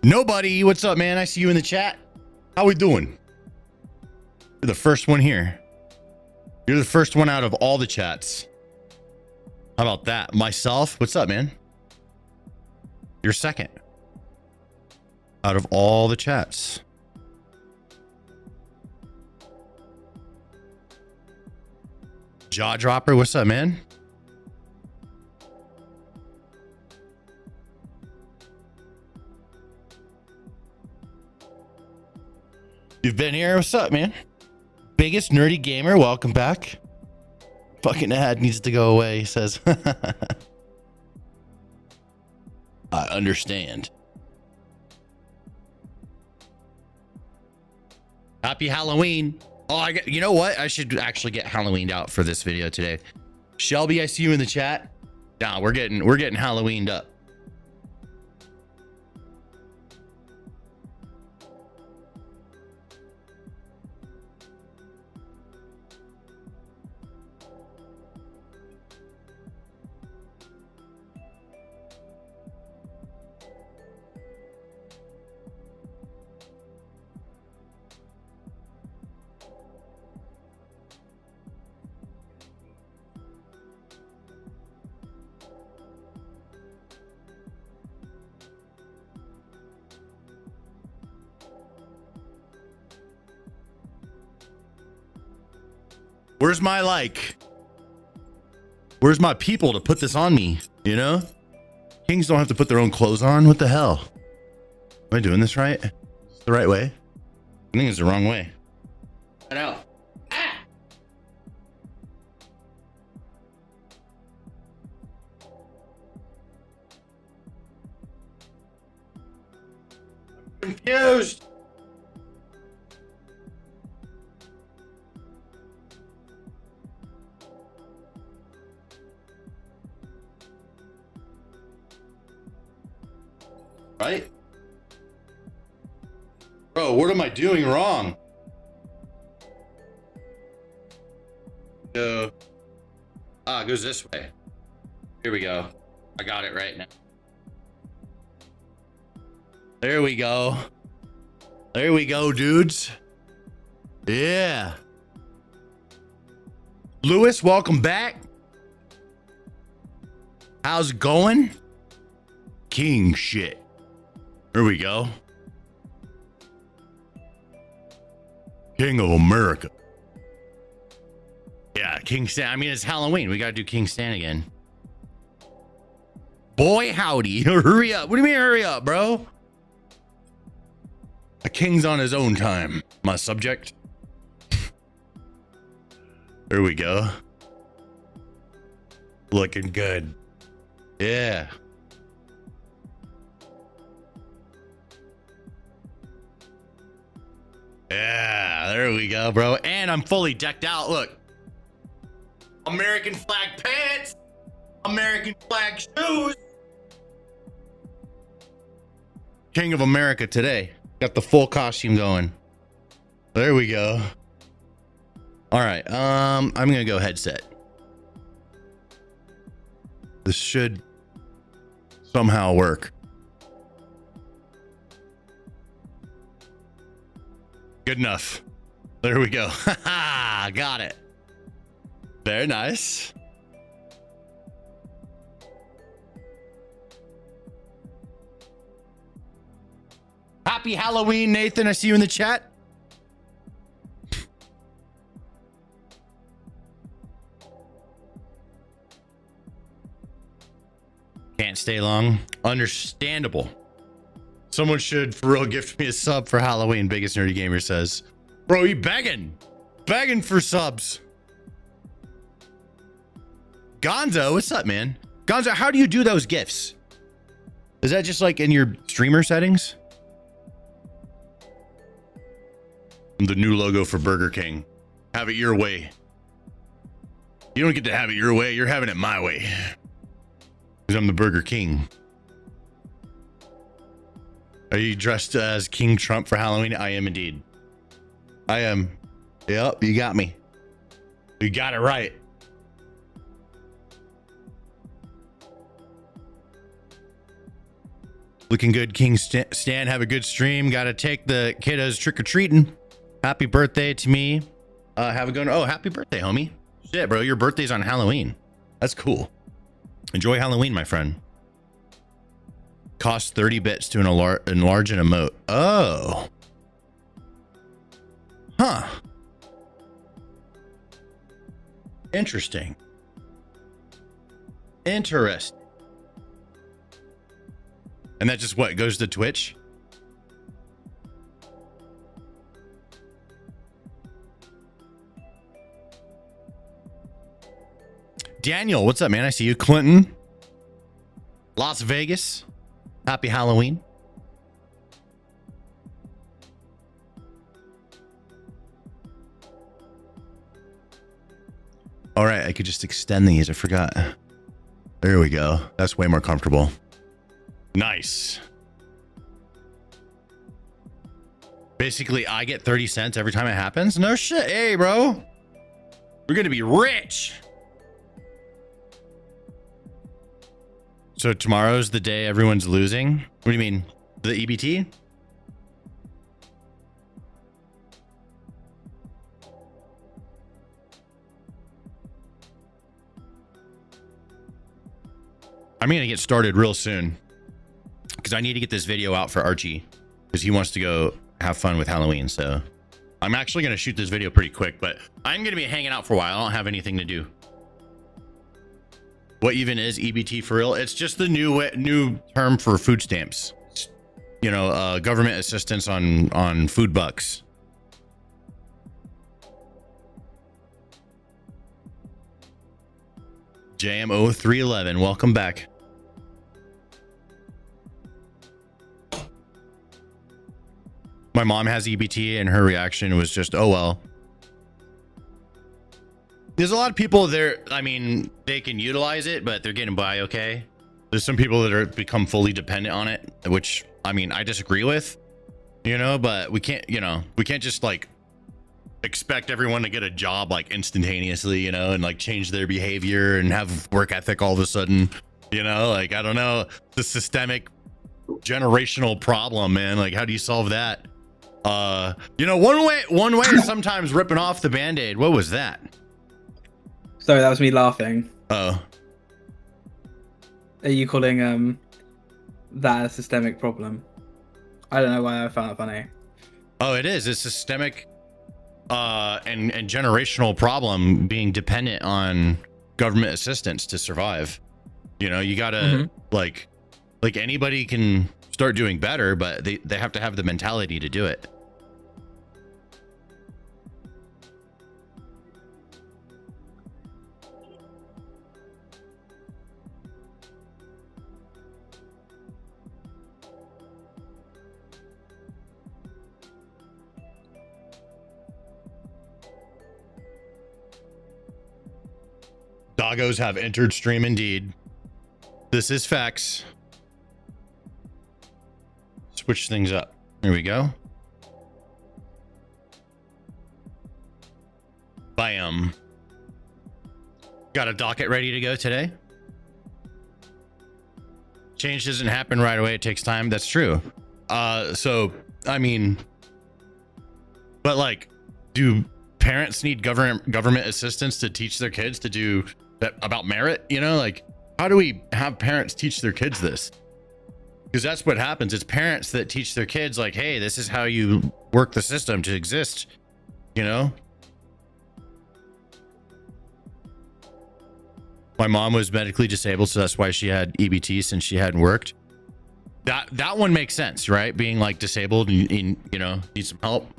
Nobody. What's up, man? I see you in the chat. How we doing? You're the first one here. You're the first one out of all the chats. How about that? Myself. What's up, man? You're second out of all the chats. Jaw dropper. What's up, man? You've been here. What's up, man? Biggest nerdy gamer. Welcome back. Fucking ad needs to go away, he says. I understand. Happy Halloween. Oh, you know what? I should actually get Halloweened out for this video today. Shelby, I see you in the chat. Nah, we're getting Halloweened up. Where's my where's my people to put this on me? You know, kings don't have to put their own clothes on. What the hell? Am I doing this right? The right way? I think it's the wrong way. I know. Ah! I'm confused. Right? Bro, what am I doing wrong? It goes this way. Here we go. I got it right now. There we go. There we go, dudes. Yeah. Lewis, welcome back. How's it going? King shit. Here we go. King of America. Yeah, King Stan. I mean, it's Halloween. We got to do King Stan again. Boy, howdy. Hurry up. What do you mean, hurry up, bro? A king's on his own time, my subject. There we go. Looking good. Yeah. Yeah, there we go, bro. And I'm fully decked out. Look. American flag pants. American flag shoes. King of America today. Got the full costume going. There we go. All right. I'm going to go headset. This should somehow work. Good enough. There we go. Got it. Very nice. Happy Halloween, Nathan. I see you in the chat. Can't stay long. Understandable. Someone should for real gift me a sub for Halloween, Biggest Nerdy Gamer says. Bro, you begging for subs. Gonzo, what's up, man? Gonzo, how do you do those gifts? Is that just like in your streamer settings? The new logo for Burger King. Have it your way. You don't get to have it your way. You're having it my way. Because I'm the Burger King. Are you dressed as King Trump for Halloween? I am indeed. I am. Yep, you got me. You got it right. Looking good, King Stan. Have a good stream. Got to take the kiddos trick-or-treating. Happy birthday to me. Have a good... Oh, happy birthday, homie. Shit, bro. Your birthday's on Halloween. That's cool. Enjoy Halloween, my friend. Costs 30 bits to enlarge an emote. Oh. Huh. Interesting. Interesting. And that just what goes to Twitch? Daniel, what's up, man? I see you. Clinton, Las Vegas. Happy Halloween. All right, I could just extend these. I forgot. There we go. That's way more comfortable. Nice. Basically, I get 30 cents every time it happens. No shit. Hey, bro. We're going to be rich. So tomorrow's the day everyone's losing? What do you mean? The EBT? I'm going to get started real soon because I need to get this video out for Archie because he wants to go have fun with Halloween. So I'm actually going to shoot this video pretty quick, but I'm going to be hanging out for a while. I don't have anything to do. What even is EBT for real? It's just the new term for food stamps. You know, government assistance on food bucks. JM0311, welcome back. My mom has EBT and her reaction was just, oh well. There's a lot of people there, I mean, they can utilize it, but they're getting by okay. There's some people that are become fully dependent on it, which, I mean, I disagree with, you know, but we can't, you know, we can't just like expect everyone to get a job like instantaneously, you know, and like change their behavior and have work ethic all of a sudden, you know, like, I don't know, the systemic generational problem, man. Like, how do you solve that? You know, one way is sometimes ripping off the Band-Aid. What was that? Sorry, that was me laughing. Oh. Are you calling that a systemic problem? I don't know why I found it funny. Oh, it is. It's systemic and generational problem being dependent on government assistance to survive. You know, you gotta like anybody can start doing better, but they have to have the mentality to do it. Doggos have entered stream indeed. This is facts. Switch things up. Here we go. Bam. Got a docket ready to go today. Change doesn't happen right away. It takes time. That's true. So, I mean, but like, do parents need government assistance to teach their kids to do that about merit? You know, like, how do we have parents teach their kids this? Because that's what happens. It's parents that teach their kids, like, hey, this is how you work the system to exist, you know? My mom was medically disabled, so that's why she had EBT since she hadn't worked. That one makes sense, right? Being like disabled and you know, need some help.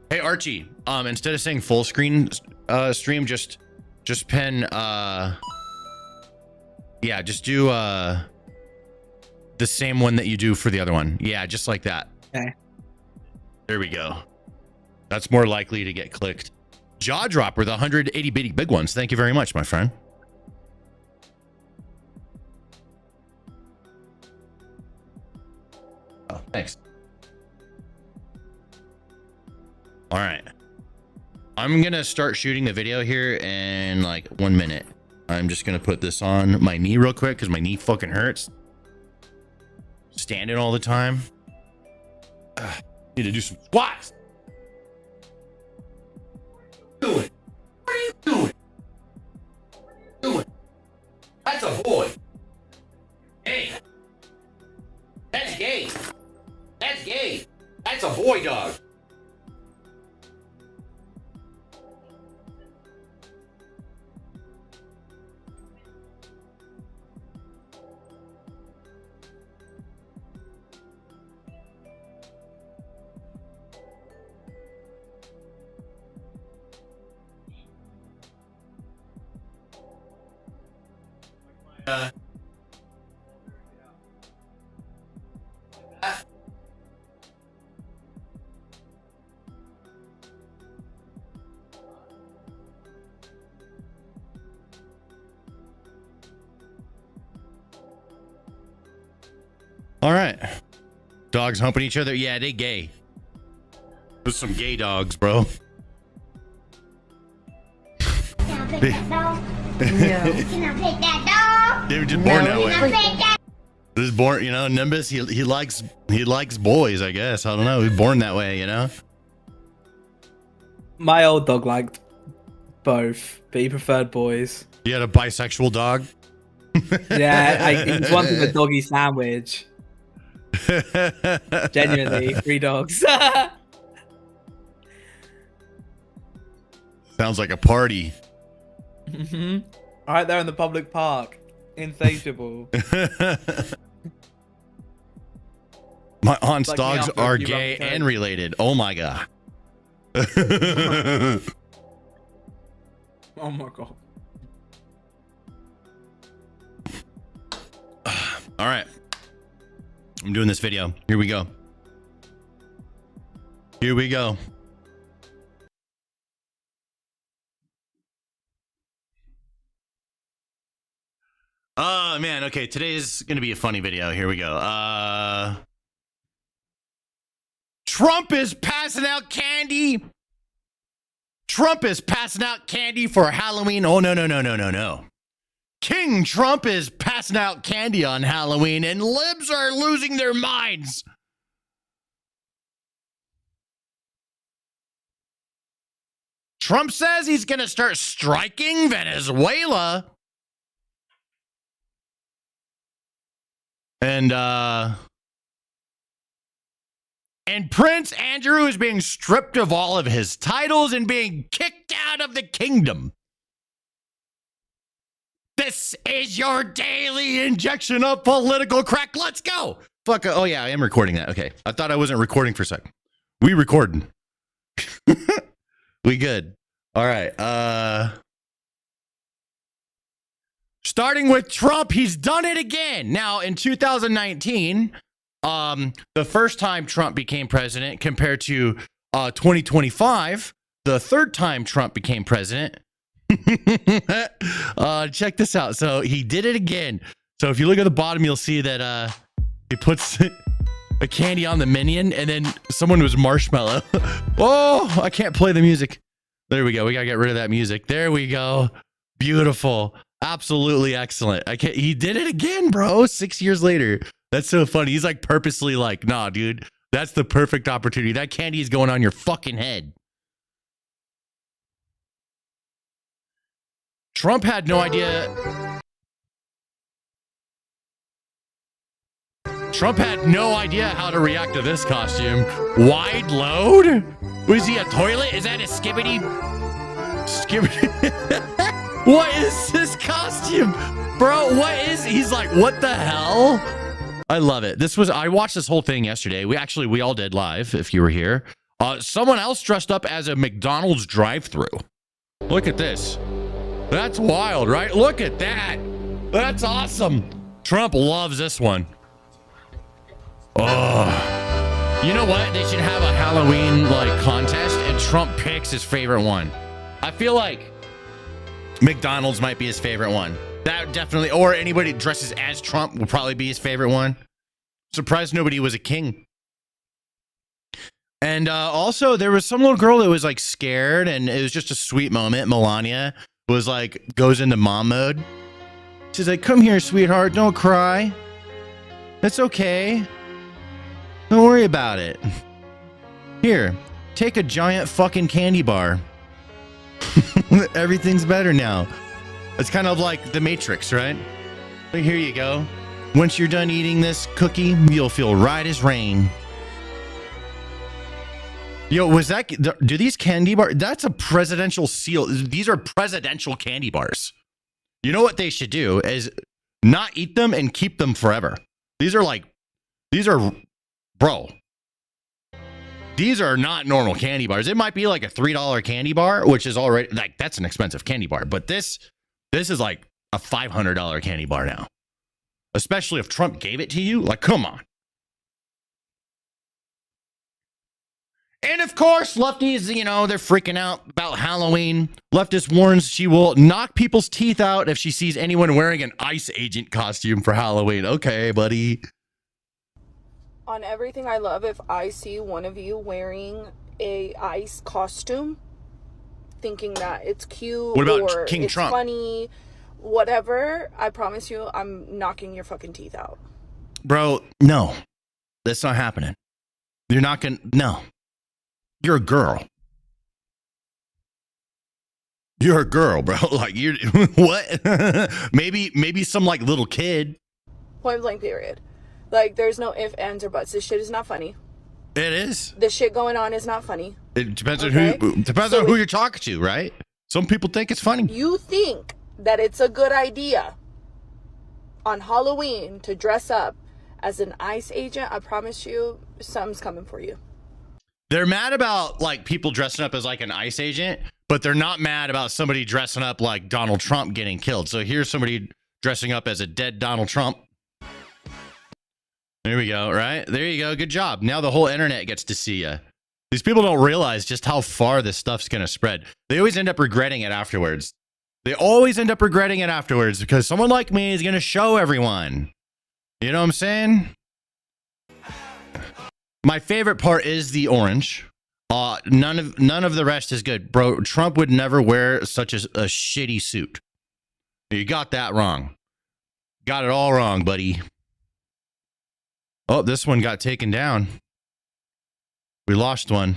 Hey Archie, instead of saying full screen stream, just pen yeah, just do the same one that you do for the other one. Yeah, just like that. Okay. There we go. That's more likely to get clicked. Jaw dropper, the 180 bitty big ones. Thank you very much, my friend. Oh, thanks. All right. I'm going to start shooting the video here in like 1 minute. I'm just going to put this on my knee real quick because my knee fucking hurts. standing all the time. Need to do some squats. Do it. What are you doing? Do it. That's a boy. Hey. That's gay. That's gay. That's a boy dog. All right. Dogs humping each other. Yeah, they gay. There's some gay dogs, bro. Can I pet that dog? No. Can I pet that dog? They were just born that way. Can I pet that? This is born, you know, Nimbus, he likes boys, I guess. I don't know. He's born that way, you know? My old dog liked both, but he preferred boys. You had a bisexual dog? Yeah, he wanted a doggy sandwich. Genuinely, 3 dogs. Sounds like a party. Right there in the public park. Insatiable. My aunt's Like dogs after a are few gay rounds. and related. Oh my god. Oh my god. All right. I'm doing this video. Here we go. Here we go. Oh man, okay, today's gonna be a funny video. Here we go. Trump is passing out candy. Trump is passing out candy for Halloween. Oh no. King Trump is passing out candy on Halloween and libs are losing their minds. Trump says he's gonna start striking Venezuela. And Prince Andrew is being stripped of all of his titles and being kicked out of the kingdom. This is your daily injection of political crack. Let's go. Fuck. Oh yeah, I am recording that. Okay. I thought I wasn't recording for a second. We recording. We good. All right. Starting with Trump, he's done it again. Now, in 2019, the first time Trump became president compared to 2025, the third time Trump became president. Check this out. So he did it again. So if you look at the bottom, you'll see that he puts a candy on the minion and then someone was marshmallow. Oh, I can't play the music. There we go. We gotta get rid of that music. There we go. Beautiful. Absolutely excellent. He did it again, bro. 6 years later. That's so funny. He's like purposely like, nah, dude, that's the perfect opportunity. That candy is going on your fucking head. Trump had no idea. Trump had no idea how to react to this costume. Wide load? Was he a toilet? Is that a skibbity? What is this costume? Bro, what is, he's like, what the hell? I love it. I watched this whole thing yesterday. We all did live, if you were here. Someone else dressed up as a McDonald's drive-thru. Look at this. That's wild, right? Look at that. That's awesome. Trump loves this one. Oh, you know what? They should have a Halloween like contest and Trump picks his favorite one. I feel like McDonald's might be his favorite one. That definitely, or anybody dresses as Trump will probably be his favorite one. Surprised nobody was a king. And also there was some little girl that was like scared and it was just a sweet moment. Melania was like, goes into mom mode. She's like, come here, sweetheart, don't cry. It's okay. Don't worry about it. Here, take a giant fucking candy bar. Everything's better now. It's kind of like the Matrix, right? But here you go. Once you're done eating this cookie, you'll feel right as rain. Yo, was that, do these candy bars, that's a presidential seal. These are presidential candy bars. You know what they should do is not eat them and keep them forever. These are, bro, these are not normal candy bars. It might be like a $3 candy bar, which is already, like, that's an expensive candy bar. But this is like a $500 candy bar now. Especially if Trump gave it to you. Like, come on. And of course, lefties, you know, they're freaking out about Halloween. Leftist warns she will knock people's teeth out if she sees anyone wearing an ICE agent costume for Halloween. Okay, buddy. On Everything I Love, if I see one of you wearing a ICE costume, thinking that it's cute what about or King it's Trump? Funny, whatever, I promise you, I'm knocking your fucking teeth out. Bro, no. That's not happening. You're not gonna, no. You're a girl. You're a girl, bro. Like, you're, what? maybe some, like, little kid. Point blank, period. Like, there's no ifs, ands, or buts. This shit is not funny. It is. The shit going on is not funny. It depends Okay? on who you're talking to, right? Some people think it's funny. You think that it's a good idea on Halloween to dress up as an ICE agent, I promise you, something's coming for you. They're mad about, like, people dressing up as, like, an ICE agent, but they're not mad about somebody dressing up like Donald Trump getting killed. So here's somebody dressing up as a dead Donald Trump. There we go, right? There you go. Good job. Now the whole internet gets to see you. These people don't realize just how far this stuff's going to spread. They always end up regretting it afterwards. They always end up regretting it afterwards because someone like me is going to show everyone. You know what I'm saying? My favorite part is the orange. None of the rest is good. Bro, Trump would never wear such a shitty suit. You got that wrong. Got it all wrong, buddy. Oh, this one got taken down. We lost one.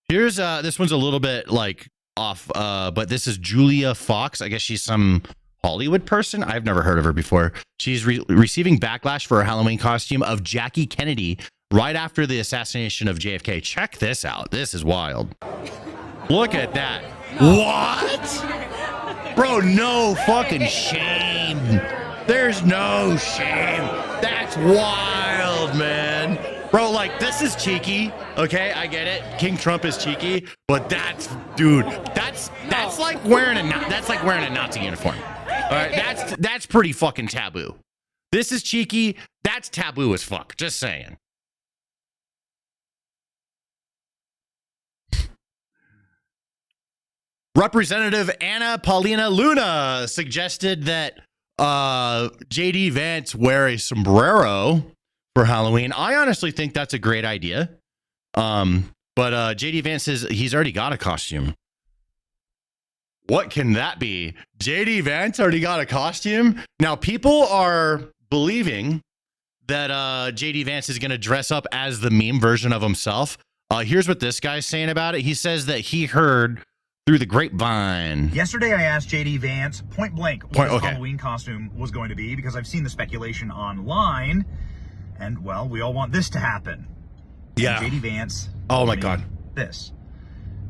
Here's this one's a little bit like off, but this is Julia Fox. I guess she's some Hollywood person. I've never heard of her before. She's receiving backlash for her Halloween costume of Jackie Kennedy right after the assassination of JFK. Check this out. This is wild. Look at that. What? Bro, no fucking shame. There's no shame. That's wild, man. Bro, like, this is cheeky. Okay, I get it. King Trump is cheeky, but that's, dude, that's like wearing a Nazi uniform. All right, that's pretty fucking taboo. This is cheeky. That's taboo as fuck. Just saying. Representative Anna Paulina Luna suggested that JD Vance wear a sombrero for Halloween. I honestly think that's a great idea. But JD Vance says he's already got a costume. What can that be? JD Vance already got a costume? Now, people are believing that JD Vance is going to dress up as the meme version of himself. Here's what this guy's saying about it. He says that he heard through the grapevine. Yesterday, I asked JD Vance point blank what his Halloween costume was going to be because I've seen the speculation online, and well, we all want this to happen. Yeah. And JD Vance. Oh my God. This.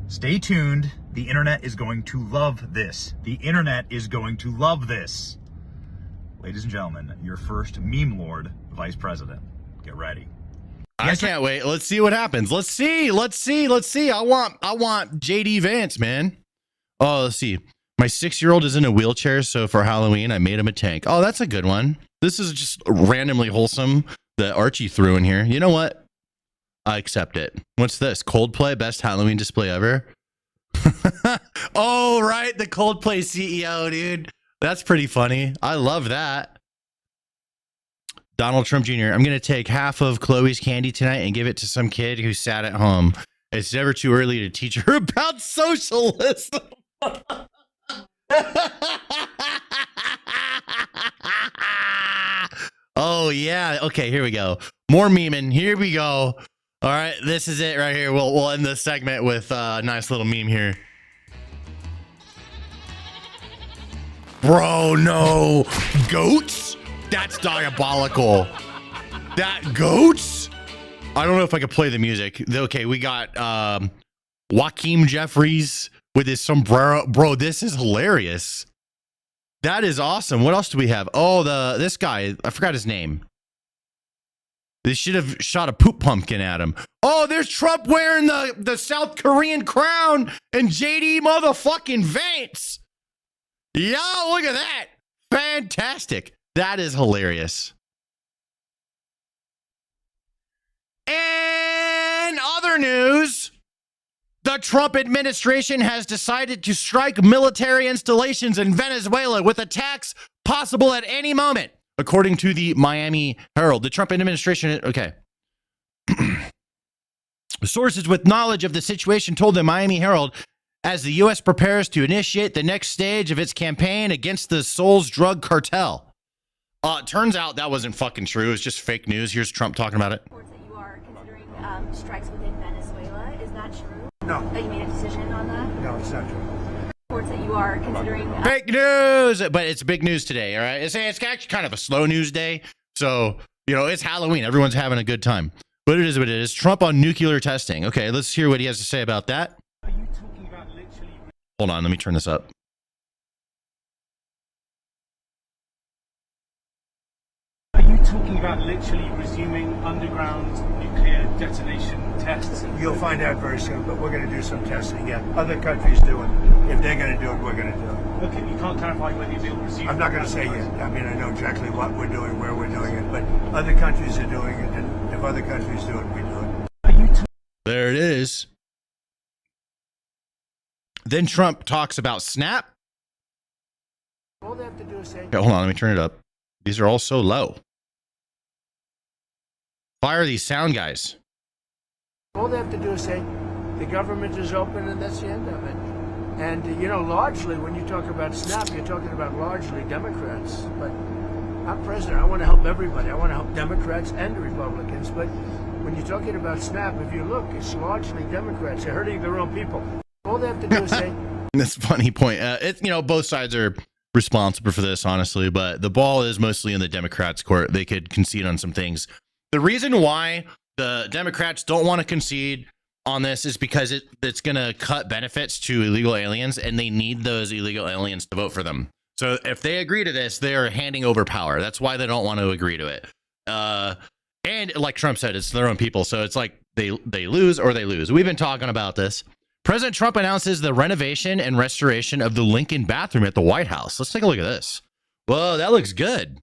Stay tuned. The internet is going to love this. The internet is going to love this. Ladies and gentlemen, your first meme lord, vice president. Get ready. I can't wait. Let's see what happens. Let's see. I want JD Vance, man. Oh, let's see. My 6-year-old is in a wheelchair, so for Halloween, I made him a tank. Oh, that's a good one. This is just randomly wholesome that Archie threw in here. You know what? I accept it. What's this? Coldplay, best Halloween display ever? Oh, right. The Coldplay CEO, dude. That's pretty funny. I love that. Donald Trump Jr., I'm going to take half of Chloe's candy tonight and give it to some kid who sat at home. It's never too early to teach her about socialism. Oh, Oh, yeah. Okay, here we go. More memeing. Here we go. All right, this is it right here. We'll end this segment with a nice little meme here. Bro, no. Goats? That's diabolical. That goats? I don't know if I could play the music. Okay, we got Joaquin Jeffries with his sombrero. Bro, this is hilarious. That is awesome. What else do we have? Oh, this guy. I forgot his name. They should have shot a poop pumpkin at him. Oh, there's Trump wearing the South Korean crown and JD motherfucking Vance. Yeah, look at that. Fantastic. That is hilarious. In other news, the Trump administration has decided to strike military installations in Venezuela with attacks possible at any moment, according to the Miami Herald. The Trump administration, okay. Sources with knowledge of the situation told the Miami Herald as the U.S. prepares to initiate the next stage of its campaign against the Souls drug cartel. It turns out that wasn't fucking true. It's just fake news. Here's Trump talking about it. Reports that you are considering strikes within Venezuela. Is that true? No. That you made a decision on that? No, it's not true. Reports that you are considering. Fake news, but it's big news today. All right, it's actually kind of a slow news day. So it's Halloween. Everyone's having a good time. But it is what it is. Trump on nuclear testing. Okay, let's hear what he has to say about that. Are you talking about literally? Hold on, let me turn this up. Are you talking about literally resuming underground nuclear detonation tests? You'll find out very soon, but we're going to do some testing. Yeah, other countries do it. If they're going to do it, we're going to do it. Okay, you can't clarify whether you'll resume. I'm not going to say yet. I mean, I know exactly what we're doing, where we're doing it, but other countries are doing it, and if other countries do it, we do it. Are you There it is. Then Trump talks about Snap. All they have to do is say, Okay, hold on, let me turn it up. These are all so low. Fire these sound guys. all they have to do is say, the government is open, and that's the end of it. And, largely, when you talk about SNAP, you're talking about largely Democrats. But I'm president. I want to help everybody. I want to help Democrats and Republicans. But when you're talking about SNAP, if you look, it's largely Democrats. They're hurting their own people. All they have to do is say... That's a funny point. Both sides are responsible for this, honestly, but the ball is mostly in the Democrats' court. They could concede on some things. The reason why the Democrats don't want to concede on this is because it's going to cut benefits to illegal aliens, and they need those illegal aliens to vote for them. So if they agree to this, they are handing over power. That's why they don't want to agree to it. And like Trump said, it's their own people. So it's like they lose or they lose. We've been talking about this. President Trump announces the renovation and restoration of the Lincoln bathroom at the White House. Let's take a look at this. Whoa, that looks good.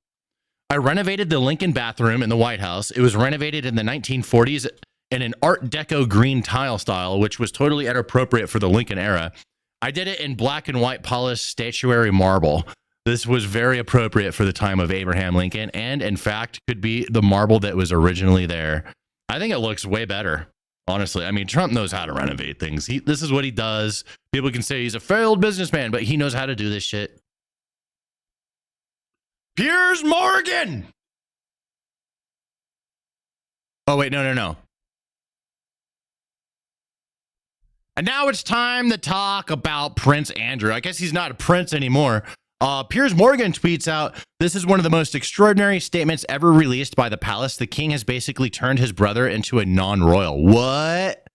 I renovated the Lincoln bathroom in the White House. It was renovated in the 1940s in an Art Deco green tile style, which was totally inappropriate for the Lincoln era. I did it in black and white polished statuary marble. This was very appropriate for the time of Abraham Lincoln, and in fact, could be the marble that was originally there. I think it looks way better. Honestly, I mean, Trump knows how to renovate things. This is what he does. People can say he's a failed businessman, but he knows how to do this shit. Piers Morgan. Oh, wait, no. And now it's time to talk about Prince Andrew. I guess he's not a prince anymore. Piers Morgan tweets out, "This is one of the most extraordinary statements ever released by the palace. The king has basically turned his brother into a non-royal." What?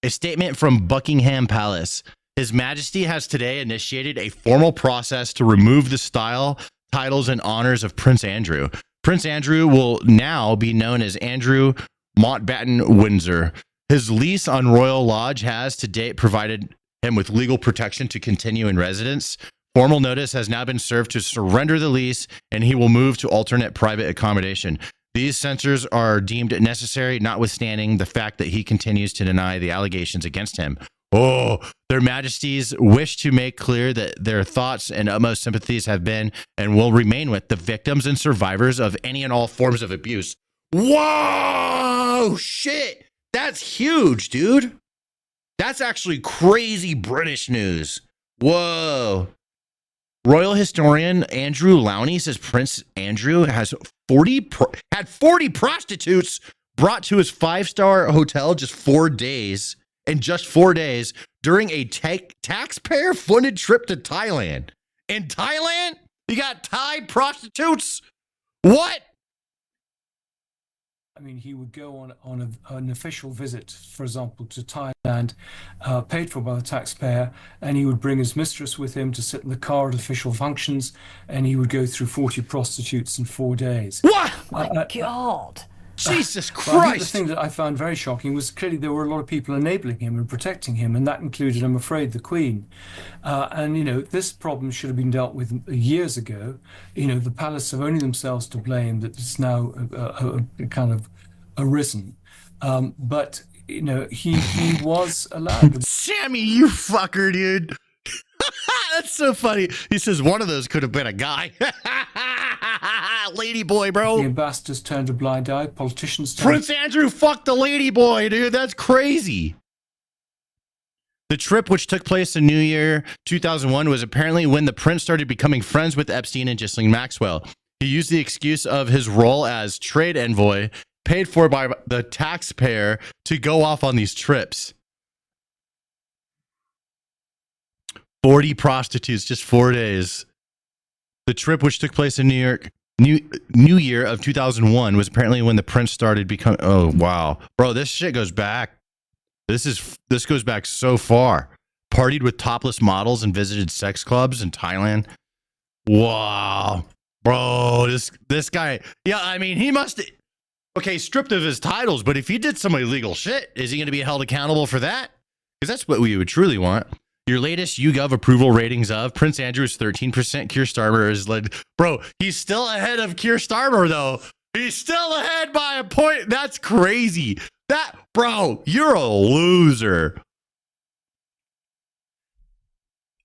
A statement from Buckingham Palace. His Majesty has today initiated a formal process to remove the style, titles, and honors of Prince Andrew. Prince Andrew will now be known as Andrew Mountbatten Windsor. His lease on Royal Lodge has to date provided him with legal protection to continue in residence. Formal notice has now been served to surrender the lease, and he will move to alternate private accommodation. These censures are deemed necessary, notwithstanding the fact that he continues to deny the allegations against him. Oh, their majesties wish to make clear that their thoughts and utmost sympathies have been and will remain with the victims and survivors of any and all forms of abuse. Whoa, shit. That's huge, dude. That's actually crazy British news. Whoa. Royal historian Andrew Lowney says Prince Andrew has 40 prostitutes brought to his 5-star hotel just 4 days, and just 4 days during a taxpayer-funded trip to Thailand. In Thailand, you got Thai prostitutes? What? I mean, he would go on an official visit, for example, to Thailand, paid for by the taxpayer, and he would bring his mistress with him to sit in the car at official functions, and he would go through 40 prostitutes in 4 days. What? My God. Jesus Christ. Well, I think the thing that I found very shocking was clearly there were a lot of people enabling him and protecting him, and that included, I'm afraid, the Queen. And, you know, this problem should have been dealt with years ago. You know, the palace have only themselves to blame that it's now kind of arisen. But, you know, he was allowed. Sammy, you fucker, dude. That's so funny. He says one of those could have been a guy. Lady boy, bro. The ambassadors turned a blind eye. Politicians turned... Prince Andrew fucked the lady boy, dude. That's crazy. The trip, which took place in New Year 2001, was apparently when the prince started becoming friends with Epstein and Ghislaine Maxwell. He used the excuse of his role as trade envoy, paid for by the taxpayer, to go off on these trips. 40 prostitutes, just 4 days. The trip, which took place in New Year of 2001, was apparently when the prince started becoming... Oh, wow. Bro, this shit goes back. This goes back so far. Partied with topless models and visited sex clubs in Thailand. Wow. Bro, this guy... Yeah, I mean, he must... Okay, stripped of his titles, but if he did some illegal shit, is he going to be held accountable for that? Because that's what we would truly want. Your latest YouGov approval ratings of Prince Andrew is 13%. Keir Starmer is led. Bro, he's still ahead of Keir Starmer, though. He's still ahead by a point. That's crazy. Bro, you're a loser.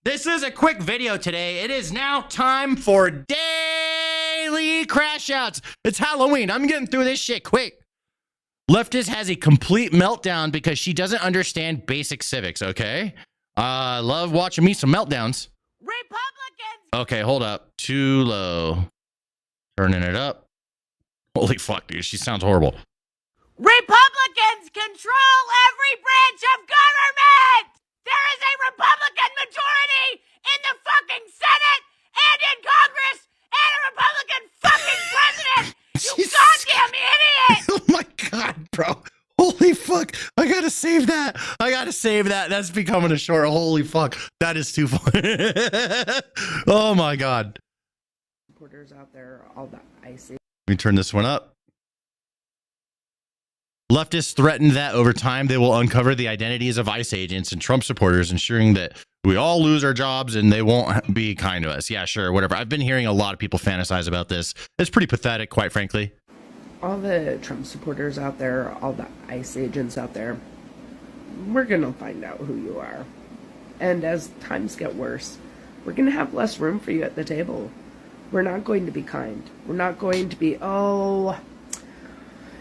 This is a quick video today. It is now time for daily crash outs. It's Halloween. I'm getting through this shit quick. Leftist has a complete meltdown because she doesn't understand basic civics, okay? I love watching me some meltdowns. Republicans! Okay, hold up. Too low. Turning it up. Holy fuck, dude. She sounds horrible. Republicans control every branch of government! There is a Republican majority in the fucking Senate and in Congress and a Republican fucking president! You goddamn idiot! Oh my god, bro. Holy fuck. I gotta save that. That's becoming a short. Holy fuck. That is too funny. Oh my god. Supporters out there, all that icy. Let me turn this one up. Leftists threatened that over time they will uncover the identities of ICE agents and Trump supporters, ensuring that we all lose our jobs and they won't be kind to us. Yeah, sure, whatever. I've been hearing a lot of people fantasize about this. It's pretty pathetic, quite frankly. All the Trump supporters out there, all the ICE agents out there, we're gonna find out who you are. And as times get worse, we're gonna have less room for you at the table. We're not going to be kind. We're not going to be, oh,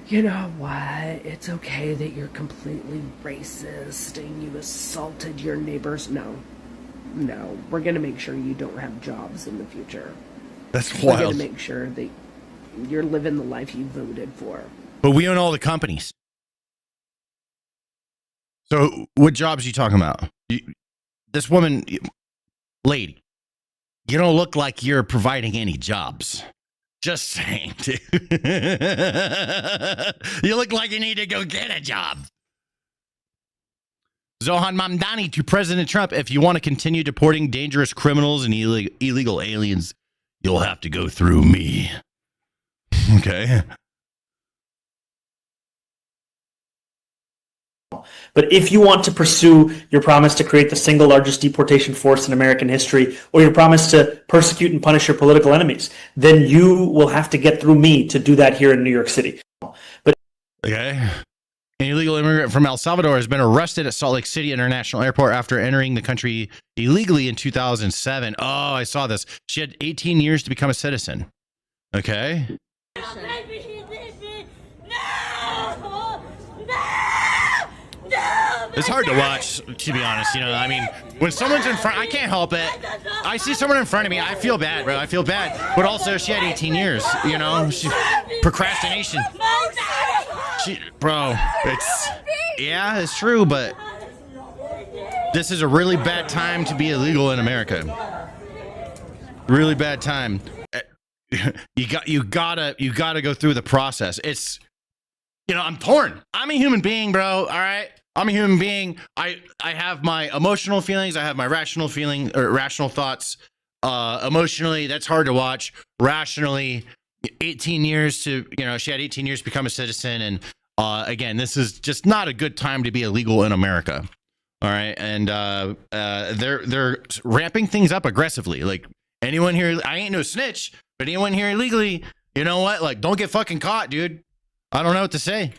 you know what? It's okay that you're completely racist and you assaulted your neighbors. No, we're gonna make sure you don't have jobs in the future. That's wild. We're gonna make sure that you're living the life you voted for. But we own all the companies. So what jobs are you talking about? This woman, lady, you don't look like you're providing any jobs. Just saying, dude. You look like you need to go get a job. Zohan Mamdani to President Trump. If you want to continue deporting dangerous criminals and illegal aliens, you'll have to go through me. Okay. But if you want to pursue your promise to create the single largest deportation force in American history, or your promise to persecute and punish your political enemies, then you will have to get through me to do that here in New York City. But okay. An illegal immigrant from El Salvador has been arrested at Salt Lake City International Airport after entering the country illegally in 2007. Oh, I saw this. She had 18 years to become a citizen. Okay. It's hard to watch, to be honest. You know, I mean, when someone's in front, I can't help it. I see someone in front of me, I feel bad, bro. I feel bad. But also, she had 18 years. You know, procrastination. Bro, yeah, it's true, but this is a really bad time to be illegal in America. Really bad time. You gotta go through the process. It's, you know, I'm torn. I'm a human being, bro. All right, I'm a human being. I have my emotional feelings. I have my rational thoughts. Emotionally, that's hard to watch. Rationally, 18 years to, you know, she had 18 years to become a citizen, and again, this is just not a good time to be illegal in America. All right, and they're ramping things up aggressively. Like, anyone here, I ain't no snitch, but anyone here illegally, you know what? Like, don't get fucking caught, dude. I don't know what to say.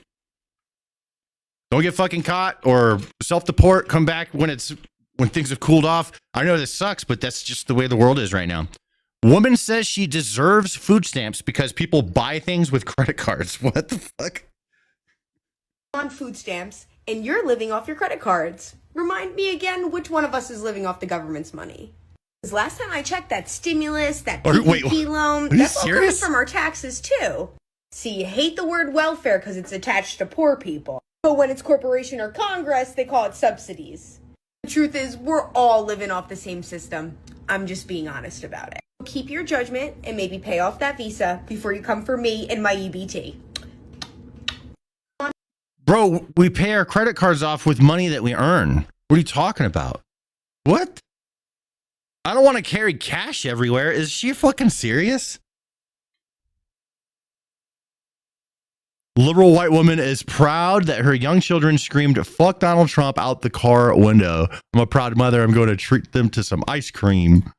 Don't get fucking caught, or self-deport. Come back when things have cooled off. I know this sucks, but that's just the way the world is right now. Woman says she deserves food stamps because people buy things with credit cards. What the fuck? On food stamps, and you're living off your credit cards. Remind me again, which one of us is living off the government's money? Because last time I checked, that stimulus, that PPP loan, that's all coming from our taxes too. See, you hate the word welfare because it's attached to poor people. But when it's corporation or Congress, they call it subsidies. The truth is, we're all living off the same system. I'm just being honest about it. Keep your judgment and maybe pay off that visa before you come for me and my EBT. Bro, we pay our credit cards off with money that we earn. What are you talking about? What? I don't want to carry cash everywhere. Is she fucking serious? Liberal white woman is proud that her young children screamed, "Fuck Donald Trump" out the car window. I'm a proud mother. I'm going to treat them to some ice cream.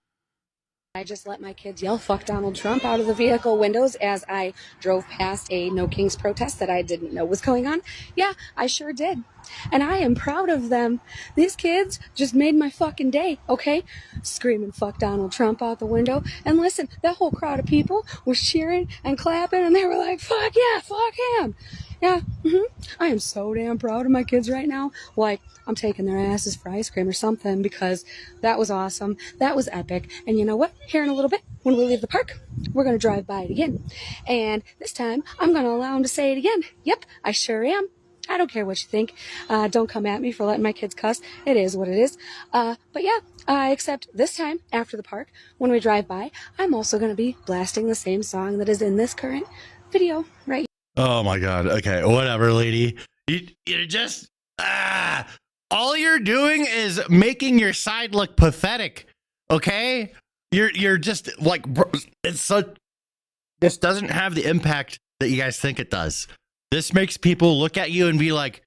I just let my kids yell "fuck Donald Trump" out of the vehicle windows as I drove past a No Kings protest that I didn't know was going on. Yeah, I sure did. And I am proud of them. These kids just made my fucking day, okay? Screaming "fuck Donald Trump" out the window. And listen, that whole crowd of people was cheering and clapping, and they were like, "Fuck yeah, fuck him." Yeah, I am so damn proud of my kids right now. Like, I'm taking their asses for ice cream or something, because that was awesome. That was epic. And you know what? Here in a little bit, when we leave the park, we're going to drive by it again. And this time, I'm going to allow them to say it again. Yep, I sure am. I don't care what you think. Don't come at me for letting my kids cuss. It is what it is. But yeah, except this time, after the park, when we drive by, I'm also going to be blasting the same song that is in this current video right here. Oh my God. Okay, whatever, lady. You're just all you're doing is making your side look pathetic. Okay, you're just like, it's so. This doesn't have the impact that you guys think it does. This makes people look at you and be like,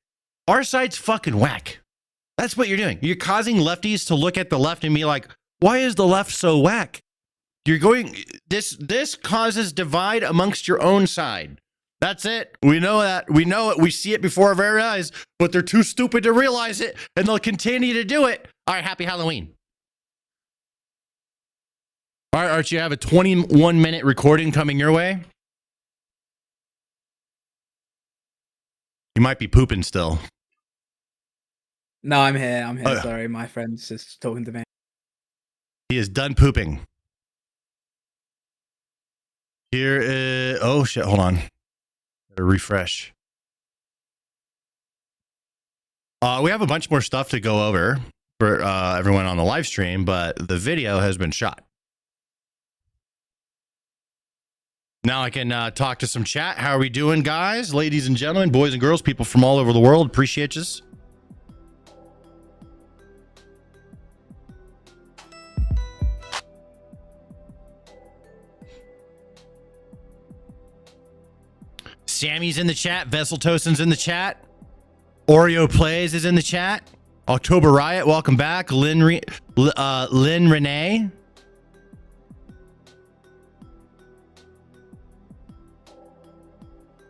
our side's fucking whack. That's what you're doing. You're causing lefties to look at the left and be like, why is the left so whack? You're going. This causes divide amongst your own side. That's it. We know that. We know it. We see it before our very eyes, but they're too stupid to realize it, and they'll continue to do it. All right, happy Halloween. All right, Archie, I have a 21-minute recording coming your way. You might be pooping still. No, I'm here. I'm here. Sorry, my friend's just talking to me. He is done pooping. Here is... Oh, shit. Hold on. Refresh. We have a bunch more stuff to go over for everyone on the live stream, but the video has been shot. Now I can talk to some chat. How are we doing, guys, ladies and gentlemen, boys and girls, people from all over the world? Appreciate you. Sammy's in the chat. Vessel Toastin's in the chat. Oreo Plays is in the chat. October Riot, welcome back. Lynn Renee.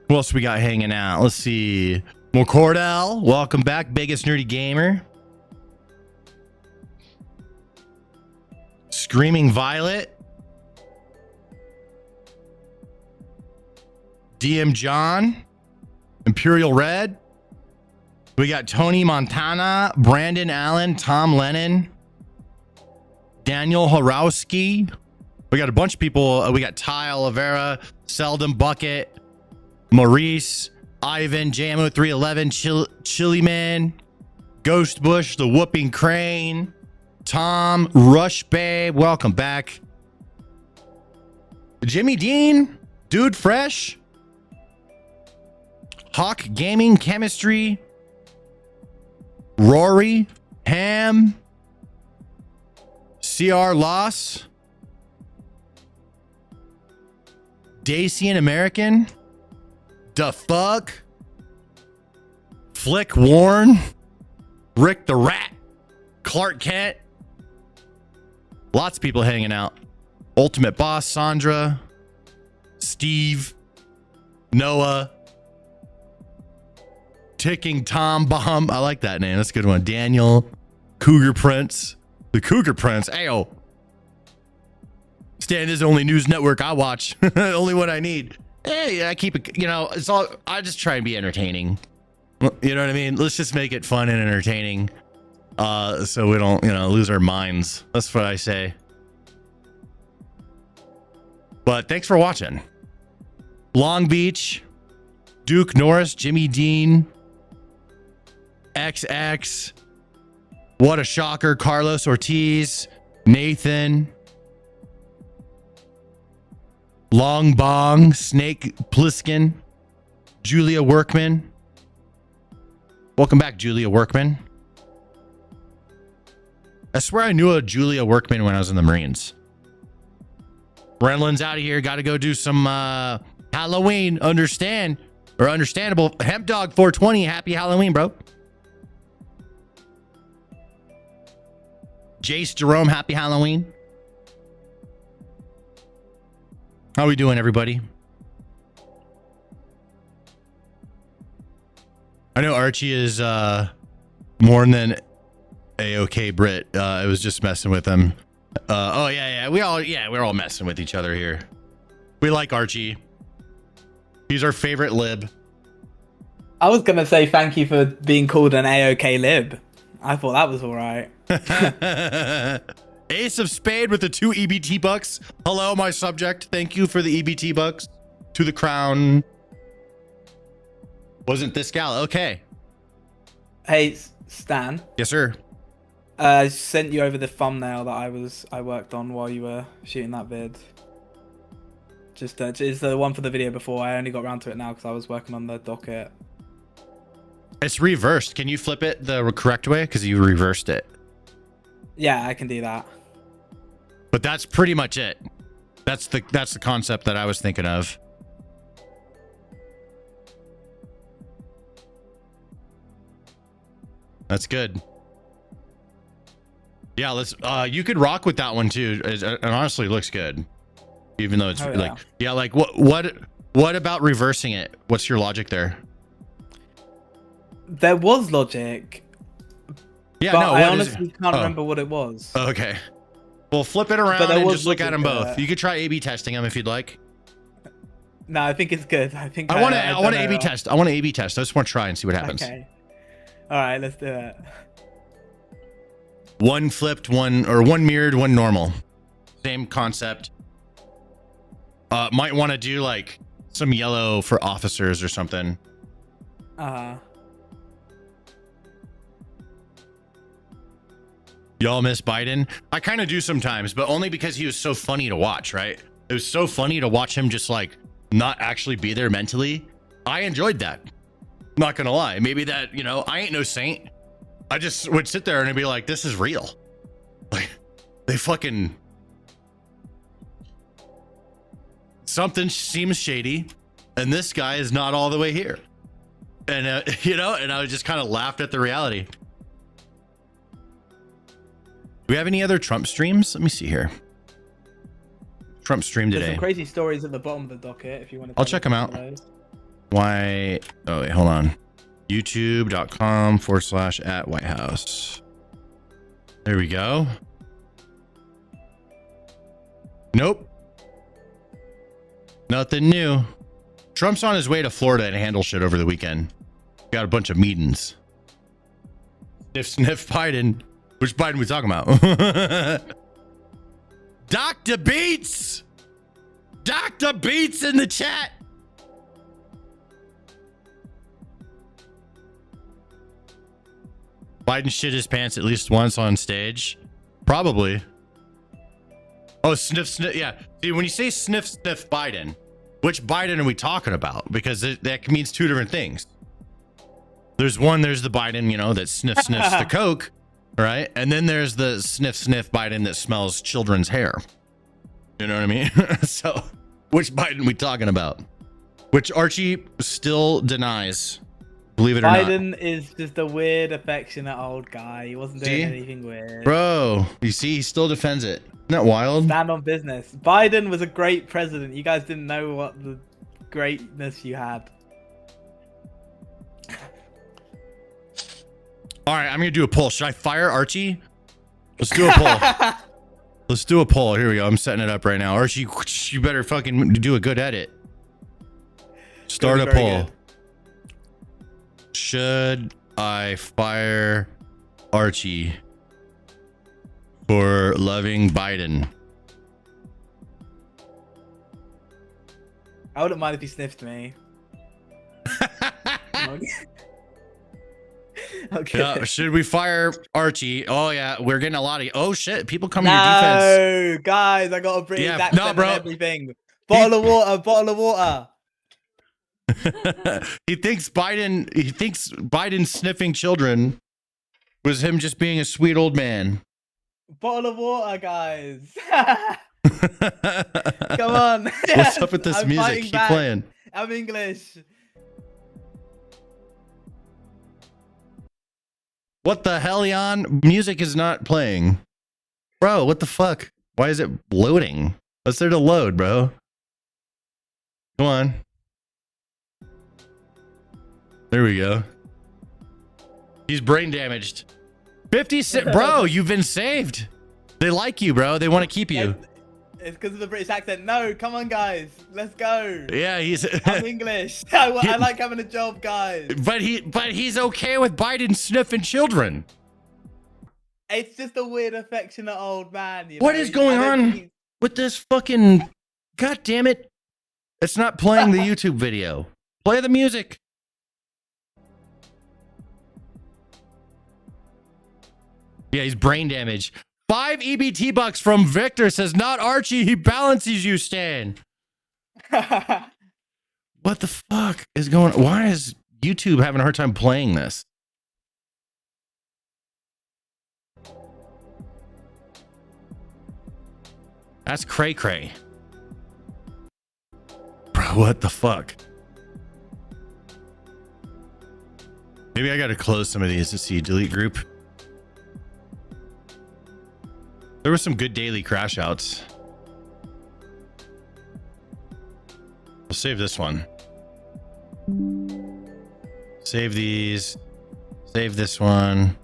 Who else we got hanging out? Let's see. Cordell, welcome back. Biggest Nerdy Gamer. Screaming Violet. DM John, Imperial Red, We got Tony Montana, Brandon Allen, Tom Lennon, Daniel Horowski. We got a bunch of people. We got Ty Oliveira, Seldom Bucket, Maurice, Ivan, JMO 311, Chili Man, Ghost Bush, The Whooping Crane, Tom, Rush Babe, welcome back. Jimmy Dean, Dude Fresh, Hawk Gaming Chemistry, Rory, Ham, CR Loss, Dacian American, Da Fuck, Flick Warren, Rick the Rat, Clark Kent. Lots of people hanging out. Ultimate Boss, Sandra, Steve, Noah, Ticking Tom Bomb. I like that name. That's a good one. Daniel, Cougar Prince, the Cougar Prince. Ayo. Stan is the only news network I watch. Only one I need. Hey, I keep it, you know, it's all, I just try and be entertaining. You know what I mean? Let's just make it fun and entertaining. So we don't, you know, lose our minds. That's what I say. But thanks for watching. Long Beach, Duke Norris, Jimmy Dean, XX, What a Shocker, Carlos Ortiz, Nathan, Long Bong, Snake Pliskin, Julia Workman. Welcome back, Julia Workman. I swear I knew a Julia Workman when I was in the Marines. Renlin's out of here. Got to go do some Halloween. Understandable. Hemp Dog 420. Happy Halloween, bro. Jace Jerome. Happy Halloween. How we doing, everybody? I know Archie is more than a-okay Brit. I was just messing with him. Oh yeah, we're all messing with each other here. We like Archie. He's our favorite lib. I was gonna say thank you for being called an A-OK lib. I thought that was all right. Ace of Spade with the 2 EBT bucks. Hello, my subject. Thank you for the EBT bucks. To the crown. Wasn't this gal? Okay. Hey, Stan. Yes, sir. I sent you over the thumbnail that I worked on while you were shooting that vid. Just it's the one for the video before. I only got around to it now because I was working on the docket. It's reversed. Can you flip it the correct way? Because you reversed it. Yeah, I can do that. But that's pretty much it. That's the concept that I was thinking of. That's good. Yeah, let's you could rock with that one too. It honestly looks good. Even though it's like what about reversing it? What's your logic there? There was logic. Yeah, but no, I honestly can't remember what it was. Okay. Well, flip it around and just look at them both. You could try A/B testing them if you'd like. No, I think it's good. I want to A/B test. I want to A/B test. I just want to try and see what happens. Okay. All right, let's do it. One flipped, one mirrored, one normal. Same concept. Might want to do like some yellow for officers or something. Y'all miss Biden? I kind of do sometimes, but only because he was so funny to watch, right? It was so funny to watch him just like not actually be there mentally. I enjoyed that. Not gonna lie. Maybe that, you know, I ain't no saint. I just would sit there and I'd be like, this is real. Like, they fucking... Something seems shady, and this guy is not all the way here. And, you know, and I just kind of laughed at the reality. Do we have any other Trump streams? Let me see here. Trump stream today. There's some crazy stories at the bottom of the docket if you want to. I'll check them out. Why? Oh, wait, hold on. YouTube.com/@White There we go. Nope. Nothing new. Trump's on his way to Florida to handle shit over the weekend. Got a bunch of meetings. Sniff Biden. Which Biden we talking about? Dr. Beats! Dr. Beats in the chat! Biden shit his pants at least once on stage. Probably. Oh, sniff. Yeah. See, when you say sniff Biden, which Biden are we talking about? Because that means two different things. There's the Biden, you know, that sniffs the coke, right? And then there's the sniff Biden that smells children's hair. You know what I mean? So, which Biden we talking about? Which Archie still denies. Believe it or not. Biden is just a weird, affectionate old guy. He wasn't doing anything weird. Bro, you see, he still defends it. Isn't that wild? Stand on business. Biden was a great president. You guys didn't know what the greatness you had. All right, I'm going to do a poll. Should I fire Archie? Let's do a poll. Let's do a poll. Here we go. I'm setting it up right now. Archie, you better fucking do a good edit. Start a poll. Good. Should I fire Archie for loving Biden? I wouldn't mind if he sniffed me. Okay. Yeah, should we fire Archie? Oh yeah, we're getting a lot of. Oh shit, people coming to your defense. No, guys, I got a British accent no, bro. and everything. Bottle of water, bottle of water. He thinks Biden sniffing children was him just being a sweet old man. Bottle of water, guys. Come on. What's up with this music? Keep playing. I'm English. What the hell, Jan? Music is not playing. Bro, what the fuck? Why is it loading? What's there to load, bro? Come on. There we go. He's brain damaged. 50 bro, you've been saved. They like you, bro. They want to keep you. It's because of the British accent. No, come on, guys. Let's go. Yeah, I'm English. I like having a job, guys. But he's okay with Biden sniffing children. It's just a weird, affectionate old man. You know? What is going on with this fucking... God damn it. It's not playing the YouTube video. Play the music. Yeah, he's brain damaged. 5 EBT bucks from Victor says, not Archie, he balances you, Stan. What the fuck is going on? Why is YouTube having a hard time playing this? That's cray-cray. Bro, what the fuck? Maybe I gotta close some of these to see delete group. There were some good daily crash outs. We'll save this one. Save these. Save this one.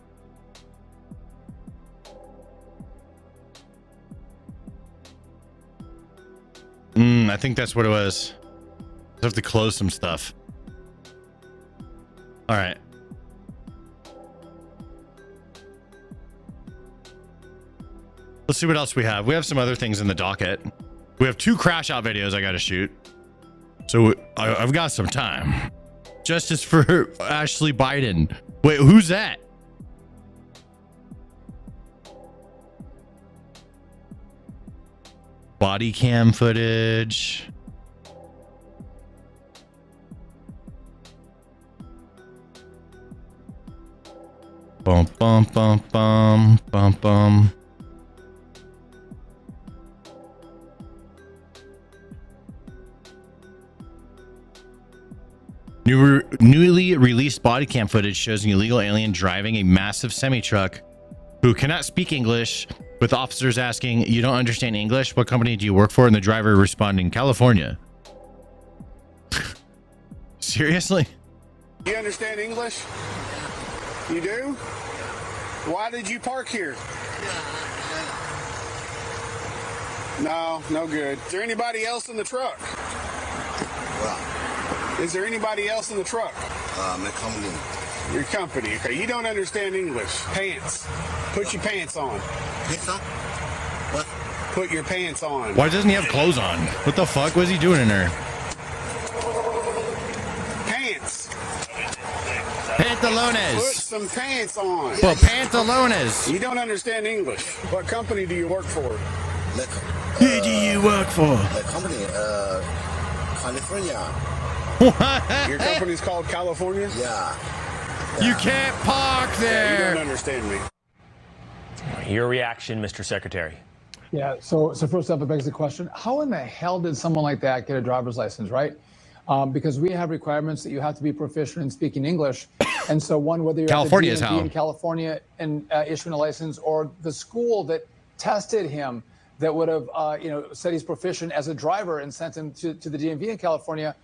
I think that's what it was. I have to close some stuff. All right. Let's see what else we have. We have some other things in the docket. We have 2 crash out videos I got to shoot. So I've got some time. Justice for Ashley Biden. Wait, who's that? Body cam footage. Bum, bum, bum, bum, bum, bum. Newly released body cam footage shows an illegal alien driving a massive semi-truck who cannot speak English, with officers asking, "You don't understand English? What company do you work for?" And the driver responding, "California." Seriously? You understand English? You do? Why did you park here? No, no good. Is there anybody else in the truck? Is there anybody else in the truck? They're coming in. Your company, okay? You don't understand English. Pants. Put your pants on. Pants on? What? Put your pants on. Why doesn't he have clothes on? What the fuck was he doing in there? Pants. Pantalones. Put some pants on. Well, pantalones. You don't understand English. What company do you work for? Who do you work for? The company, California. Your company's called California? Yeah. You can't park Yeah, there. you don't understand me. Your reaction, Mr. Secretary. Yeah, so first up, it begs the question, how in the hell did someone like that get a driver's license, right? Because we have requirements that you have to be proficient in speaking English. And so whether you're California at is the DMV how. in California and issuing a license, or the school that tested him that would have, said he's proficient as a driver and sent him to the DMV in California,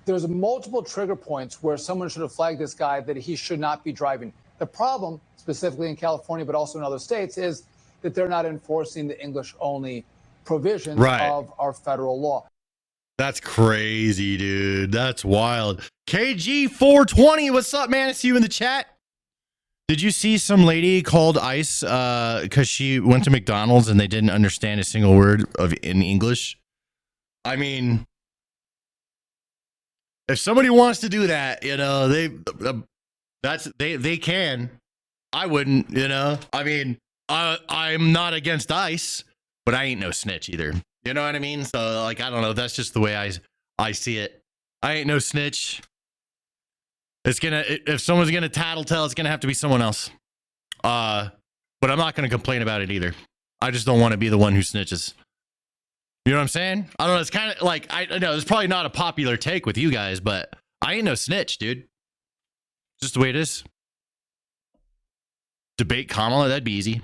there's multiple trigger points where someone should have flagged this guy that he should not be driving. The problem, specifically in California, but also in other states, is that they're not enforcing the English-only provisions of our federal law. That's crazy, dude. That's wild. KG420, what's up, man? I see you in the chat. Did you see some lady called ICE because she went to McDonald's and they didn't understand a single word in English? I mean, if somebody wants to do that, they can. I wouldn't, I mean, I'm not against ICE, but I ain't no snitch either. You know what I mean? So, like, I don't know. That's just the way I see it. I ain't no snitch. If someone's gonna tattletale, it's gonna have to be someone else. But I'm not gonna complain about it either. I just don't want to be the one who snitches. You know what I'm saying? I don't know. It's kind of like, I know it's probably not a popular take with you guys, but I ain't no snitch, dude. Just the way it is. Debate Kamala, that'd be easy.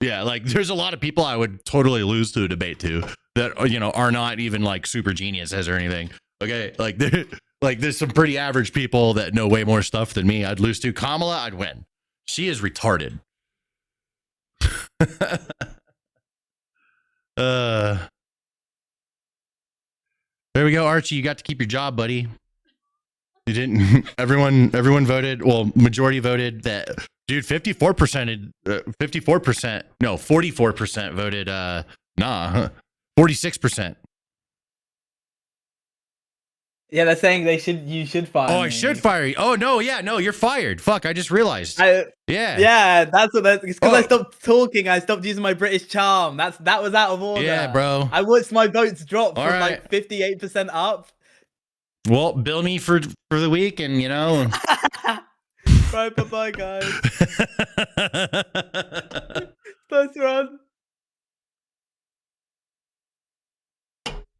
Yeah, like there's a lot of people I would totally lose to a debate to that, are not even like super geniuses or anything. Okay, like there's some pretty average people that know way more stuff than me. I'd lose to. Kamala, I'd win. She is retarded. There we go, Archie. You got to keep your job, buddy. You didn't. Everyone voted. Well, majority voted that. Dude, 44% voted. 46%. Yeah, they're saying you should fire Oh, me. I should fire you. Oh, no, yeah, no, you're fired. Fuck, I just realized. Yeah, that's what it's because I stopped talking. I stopped using my British charm. That was out of order. Yeah, bro. I watched my votes drop All from right. like 58% up. Well, bill me for the week, and Right, bye-bye, guys. Nice run.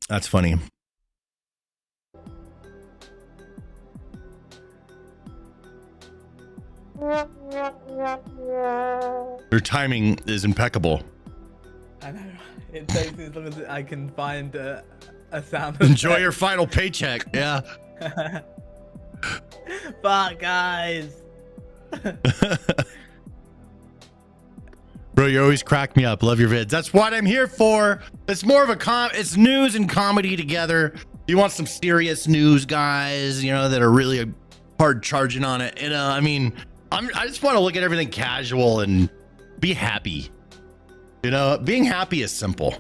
That's funny. Your timing is impeccable. I know. It takes as long as I can find a sound. Enjoy your final paycheck. Yeah. Fuck, guys. Bro, you always crack me up. Love your vids. That's what I'm here for. It's more of it's news and comedy together. You want some serious news guys, that are really hard charging on it. I mean, I just want to look at everything casual and be happy. Being happy is simple.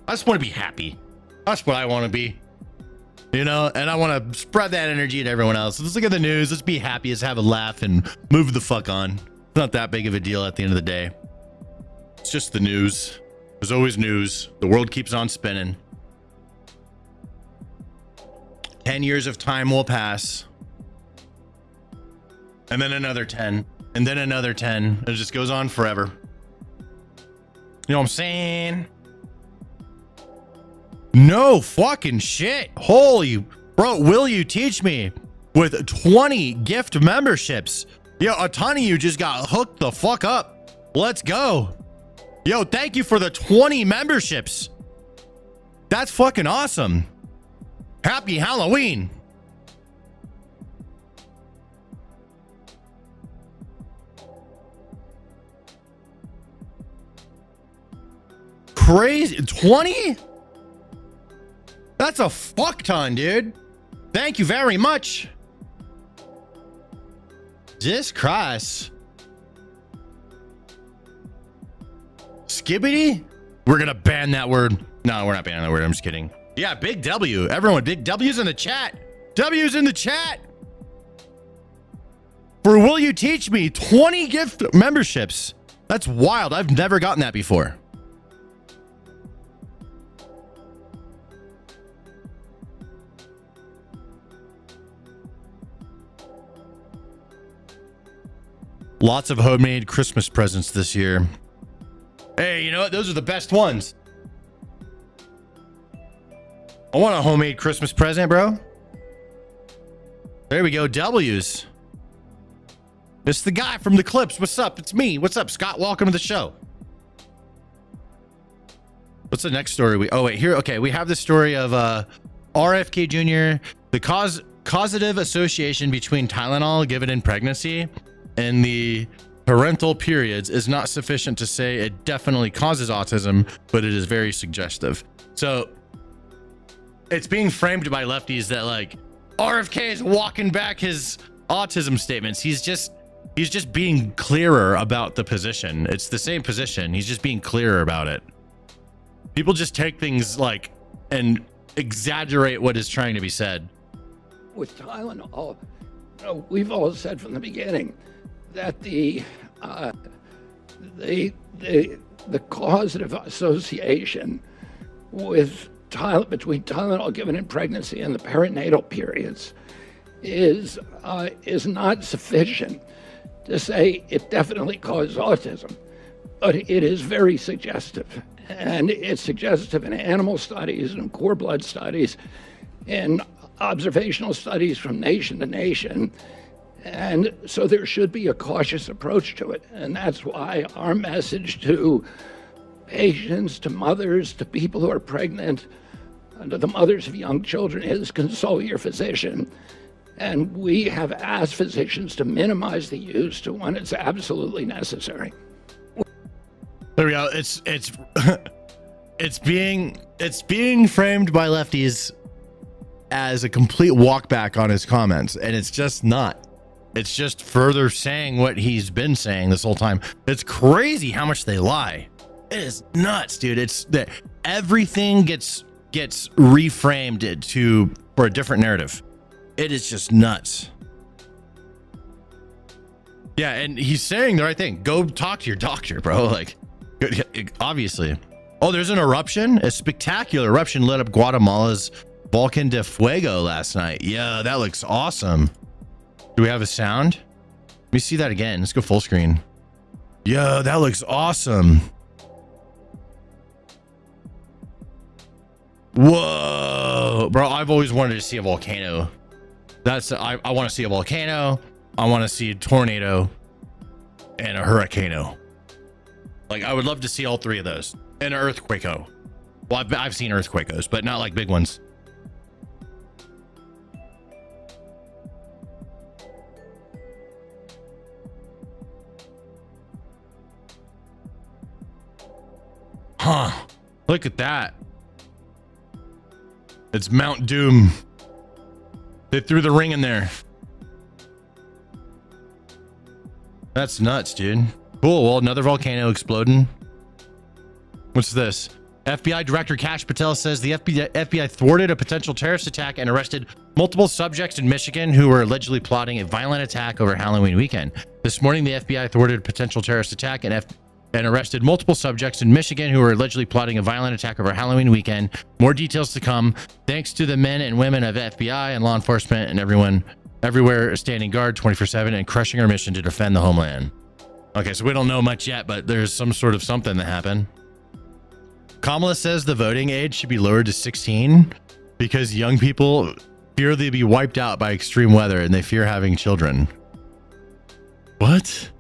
I just want to be happy. That's what I want to be. And I want to spread that energy to everyone else. Let's look at the news. Let's be happy. Let's have a laugh and move the fuck on. It's not that big of a deal at the end of the day. It's just the news. There's always news. The world keeps on spinning. 10 years of time will pass. And then another 10. And then another 10. It just goes on forever. You know what I'm saying? No fucking shit. Holy, bro, will you teach me? With 20 gift memberships. Yo, a ton of you just got hooked the fuck up. Let's go. Yo, thank you for the 20 memberships. That's fucking awesome. Happy Halloween. Crazy. 20? That's a fuck ton, dude. Thank you very much. Jesus Christ. Skibbity? We're going to ban that word. No, we're not banning that word. I'm just kidding. Yeah, big W. Everyone, big W's in the chat. W's in the chat. For Will You Teach Me, 20 gift memberships. That's wild. I've never gotten that before. Lots of homemade Christmas presents this year. Hey, you know what? Those are the best ones. I want a homemade Christmas present, bro. There we go. W's. It's the guy from the clips. What's up? It's me. What's up, Scott? Welcome to the show. What's the next story? Oh, wait, here. Okay, we have the story of RFK Jr., the causative association between Tylenol given in pregnancy and the parental periods is not sufficient to say it definitely causes autism, but it is very suggestive. So it's being framed by lefties that like RFK is walking back his autism statements. He's just being clearer about the position. It's the same position. He's just being clearer about it. People just take things like and exaggerate what is trying to be said. With Tylenol, you know, we've all said from the beginning that the causative association with between Tylenol given in pregnancy and the perinatal periods is not sufficient to say it definitely causes autism, but it is very suggestive, and it's suggestive in animal studies and cord blood studies, in observational studies from nation to nation. And so there should be a cautious approach to it. And that's why our message to patients, to mothers, to people who are pregnant, and to the mothers of young children is consult your physician. And we have asked physicians to minimize the use to when it's absolutely necessary. There we go. It's being framed by lefties as a complete walkback on his comments, and it's just not. It's just further saying what he's been saying this whole time. It's crazy how much they lie. It is nuts, dude. It's that everything gets reframed for a different narrative. It is just nuts. Yeah, and he's saying the right thing. Go talk to your doctor, bro. Like, obviously. Oh, there's an eruption. A spectacular eruption lit up Guatemala's Volcan de Fuego last night. Yeah, that looks awesome. Do we have a sound? Let me see that again. Let's go full screen. Yo, that looks awesome. Whoa, bro, I've always wanted to see a volcano. I want to see a volcano. I want to see a tornado and a hurricano. Like, I would love to see all three of those. And an earthquakeo. Well, I've seen earthquakos, but not like big ones. Huh. Look at that. It's Mount Doom. They threw the ring in there. That's nuts, dude. Cool. Well, another volcano exploding. What's this? FBI Director Kash Patel says the FBI thwarted a potential terrorist attack and arrested multiple subjects in Michigan who were allegedly plotting a violent attack over Halloween weekend. This morning, the FBI thwarted a potential terrorist attack and arrested multiple subjects in Michigan who were allegedly plotting a violent attack over Halloween weekend. More details to come. Thanks to the men and women of FBI and law enforcement and everyone everywhere standing guard 24/7 and crushing our mission to defend the homeland. Okay, so we don't know much yet, but there's some sort of something that happened. Kamala says the voting age should be lowered to 16 because young people fear they'll be wiped out by extreme weather and they fear having children. What?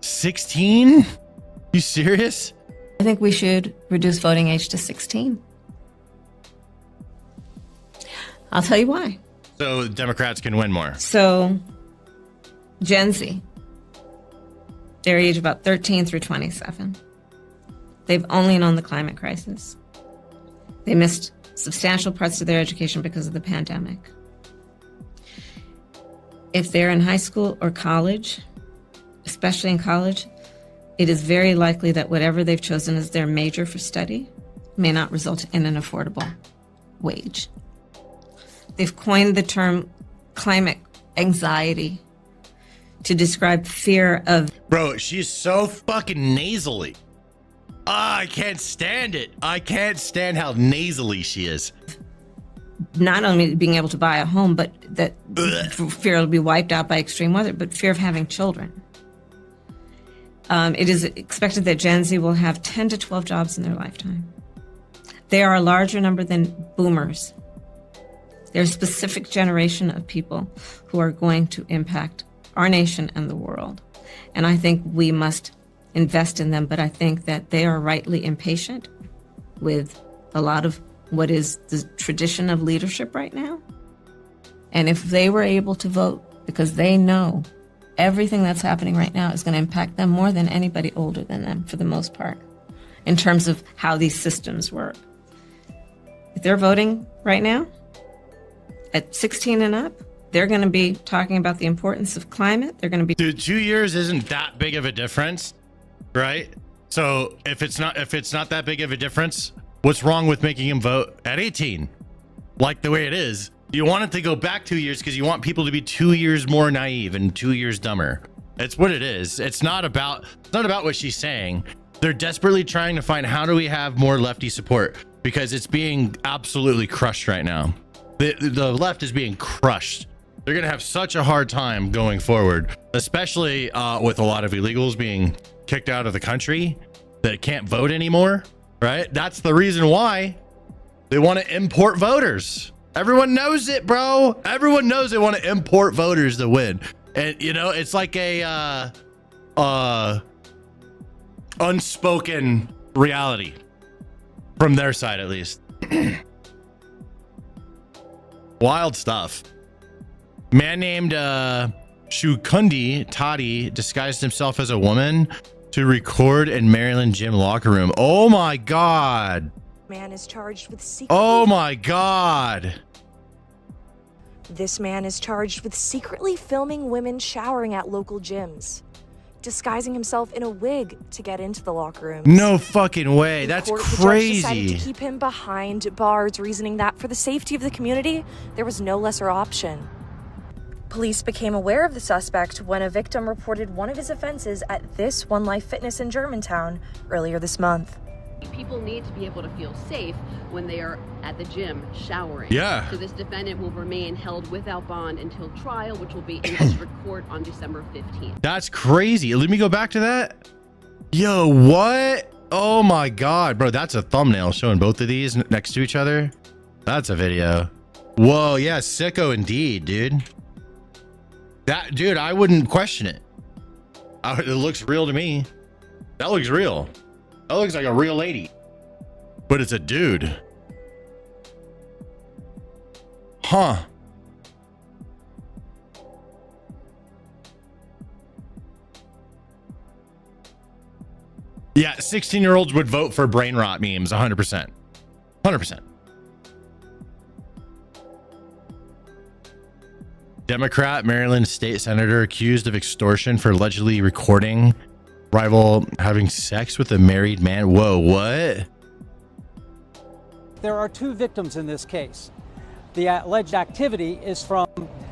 16? You serious? I think we should reduce voting age to 16. I'll tell you why. So Democrats can win more. So Gen Z, their age about 13 through 27. They've only known the climate crisis. They missed substantial parts of their education because of the pandemic. if they're in high school or college, especially in college, it is very likely that whatever they've chosen as their major for study may not result in an affordable wage. They've coined the term climate anxiety to describe fear of... Bro, she's so fucking nasally. I can't stand it. I can't stand how nasally she is. Not only being able to buy a home, but that fear will be wiped out by extreme weather, but fear of having children. It is expected that Gen Z will have 10 to 12 jobs in their lifetime. They are a larger number than boomers. They're a specific generation of people who are going to impact our nation and the world. And I think we must invest in them, but I think that they are rightly impatient with a lot of what is the tradition of leadership right now. And if they were able to vote, because they know everything that's happening right now is going to impact them more than anybody older than them, for the most part, in terms of how these systems work. If they're voting right now, at 16 and up, they're going to be talking about the importance of climate. They're going to be... Dude, 2 years isn't that big of a difference, right? So if it's not that big of a difference, what's wrong with making him vote at 18? Like the way it is. You want it to go back 2 years because you want people to be 2 years more naive and 2 years dumber. It's what it is. It's not about what she's saying. They're desperately trying to find, how do we have more lefty support? Because it's being absolutely crushed right now. The left is being crushed. They're going to have such a hard time going forward, especially with a lot of illegals being kicked out of the country that can't vote anymore, right? That's the reason why they want to import voters. Everyone knows it, bro. Everyone knows they want to import voters to win. And, you know, it's like a unspoken reality from their side, at least. Wild stuff. Man named Shukundi Tati disguised himself as a woman to record in Maryland gym locker room. Oh my God. Man is charged with secretly... Oh my God. This man is charged with secretly filming women showering at local gyms, disguising himself in a wig to get into the locker rooms. No fucking way. That's The judge crazy. decided to keep him behind bars, reasoning that for the safety of the community, there was no lesser option. Police became aware of the suspect when a victim reported one of his offenses at this One Life Fitness in Germantown earlier this month. People need to be able to feel safe when they are at the gym showering. Yeah. So this defendant will remain held without bond until trial, which will be in district court on December 15th. That's crazy. Let me go back to that. Yo, what? Oh my God, bro. That's a thumbnail showing both of these next to each other. That's a video. Whoa. Yeah. Sicko indeed, dude. That, dude, I wouldn't question it. It looks real to me. That looks real. That looks like a real lady. But it's a dude. Huh. Yeah, 16-year-olds would vote for brain rot memes 100%. 100%. Democrat Maryland state senator accused of extortion for allegedly recording rival having sex with a married man. Whoa, what? There are two victims in this case. The alleged activity is from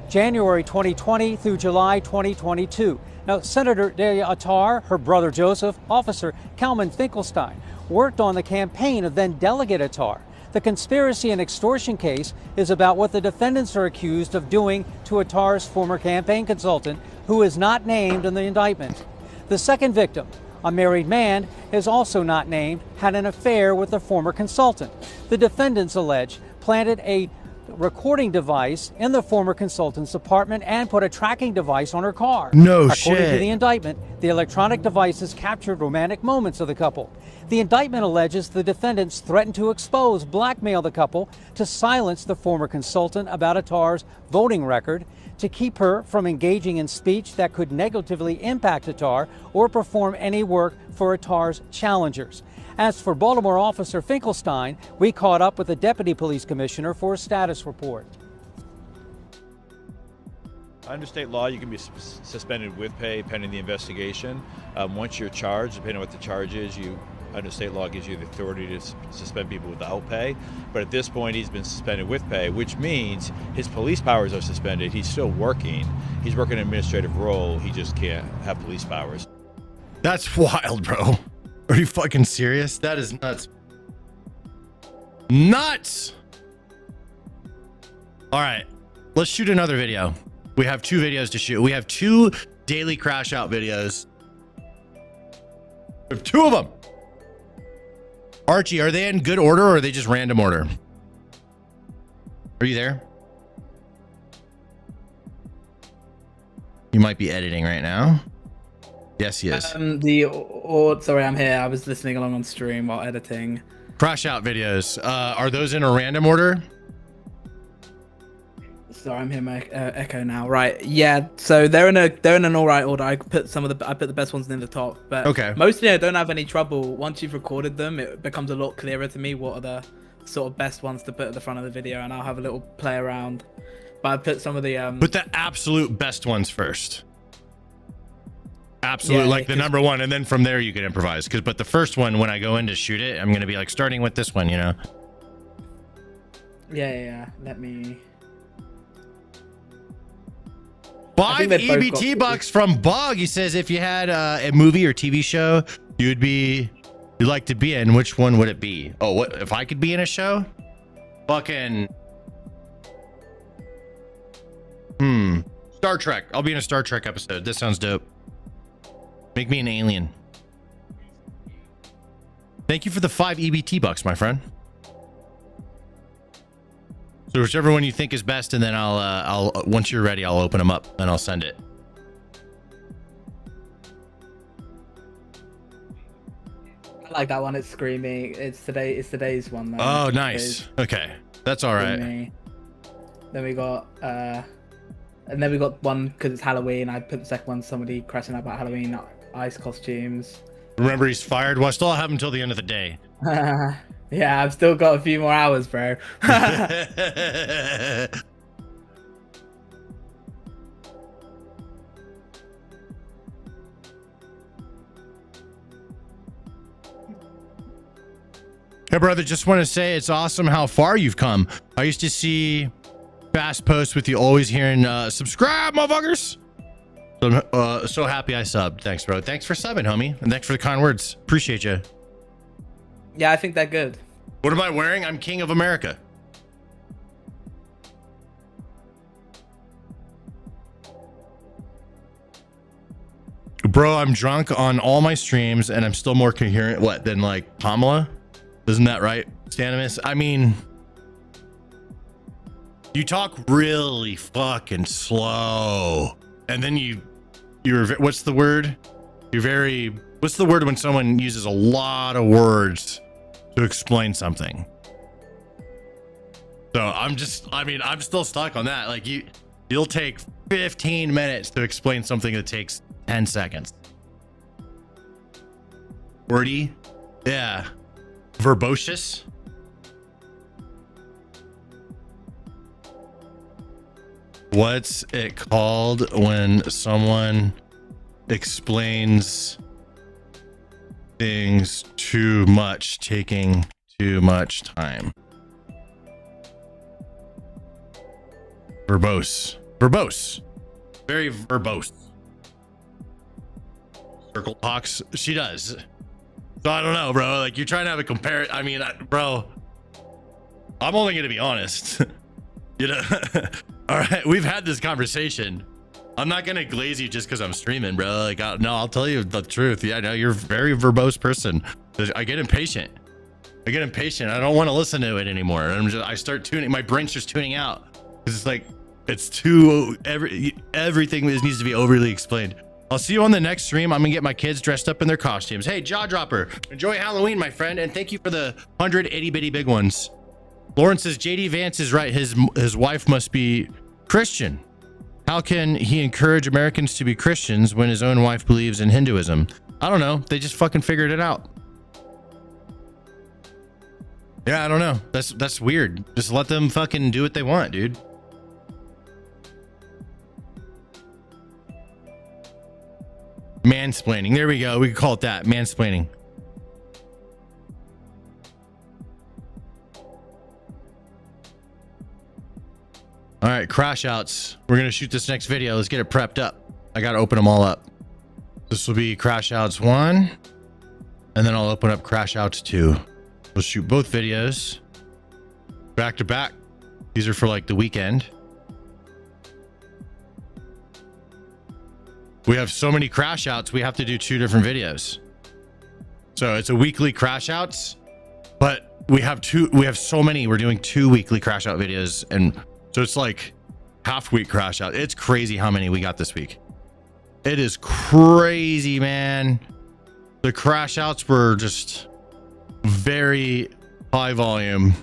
January 2020 through July 2022. Now, Senator Delia Attar, her brother Joseph, Officer Kalman Finkelstein worked on the campaign of then Delegate Attar. The conspiracy and extortion case is about what the defendants are accused of doing to Attar's former campaign consultant, who is not named in the indictment. The second victim, a married man, is also not named, had an affair with the former consultant. The defendants allege planted a recording device in the former consultant's apartment and put a tracking device on her car. No According shit. to the indictment, the electronic devices captured romantic moments of the couple. The indictment alleges the defendants threatened to expose, blackmail the couple to silence the former consultant about Attar's voting record, to keep her from engaging in speech that could negatively impact Attar or perform any work for Attar's challengers. As for Baltimore Officer Finkelstein, we caught up with the Deputy Police Commissioner for a status report. Under state law, you can be suspended with pay pending the investigation. Once you're charged, depending on what the charge is, under state law gives you the authority to suspend people without pay. But at this point, he's been suspended with pay, which means his police powers are suspended. He's still working. He's working an administrative role. He just can't have police powers. That's wild, bro. Are you fucking serious? That is nuts. Nuts! All right, let's shoot another video. We have 2 videos to shoot. We have 2 daily crash out videos. We have 2 of them. Archie, are they in good order or are they just random order? Are you there? You might be editing right now. Yes, he is. Sorry, I'm here. I was listening along on stream while editing. Crash out videos. Are those in a random order? Sorry, I'm here. My echo now. Right. Yeah. So they're in an all right order. I put the best ones in the top. But okay. Mostly I don't have any trouble. Once you've recorded them, it becomes a lot clearer to me what are the sort of best ones to put at the front of the video, and I'll have a little play around. But I put some of the Put the absolute best ones first. Absolutely, like the number one, and then from there you can improvise. But the first one, when I go in to shoot it, I'm gonna be like starting with this one, you know. Yeah. Let me. 5 EBT bucks from Bog. He says, if you had a movie or TV show you'd like to be in, which one would it be? Oh, what if I could be in a show? Fucking Star Trek. I'll be in a Star Trek episode. This sounds dope. Make me an alien. Thank you for the 5 EBT bucks, my friend. So whichever one you think is best, and then I'll once you're ready, I'll open them up and I'll send it. I like that one. It's screaming. It's today's one. Though. Oh, nice. Okay, that's all right. Then we got one because it's Halloween. I put the second one. Somebody crashing out about Halloween ice costumes. Remember, he's fired. Well, I still have him until the end of the day. Yeah, I've still got a few more hours, bro. Hey, brother, just want to say it's awesome how far you've come. I used to see fast posts with you always hearing, subscribe, motherfuckers. So I'm so happy I subbed. Thanks, bro. Thanks for subbing, homie. And thanks for the kind words. Appreciate you. Yeah, I think they're good. What am I wearing? I'm King of America. Bro, I'm drunk on all my streams and I'm still more coherent than like Pamela? Isn't that right, Stanimus? I mean, you talk really fucking slow. And then you're what's the word? What's the word when someone uses a lot of words to explain something? So I'm still stuck on that. Like you'll take 15 minutes to explain something that takes 10 seconds. Wordy? Yeah. Verbose? What's it called when someone explains things too much, taking too much time? Verbose. Verbose. Very verbose. Circle talks. She does. So I don't know, bro. Like you're trying to have a compare. I mean, bro, I'm only going to be honest. You know? All right. We've had this conversation. I'm not going to glaze you just because I'm streaming, bro. Like, no, I'll tell you the truth. Yeah, no, you're a very verbose person. I get impatient. I don't want to listen to it anymore. I start tuning. My brain's just tuning out. It's like, it's too, everything needs to be overly explained. I'll see you on the next stream. I'm gonna get my kids dressed up in their costumes. Hey, Jaw Dropper, enjoy Halloween, my friend, and thank you for the 100 itty bitty big ones. Lauren says JD Vance is right. His wife must be Christian. How can he encourage Americans to be Christians when his own wife believes in Hinduism? I don't know. They just fucking figured it out. Yeah, I don't know. That's weird. Just let them fucking do what they want, dude. Mansplaining. There we go. We can call it that. Mansplaining. All right, crash outs. We're going to shoot this next video. Let's get it prepped up. I got to open them all up. This will be crash outs 1. And then I'll open up crash outs 2. We'll shoot both videos back to back. These are for like the weekend. We have so many crash outs, we have to do 2 different videos. So it's a weekly crash outs, but we have so many. We're doing 2 weekly crash out videos. And so it's like half week crash out. It's crazy how many we got this week. It is crazy, man. The crash outs were just very high volume.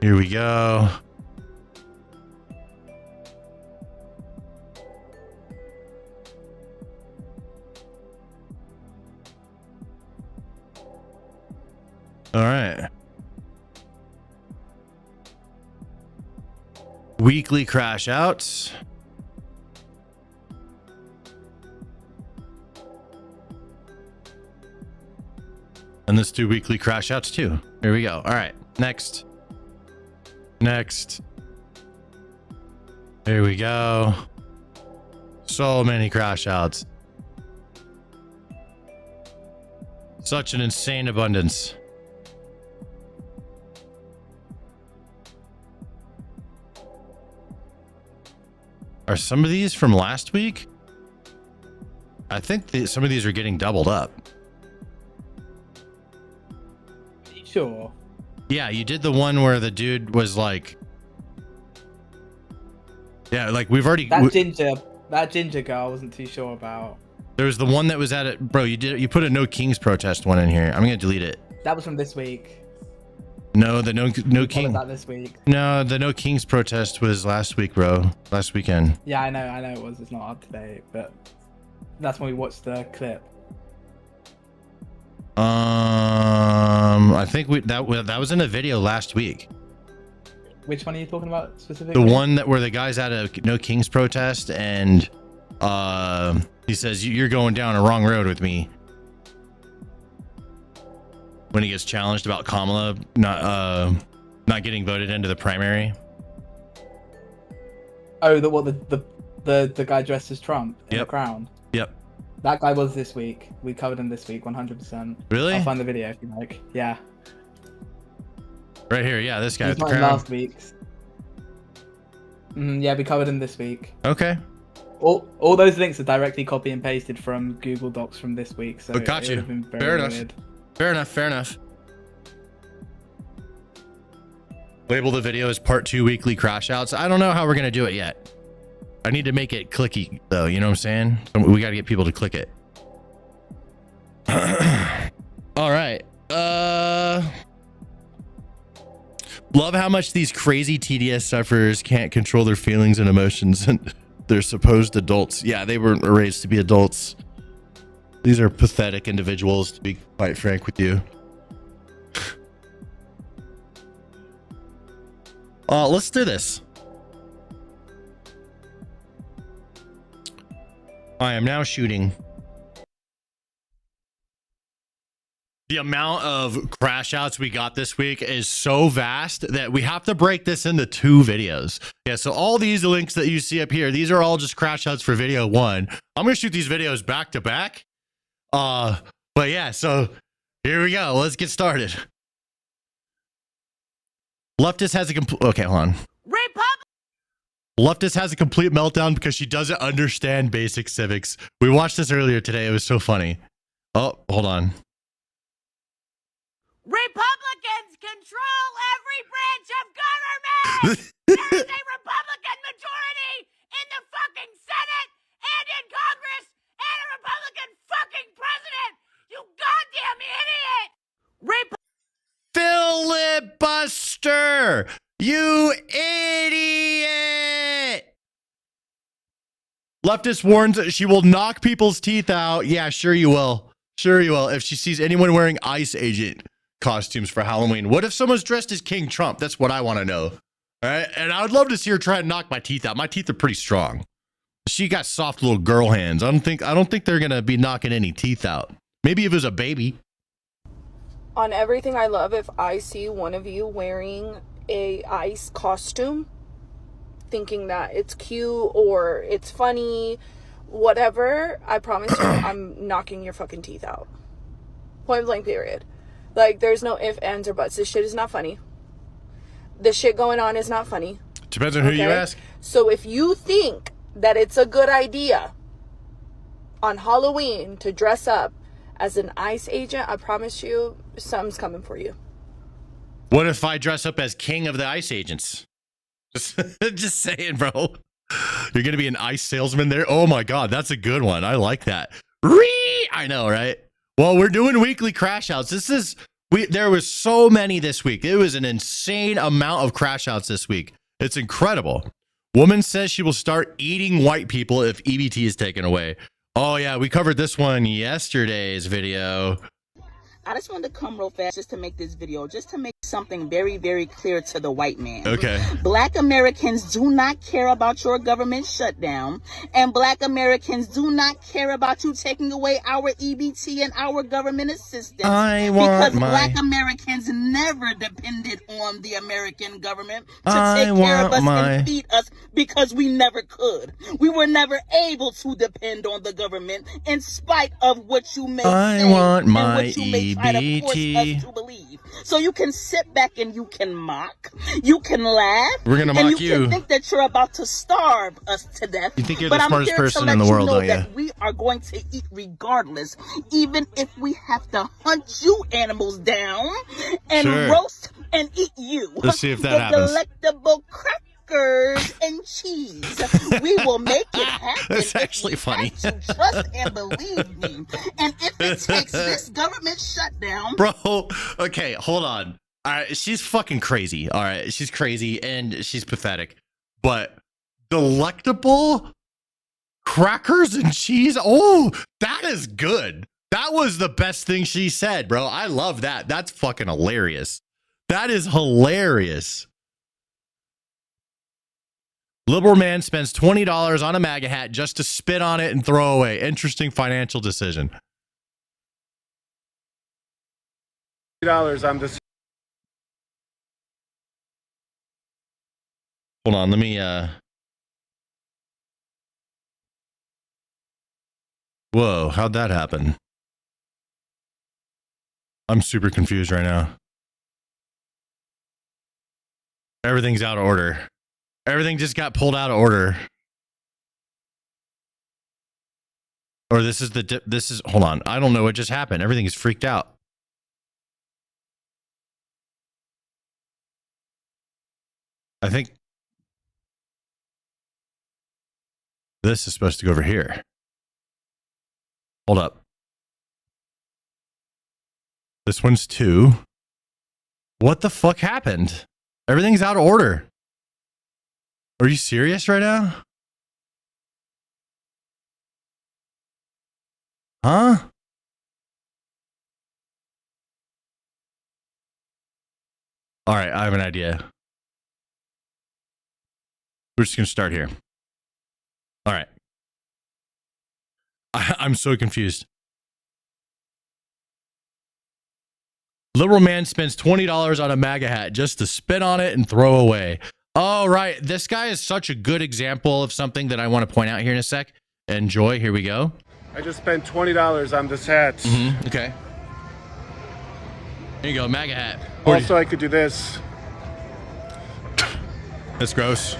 Here we go. All right. Weekly crash outs. And let's do weekly crash outs too. Here we go. All right. Next. Here we go. So many crash outs. Such an insane abundance. Are some of these from last week? I think some of these are getting doubled up. Sure. Yeah, you did the one where the dude was like, yeah, like we've already that ginger girl I wasn't too sure about. There was the one that was at it, bro. You put a No Kings protest one in here. I'm gonna delete it. That was from this week. No, the no King. That this week. No, the No Kings protest was last week, bro. Last weekend. Yeah, I know it was. It's not up to date, but that's when we watched the clip. I think that was in a video last week. Which one are you talking about specifically? The one where the guy's at a No Kings protest and he says you're going down a wrong road with me. When he gets challenged about Kamala not getting voted into the primary. Oh, the guy dressed as Trump in the crown. Yep. That guy was this week. We covered him this week, 100%. Really? I'll find the video if you like. Yeah. Right here, yeah, this guy. He's not in last week's. Yeah, we covered him this week. Okay. All those links are directly copy and pasted from Google Docs from this week. So got you. Fair enough. Fair enough. Label the video as part 2 weekly crash outs. I don't know how we're gonna do it yet. I need to make it clicky though, you know what I'm saying? We gotta get people to click it. All right. Love how much these crazy TDS sufferers can't control their feelings and emotions, and they're supposed adults. Yeah, they weren't raised to be adults. These are pathetic individuals, to be quite frank with you. Let's do this. I am now shooting. The amount of crash outs we got this week is so vast that we have to break this into 2 videos. Yeah, so all these links that you see up here, these are all just crash outs for video 1. I'm going to shoot these videos back to back. But yeah, so here we go. Let's get started. Leftist has a complete... Okay, hold on. Leftist has a complete meltdown because she doesn't understand basic civics. We watched this earlier today. It was so funny. Oh, hold on. Republicans control every branch of government! There is a Republican majority in the fucking Senate and in Congress and a Republican fucking president! You goddamn idiot! Filibuster! You idiot! Leftist warns she will knock people's teeth out. Yeah, sure you will. Sure you will. If she sees anyone wearing ICE agent costumes for Halloween. What if someone's dressed as King Trump? That's what I want to know. All right. And I would love to see her try and knock my teeth out. My teeth are pretty strong. She got soft little girl hands. I don't think they're going to be knocking any teeth out. Maybe if it was a baby. On Everything I Love, if I see one of you wearing a ICE costume, thinking that it's cute or it's funny, whatever, I promise you, I'm knocking your fucking teeth out. Point blank, period. Like, there's no ifs, ands, or buts. This shit is not funny. The shit going on is not funny. Depends on who you ask. So if you think that it's a good idea on Halloween to dress up as an ICE agent, I promise you, something's coming for you. What if I dress up as king of the ICE agents? Just saying, bro. You're going to be an ICE salesman there? Oh my God, that's a good one. I like that. I know, right? Well, we're doing weekly crash outs. There was so many this week. It was an insane amount of crash outs this week. It's incredible. Woman says she will start eating white people if EBT is taken away. Oh yeah, we covered this one yesterday's video. I just wanted to come real fast just to make this video, just to make something very, very clear to the white man. Okay. Black Americans do not care about your government shutdown, and Black Americans do not care about you taking away our EBT and our government assistance. Because Black Americans never depended on the American government to take care of us and feed us because we never could. We were never able to depend on the government in spite of what you may say and what you may try to force us to believe. So you can sit back and you can mock, you can laugh, we're gonna and mock you can think that you're about to starve us to death. You think you're but the smartest person in the world, don't you? That we are going to eat regardless, even if we have to hunt you animals down and roast and eat you. Let's see if that the happens. Delectable crackers and cheese. We will make it happen. That's actually funny. Trust and believe me. And if it takes this government shutdown, bro. Okay, hold on. All right, she's fucking crazy. All right, she's crazy and she's pathetic. But delectable crackers and cheese. Oh, that is good. That was the best thing she said, bro. I love that. That's fucking hilarious. That is hilarious. Liberal man spends $20 on a MAGA hat just to spit on it and throw away. Interesting financial decision. $20, I'm just. Hold on, let me Whoa, how'd that happen? I'm super confused right now. Everything's out of order. Everything just got pulled out of order. Or this is hold on. I don't know what just happened. Everything is freaked out. I think this is supposed to go over here. Hold up. This one's 2. What the fuck happened? Everything's out of order. Are you serious right now? Huh? All right, I have an idea. We're just going to start here. All right. I'm so confused. Liberal man spends $20 on a MAGA hat just to spit on it and throw away. Oh, right. This guy is such a good example of something that I want to point out here in a sec. Enjoy. Here we go. I just spent $20 on this hat. Okay. Here you go, MAGA hat. Also, I could do this. That's gross.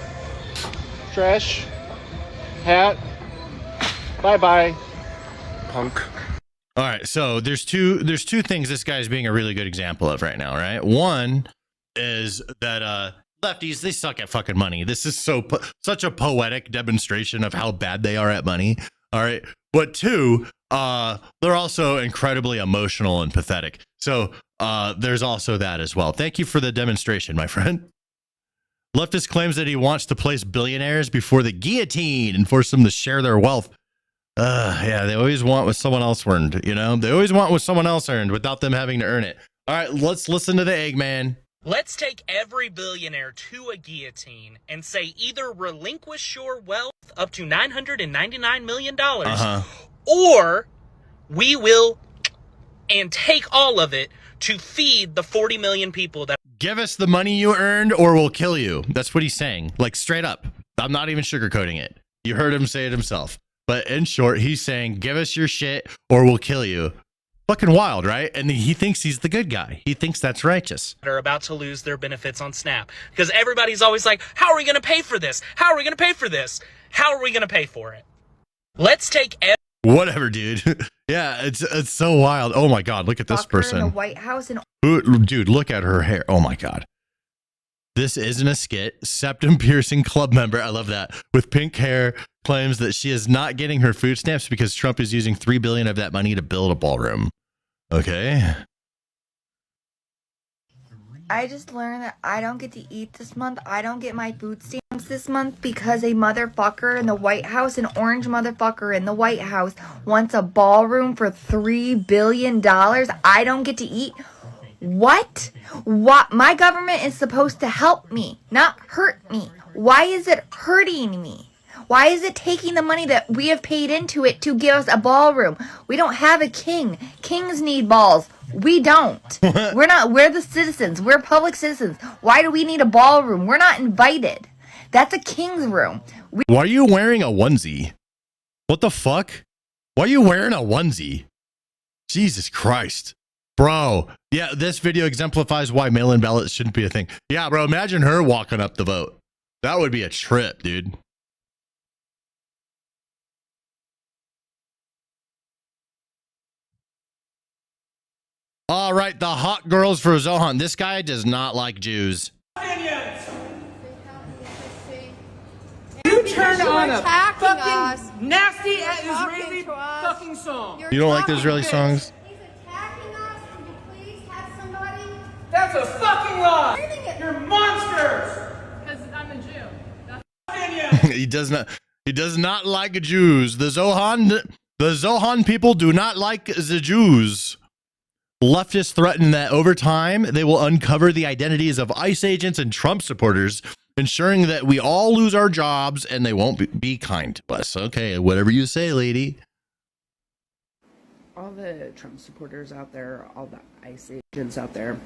Trash. Hat. Bye-bye. Punk. All right, so there's two things this guy's being a really good example of right now, right? One is that lefties, they suck at fucking money. This is such a poetic demonstration of how bad they are at money. All right, but 2, they're also incredibly emotional and pathetic. So there's also that as well. Thank you for the demonstration, my friend. Leftist claims that he wants to place billionaires before the guillotine and force them to share their wealth. Yeah, they always want what someone else earned, you know? They always want what someone else earned without them having to earn it. All right, let's listen to the Eggman. Let's take every billionaire to a guillotine and say either relinquish your wealth up to $999 million, or we will and take all of it to feed the 40 million people that... Give us the money you earned or we'll kill you. That's what he's saying. Like, straight up. I'm not even sugarcoating it. You heard him say it himself. But in short, he's saying, give us your shit or we'll kill you. Fucking wild, right? And he thinks he's the good guy. He thinks that's righteous. ...are about to lose their benefits on SNAP. Because everybody's always like, how are we going to pay for this? How are we going to pay for this? How are we going to pay for it? Let's take... Whatever, dude. Yeah, it's so wild. Oh my God, look at this person. In the White House and... Dude, look at her hair. Oh my God. This isn't a skit. Septum piercing club member, I love that, with pink hair claims that she is not getting her food stamps because Trump is using $3 billion of that money to build a ballroom. Okay. I just learned that I don't get to eat this month. I don't get my food stamps this month because a motherfucker in the White House, an orange motherfucker in the White House, wants a ballroom for $3 billion. I don't get to eat. What? What? My government is supposed to help me, not hurt me. Why is it hurting me? Why is it taking the money that we have paid into it to give us a ballroom? We don't have a king. Kings need balls. We don't. We're the citizens. We're public citizens. Why do we need a ballroom? We're not invited. That's a king's room. Why are you wearing a onesie? What the fuck? Why are you wearing a onesie? Jesus Christ. Bro. Yeah, this video exemplifies why mail-in ballots shouldn't be a thing. Yeah, bro, imagine her walking up the vote. That would be a trip, dude. All right, the hot girls for Zohan. This guy does not like Jews. You turned on a fucking nasty Israeli fucking song. You don't like the Israeli songs? That's a fucking lie. You're monsters. Because I'm a Jew. He does not like Jews. The Zohan people do not like the Jews. Leftists threaten that over time, they will uncover the identities of ICE agents and Trump supporters, ensuring that we all lose our jobs and they won't be kind to us. Okay, whatever you say, lady. All the Trump supporters out there, all the ICE agents out there,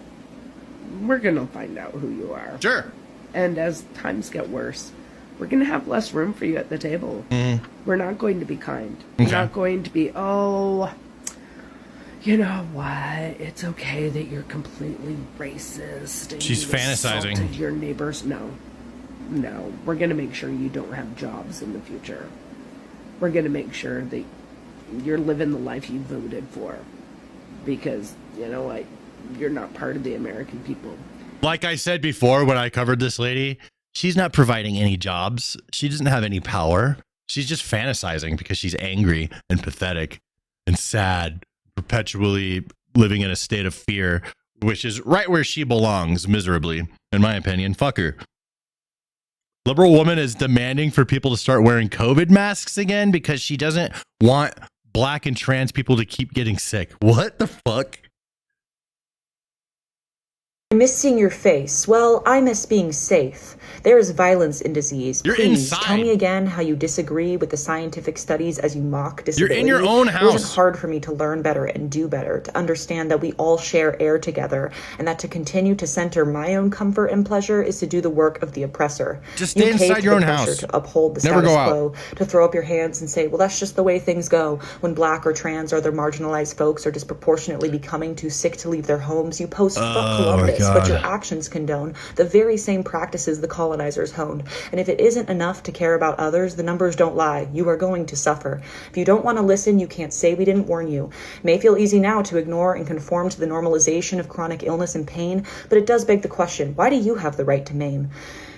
we're going to find out who you are. Sure. And as times get worse, we're going to have less room for you at the table. We're not going to be kind. We're not going to be, oh... You know what? It's okay that you're completely racist. And she's fantasizing. Your neighbors. No. We're going to make sure you don't have jobs in the future. We're going to make sure that you're living the life you voted for. Because, you know what? You're not part of the American people. Like I said before when I covered this lady, she's not providing any jobs. She doesn't have any power. She's just fantasizing because she's angry and pathetic and sad. Perpetually living in a state of fear, which is right where she belongs miserably, in my opinion. Fuck her. Liberal woman is demanding for people to start wearing COVID masks again because she doesn't want black and trans people to keep getting sick. What the fuck? I miss seeing your face. Well, I miss being safe. There is violence in disease. You're Please inside. tell me again how you disagree with the scientific studies as you mock disability. You're in your own house. It wasn't hard for me to learn better and do better, to understand that we all share air together, and that to continue to center my own comfort and pleasure is to do the work of the oppressor. Just stay inside your own house. To uphold the Never status go out. quo, to throw up your hands and say, well, that's just the way things go. When black or trans or other marginalized folks are disproportionately becoming too sick to leave their homes, you post fuck Columbus, but your actions condone the very same practices the colonizers honed. And if it isn't enough to care about others, the numbers don't lie. You are going to suffer. If you don't want to listen, you can't say we didn't warn you. It may feel easy now to ignore and conform to the normalization of chronic illness and pain, but it does beg the question, why do you have the right to maim?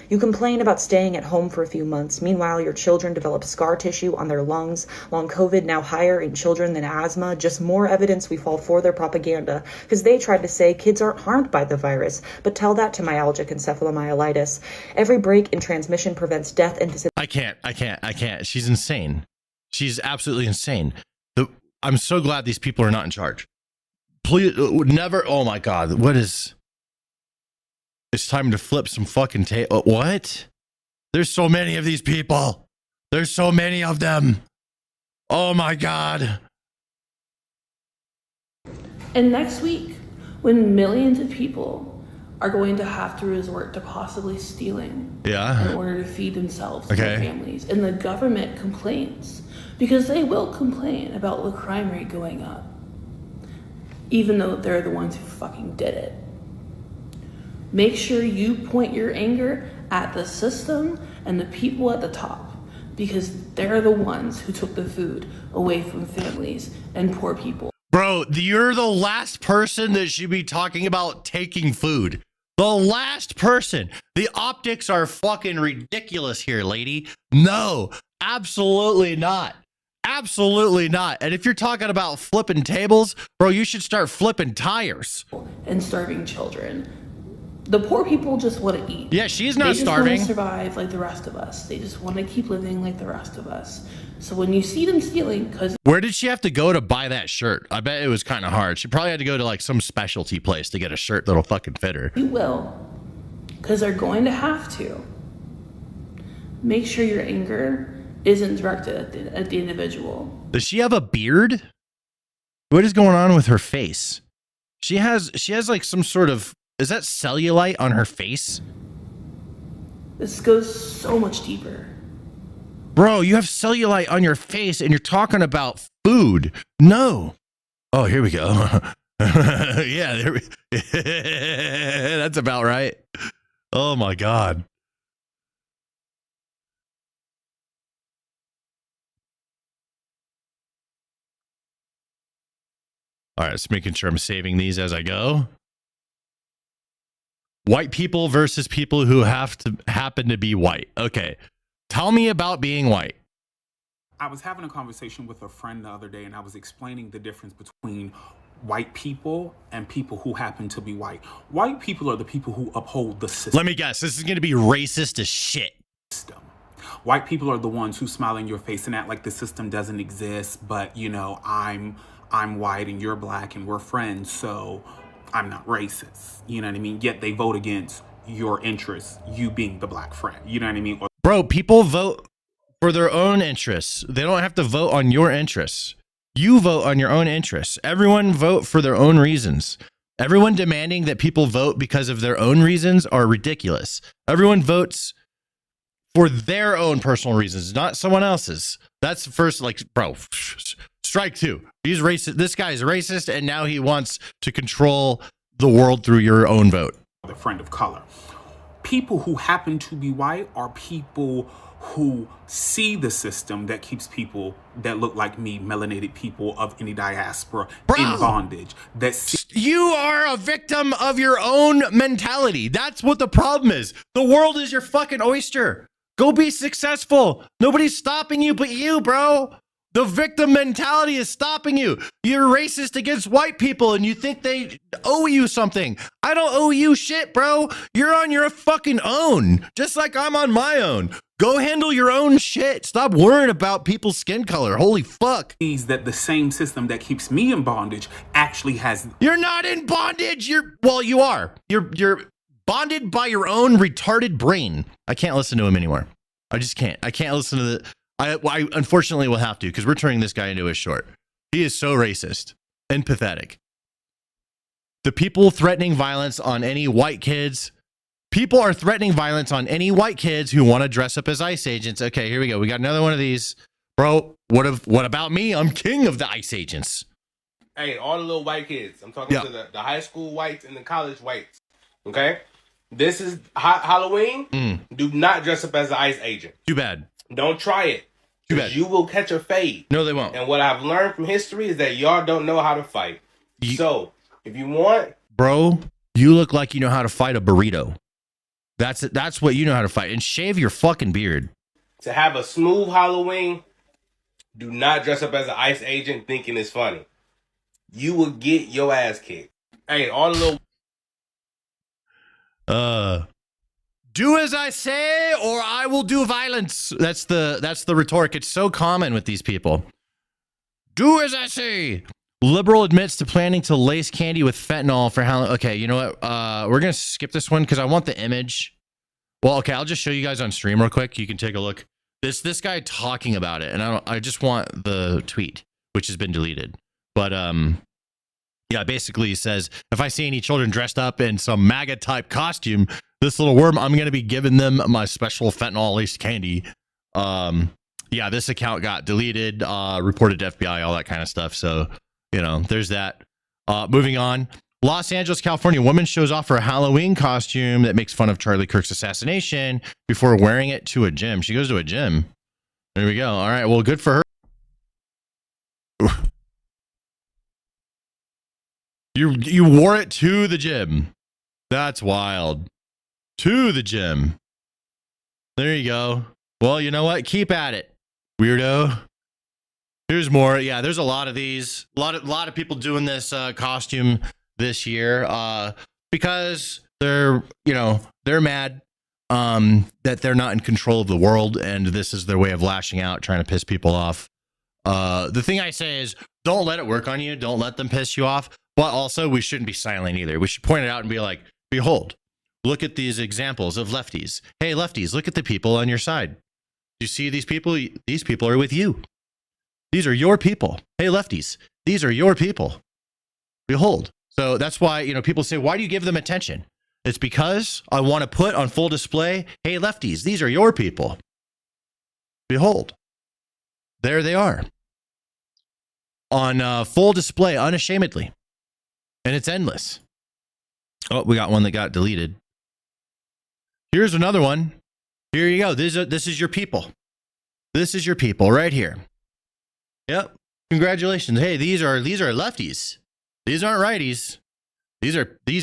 You complain about staying at home for a few months. Meanwhile, your children develop scar tissue on their lungs. Long COVID now higher in children than asthma. Just more evidence we fall for their propaganda. Because they tried to say kids aren't harmed by the virus. But tell that to myalgic encephalomyelitis. Every break in transmission prevents death and disability. I can't. She's insane. She's absolutely insane. I'm so glad these people are not in charge. Please, never. Oh my God. What is? It's time to flip some fucking tape. What? There's so many of these people. There's so many of them. Oh my God. And next week, when millions of people are going to have to resort to possibly stealing in order to feed themselves and their families, and the government complains, because they will complain about the crime rate going up, even though they're the ones who fucking did it. Make sure you point your anger at the system and the people at the top, because they're the ones who took the food away from families and poor people. Bro, you're the last person that should be talking about taking food. The last person. The optics are fucking ridiculous here, lady. No, absolutely not. Absolutely not. And if you're talking about flipping tables, bro, you should start flipping tires. And starving children. The poor people just want to eat. Yeah, she's not they just starving. Want to survive like the rest of us. They just want to keep living like the rest of us. So when you see them stealing, because where did she have to go to buy that shirt? I bet it was kind of hard. She probably had to go to like some specialty place to get a shirt that'll fucking fit her. you will, because they're going to have to. Make sure your anger isn't directed at the individual. Does she have a beard? What is going on with her face? She has like some sort of, is that cellulite on her face? This goes so much deeper. Bro, you have cellulite on your face and you're talking about food. No. Oh, here we go. Yeah, there that's about right. Oh my God. All right, just making sure I'm saving these as I go. White people versus people who happen to be white. Okay. Tell me about being white. I was having a conversation with a friend the other day, and I was explaining the difference between white people and people who happen to be white. White people are the people who uphold the system. Let me guess. This is going to be racist as shit. White people are the ones who smile in your face and act like the system doesn't exist, but, you know, I'm white and you're black and we're friends, so I'm not racist. You know what I mean? Yet they vote against your interests, you being the black friend. You know what I mean? Bro, people vote for their own interests. They don't have to vote on your interests. You vote on your own interests. Everyone vote for their own reasons. Everyone demanding that people vote because of their own reasons are ridiculous. Everyone votes for their own personal reasons, not someone else's. That's the first, like, bro, strike two. He's racist. This guy is racist, and now he wants to control the world through your own vote. The friend of color. People who happen to be white are people who see the system that keeps people that look like me, melanated people of any diaspora, in bondage. You are a victim of your own mentality. That's what the problem is. The world is your fucking oyster. Go be successful. Nobody's stopping you but you, bro. The victim mentality is stopping you. You're racist against white people and you think they owe you something. I don't owe you shit, bro. You're on your fucking own, just like I'm on my own. Go handle your own shit. Stop worrying about people's skin color. Holy fuck. That the same system that keeps me in bondage actually has. You're not in bondage. Well, you are. You're bonded by your own retarded brain. I can't listen to him anymore. I just can't. I can't listen to the. I unfortunately will have to, because we're turning this guy into a short. He is so racist and pathetic. The people threatening violence on any white kids. People are threatening violence on any white kids who want to dress up as ICE agents. Okay, here we go. We got another one of these. Bro, what about me? I'm king of the ICE agents. Hey, all the little white kids. I'm talking to the high school whites and the college whites. Okay? This is Halloween. Do not dress up as an ICE agent. Too bad. Don't try it. Too bad. You will catch a fade. No, they won't. And what I've learned from history is that y'all don't know how to fight. So, if you want... Bro, you look like you know how to fight a burrito. That's what you know how to fight. And shave your fucking beard. To have a smooth Halloween, do not dress up as an ICE agent thinking it's funny. You will get your ass kicked. Hey, all the little... Do as I say, or I will do violence. That's the rhetoric. It's so common with these people. Do as I say. Liberal admits to planning to lace candy with fentanyl for Halloween. Okay, you know what? We're going to skip this one because I want the image. Well, okay, I'll just show you guys on stream real quick. You can take a look. This guy talking about it, and I just want the tweet, which has been deleted. But yeah, basically he says, if I see any children dressed up in some MAGA type costume, this little worm, I'm going to be giving them my special fentanyl laced candy. Yeah, this account got deleted, reported to FBI, all that kind of stuff. So, you know, there's that. Moving on. Los Angeles, California, woman shows off her Halloween costume that makes fun of Charlie Kirk's assassination before wearing it to a gym. She goes to a gym. There we go. All right. Well, good for her. You wore it to the gym. That's wild. To the gym. There you go. Well, you know what? Keep at it, weirdo. Here's more. Yeah, there's a lot of these. A lot of people doing this costume this year because they're mad that they're not in control of the world, and this is their way of lashing out, trying to piss people off. The thing I say is, don't let it work on you. Don't let them piss you off. But also, we shouldn't be silent either. We should point it out and be like, behold, look at these examples of lefties. Hey, lefties, look at the people on your side. You see these people? These people are with you. These are your people. Hey, lefties, these are your people. Behold. So that's why, you know, people say, why do you give them attention? It's because I want to put on full display, hey, lefties, these are your people. Behold. There they are. On full display, unashamedly. And it's endless. Oh, we got one that got deleted. Here's another one. Here you go. This is your people. This is your people right here. Yep. Congratulations. Hey, these are lefties. These aren't righties. These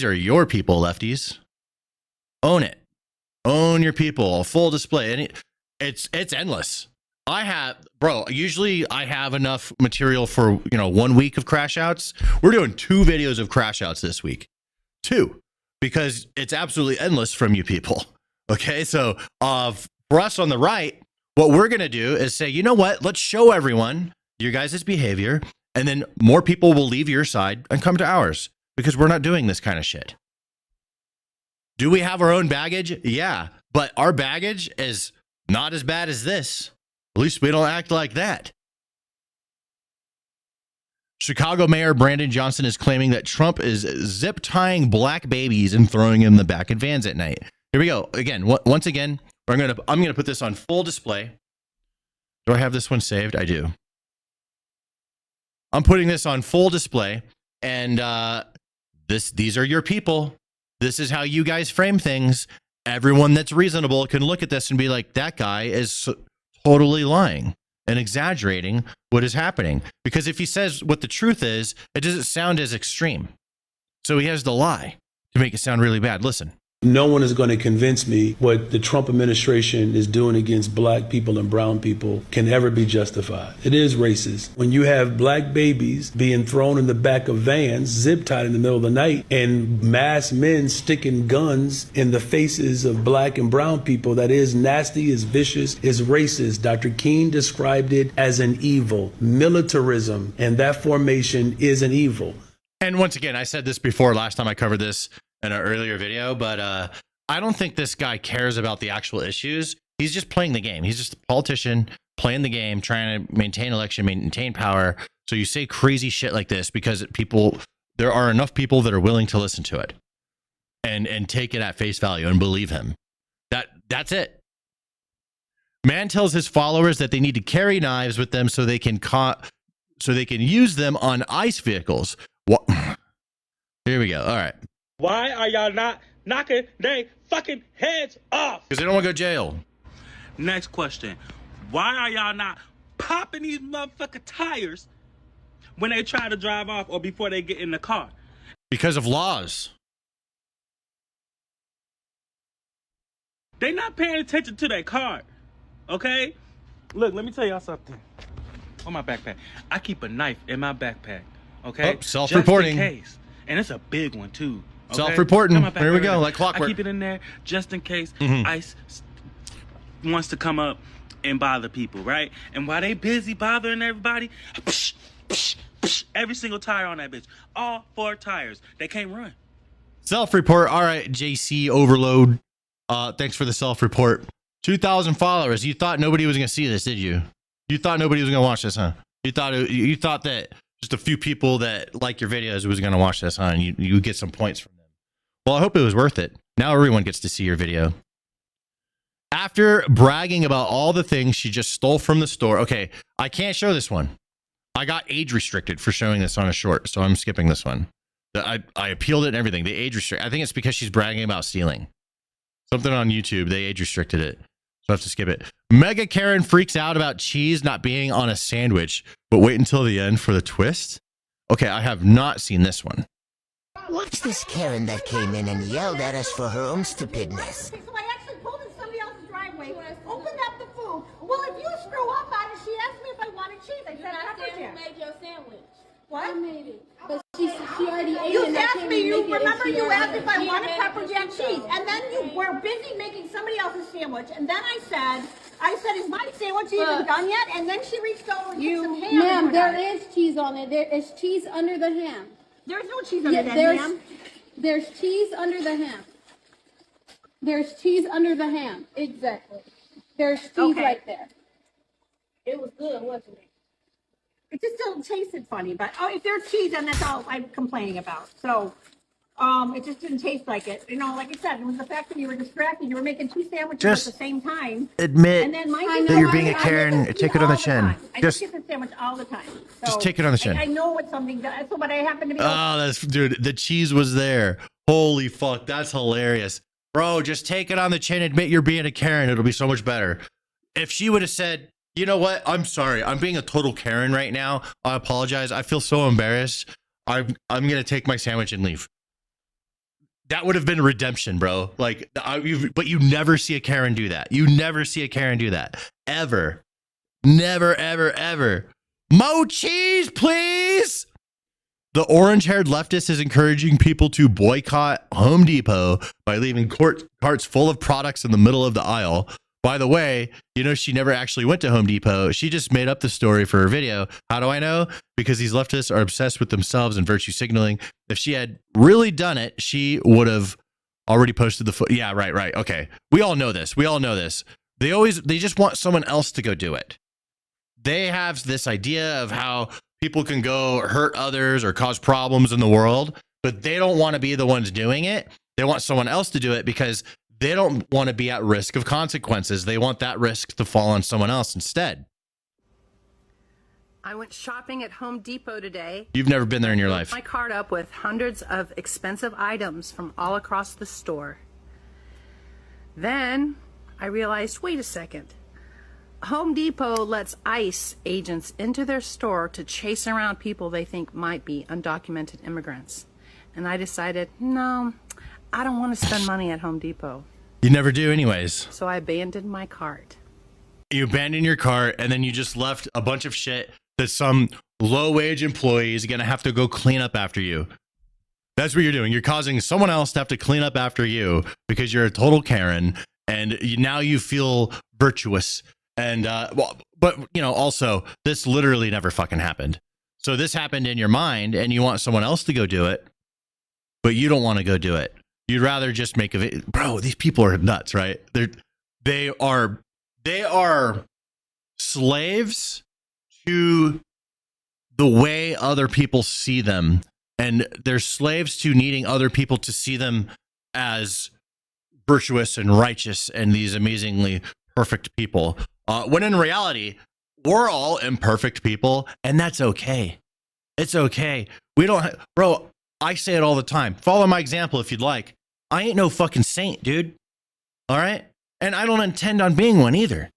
are your people, lefties. Own it. Own your people. Full display. And it's endless. Usually I have enough material for, 1 week of crash outs. We're doing 2 videos of crash outs this week. 2. Because it's absolutely endless from you people. Okay, so for us on the right, what we're going to do is say, you know what? Let's show everyone your guys' behavior, and then more people will leave your side and come to ours because we're not doing this kind of shit. Do we have our own baggage? Yeah, but our baggage is not as bad as this. At least we don't act like that. Chicago Mayor Brandon Johnson is claiming that Trump is zip tying black babies and throwing them in the back of vans at night. Here we go. Again, once again, I'm gonna put this on full display. Do I have this one saved? I do. I'm putting this on full display, and these are your people. This is how you guys frame things. Everyone that's reasonable can look at this and be like, that guy is totally lying and exaggerating what is happening. Because if he says what the truth is, it doesn't sound as extreme. So he has to lie to make it sound really bad. Listen. No one is going to convince me what the Trump administration is doing against black people and brown people can ever be justified. It is racist. When you have black babies being thrown in the back of vans, zip tied in the middle of the night, and masked men sticking guns in the faces of black and brown people, that is nasty, is vicious, is racist. Dr. King described it as an evil. Militarism and that formation is an evil. And once again, I said this before last time I covered this in an earlier video, but I don't think this guy cares about the actual issues. He's just playing the game. He's just a politician playing the game, trying to maintain election, maintain power. So you say crazy shit like this because there are enough people that are willing to listen to it and take it at face value and believe him. That's it. Man tells his followers that they need to carry knives with them so they can use them on ICE vehicles. What? Here we go. All right. Why are y'all not knocking their fucking heads off? Because they don't want to go to jail. Next question. Why are y'all not popping these motherfucking tires when they try to drive off or before they get in the car? Because of laws. They not paying attention to their car. Okay? Look, let me tell y'all something. On my backpack. I keep a knife in my backpack. Okay? Oh, self-reporting. Just in case. And it's a big one, too. Okay? Self-reporting. There we go, like clockwork. I keep it in there just in case ICE wants to come up and bother people, right? And while they busy bothering everybody, Every single tire on that bitch. All 4 tires. They can't run. Self-report. All right, JC Overload. Thanks for the self-report. 2,000 followers. You thought nobody was going to see this, did you? You thought nobody was going to watch this, huh? You thought that just a few people that like your videos was going to watch this, huh? And you would get some points from them. Well, I hope it was worth it. Now everyone gets to see your video. After bragging about all the things she just stole from the store. Okay, I can't show this one. I got age restricted for showing this on a short, so I'm skipping this one. I appealed it and everything. They age restrict. I think it's because she's bragging about stealing. Something on YouTube, they age restricted it. So I have to skip it. Mega Karen freaks out about cheese not being on a sandwich, but wait until the end for the twist. Okay, I have not seen this one. What's this Karen that came in and yelled at us for her own stupidness? So I actually pulled in somebody else's driveway, opened up the food. Well, if you screw up on it, she asked me if I wanted cheese. I said pepper jack. Who made your sandwich? What? I made it. But she already ate it. You and I asked came me, and you make it, and remember she you already asked if I made it. wanted She made pepper it jack for cheese. you. And then you were busy making somebody else's sandwich. And then I said, is my sandwich even done yet? And then she reached over and took some ham. Ma'am, there is cheese on it. There is cheese under the ham. There's no cheese under that ham. There's cheese under the ham. There's cheese under the ham. Exactly. There's cheese right there. It was good, wasn't it? It just still tasted funny, but if there's cheese, then that's all I'm complaining about. So, it just didn't taste like it. You know, like I said, it was the fact that you were distracted. You were making 2 sandwiches Just at the same time. admit and then that you're being a Karen. Take it on the chin. I just get the sandwich all the time. So Just take it on the chin. I know what something does, but I happen to be. Oh, that's dude. The cheese was there. Holy fuck, that's hilarious, bro. Just take it on the chin. Admit you're being a Karen. It'll be so much better. If she would have said, "You know what? I'm sorry. I'm being a total Karen right now. I apologize. I feel so embarrassed. I'm gonna take my sandwich and leave." That would have been redemption, bro. Like, but you never see a Karen do that. You never see a Karen do that. Ever. Never, ever, ever. Mo cheese, please. The orange-haired leftist is encouraging people to boycott Home Depot by leaving carts full of products in the middle of the aisle. By the way, you know, she never actually went to Home Depot. She just made up the story for her video. How do I know? Because these leftists are obsessed with themselves and virtue signaling. If she had really done it, she would have already posted the foot. Yeah, right. Okay. We all know this. They just want someone else to go do it. They have this idea of how people can go hurt others or cause problems in the world, but they don't want to be the ones doing it. They want someone else to do it because they don't want to be at risk of consequences. They want that risk to fall on someone else instead. I went shopping at Home Depot today. You've never been there in your life. My cart up with hundreds of expensive items from all across the store. Then I realized, wait a second. Home Depot lets ICE agents into their store to chase around people they think might be undocumented immigrants. And I decided, no, I don't want to spend money at Home Depot. You never do anyways. So I abandoned my cart. You abandoned your cart and then you just left a bunch of shit that some low-wage employee is going to have to go clean up after you. That's what you're doing. You're causing someone else to have to clean up after you because you're a total Karen and now you feel virtuous. And, but you know, also this literally never fucking happened. So this happened in your mind and you want someone else to go do it, but you don't want to go do it. You'd rather just make a video. Bro, these people are nuts, right? They are slaves to the way other people see them. And they're slaves to needing other people to see them as virtuous and righteous and these amazingly perfect people. When in reality, we're all imperfect people, and that's okay. It's okay. We don't, bro, I say it all the time. Follow my example if you'd like. I ain't no fucking saint, dude. All right? And I don't intend on being one either.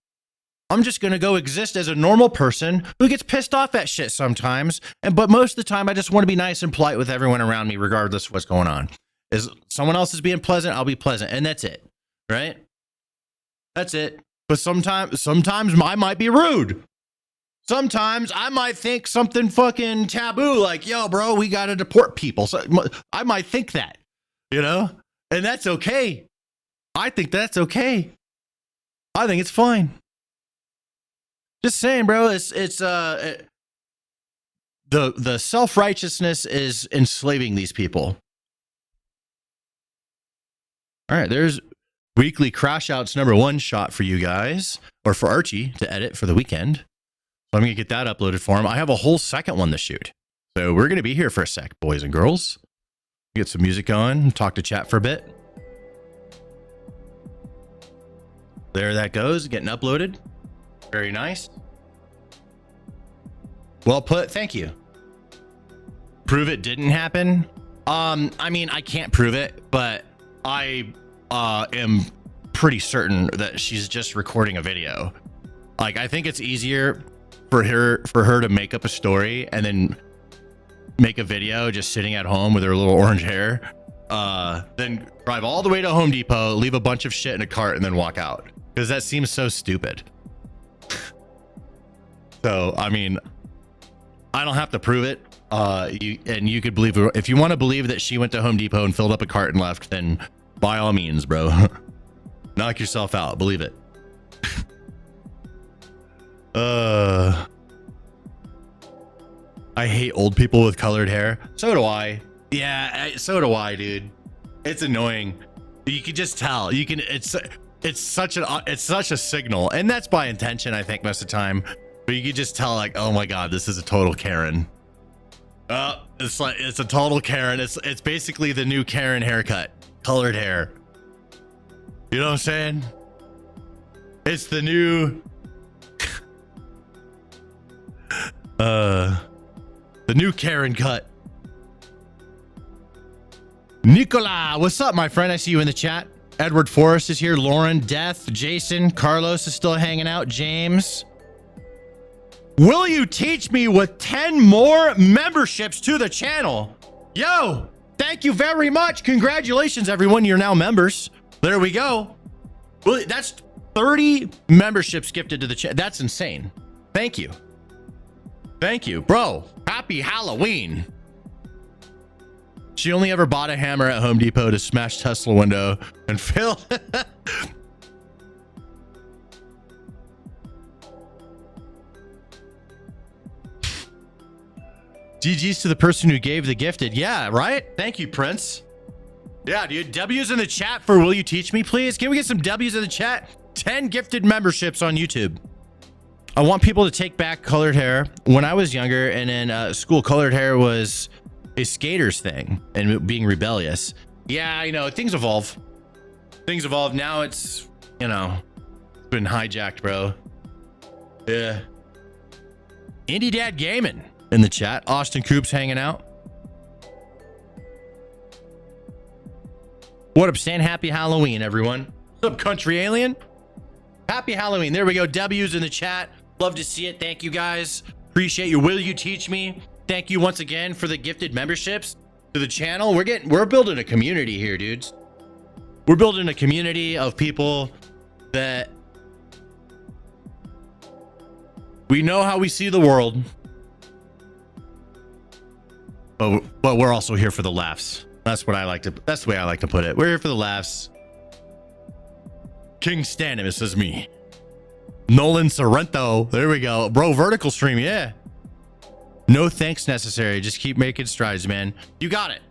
I'm just going to go exist as a normal person who gets pissed off at shit sometimes. But most of the time, I just want to be nice and polite with everyone around me, regardless of what's going on. Is someone else is being pleasant, I'll be pleasant. And that's it. Right? That's it. But sometimes I might be rude. Sometimes I might think something fucking taboo, like, yo, bro, we got to deport people. So I might think that, you know? And that's okay. I think that's okay. I think it's fine. Just saying, bro. The the self-righteousness is enslaving these people. All right, there's weekly crash outs #1 shot for you guys, or for Archie to edit for the weekend. So I'm gonna get that uploaded for him. I have a whole second one to shoot. So we're gonna be here for a sec, boys and girls. Get some music going, talk to chat for a bit. There that goes, getting uploaded. Very nice. Well put, thank you. Prove it didn't happen. I mean, I can't prove it, but I am pretty certain that she's just recording a video. Like, I think it's easier for her to make up a story and then make a video just sitting at home with her little orange hair, then drive all the way to Home Depot, leave a bunch of shit in a cart, and then walk out. Because that seems so stupid. So, I mean, I don't have to prove it. You could believe, if you want to believe that she went to Home Depot and filled up a cart and left, then by all means, bro. Knock yourself out. Believe it. I hate old people with colored hair. So do I. Yeah, so do I, dude. It's annoying. You can just tell. You can. It's such a signal, and that's by intention, I think, most of the time. But you can just tell, like, oh my god, this is a total Karen. It's a total Karen. It's basically the new Karen haircut, colored hair. You know what I'm saying? It's the new. The new Karen cut. Nicola, what's up, my friend? I see you in the chat. Edward Forrest is here. Lauren, Death, Jason, Carlos is still hanging out. James. Will you teach me with 10 more memberships to the channel? Yo, thank you very much. Congratulations, everyone. You're now members. There we go. Well, that's 30 memberships gifted to the channel. That's insane. Thank you. Thank you, bro. Happy Halloween. She only ever bought a hammer at Home Depot to smash Tesla window and fail. GG's to the person who gave the gifted. Yeah, right? Thank you, Prince. Yeah, dude. W's in the chat for will you teach me, please? Can we get some W's in the chat? 10 gifted memberships on YouTube. I want people to take back colored hair. When I was younger and in school, colored hair was a skater's thing and being rebellious. Yeah, I know. Things evolve. Things evolve. Now it's, you know, it's been hijacked, bro. Yeah. Indie Dad Gaming in the chat. Austin Coops hanging out. What up, Stan? Happy Halloween, everyone. What's up, Country Alien? Happy Halloween. There we go. W's in the chat. Love to see it. Thank you, guys. Appreciate you. Will you teach me? Thank you once again for the gifted memberships to the channel. We're building a community here, dudes. We're building a community of people that we know how we see the world, but we're also here for the laughs. That's the way I like to put it. We're here for the laughs. King Stanimus is me. Nolan Sorrento. There we go. Bro, vertical stream. Yeah. No thanks necessary. Just keep making strides, man. You got it.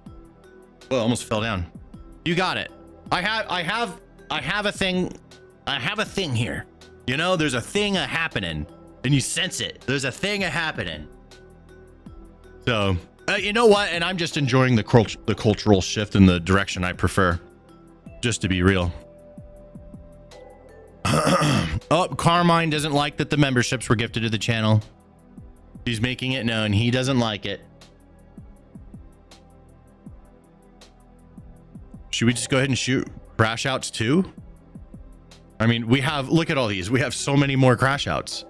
Well, almost fell down. You got it. I have a thing. I have a thing here. You know, there's a thing happening and you sense it. There's a thing happening. So, you know what? And I'm just enjoying the cultural shift in the direction I prefer. Just to be real. Oh, Carmine doesn't like that the memberships were gifted to the channel. He's making it known he doesn't like it. Should we just go ahead and shoot crash outs too? I mean, we have, look at all these. We have so many more crash outs.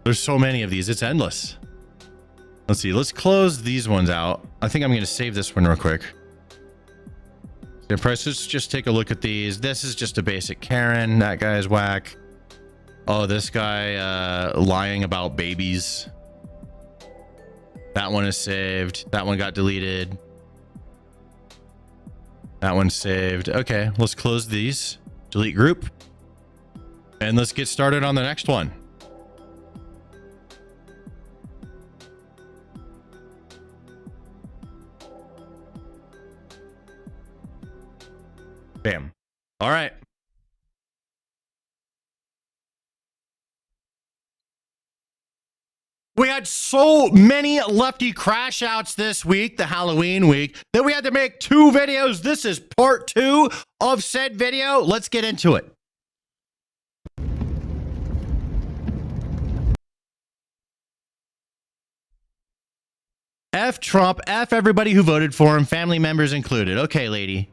There's so many of these. It's endless. Let's see. Let's close these ones out. I think I'm going to save this one real quick. Let's just take a look at these. This is just a basic Karen. That guy's whack. Oh, this guy lying about babies. That one is saved. That one got deleted. That one's saved. Okay, let's close these. Delete group. And let's get started on the next one. Bam. All right. We had so many lefty crash outs this week, the Halloween week, that we had to make 2 videos. This is part 2 of said video. Let's get into it. F Trump, F everybody who voted for him, family members included. Okay, lady.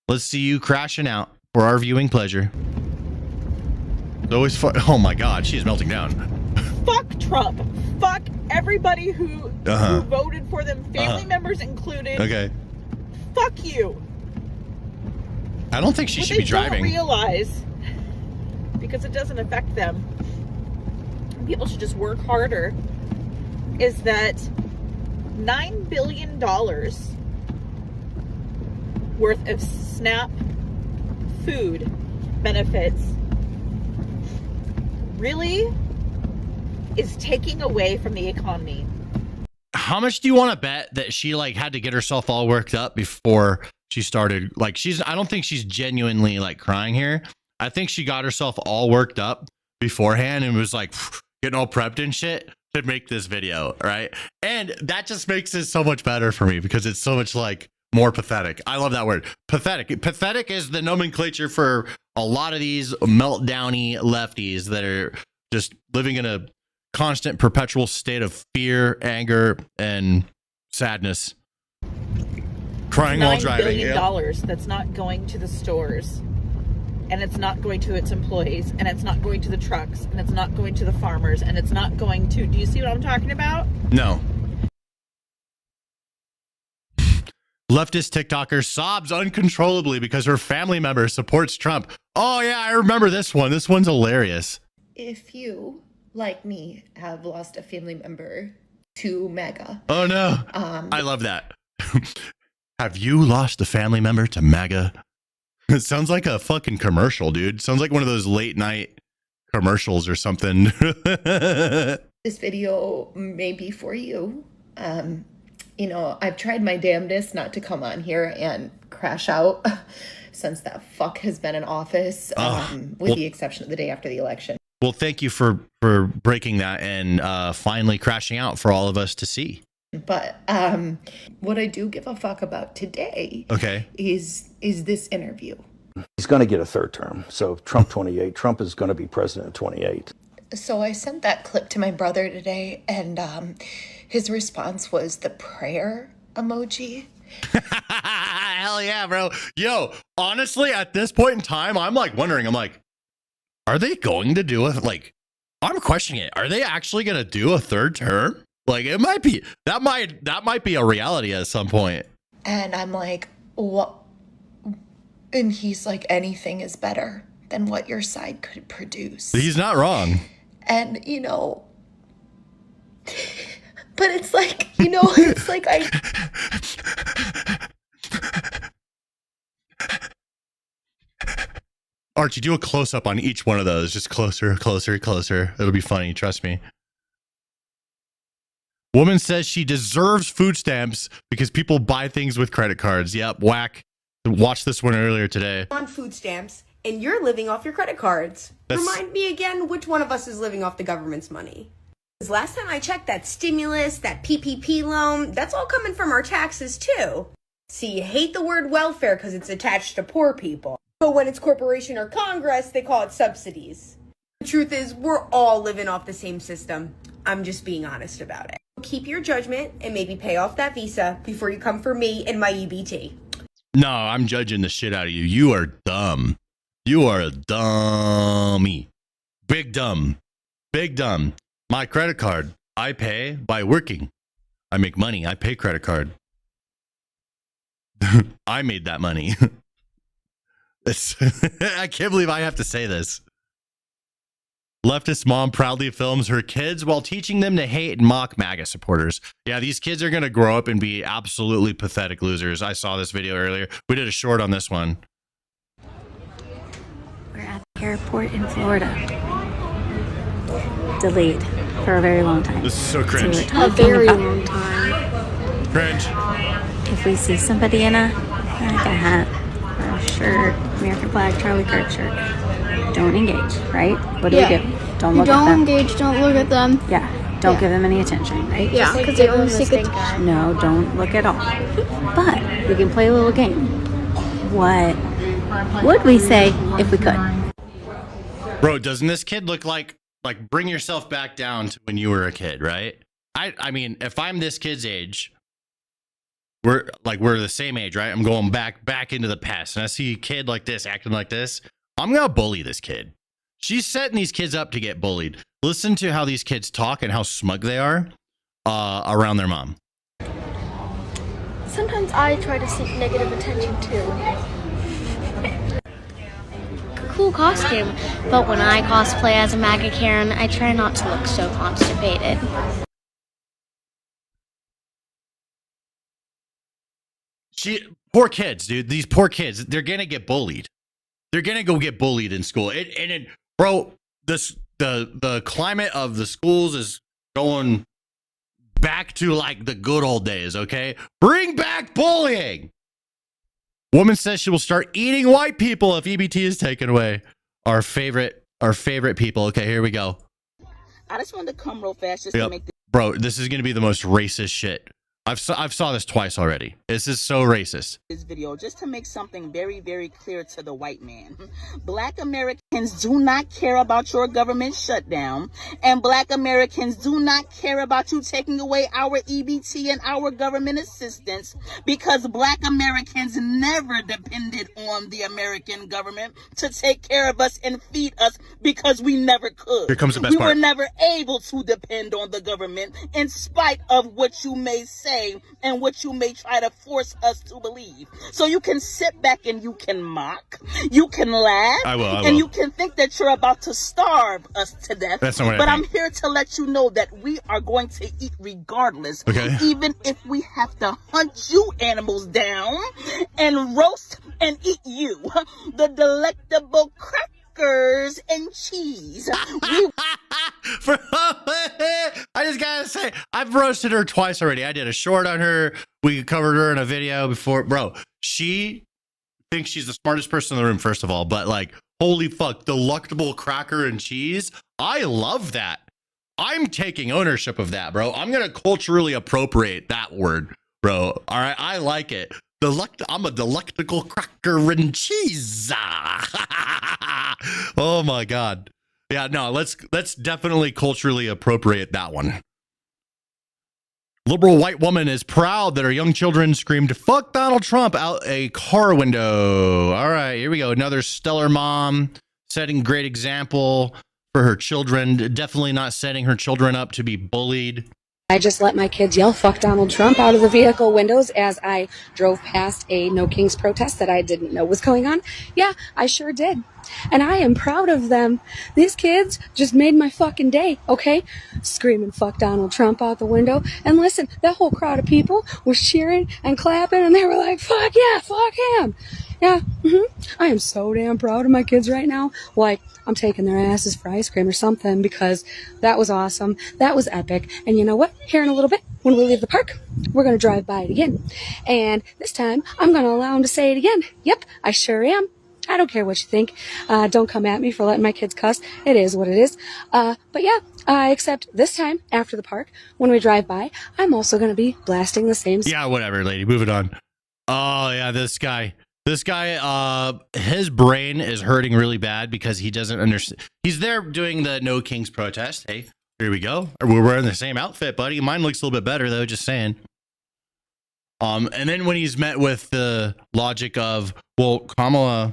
Let's see you crashing out for our viewing pleasure. It's always fun. Oh my God, she's melting down. Fuck Trump. Fuck everybody who voted for them, family members included. Okay. Fuck you. I don't think she should be driving. What they don't realize, because it doesn't affect them, people should just work harder, is that $9 billion worth of SNAP food benefits really is taking away from the economy. How much do you want to bet that she like had to get herself all worked up before she started? Like I don't think she's genuinely like crying here. I think she got herself all worked up beforehand and was like getting all prepped and shit to make this video, right? And that just makes it so much better for me because it's so much like more pathetic. I love that word. Pathetic. Pathetic is the nomenclature for a lot of these meltdowny lefties that are just living in a constant perpetual state of fear, anger, and sadness. Crying while driving. $9 billion that's not going to the stores, and it's not going to its employees, and it's not going to the trucks, and it's not going to the farmers, and it's not going to, do you see what I'm talking about? No. Leftist TikToker sobs uncontrollably because her family member supports Trump. Oh yeah, I remember this one. This one's hilarious. If you, like me, have lost a family member to MAGA. Oh no. I love that. Have you lost a family member to MAGA? It sounds like a fucking commercial, dude. Sounds like one of those late night commercials or something. This video may be for you. You know, I've tried my damnedest not to come on here and crash out since that fuck has been in office, with the exception of the day after the election. Well, thank you for breaking that and finally crashing out for all of us to see. But what I do give a fuck about today is this interview. He's going to get a 3rd term. So Trump 28, Trump is going to be president in 28. So I sent that clip to my brother today, and his response was the prayer emoji. Hell yeah, bro. Yo, honestly, at this point in time, I'm like wondering, I'm like, are they going to do I'm questioning it. Are they actually going to do a 3rd term? Like it might be, that might be a reality at some point. And I'm like, what? And he's like, anything is better than what your side could produce. He's not wrong. And, you know, but it's like, you know, it's like Archie, do a close-up on each one of those. Just closer, closer, closer. It'll be funny. Trust me. Woman says she deserves food stamps because people buy things with credit cards. Yep, whack. Watched this one earlier today. On food stamps, and you're living off your credit cards. Remind me again, which one of us is living off the government's money? Because last time I checked, that stimulus, that PPP loan, that's all coming from our taxes too. See, you hate the word welfare because it's attached to poor people. But when it's corporation or Congress, they call it subsidies. The truth is, we're all living off the same system. I'm just being honest about it. Keep your judgment and maybe pay off that visa before you come for me and my EBT. No, I'm judging the shit out of you. You are dumb. You are a dummy. Big dumb. Big dumb. My credit card, I pay by working. I make money. I pay credit card. I made that money. I can't believe I have to say this. Leftist mom proudly films her kids while teaching them to hate and mock MAGA supporters. Yeah, these kids are going to grow up and be absolutely pathetic losers. I saw this video earlier. We did a short on this one. We're at the airport in Florida. Delayed for a very long time. This is so cringe. So a very long time. Cringe. If we see somebody in a hat or a shirt, American flag, Charlie Kirk shirt. Don't engage, right? What do we do? Don't look at Don't them. engage, don't look at them. Yeah, don't give them any attention, right? Yeah, because they always take attention. No, don't look at all. But we can play a little game. What would we say if we could? Bro, doesn't this kid look like bring yourself back down to when you were a kid, right? I mean, if I'm this kid's age, we're the same age, right? I'm going back into the past, and I see a kid like this acting like this. I'm gonna bully this kid. She's setting these kids up to get bullied. Listen to how these kids talk and how smug they are around their mom. Sometimes I try to seek negative attention too. Cool costume, but when I cosplay as a MAGA Karen, I try not to look so constipated. Poor kids, dude. These poor kids, they're gonna get bullied. They're gonna go get bullied in school. Bro, the climate of the schools is going back to like the good old days. Okay, bring back bullying. Woman says she will start eating white people if EBT is taken away. Our favorite people. Okay, here we go. I just wanted to come real fast just to make this. Bro, this is gonna be the most racist shit. I've saw this twice already. This is so racist. This video just to make something very, very clear to the white man. Black Americans do not care about your government shutdown, and Black Americans do not care about you taking away our EBT and our government assistance, because Black Americans never depended on the American government to take care of us and feed us, because we never could. Here comes the best part. We were never able to depend on the government, in spite of what you may say and what you may try to force us to believe. So you can sit back and you can mock, you can laugh, I will. and you can think that you're about to starve us to death. That's not what but I I'm think. here to let you know that we are going to eat regardless. Okay. Even if we have to hunt you animals down and roast and eat you. The delectable crackers and cheese. I just gotta say, I've roasted her twice already. I did a short on her. We covered her in a video before. Bro, she thinks she's the smartest person in the room, first of all. But like, holy fuck, delectable cracker and cheese. I love that. I'm taking ownership of that, bro. I'm gonna culturally appropriate that word, bro. All right, I like it. I'm a delectable cracker and cheese. Oh my god. Yeah, no, let's definitely culturally appropriate that one. Liberal white woman is proud that her young children screamed "fuck Donald Trump" out a car window. All right, here we go. Another stellar mom setting great example for her children. Definitely not setting her children up to be bullied. I just let my kids yell "fuck Donald Trump" out of the vehicle windows as I drove past a No Kings protest that I didn't know was going on. Yeah, I sure did. And I am proud of them. These kids just made my fucking day, okay? Screaming "fuck Donald Trump" out the window. And listen, that whole crowd of people was cheering and clapping, and they were like, "Fuck yeah, fuck him." Yeah, I am so damn proud of my kids right now. Like, I'm taking their asses for ice cream or something, because that was awesome. That was epic. And you know what? Here in a little bit, when we leave the park, we're going to drive by it again. And this time, I'm going to allow them to say it again. Yep, I sure am. I don't care what you think. Don't come at me for letting my kids cuss. It is what it is. But yeah, except this time, after the park, when we drive by, I'm also going to be blasting the same... Yeah, whatever, lady. Move it on. Oh, yeah, this guy, his brain is hurting really bad because he doesn't understand. He's there doing the No Kings protest. Hey, here we go. We're wearing the same outfit, buddy. Mine looks a little bit better, though, just saying. And then when he's met with the logic of, well, Kamala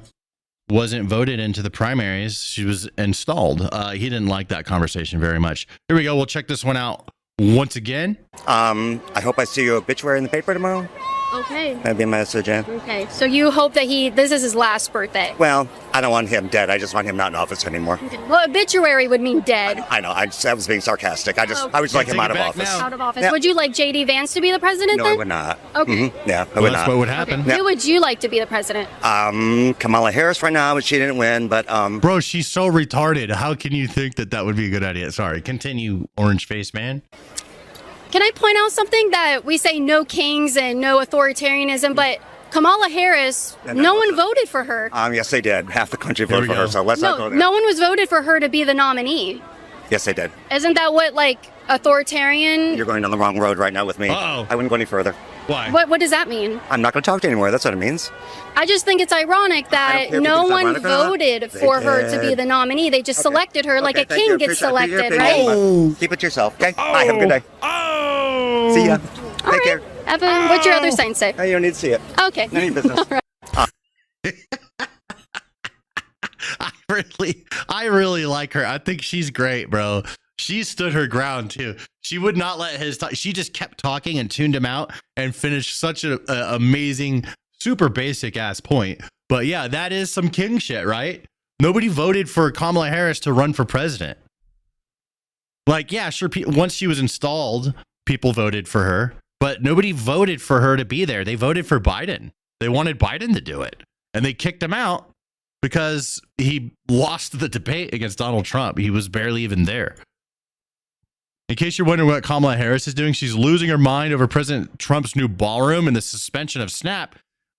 wasn't voted into the primaries, she was installed. He didn't like that conversation very much. Here we go. We'll check this one out once again. I hope I see your obituary in the paper tomorrow. Okay. That'd be a message, yeah. Okay. So you hope that this is his last birthday? Well, I don't want him dead. I just want him not in office anymore. Well, obituary would mean dead. I know. I was being sarcastic. I would like him out of office. Out of office. Yeah. Would you like J.D. Vance to be the president No, then? I would not. Okay. Yeah, I Well, would that's not. what would happen. Who would you like to be the president? Kamala Harris right now, but she didn't win. But Bro, she's so retarded. How can you think that would be a good idea? Sorry. Continue, orange face man. Can I point out something that we say no kings and no authoritarianism, but Kamala Harris, no one voted for her. Yes, they did. Half the country voted for her, so let's not go there. No one was voted for her to be the nominee. Yes, they did. Isn't that what, like, authoritarian? You're going down the wrong road right now with me. Uh-oh. I wouldn't go any further. Why? What does that mean? I'm not going to talk to you anymore. That's what it means. I just think it's ironic that no one voted for her to be the nominee. They just selected her like a king gets selected, right? Keep it to yourself, okay? Bye, have a good day. Oh! See ya. All Take care. Evan, what's your other sign say? You don't need to see it. Okay. None of your business. All right. I really like her. I think she's great, bro. She stood her ground too. She would not let his talk. She just kept talking and tuned him out and finished such an amazing, super basic ass point. But yeah, that is some king shit, right? Nobody voted for Kamala Harris to run for president. Like, yeah, sure. Once she was installed, people voted for her, but nobody voted for her to be there. They voted for Biden. They wanted Biden to do it, and they kicked him out because he lost the debate against Donald Trump. He was barely even there. In case you're wondering what Kamala Harris is doing, she's losing her mind over President Trump's new ballroom and the suspension of Snap.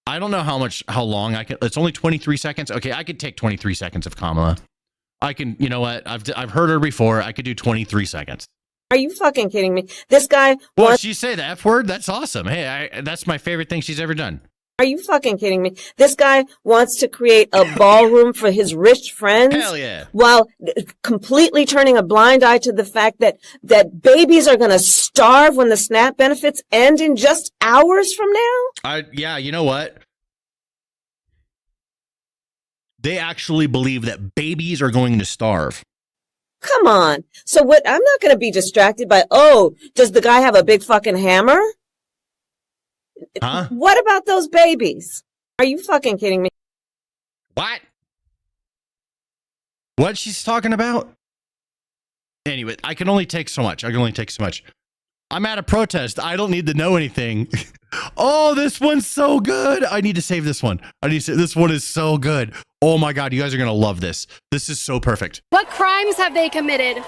I don't know how long I can. It's only 23 seconds. Okay, I could take 23 seconds of Kamala. I can, you know what? I've heard her before. I could do 23 seconds. Are you fucking kidding me? This guy. Well, she say the F word? That's awesome. Hey, that's my favorite thing she's ever done. Are you fucking kidding me? This guy wants to create a ballroom for his rich friends. Hell yeah. While completely turning a blind eye to the fact that babies are going to starve when the SNAP benefits end in just hours from now. Yeah, you know what? They actually believe that babies are going to starve. Come on. So what? I'm not going to be distracted by, oh, does the guy have a big fucking hammer? Huh? What about those babies? Are you fucking kidding me? What? What she's talking about? Anyway, I can only take so much. I'm at a protest. I don't need to know anything. Oh, this one's so good. I need to save this one. This one is so good. Oh my God, you guys are going to love this. This is so perfect. What crimes have they committed?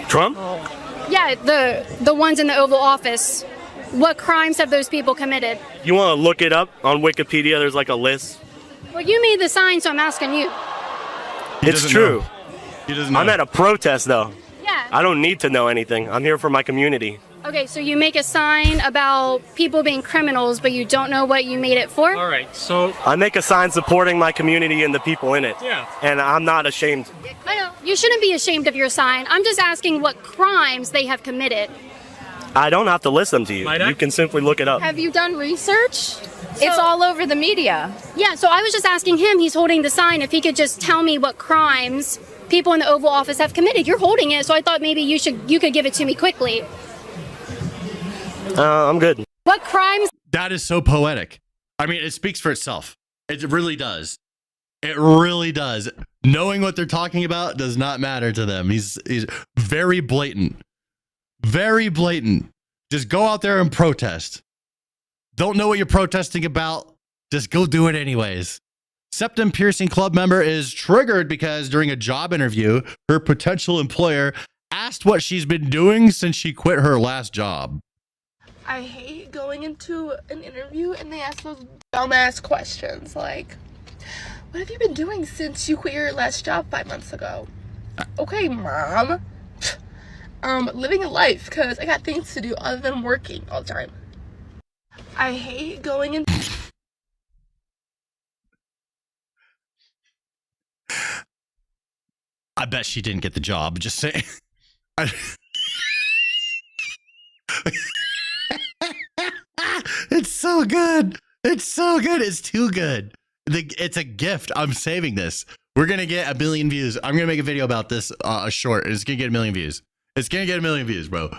Trump? Yeah, the ones in the Oval Office. What crimes have those people committed? You want to look it up on Wikipedia? There's like a list. Well, you made the sign, so I'm asking you. It's true. He doesn't know. I'm at a protest, though. Yeah. I don't need to know anything. I'm here for my community. Okay, so you make a sign about people being criminals, but you don't know what you made it for? All right, so I make a sign supporting my community and the people in it. Yeah. And I'm not ashamed. I know. You shouldn't be ashamed of your sign. I'm just asking what crimes they have committed. I don't have to list them to you. You can simply look it up. Have you done research? It's all over the media. Yeah, so I was just asking him, he's holding the sign, if he could just tell me what crimes people in the Oval Office have committed. You're holding it, so I thought maybe you could give it to me quickly. I'm good. What crimes? That is so poetic. I mean, it speaks for itself. It really does. It really does. Knowing what they're talking about does not matter to them. He's very blatant. Very blatant. Just go out there and protest. Don't know what you're protesting about. Just go do it anyways. Septum Piercing Club member is triggered because during a job interview, her potential employer asked what she's been doing since she quit her last job. I hate going into an interview and they ask those dumbass questions like, what have you been doing since you quit your last job 5 months ago? Okay, Mom. Living a life because I got things to do other than working all the time. I hate going in. I bet she didn't get the job. Just saying. It's so good. It's so good. It's too good. It's a gift. I'm saving this. We're going to get 1 million views. I'm going to make a video about this, a short. It's going to get 1 million views. It's going to get 1 million views, bro.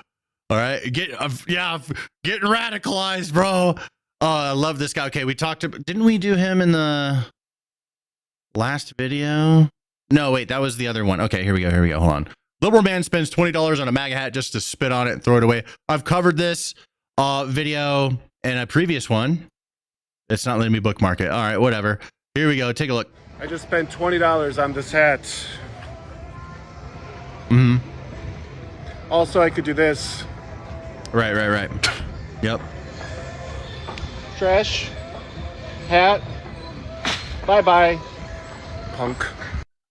All right. Getting radicalized, bro. Oh, I love this guy. Okay. Didn't we do him in the last video? No, wait, that was the other one. Okay. Here we go. Hold on. Liberal man spends $20 on a MAGA hat just to spit on it and throw it away. I've covered this video in a previous one. It's not letting me bookmark it. All right, whatever. Here we go. Take a look. I just spent $20 on this hat. Mm-hmm. Also, I could do this. Right. Yep. Trash. Hat. Bye-bye. Punk.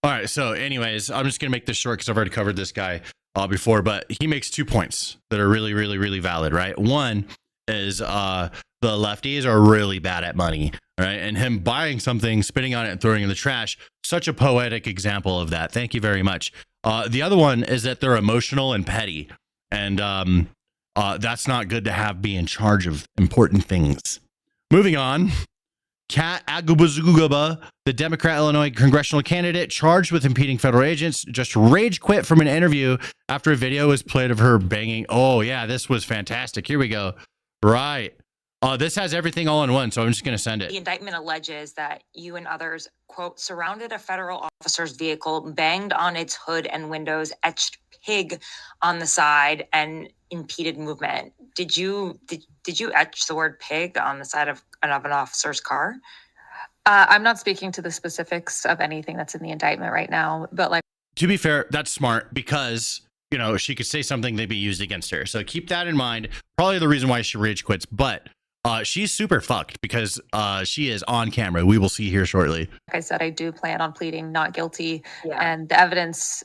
All right. So anyways, I'm just going to make this short because I've already covered this guy before, but he makes 2 points that are really, really, really valid, right? One is the lefties are really bad at money, right? And him buying something, spitting on it, and throwing it in the trash, such a poetic example of that. Thank you very much. The other one is that they're emotional and petty, and that's not good to have be in charge of important things. Moving on. Kat Agubazugaba, the Democrat Illinois congressional candidate charged with impeding federal agents, just rage quit from an interview after a video was played of her banging. Oh, yeah, this was fantastic. Here we go. Right. This has everything all in one, so I'm just going to send it. The indictment alleges that you and others, quote, surrounded a federal officer's vehicle, banged on its hood and windows, etched pig on the side, and impeded movement. Did you etch the word pig on the side of an officer's car? I'm not speaking to the specifics of anything that's in the indictment right now, but like, to be fair, that's smart because, you know, she could say something that'd be used against her. So keep that in mind. Probably the reason why she rage quits, but she's super fucked because she is on camera. We will see here shortly. Like I said, I do plan on pleading not guilty, and the evidence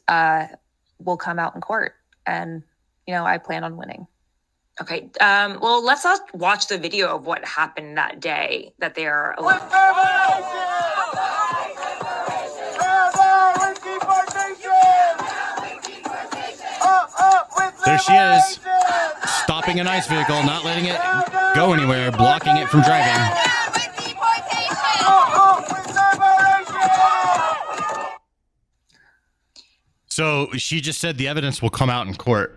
will come out in court, and you know, I plan on winning. Okay. Well, let's watch the video of what happened that day that they are. There she is, stopping an ICE vehicle, not letting it go anywhere, blocking it from driving. So she just said the evidence will come out in court.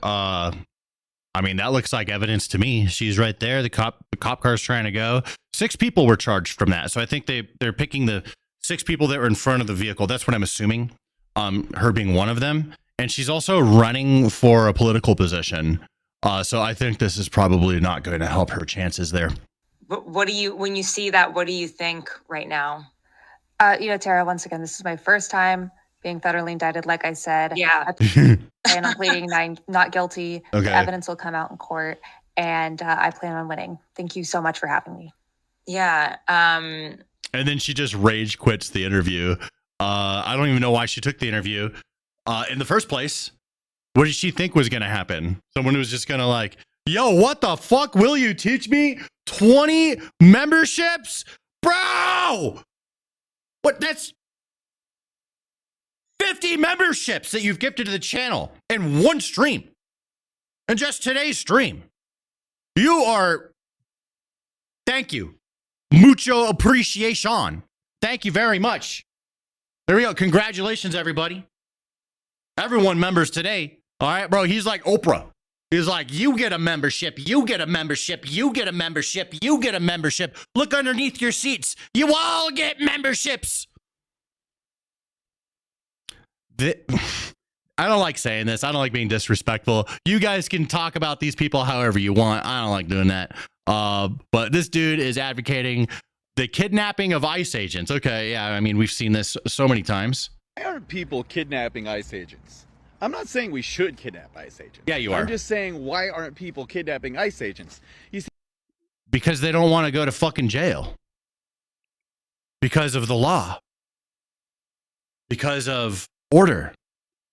I mean, that looks like evidence to me. She's right there. The cop car's trying to go. 6 people were charged from that. So I think they're picking the 6 people that were in front of the vehicle. That's what I'm assuming. Her being one of them. And she's also running for a political position. So I think this is probably not going to help her chances there. What do you, when you see that, what do you think right now? You know, Tara, once again, this is my first time being federally indicted. Like I said, yeah, and I'm pleading not guilty. Okay. The evidence will come out in court, and I plan on winning. Thank you so much for having me. Yeah. And then she just rage quits the interview. I don't even know why she took the interview in the first place. What did she think was going to happen? Someone who was just going to like, yo, what the fuck? Will you teach me 20 memberships? Bro! What? That's 50 memberships that you've gifted to the channel in one stream. And just today's stream. You are... Thank you. Mucho appreciation. Thank you very much. There we go. Congratulations, everybody. Everyone members today. All right, bro. He's like Oprah. He's like, you get a membership. You get a membership. You get a membership. You get a membership. Look underneath your seats. You all get memberships. I don't like saying this. I don't like being disrespectful. You guys can talk about these people however you want. I don't like doing that. But this dude is advocating the kidnapping of ICE agents. Okay, yeah, I mean, we've seen this so many times. Why aren't people kidnapping ICE agents? I'm not saying we should kidnap ICE agents. Yeah, you are. I'm just saying, why aren't people kidnapping ICE agents? You see, because they don't want to go to fucking jail. Because of the law. Because of order.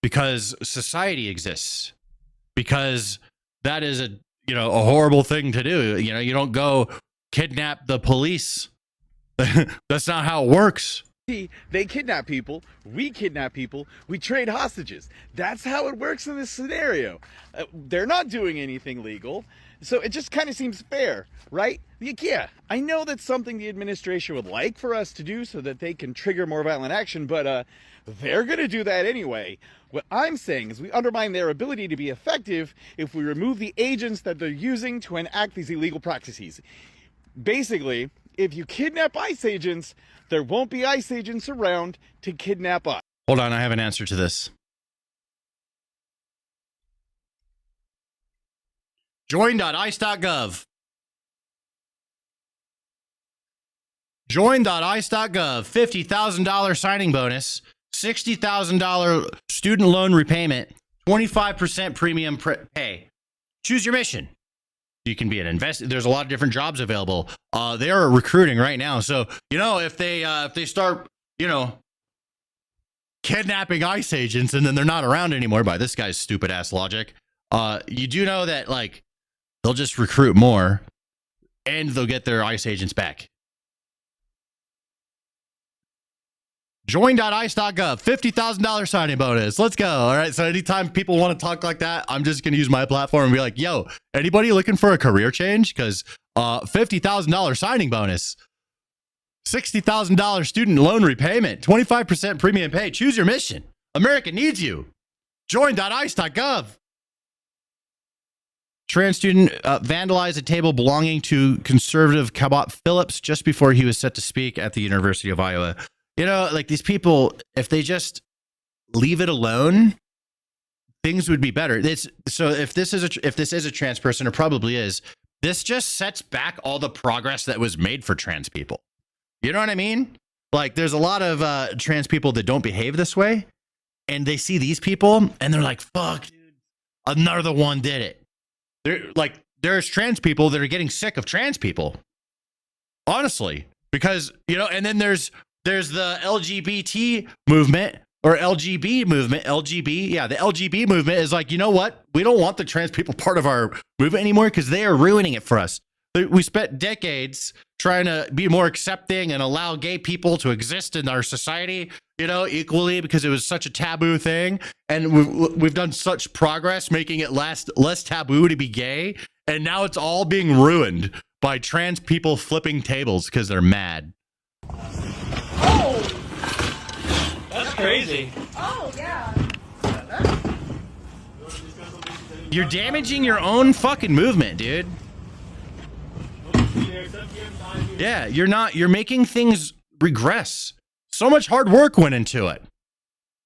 Because society exists. Because that is a horrible thing to do. You know, you don't go kidnap the police. That's not how it works. they kidnap people, we kidnap people, we trade hostages. That's how it works in this scenario. They're not doing anything legal, so it just kind of seems fair, right? Yeah, I know that's something the administration would like for us to do so that they can trigger more violent action, but they're going to do that anyway. What I'm saying is we undermine their ability to be effective if we remove the agents that they're using to enact these illegal practices. Basically, if you kidnap ICE agents, there won't be ICE agents around to kidnap us. Hold on, I have an answer to this. Join.ice.gov. Join.ice.gov. $50,000 signing bonus. $60,000 student loan repayment. 25% premium pay. Choose your mission. You can be an investor. There's a lot of different jobs available. They are recruiting right now. So, if they start, kidnapping ICE agents and then they're not around anymore by this guy's stupid ass logic, you do know that like they'll just recruit more and they'll get their ICE agents back. Join.ice.gov, $50,000 signing bonus. Let's go. All right. So anytime people want to talk like that, I'm just going to use my platform and be like, yo, anybody looking for a career change? Because $50,000 signing bonus, $60,000 student loan repayment, 25% premium pay. Choose your mission. America needs you. Join.ice.gov. Trans student vandalized a table belonging to conservative Cabot Phillips just before he was set to speak at the University of Iowa. Like these people, if they just leave it alone, things would be better. So if this is a trans person, it probably is, this just sets back all the progress that was made for trans people. You know what I mean? Like there's a lot of trans people that don't behave this way, and they see these people and they're like, fuck, dude, another one did it. There's trans people that are getting sick of trans people. Honestly, because, and then there's the LGBT movement or LGB movement, LGB. Yeah, the LGB movement is like, you know what? We don't want the trans people part of our movement anymore because they are ruining it for us. We spent decades trying to be more accepting and allow gay people to exist in our society, equally because it was such a taboo thing. And we've done such progress making it less taboo to be gay. And now it's all being ruined by trans people flipping tables because they're mad. That's crazy. Oh, yeah. You're damaging your own fucking movement, dude. Yeah, you're making things regress. So much hard work went into it.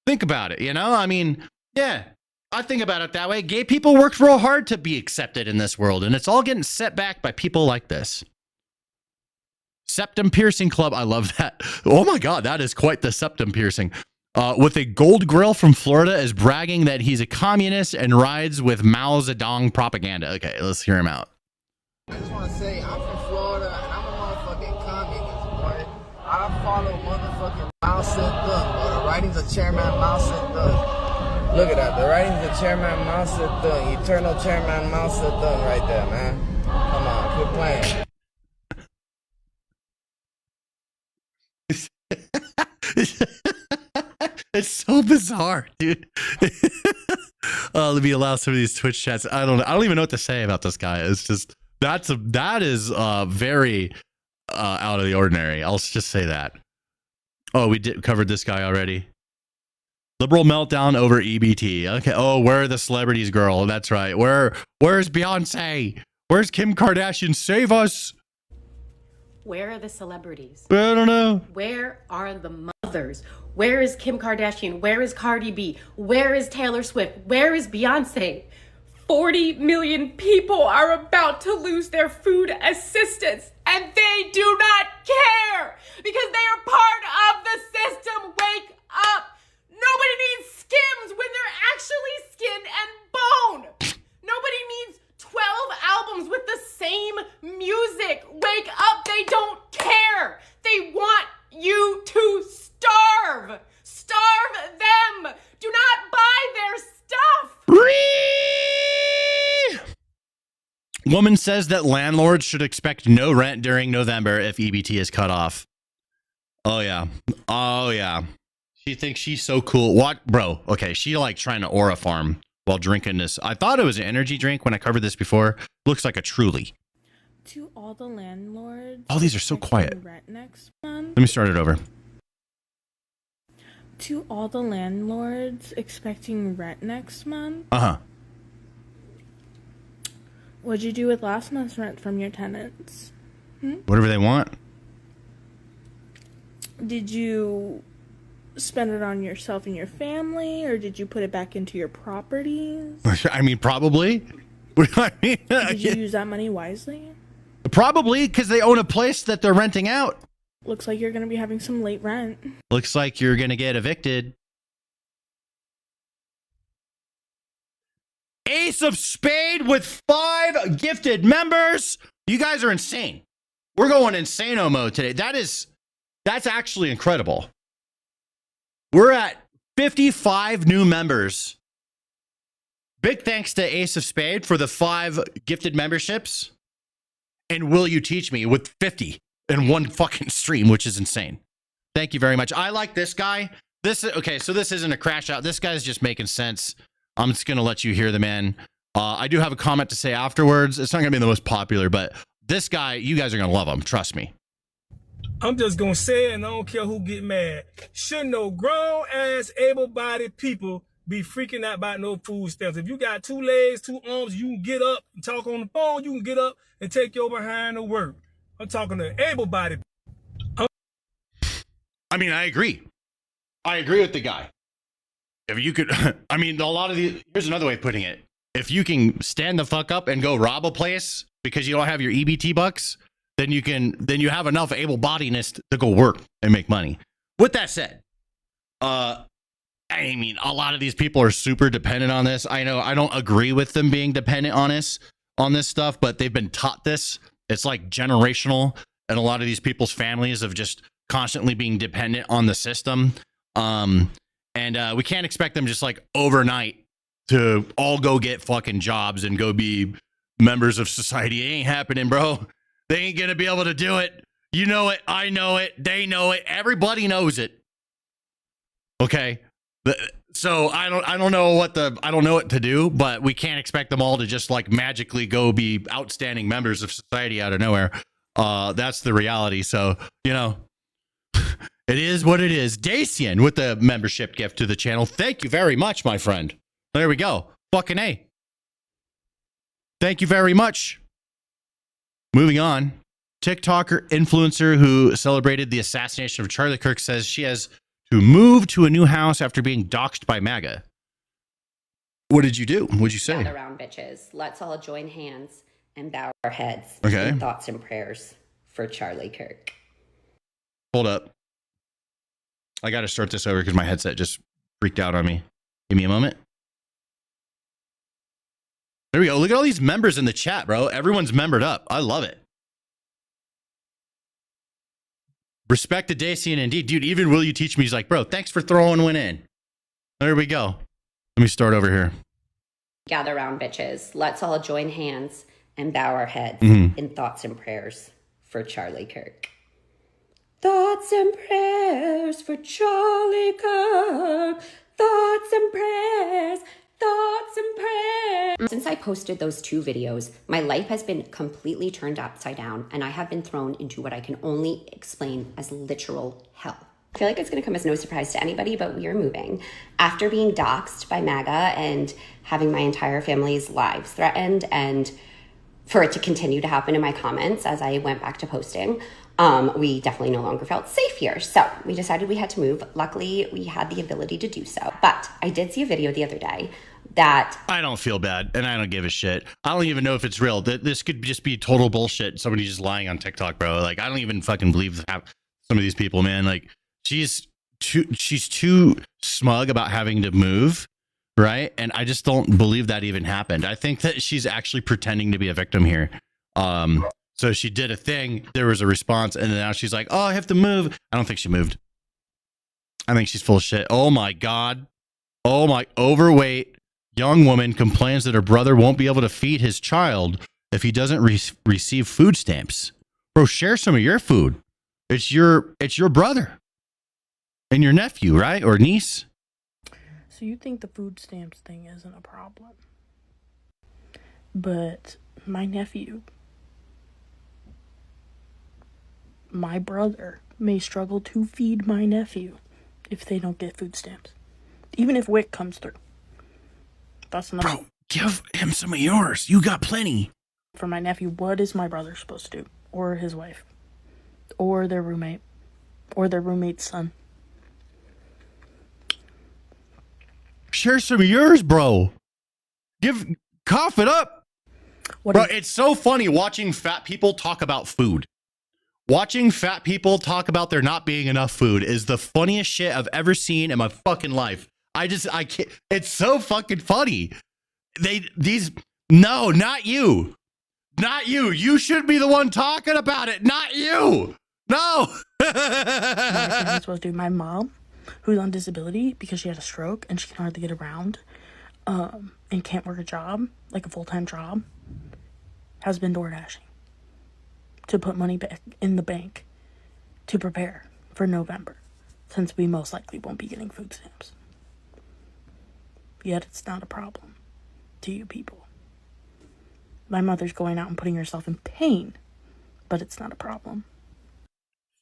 Think about it, I mean, yeah, I think about it that way. Gay people worked real hard to be accepted in this world, and it's all getting set back by people like this. Septum piercing club. I love that. Oh my God, that is quite the septum piercing. With a gold grill from Florida is bragging that he's a communist and rides with Mao Zedong propaganda. Okay, let's hear him out. I just want to say, I'm from Florida and I'm a motherfucking communist, boy. I follow motherfucking Mao Zedong, boy. The writings of Chairman Mao Zedong. Look at that. The writings of Chairman Mao Zedong. Eternal Chairman Mao Zedong right there, man. Come on, quit playing. It's so bizarre, dude. Let me allow some of these Twitch chats. I don't even know what to say about this guy. It's just that is very out of the ordinary. I'll just say that. Oh, we covered this guy already. Liberal meltdown over EBT. Okay. Oh, where are the celebrities, girl? That's right. Where's Beyonce? Where's Kim Kardashian? Save us. Where are the celebrities? I don't know. Where are the mothers? Where is Kim Kardashian? Where is Cardi B? Where is Taylor Swift? Where is Beyonce? 40 million people are about to lose their food assistance, and they do not care because they are part of the system. Wake up. Nobody needs Skims when they're actually skin and bone. Nobody needs 12 albums with the same music. Wake up. They don't care. They want you to starve. Starve them. Do not buy their stuff. Woman says that landlords should expect no rent during November if EBT is cut off. Oh, yeah. Oh, yeah. She thinks she's so cool. What? Bro, okay. She like trying to aura farm while drinking this. I thought it was an energy drink when I covered this before. Looks like a Truly. To all the landlords. Oh, these are so quiet. Rent next month. Let me start it over. To all the landlords expecting rent next month. Uh-huh. What'd you do with last month's rent from your tenants? Whatever they want. Did you spend it on yourself and your family, or did you put it back into your properties? I mean, probably. Did you use that money wisely? Probably, because they own a place that they're renting out. Looks like you're going to be having some late rent. Looks like you're going to get evicted. Ace of Spade with 5 gifted members. You guys are insane. We're going insano mode today. That's actually incredible. We're at 55 new members. Big thanks to Ace of Spade for the 5 gifted memberships. And Will You Teach Me with 50 in one fucking stream, which is insane. Thank you very much. I like this guy. Okay, so this isn't a crash out. This guy's just making sense. I'm just going to let you hear the man. I do have a comment to say afterwards. It's not going to be the most popular, but this guy, you guys are going to love him. Trust me. I'm just going to say it, and I don't care who get mad. Shouldn't no grown-ass, able-bodied people be freaking out about no food stamps. If you got 2 legs, 2 arms, you can get up and talk on the phone. You can get up and take your behind to work. I'm talking to able-bodied. I mean, I agree. I agree with the guy. If you could, I mean, a lot of these, here's another way of putting it. If you can stand the fuck up and go rob a place because you don't have your EBT bucks, then you have enough able-bodiedness to go work and make money. With that said, I mean, a lot of these people are super dependent on this. I know I don't agree with them being dependent on this stuff, but they've been taught this. It's like generational, and a lot of these people's families of just constantly being dependent on the system. And we can't expect them just like overnight to all go get fucking jobs and go be members of society. It ain't happening, bro. They ain't gonna be able to do it. You know it. I know it. They know it. Everybody knows it. Okay. So I don't know what to do, but we can't expect them all to just like magically go be outstanding members of society out of nowhere. That's the reality. So, you know, it is what it is. Dacian with the membership gift to the channel. Thank you very much, my friend. There we go. Fucking A. Thank you very much. Moving on. TikToker influencer who celebrated the assassination of Charlie Kirk says she has to move to a new house after being doxxed by MAGA. What did you do? What'd you say? Gather around, bitches. Let's all join hands and bow our heads Okay. in thoughts and prayers for Charlie Kirk. Hold up. I got to start this over because my headset just freaked out on me. Give me a moment. There we go. Look at all these members in the chat, bro. Everyone's membered up. I love it. Respect to Dacian indeed. Dude, even Will You Teach Me? He's like, bro, thanks for throwing one in. There we go. Let me start over here. Gather around, bitches. Let's all join hands and bow our heads in thoughts and prayers for Charlie Kirk. Thoughts and prayers for Charlie Kirk. Thoughts and prayers. Thoughts and prayers. Since I posted those 2 videos, my life has been completely turned upside down, and I have been thrown into what I can only explain as literal hell. I feel like it's going to come as no surprise to anybody, but we are moving. After being doxxed by MAGA and having my entire family's lives threatened, and for it to continue to happen in my comments as I went back to posting, we definitely no longer felt safe here. So we decided we had to move. Luckily, we had the ability to do so. But I did see a video the other day that... I don't feel bad, and I don't give a shit. I don't even know if it's real. This could just be total bullshit. Somebody just lying on TikTok, bro. Like, I don't even fucking believe some of these people, man. Like, she's too smug about having to move, right? And I just don't believe that even happened. I think that she's actually pretending to be a victim here. So she did a thing, there was a response, and then now she's like, oh, I have to move. I don't think she moved. I think she's full of shit. Oh my God. Oh my, overweight young woman complains that her brother won't be able to feed his child if he doesn't receive food stamps. Bro, share some of your food. It's your brother and your nephew, right? Or niece. So you think the food stamps thing isn't a problem? But my nephew, my brother may struggle to feed my nephew if they don't get food stamps. Even if WIC comes through. That's another. Bro, give him some of yours. You got plenty. For my nephew, what is my brother supposed to do? Or his wife? Or their roommate? Or their roommate's son? Share some of yours, bro. Cough it up. Bro, it's so funny watching fat people talk about food. Watching fat people talk about there not being enough food is the funniest shit I've ever seen in my fucking life. I can't. It's so fucking funny. No, not you. Not you. You should be the one talking about it, not you. No. I'm supposed to do my mom, who's on disability because she had a stroke and she can hardly get around, and can't work a job, like a full-time job, has been door dashing to put money back in the bank to prepare for November, since we most likely won't be getting food stamps. Yet it's not a problem to you people. My mother's going out and putting herself in pain, but it's not a problem.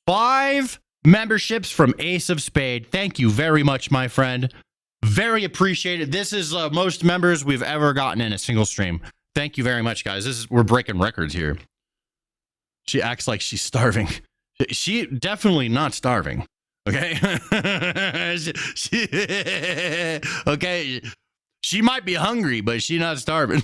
5 memberships from Ace of Spade. Thank you very much, my friend. Very appreciated. This is most members we've ever gotten in a single stream. Thank you very much, guys. We're breaking records here. She acts like she's starving. She definitely not starving. Okay. Okay. She might be hungry, but she's not starving.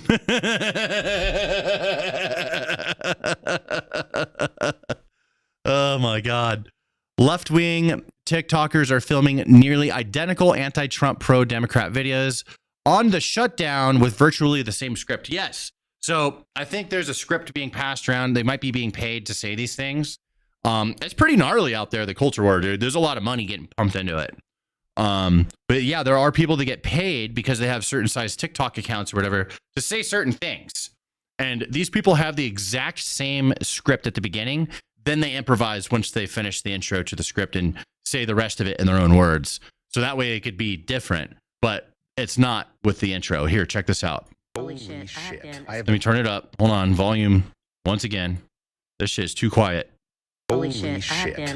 Oh my God. Left-wing TikTokers are filming nearly identical anti-Trump pro-Democrat videos on the shutdown with virtually the same script. Yes. So I think there's a script being passed around. They might be being paid to say these things. It's pretty gnarly out there, the culture war, dude. There's a lot of money getting pumped into it. But yeah, there are people that get paid because they have certain size TikTok accounts or whatever to say certain things. And these people have the exact same script at the beginning. Then they improvise once they finish the intro to the script and say the rest of it in their own words. So that way it could be different, but it's not with the intro. Here, check this out. Holy shit. Let me turn it up. Hold on. Volume once again. This shit is too quiet. Holy shit.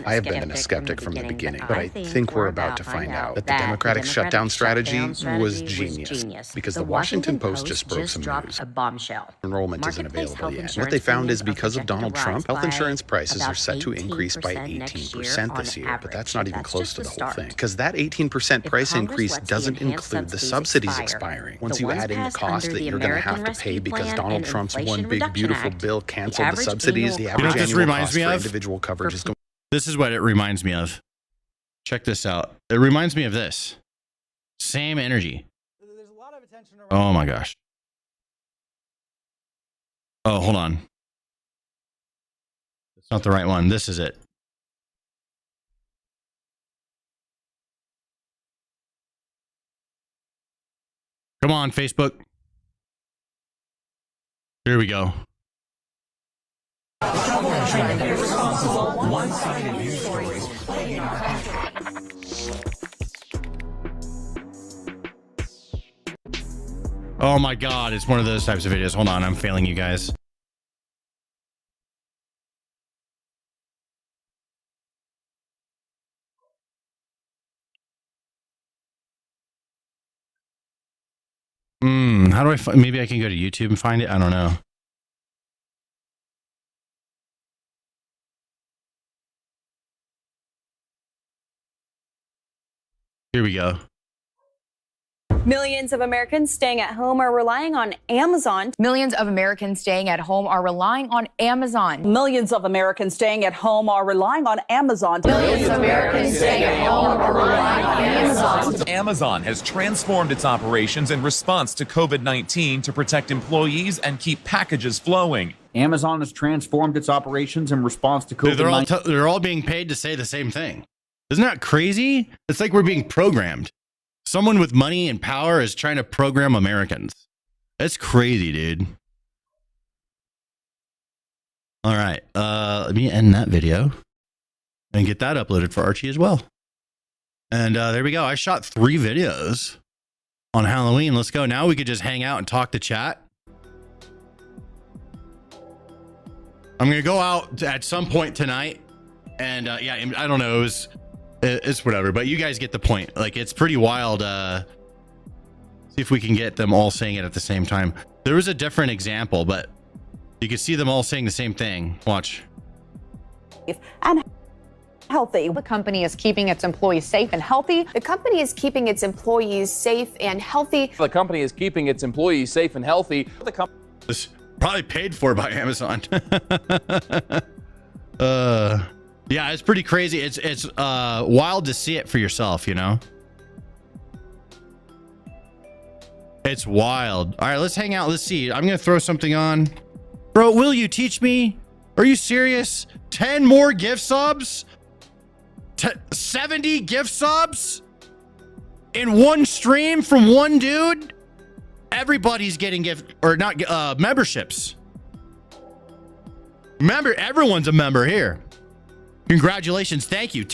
I have been a skeptic from the beginning, but I think we're about to find out that the Democratic shutdown strategy was genius because the Washington Post just broke some news. A bombshell. Enrollment isn't available yet. What they found is because of Donald Trump, health insurance prices are set to increase by 18% this year, but that's not even close to the whole thing because that 18% price increase doesn't include the subsidies expiring. Once you add in the cost that you're going to have to pay because Donald Trump's one big beautiful bill canceled the subsidies, the average annual cost for individual coverage is going. This is what it reminds me of. Check this out. It reminds me of this. Same energy. Oh my gosh. Oh, hold on. It's not the right one. This is it. Come on, Facebook. Here we go. One-sided news stories playing in our country. Oh my God, it's one of those types of videos. Hold on, I'm failing you guys. How do I find? Maybe I can go to YouTube and find it. I don't know. Here we go. Millions of Americans staying at home are relying on Amazon. Millions of Americans staying at home are relying on Amazon. Millions of Americans staying at home are relying on Amazon. Millions of Americans staying at home are relying on Amazon. Amazon has transformed its operations in response to COVID-19 to protect employees and keep packages flowing. Amazon has transformed its operations in response to COVID-19. They're all being paid to say the same thing. Isn't that crazy? It's like we're being programmed. Someone with money and power is trying to program Americans. That's crazy, dude. All right. Let me end that video and get that uploaded for Archie as well. And there we go. I shot 3 videos on Halloween. Let's go. Now we could just hang out and talk to chat. I'm going to go out at some point tonight. And yeah, I don't know. It's whatever, but you guys get the point. Like, it's pretty wild. See if we can get them all saying it at the same time. There was a different example, but you can see them all saying the same thing. Watch. And healthy. The company is keeping its employees safe and healthy. The company is keeping its employees safe and healthy. The company is keeping its employees safe and healthy. This probably paid for by Amazon. Yeah, it's pretty crazy. It's wild to see it for yourself, you know? It's wild. All right, let's hang out. Let's see. I'm going to throw something on. Bro, will you teach me? Are you serious? 10 more gift subs? 70 gift subs? In one stream from one dude? Everybody's getting gift or not memberships. Remember, everyone's a member here. Congratulations. Thank you.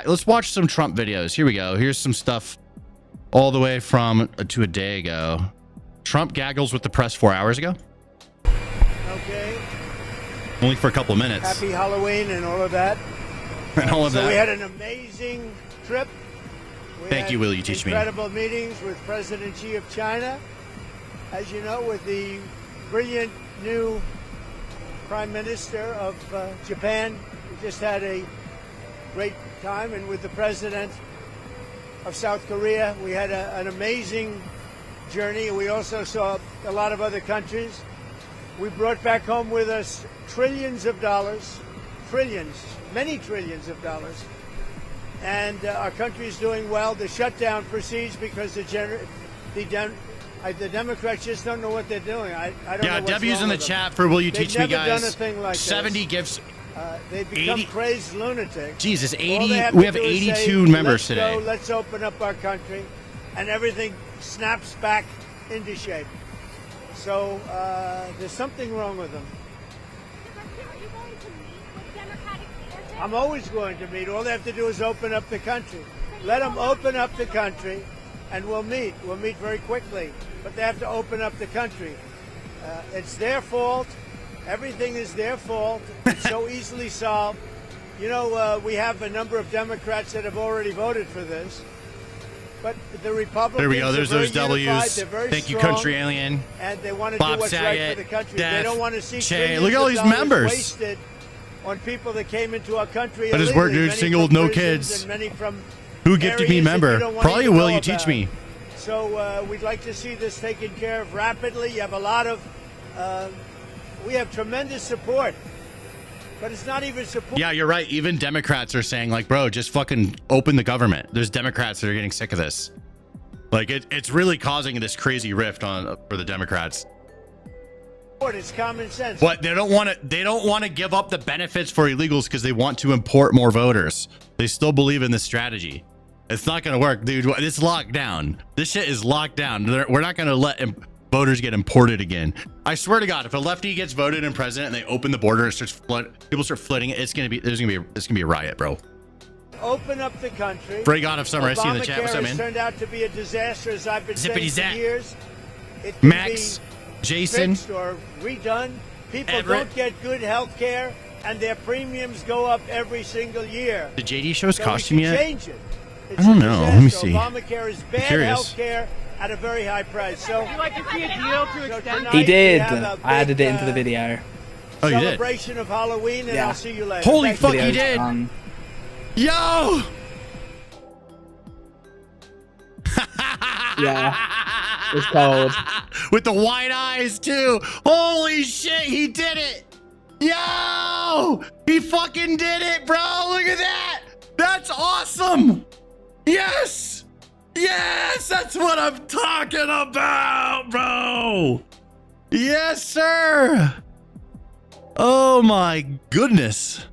Let's watch some Trump videos. Here we go. Here's some stuff all the way from to a day ago. Trump gaggles with the press 4 hours ago. Okay. Only for a couple of minutes. Happy Halloween and all of that. And all of that. We had an amazing trip. Thank you, will you teach me? Incredible meetings with President Xi of China. As you know, with the brilliant new Prime Minister of Japan. We just had a great time. And with the President of South Korea, we had an amazing journey. We also saw a lot of other countries. We brought back home with us trillions of dollars, many trillions of dollars. And our country is doing well. The shutdown proceeds because the Democrats just don't know what they're doing. I don't know what's W's wrong in the with chat them. for will you They've teach me, never guys? done a thing like 70 this. gifts. They've become 80 crazed lunatics. Jesus, 80. All they have We to have do is 82 say, members let's today. Go, let's open up our country, and everything snaps back into shape. So there's something wrong with them. I'm always going to meet. All they have to do is open up the country. Let them open up the country, and we'll meet. We'll meet very quickly. But they have to open up the country. It's their fault. Everything is their fault. It's so easily solved. You know, we have a number of Democrats that have already voted for this. But the Republicans There we go. There's are very those W's. unified. They're very Thank you, strong, Country Alien. And they want to Bob do what's Saget, right for the country. Def, They don't want to see Che. trillions Look at all of these dollars members. wasted on people that came into our country. That does work, illegally, dude. many Single, from no prisons kids. and many from Who gifted me areas that member? you don't want Probably even will know you teach about. me? So we'd like to see this taken care of rapidly. You have a lot of, we have tremendous support, but it's not even support. Yeah, you're right. Even Democrats are saying, like, bro, just fucking open the government. There's Democrats that are getting sick of this. Like, it's really causing this crazy rift for the Democrats. It's common sense. But they don't want to give up the benefits for illegals because they want to import more voters. They still believe in this strategy. It's not going to work, dude. It's locked down. This shit is locked down. We're not going to let voters get imported again. I swear to God, if a lefty gets voted in president and they open the border and people start flooding it, it's going to be a riot, bro. Open up the country. Bray God of Summer, I see you in the chat. What's up, man? Obamacare has turned out to be a disaster, as I've been Zippity saying zap. for years. It can Max, be Jason, fixed or redone. People Everett. don't get good health care, and their premiums go up every single year. Did JD show his So costume we should yet? change it. It's I don't a know. Let me disaster. see. Obamacare is bad curious. health care at a very high price. So would you like to see a deal to extend? He did. I added it into the video. Oh, you did? Celebration of Halloween, and Yeah. I'll see you later. Holy Thank fuck, you. he did! Yo! Yeah. It's cold. With the white eyes, too. Holy shit, he did it! Yo! He fucking did it, bro! Look at that! That's awesome! Yes! Yes! That's what I'm talking about, bro! Yes, sir! Oh my goodness.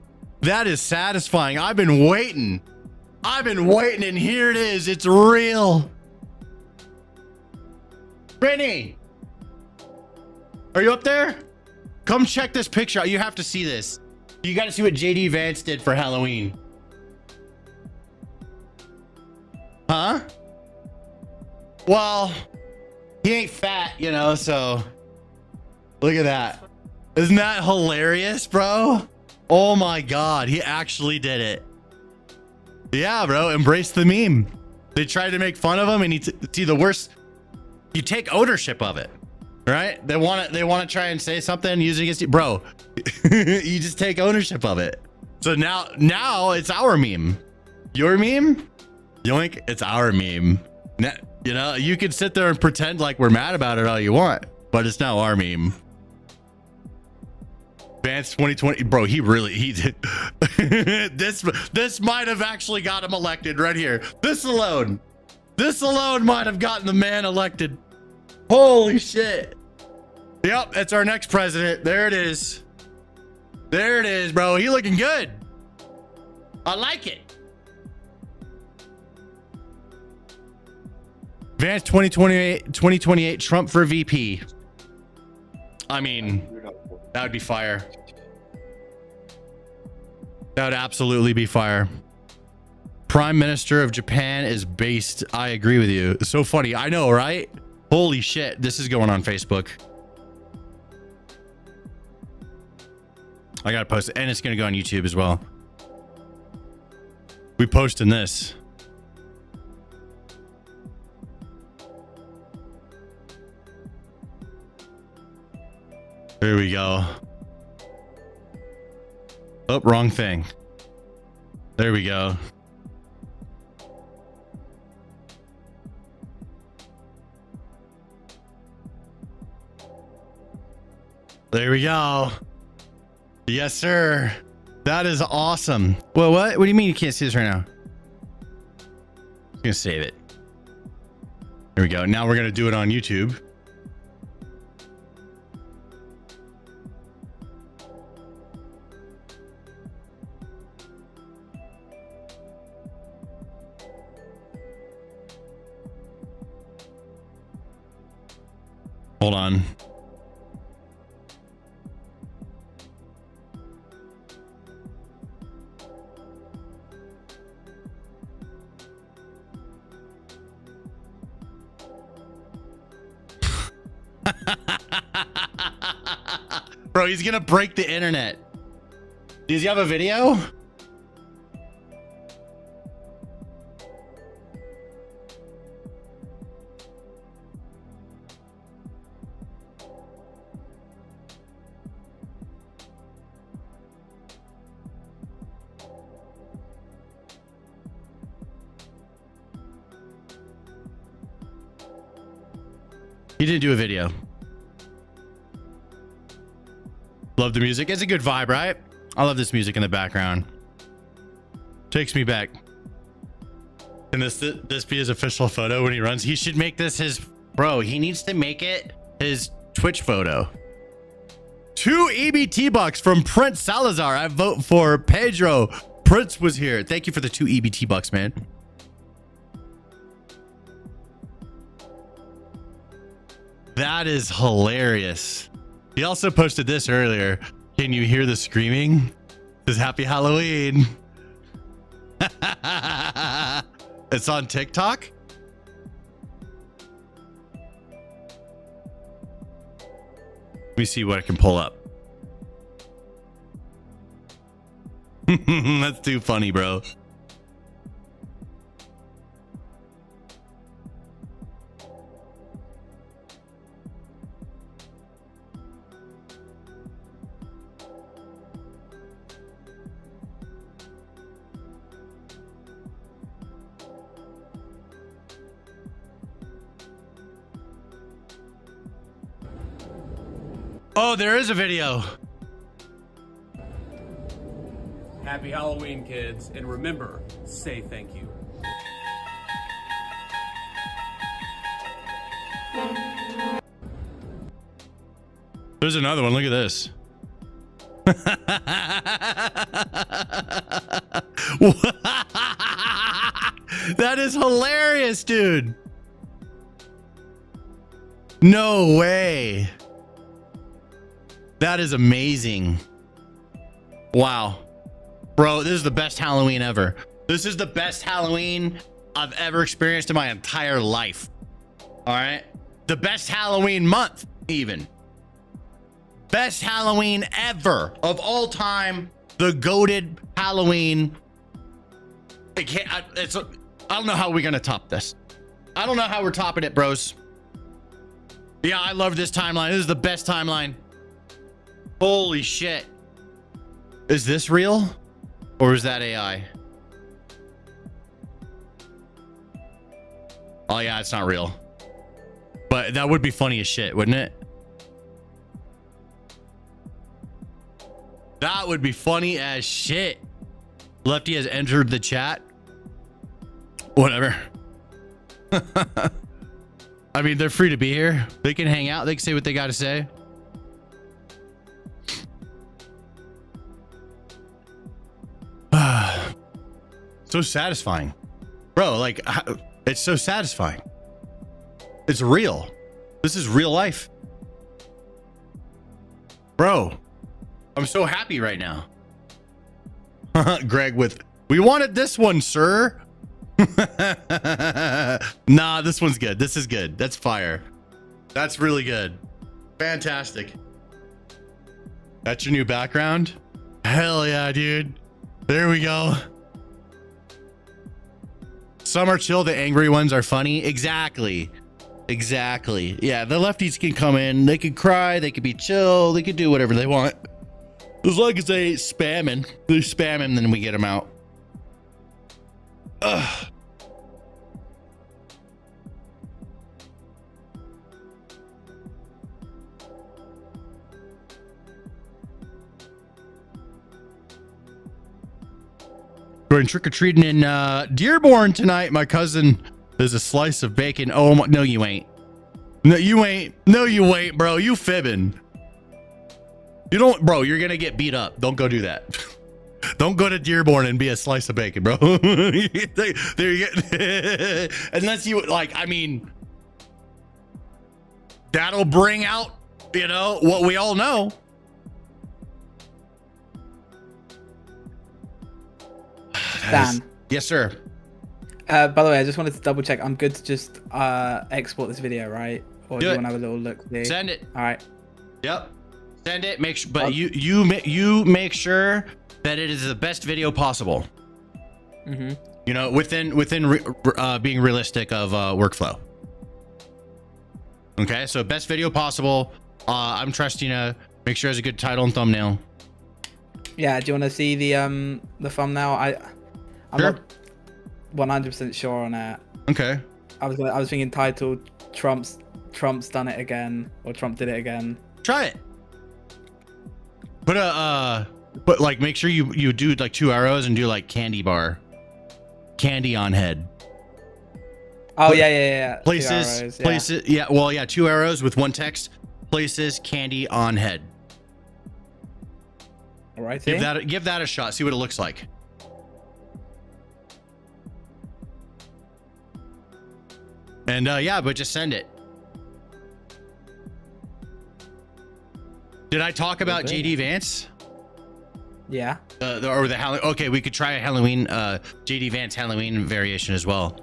That is satisfying. I've been waiting, and here it is. It's real. Brittany, are you up there? Come check this picture out. You have to see this. You got to see what JD Vance did for Halloween. Huh? Well, he ain't fat, you know, so look at that. Isn't that hilarious, bro? Oh my God, he actually did it. Yeah, bro, embrace the meme. They tried to make fun of him, and see, the worst, you take ownership of it, right? They want to try and say something and use it against you, bro. You just take ownership of it. So now it's our meme. Your meme, yoink, it's our meme. You know, you can sit there and pretend like we're mad about it all you want, but it's now our meme. Vance 2020, bro. He did. This might have actually got him elected right here. This alone might have gotten the man elected. Holy shit. Yep, that's our next president. There it is. There it is, bro. He looking good. I like it. Vance 2028, Trump for VP. I mean, that would be fire. That would absolutely be fire. Prime Minister of Japan is based. I agree with you. It's so funny. I know, right? Holy shit. This is going on Facebook. I gotta post it, and it's gonna go on YouTube as well. We posting this. There we go. Oh, wrong thing. There we go. There we go. Yes, sir. That is awesome. Well, what? What do you mean you can't see this right now? I'm gonna save it. There we go. Now we're gonna do it on YouTube. Hold on. Bro, he's gonna break the internet. Does he have a video? He didn't do a video. Love the music. It's a good vibe, right? I love this music in the background. Takes me back. And this be his official photo when he runs. He should make this his... Bro, he needs to make it his Twitch photo. 2 EBT bucks from Prince Salazar. I vote for Pedro. Prince was here. Thank you for the 2 EBT bucks, man. That is hilarious. He also posted this earlier. Can you hear the screaming? It says Happy Halloween. It's on TikTok. Let me see what I can pull up. That's too funny, bro. Oh, there is a video. Happy Halloween, kids. And remember, say thank you. There's another one. Look at this. That is hilarious, dude. No way. That is amazing. Wow. Bro, this is the best Halloween ever. This is the best Halloween I've ever experienced in my entire life. All right? The best Halloween month, even. Best Halloween ever of all time. The goated Halloween. I don't know how we're going to top this. I don't know how we're topping it, bros. Yeah, I love this timeline. This is the best timeline. Holy shit. Is this real? Or is that AI? Oh yeah, it's not real. But that would be funny as shit, wouldn't it? That would be funny as shit. Lefty has entered the chat. Whatever. I mean, they're free to be here. They can hang out. They can say what they got to say. So satisfying. Bro, like, it's so satisfying. It's real. This is real life. Bro, I'm so happy right now. Greg with, we wanted this one, sir. Nah, this one's good. This is good. That's fire. That's really good. Fantastic. That's your new background? Hell yeah, dude. There we go. Some are chill, the angry ones are funny. Exactly. Exactly. Yeah, the lefties can come in. They can cry. They can be chill. They can do whatever they want. As long as they spamming. They spam him, then we get them out. Ugh. Going trick-or-treating in Dearborn tonight. My cousin, there's a slice of bacon. Oh, no, you ain't. No, you ain't. No, you ain't, bro. You fibbing. You don't, bro, you're going to get beat up. Don't go do that. Don't go to Dearborn and be a slice of bacon, bro. There you go. Unless you, like, I mean, that'll bring out, you know, what we all know. Dan. Yes, sir. By the way, I just wanted to double check. I'm good to just export this video, right? Or do you want to have a little look? Send it. All right. Yep. Send it. Make sure, but you make sure that it is the best video possible. Mm-hmm. You know, within being realistic of workflow. Okay, so best video possible. I'm trusting you. Make sure it's a good title and thumbnail. Yeah. Do you want to see the thumbnail? I'm Sure. not 100% sure on it. Okay. I was thinking titled Trump's done it again, or Trump did it again. Try it. But like make sure you do like 2 arrows and do like candy bar. Candy on head. Oh yeah. Places, arrows, places. Yeah. Well, yeah. 2 arrows with 1 text. Places, candy on head. All right. Give that a shot. See what it looks like. And yeah, but just send it. Did I talk about JD Vance? Yeah. Or the Halloween. Okay, we could try a Halloween, JD Vance Halloween variation as well.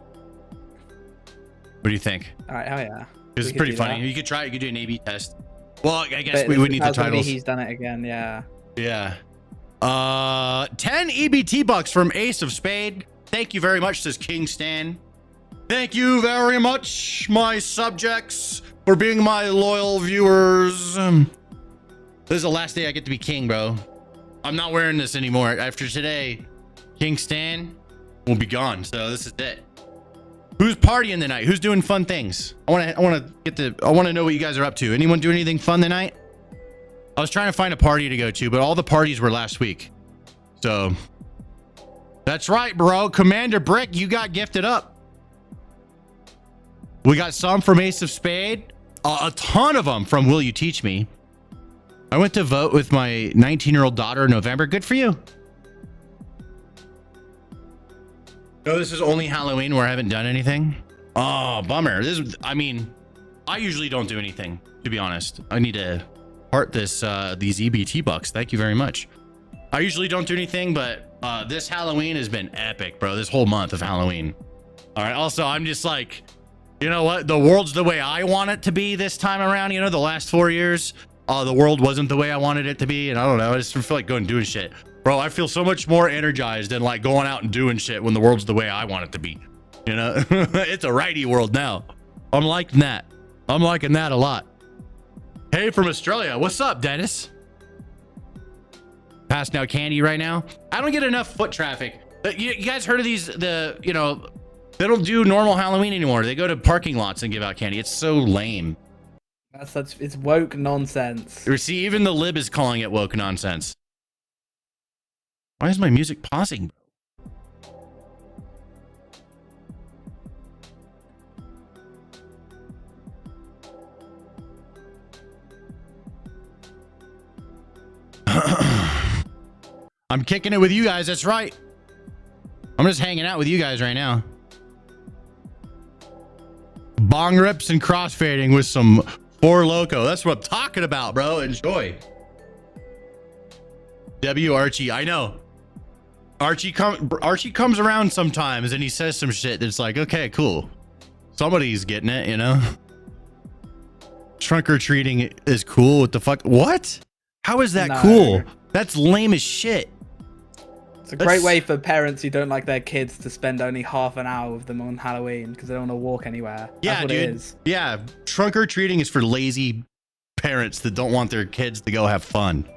What do you think? All right. Oh yeah. It's pretty funny. That. You could try it. You could do an A/B test. Well, I guess we would need the titles. He's done it again. Yeah. Yeah. 10 EBT bucks from Ace of Spade. Thank you very much, says King Stan. Thank you very much, my subjects, for being my loyal viewers. This is the last day I get to be king, bro. I'm not wearing this anymore. After today, King Stan will be gone. So this is it. Who's partying tonight? Who's doing fun things? I want to know what you guys are up to. Anyone do anything fun tonight? I was trying to find a party to go to, but all the parties were last week. So that's right, bro. Commander Brick, you got gifted up. We got some from Ace of Spade, a ton of them from Will You Teach Me. I went to vote with my 19-year-old daughter in November. Good for you. No, this is only Halloween where I haven't done anything. Oh, bummer. I mean, I usually don't do anything, to be honest. I need to part these EBT bucks. Thank you very much. I usually don't do anything, but this Halloween has been epic, bro. This whole month of Halloween. All right. Also, I'm just like, you know what? The world's the way I want it to be this time around. You know, the last 4 years, the world wasn't the way I wanted it to be. And I don't know. I just feel like going and doing shit. Bro, I feel so much more energized than like going out and doing shit when the world's the way I want it to be. You know, it's a righty world now. I'm liking that. I'm liking that a lot. Hey, from Australia. What's up, Dennis? Passing out candy right now. I don't get enough foot traffic. You guys heard of these? They don't do normal Halloween anymore. They go to parking lots and give out candy. It's so lame. It's woke nonsense. See, even the lib is calling it woke nonsense. Why is my music pausing? I'm kicking it with you guys. That's right. I'm just hanging out with you guys right now. Bong rips and crossfading with some Four Loko. That's what I'm talking about, bro. Enjoy. W Archie. I know. Archie comes around sometimes and he says some shit that's like, okay, cool. Somebody's getting it, you know? Trunk or treating is cool. What the fuck? What? How is that cool? That's lame as shit. It's a great way for parents who don't like their kids to spend only half an hour with them on Halloween because they don't want to walk anywhere. Yeah, that's what dude. It is. Yeah, trunk or treating is for lazy parents that don't want their kids to go have fun.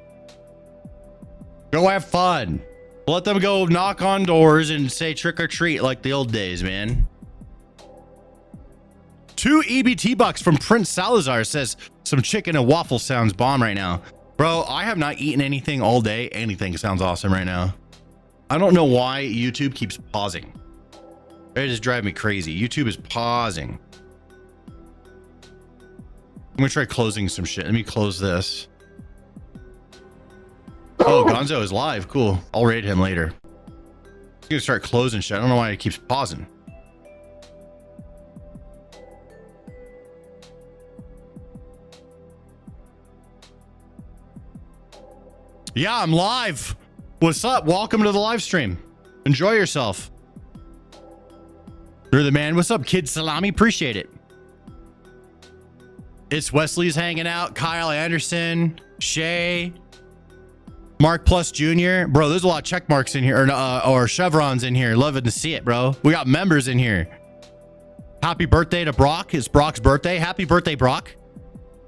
Go have fun. Let them go knock on doors and say trick or treat like the old days, man. 2 EBT bucks from Prince Salazar says some chicken and waffle sounds bomb right now. Bro, I have not eaten anything all day. Anything sounds awesome right now. I don't know why YouTube keeps pausing. It just drives me crazy. YouTube is pausing. I'm gonna try closing some shit. Let me close this. Oh, Gonzo is live. Cool. I'll raid him later. He's gonna start closing shit. I don't know why it keeps pausing. Yeah, I'm live. What's up? Welcome to the live stream. Enjoy yourself. You're the man. What's up, Kid Salami? Appreciate it. It's Wesley's hanging out. Kyle Anderson, Shay, Mark Plus Jr. Bro, there's a lot of check marks in here, or chevrons in here. Loving to see it, bro. We got members in here. Happy birthday to Brock. It's Brock's birthday. Happy birthday, Brock.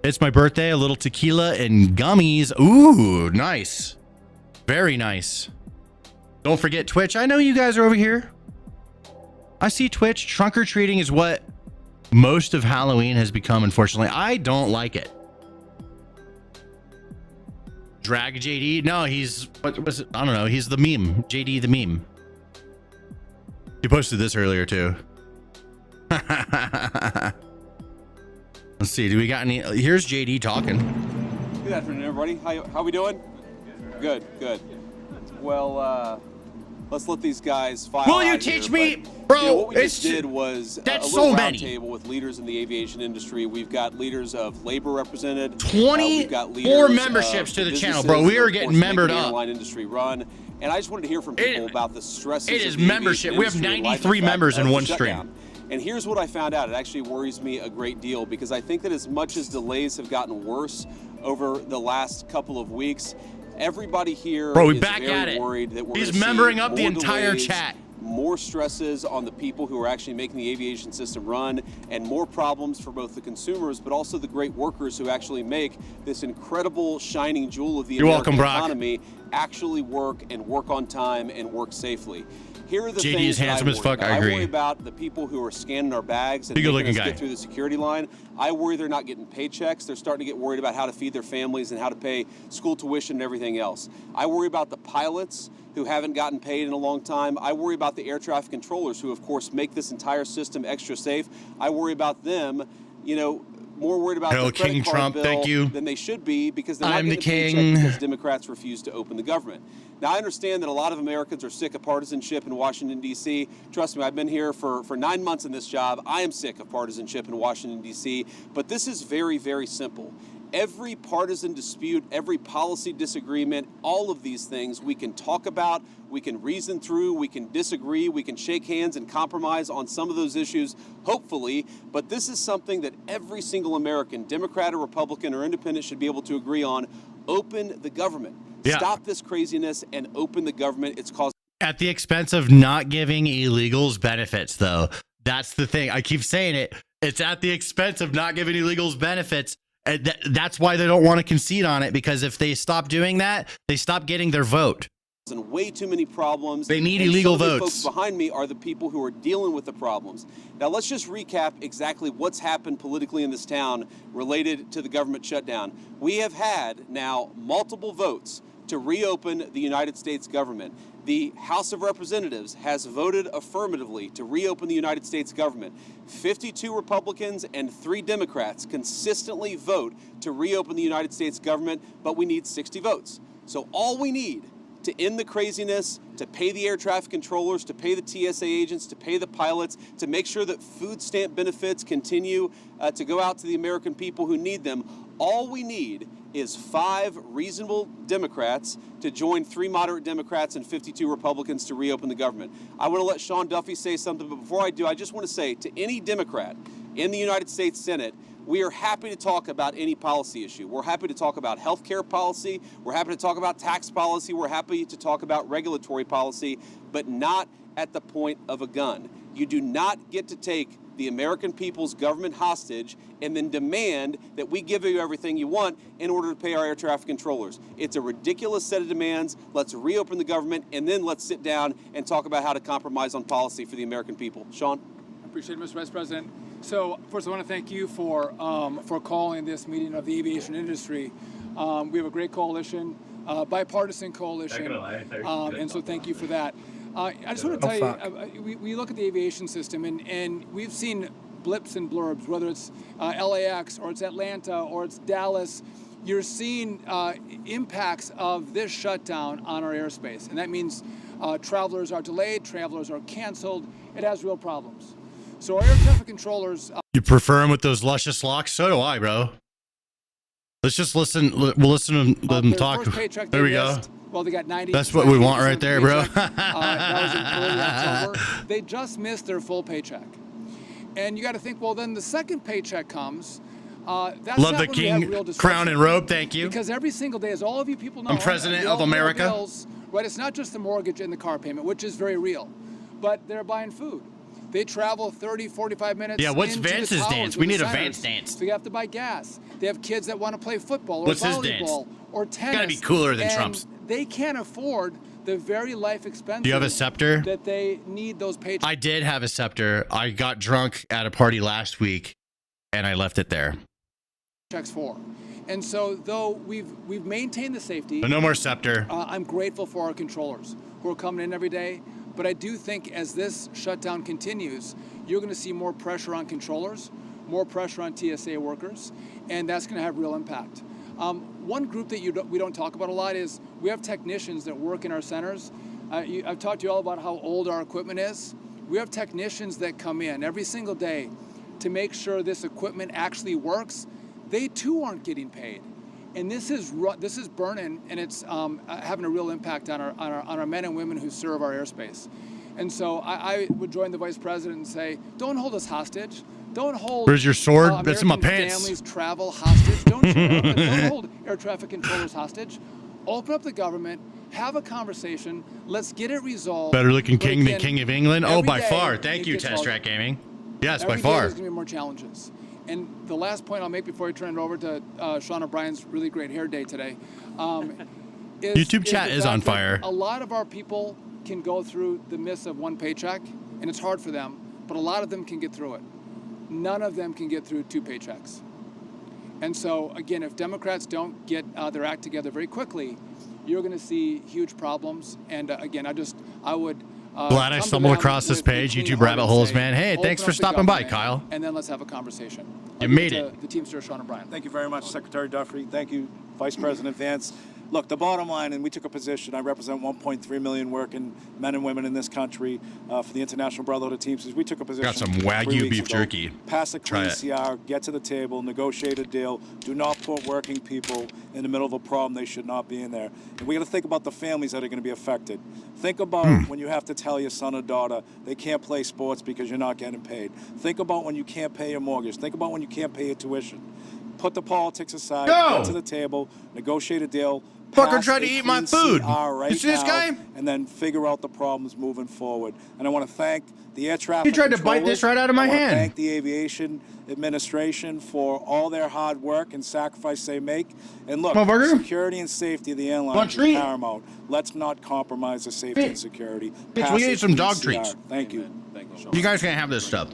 It's my birthday. A little tequila and gummies. Ooh, nice. Very nice. Don't forget Twitch. I know you guys are over here. I see Twitch. Trunk or treating is what most of Halloween has become, unfortunately. I don't like it. Drag JD? No, he's, what was it? I don't know. He's the meme. JD the meme. He posted this earlier too. Let's see. Do we got any? Here's JD talking. Good afternoon, everybody. How we doing? Good, good. Well, let's let these guys file. Will you teach me, bro? You know, what we just did was a little so round table with leaders in the aviation industry. We've got leaders of labor represented. 24 memberships to the channel, bro. We are getting membered up. Airline industry run, and I just wanted to hear from people about the stresses. It is membership. We have 93 members in one stream. And here's what I found out. It actually worries me a great deal because I think that as much as delays have gotten worse over the last couple of weeks, everybody here is very worried that we're He's membering up the entire chat. More stresses on the people who are actually making the aviation system run, and more problems for both the consumers, but also the great workers who actually make this incredible shining jewel of the American economy actually work and work on time and work safely. Here are the JD things is handsome as fuck. I agree. worry about the people who are scanning our bags and Be a making good-looking us guy. get through the security line. I worry they're not getting paychecks. They're starting to get worried about how to feed their families and how to pay school tuition and everything else. I worry about the pilots who haven't gotten paid in a long time. I worry about the air traffic controllers who, of course, make this entire system extra safe. I worry about them, you know, more worried about the credit card bill than they should be because they're not getting a paycheck because Democrats refuse to open the government. Now, I understand that a lot of Americans are sick of partisanship in Washington, D.C. Trust me, I've been here for 9 months in this job. I am sick of partisanship in Washington, D.C. But this is very, very simple. Every partisan dispute, every policy disagreement, all of these things we can talk about, we can reason through, we can disagree, we can shake hands and compromise on some of those issues, hopefully. But this is something that every single American, Democrat or Republican or Independent, should be able to agree on. Open the government. Yeah. Stop this craziness and open the government. It's caused at the expense of not giving illegals benefits, though. That's the thing. I keep saying it. It's at the expense of not giving illegals benefits. That's why they don't want to concede on it, because if they stop doing that, they stop getting their vote. And way too many problems. They need and illegal some of the votes. folks behind me are the people who are dealing with the problems. Now let's just recap exactly what's happened politically in this town related to the government shutdown. We have had now multiple votes to reopen the United States government. The House of Representatives has voted affirmatively to reopen the United States government. 52 Republicans and 3 Democrats consistently vote to reopen the United States government, but we need 60 votes. So all we need to end the craziness, to pay the air traffic controllers, to pay the TSA agents, to pay the pilots, to make sure that food stamp benefits continue to go out to the American people who need them, all we need is 5 reasonable Democrats to join 3 moderate Democrats and 52 Republicans to reopen the government. I want to let Sean Duffy say something, but before I do, I just want to say to any Democrat in the United States Senate, we are happy to talk about any policy issue. We're happy to talk about health care policy. We're happy to talk about tax policy. We're happy to talk about regulatory policy, but not at the point of a gun. You do not get to take the American people's government hostage and then demand that we give you everything you want in order to pay our air traffic controllers. It's a ridiculous set of demands. Let's reopen the government, and then let's sit down and talk about how to compromise on policy for the American people. Sean? I appreciate it, Mr. Vice President. So first I want to thank you for calling this meeting of the aviation industry. We have a great coalition, bipartisan coalition, and so thank you for that. I just want to tell you, we look at the aviation system and we've seen blips and blurbs, whether it's LAX or it's Atlanta or it's Dallas. You're seeing impacts of this shutdown on our airspace, and that means travelers are delayed, travelers are canceled. It has real problems. So our air traffic controllers... You prefer them with those luscious locks? So do I, bro. Let's just listen. We'll listen to them talk. There we go. Well, they got 90. That's what we want right there, bro. That was in early October. They just missed their full paycheck. And you got to think, well, then the second paycheck comes. That's Love the king, crown, and robe. Thank you. Because every single day, as all of you people know, I'm president of America. Bills, right? It's not just the mortgage and the car payment, which is very real, but they're buying food. They travel 30, 45 minutes. Yeah, what's Vance's dance? We need a Vance dance. So you have to buy gas. They have kids that want to play football or what's volleyball or tennis. Gotta be cooler than Trump's. They can't afford the very life expenses. Do you have a scepter? That they need those paychecks. I did have a scepter. I got drunk at a party last week, and I left it there. Checks for. And so, though we've maintained the safety. But no more scepter. I'm grateful for our controllers who are coming in every day. But I do think as this shutdown continues, you're going to see more pressure on controllers, more pressure on TSA workers, and that's going to have real impact. One group that we don't talk about a lot is we have technicians that work in our centers. I've talked to you all about how old our equipment is. We have technicians that come in every single day to make sure this equipment actually works. They too aren't getting paid. And this is burning, and it's having a real impact on our men and women who serve our airspace. And so I would join the Vice President and say, don't hold us hostage. Don't hold. Where's your sword? That's in my pants. Families travel hostage. Don't hold air traffic controllers hostage. Open up the government. Have a conversation. Let's get it resolved. Better looking king than King of England. Oh, by far. Thank you, Test Track Gaming. Yes, by far. There's going to be more challenges. And the last point I'll make before I turn it over to Sean O'Brien's really great hair day today. YouTube chat is on fire. A lot of our people can go through the miss of one paycheck, and it's hard for them, but a lot of them can get through it. None of them can get through 2 paychecks. And so, again, if Democrats don't get their act together very quickly, you're going to see huge problems. And again, I would... Glad I stumbled across this page, YouTube rabbit holes, man. Hey, thanks for stopping by, Kyle. And then let's have a conversation. You made it. The Teamster Sean O'Brien. Thank you very much, Secretary Duffy. Thank you, Vice President Vance. Look, the bottom line, and we took a position, I represent 1.3 million working men and women in this country for the International Brotherhood of Teamsters. We took a position. Got some Wagyu beef jerky. Pass a clean CR, get to the table, negotiate a deal. Do not put working people in the middle of a problem they should not be in there. And we got to think about the families that are going to be affected. Think about when you have to tell your son or daughter they can't play sports because you're not getting paid. Think about when you can't pay your mortgage. Think about when you can't pay your tuition. Put the politics aside, get to the table, negotiate a deal. Fucker tried to eat my food. Right, you see this guy? And then figure out the problems moving forward. And I want to thank the air traffic He tried to bite this right out of my hand. Thank the Aviation Administration for all their hard work and sacrifice they make. And look, security and safety of the airlines is paramount. Let's not compromise the safety and security. Bitch, we ate some dog treats. Thank you. Thank you, Sean. You guys can't have this stuff.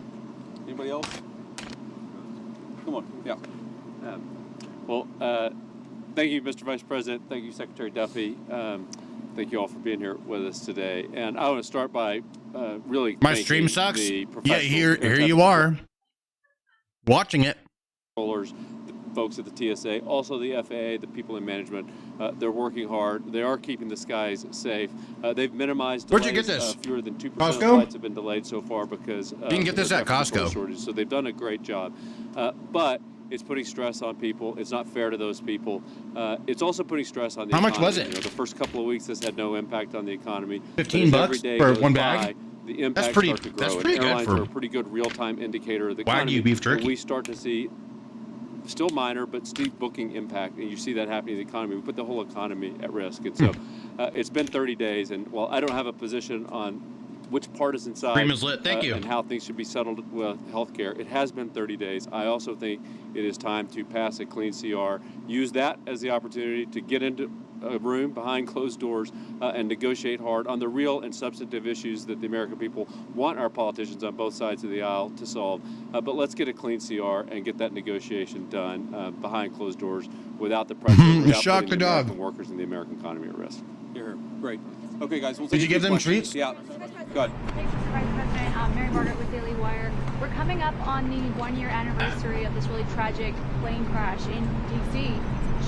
Anybody else? Come on. Yeah. Thank you, Mr. Vice President. Thank you, Secretary Duffy. Thank you all for being here with us today. And I want to start by really my stream sucks. The Yeah, here you are watching it. Controllers, the folks at the TSA, also the FAA, the people in management. They're working hard. They are keeping the skies safe. They've minimized delays. Where'd you get this? Fewer than 2% Costco? of flights have been delayed so far because you can get this at Costco. Shortages. So they've done a great job. But it's putting stress on people. It's not fair to those people. It's also putting stress on the economy. How much was it? You know, the first couple of weeks, this had no impact on the economy. $15 for one bag? The impact That's pretty starts to grow. That's pretty good airlines for are a pretty good real-time indicator of the economy. Wagyu beef jerky. And we start to see still minor, but steep booking impact, and you see that happening in the economy. We put the whole economy at risk. And so it's been 30 days, and while I don't have a position on which partisan side Stream is lit. Thank you. and how things should be settled with healthcare, it has been 30 days. I also think it is time to pass a clean CR, use that as the opportunity to get into a room behind closed doors and negotiate hard on the real and substantive issues that the American people want our politicians on both sides of the aisle to solve. But let's get a clean CR and get that negotiation done behind closed doors without the pressure, without Shock putting the the dog. American workers and the American economy at risk. Here, great. Okay, guys. We'll Did you give them treats? Yeah. Go ahead. Thanks, Mr. Vice President. Mary Margaret with Daily Wire. We're coming up on the one-year anniversary of this really tragic plane crash in D.C.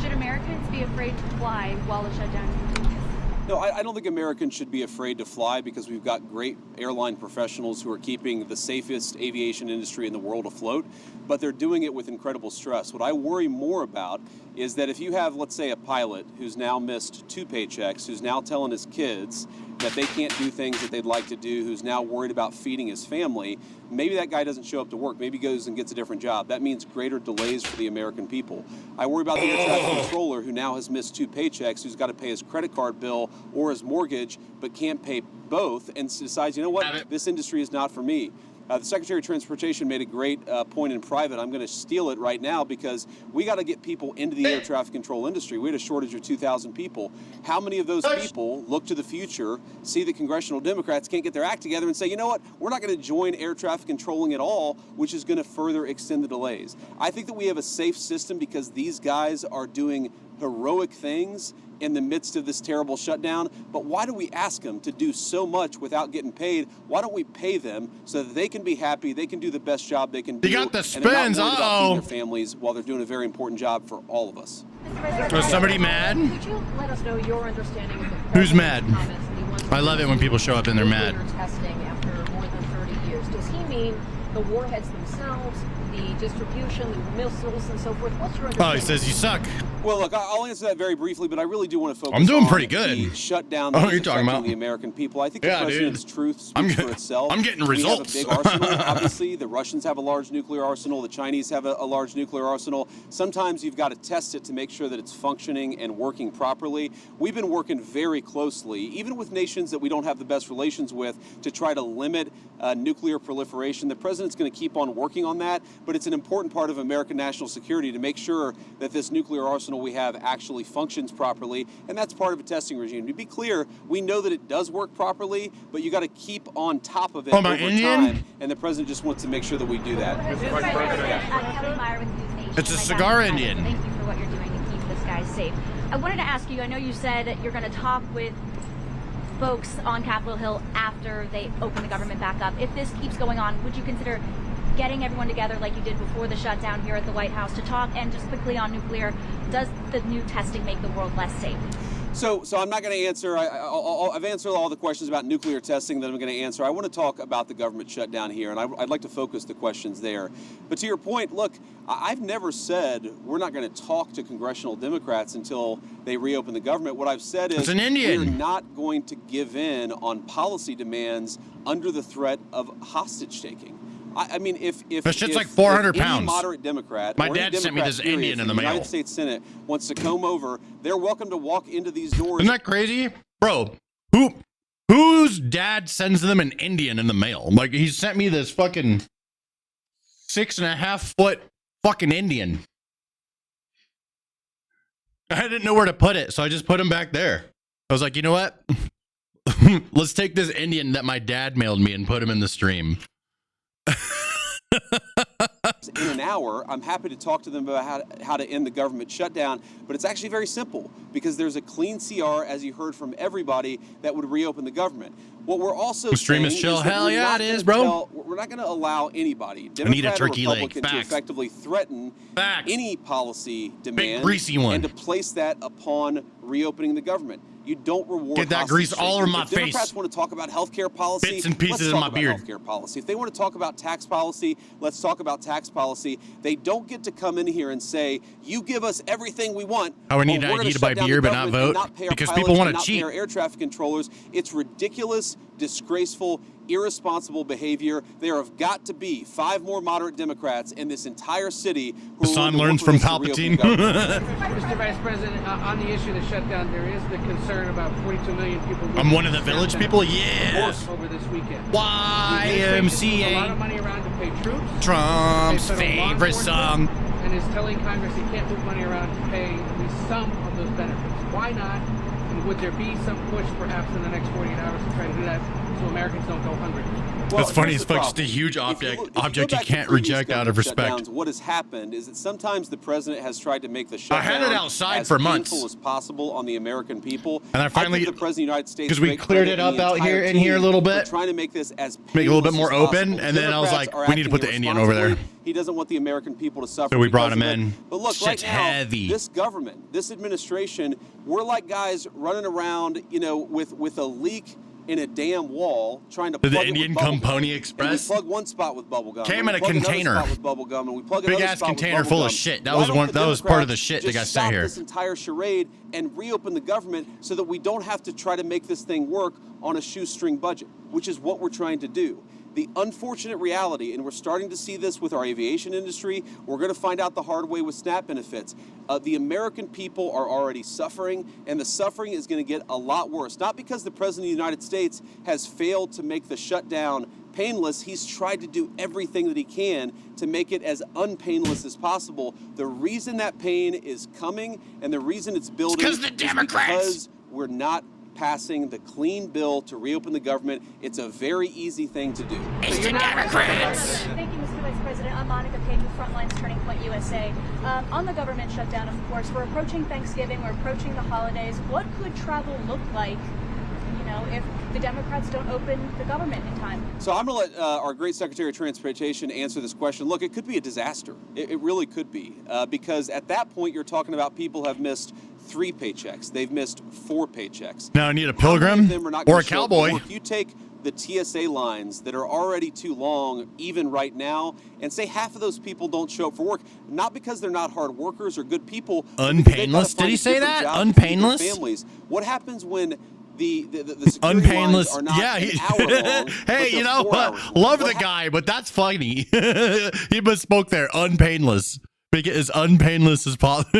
Should Americans be afraid to fly while the shutdown continues? No, I don't think Americans should be afraid to fly because we've got great airline professionals who are keeping the safest aviation industry in the world afloat, but they're doing it with incredible stress. What I worry more about is that if you have, let's say, a pilot who's now missed 2 paychecks, who's now telling his kids that they can't do things that they'd like to do, who's now worried about feeding his family, maybe that guy doesn't show up to work. Maybe he goes and gets a different job. That means greater delays for the American people. I worry about the air traffic controller who now has missed 2 paychecks, who's got to pay his credit card bill or his mortgage, but can't pay both and decides, you know what, this industry is not for me. The Secretary of Transportation made a great point in private. I'm going to steal it right now because we got to get people into the air traffic control industry. We had a shortage of 2,000 people. How many of those people look to the future, see that congressional Democrats can't get their act together and say, you know what, we're not going to join air traffic controlling at all, which is going to further extend the delays. I think that we have a safe system because these guys are doing heroic things in the midst of this terrible shutdown, but why do we ask them to do so much without getting paid? Why don't we pay them so that they can be happy, they can do the best job they can do, You got the and they're not spins, worried about feeding uh-oh. their families while they're doing a very important job for all of us. Was somebody mad? Could you let us know your understanding of the Who's mad? comments that he wants I love it when people show up and they're mad. nuclear testing after more than 30 years? Does he mean the warheads themselves, the distribution, the missiles, and so forth? What's your understanding? Oh, he says you suck. Well, look, I'll answer that very briefly, but I really do want to focus I'm doing on pretty good. the shutdown Oh, that you're is talking affecting about? the American people. I think Yeah, the president's dude. truth speaks for itself. I'm getting results. We have a big arsenal, obviously. The Russians have a large nuclear arsenal. The Chinese have a large nuclear arsenal. Sometimes you've got to test it to make sure that it's functioning and working properly. We've been working very closely, even with nations that we don't have the best relations with, to try to limit nuclear proliferation. The president's going to keep on working on that, but it's an important part of American national security to make sure that this nuclear arsenal we have actually functions properly, and that's part of a testing regime. To be clear, we know that it does work properly, but you got to keep on top of it Oh, my over Indian? time, and the president just wants to make sure that we do that. Kelly Meyer with News Nation. It's a My cigar God, Indian. Thank you for what you're doing to keep the skies safe. I wanted to ask you, I know you said you're going to talk with folks on Capitol Hill after they open the government back up. If this keeps going on, would you consider getting everyone together like you did before the shutdown here at the White House to talk? And just quickly on nuclear, does the new testing make the world less safe? So I'm not going to answer. I've answered all the questions about nuclear testing that I'm going to answer. I want to talk about the government shutdown here, and I'd like to focus the questions there. But to your point, look, I've never said we're not going to talk to congressional Democrats until they reopen the government. What I've said is It's an Indian. we're not going to give in on policy demands under the threat of hostage taking. I mean, if That shit's if- like 400 if any pounds. moderate Democrat, My or any dad sent me Democrat, this period, Indian in from the mail. United States Senate wants to come over, they're welcome to walk into these doors. Isn't that crazy? Bro, whose dad sends them an Indian in the mail? Like, he sent me this fucking 6.5 foot fucking Indian. I didn't know where to put it, so I just put him back there. I was like, you know what? Let's take this Indian that my dad mailed me and put him in the stream. in an hour. I'm happy to talk to them about how to end the government shutdown, but it's actually very simple because there's a clean CR, as you heard from everybody, that would reopen the government. What we're also Stream is saying chill. is that Hell yeah, it is, bro. we're not going to allow anybody, I need a Democrat or turkey leg. Republican, to Facts. effectively threaten any policy demand greasy one. and to place that upon reopening the government. You don't reward Get that hostage grease all taking. over my If Democrats face. want to talk about healthcare policy, Bits and pieces let's in talk my about beard. healthcare policy. If they want to talk about tax policy, let's talk about tax policy. They don't get to come in here and say, you give us everything we want. I would need or an we're gonna ID to buy shut down beer the but not government and vote, pay our because pilots people wanna and not cheat. pay our air traffic controllers. It's ridiculous, disgraceful, irresponsible behavior. There have got to be 5 more moderate Democrats in this entire city who The are son willing learns to work from with us to reopen Palpatine. the government. Mr. Vice President, on the issue of the shutdown, there is the concern about 42 million people. I'm one of the village people? Yeah. Over this weekend. YMCA. A lot of money around to pay troops. Trump's pay federal law favorite enforcement, song. And is telling Congress he can't move money around to pay at least some of those benefits. Why not? And would there be some push perhaps in the next 48 hours to try to do that so Americans don't go hungry? That's funny as fuck. Just a huge object you can't reject out of respect. What has happened is that sometimes the president has tried to make the shutdown I had it outside as for months. painful as possible on the American people. And I finally, give the president of the United States, because we great cleared credit it and up the out here entire in here a team little for bit, trying to make this as make it a little bit painless more as open, possible. and then I was Democrats like, are we need to put acting the Indian over there. irresponsibly. He doesn't want the American people to suffer. So we brought because him of in. it. But look, Shit's right now, heavy. this government, this administration, we're like guys running around, with a leak in a damn wall, trying to Did the plug it with Indian bubble come gum. Pony And Express? we plug one spot with bubble gum. Came and in we a plug another container. spot with bubble gum, and we plug Big another ass spot with container bubble full gum. of shit. That Why was don't one. the That was part of the Democrats shit they got just sent stop here. this entire charade and reopen the government so that we don't have to try to make this thing work on a shoestring budget, which is what we're trying to do. The unfortunate reality, and we're starting to see this with our aviation industry, we're going to find out the hard way with SNAP benefits. The American people are already suffering, and the suffering is going to get a lot worse. Not because the President of the United States has failed to make the shutdown painless. He's tried to do everything that he can to make it as unpainless as possible. The reason that pain is coming and the reason it's building is because we're not passing the clean bill to reopen the government. It's a very easy thing to do. Thank you, Mr. Vice President. I'm Monica Page with Frontlines Turning Point USA. On the government shutdown, of course, we're approaching Thanksgiving, we're approaching the holidays. What could travel look like, if the Democrats don't open the government in time? So I'm going to let our great Secretary of Transportation answer this question. Look, it could be a disaster. It really could be. Because at that point, you're talking about people have missed 3 paychecks. They've missed 4 paychecks. Now I need a pilgrim or a cowboy. If you take the TSA lines that are already too long, even right now, and say half of those people don't show up for work, not because they're not hard workers or good people. Unpainless? Did he say that? Unpainless? Families. What happens when the security Unpainless. lines are not Yeah. an hour long, Hey, but they're 4 hours long? love the guy, but that's funny. He misspoke there. Unpainless. Make it as unpainless as possible.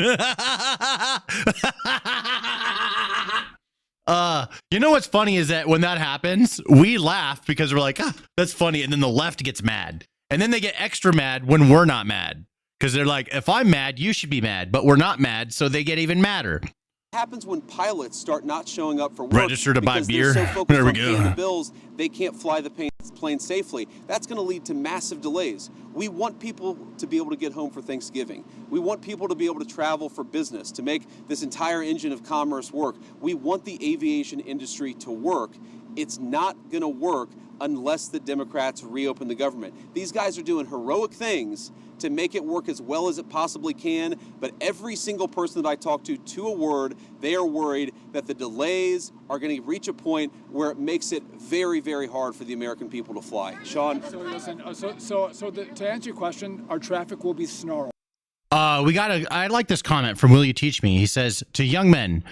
You know what's funny is that when that happens, we laugh because we're like, that's funny. And then the left gets mad. And then they get extra mad when we're not mad. Because they're like, if I'm mad, you should be mad. But we're not mad, so they get even madder. What happens when pilots start not showing up for work? Register to buy because beer. They're so focused There we on go. paying the bills, they can't fly the plane safely. That's going to lead to massive delays. We want people to be able to get home for Thanksgiving. We want people to be able to travel for business, to make this entire engine of commerce work. We want the aviation industry to work. It's not going to work unless the Democrats reopen the government. These guys are doing heroic things to make it work as well as it possibly can, but every single person that I talk to a word, they are worried that the delays are going to reach a point where it makes it very, very hard for the American people to fly. Sean? So listen, to answer your question, our traffic will be snarled. I like this comment from Will You Teach Me? He says, to young men,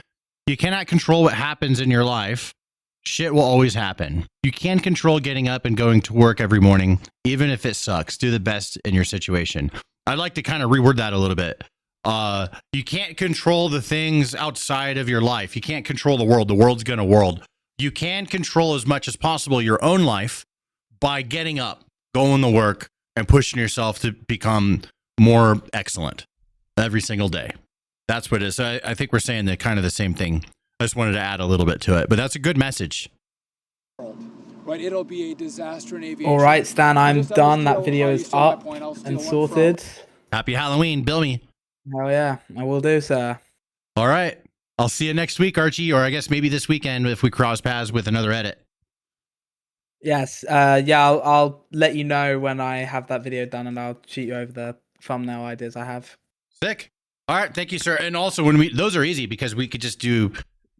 you cannot control what happens in your life. Shit will always happen. You can control getting up and going to work every morning, even if it sucks. Do the best in your situation. I'd like to kind of reword that a little bit. You can't control the things outside of your life. You can't control the world. The world's going to world. You can control as much as possible your own life by getting up, going to work, and pushing yourself to become more excellent every single day. That's what it is. So I think we're saying kind of the same thing. I just wanted to add a little bit to it, but that's a good message. right? It'll be a disaster in aviation. All right, Stan, I'm Just done. That steal- video you is stole my up point. I'll steal and one from- sorted. Happy Halloween, bill me. Oh yeah, I will do, sir. All right. I'll see you next week, Archie, or I guess maybe this weekend if we cross paths with another edit. Yes. Yeah, I'll let you know when I have that video done, and I'll shoot you over the thumbnail ideas I have. Sick. All right, thank you, sir. And also, those are easy because we could just do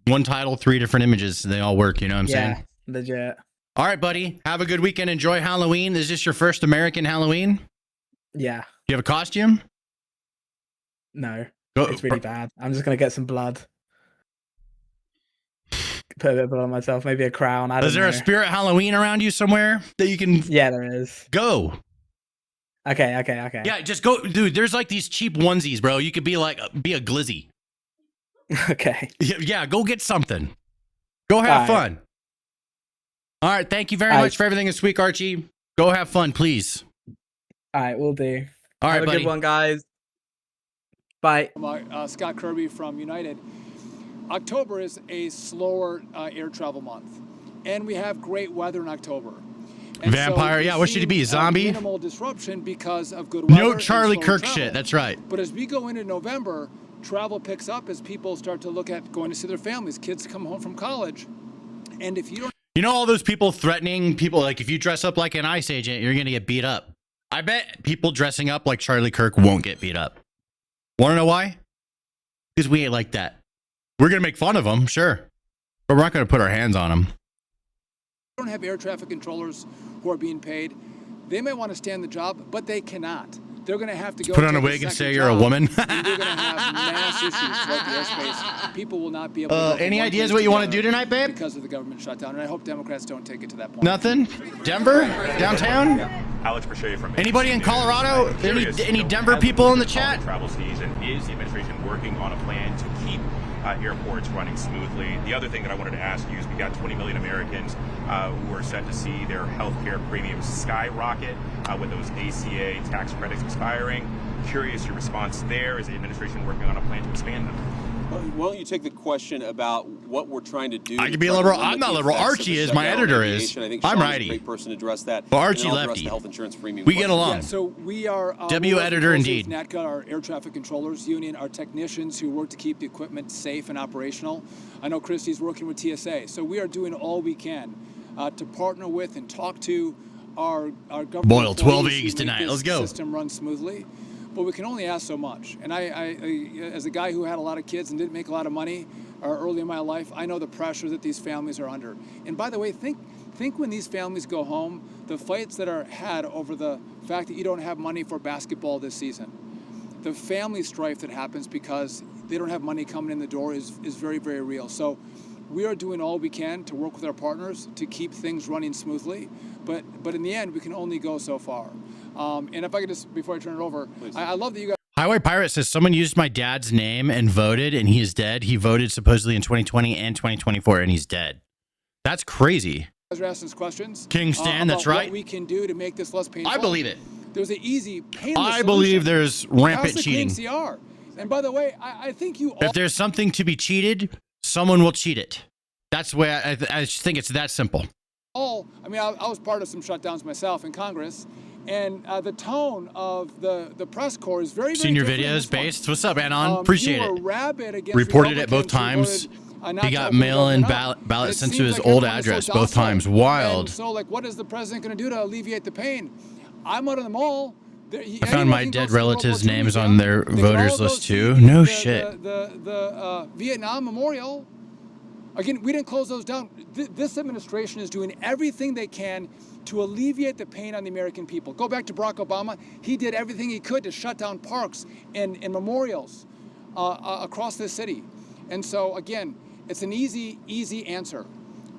one title, 3 different images. They all work. You know what I'm saying? Yeah, legit. All right, buddy. Have a good weekend. Enjoy Halloween. Is this your first American Halloween? Yeah. Do you have a costume? No. It's really bad. I'm just gonna get some blood. Put a bit of blood on myself. Maybe a crown. I don't know. Is there a spirit Halloween around you somewhere that you can? Yeah, there is. Go. Okay. Yeah, just go, dude. There's like these cheap onesies, bro. You could be a glizzy. Okay. Yeah, go get something. Go have fun. All right. Thank you very much for everything this week, Archie. Go have fun, please. All right, we'll do. All right, have a buddy. good one, guys. Bye. Scott Kirby from United. October is a slower air travel month, and we have great weather in October. And Vampire, so yeah. What should he be? A zombie? Minimal disruption because of good weather. No Charlie and slower Kirk travel. shit. That's right. But as we go into November, travel picks up as people start to look at going to see their families. Kids come home from college, and if you don't, You know all those people threatening people, like if you dress up like an ICE agent, you're going to get beat up. I bet people dressing up like Charlie Kirk won't get beat up. Want to know why? Because we ain't like that. We're going to make fun of them, sure. But we're not going to put our hands on them. don't have air traffic controllers who are being paid, they may want to stay on the job, but they cannot. They're going to have to go Put on a take wig and second say you're a job, woman. and they're going to have mass issues throughout the airspace. People will not be able to go from Any one ideas place what you want to another do tonight, babe? because of the government shutdown, and I hope Democrats don't take it to that point. Nothing? Denver? Downtown? Alex Brachet from Anybody in Colorado? Any Denver people in the chat? Travel season. Is the administration working on a plan to keep airports running smoothly? The other thing that I wanted to ask you is we got 20 million Americans who are set to see their healthcare premiums skyrocket with those ACA tax credits expiring. Curious your response there. Is the administration working on a plan to expand them? Why don't you take the question about what we're trying to do? I can be liberal. I'm not liberal. Archie is. My editor is. I think I'm Sean righty. is a great person to address that. Well, Archie and then I'll address lefty. the health insurance premium We question. get along. Yeah, so we are W we're working editor closely indeed. with NATCA, our air traffic controllers union, our technicians who work to keep the equipment safe and operational. I know Christy's working with TSA, so we are doing all we can to partner with and talk to our government. Boil 12 employees who eggs make tonight. this Let's go. System run smoothly, but we can only ask so much. And I, as a guy who had a lot of kids and didn't make a lot of money early in my life, I know the pressure that these families are under. And by the way, think when these families go home, the fights that are had over the fact that you don't have money for basketball this season, the family strife that happens because they don't have money coming in the door is very, very real. So we are doing all we can to work with our partners to keep things running smoothly. But in the end, we can only go so far. And if I could just, before I turn it over, I love that you guys. Highway Pirate says someone used my dad's name and voted, and he is dead. He voted supposedly in 2020 and 2024, and he's dead. That's crazy. Guys are asking us questions. King Stan, about that's right. What we can do to make this less painful. I believe it. There's an easy, painless I believe solution. there's rampant How's the cheating. clean CR? And by the way, I think you all. If there's something to be cheated, someone will cheat it. That's the way I just think it's that simple. I mean, I was part of some shutdowns myself in Congress, and the tone of the press corps is very, very Seen your different in videos, this one. Based. What's up, Anon? Appreciate you were it. rabid against Reported it both Republicans who times. voted, not He to got open the mail-in government up. ballot And it sent to seems his like old everyone is so address both docile. times. Wild. And so, like, what is the president going to do to alleviate the pain? I'm out of the mall. I found my dead relatives' names on their voters list too. No shit. The Vietnam Memorial. Again, we didn't close those down. This administration is doing everything they can to alleviate the pain on the American people. Go back to Barack Obama. He did everything he could to shut down parks and memorials across this city. And so, again, it's an easy answer.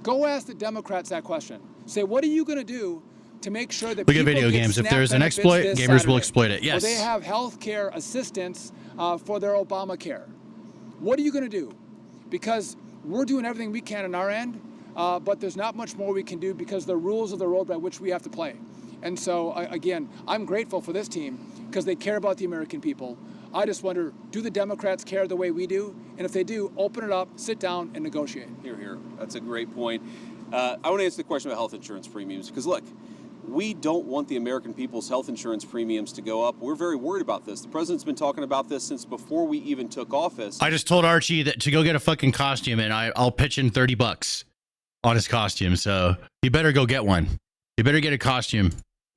Go ask the Democrats that question. Say, what are you going to do to make sure that Look at people video get games. If SNAP there's an benefits exploit, this gamers will Saturday? exploit it. Yes. Or they have health care assistance for their Obamacare. What are you going to do? Because we're doing everything we can on our end, but there's not much more we can do because the rules of the road by which we have to play. And so, again, I'm grateful for this team because they care about the American people. I just wonder, do the Democrats care the way we do? And if they do, open it up, sit down, and negotiate. Here. That's a great point. I want to answer the question about health insurance premiums because, look, we don't want the American people's health insurance premiums to go up. We're very worried about this. The president's been talking about this since before we even took office. I just told Archie that to go get a fucking costume, and I'll pitch in $30 on his costume. So you better go get one. You better get a costume.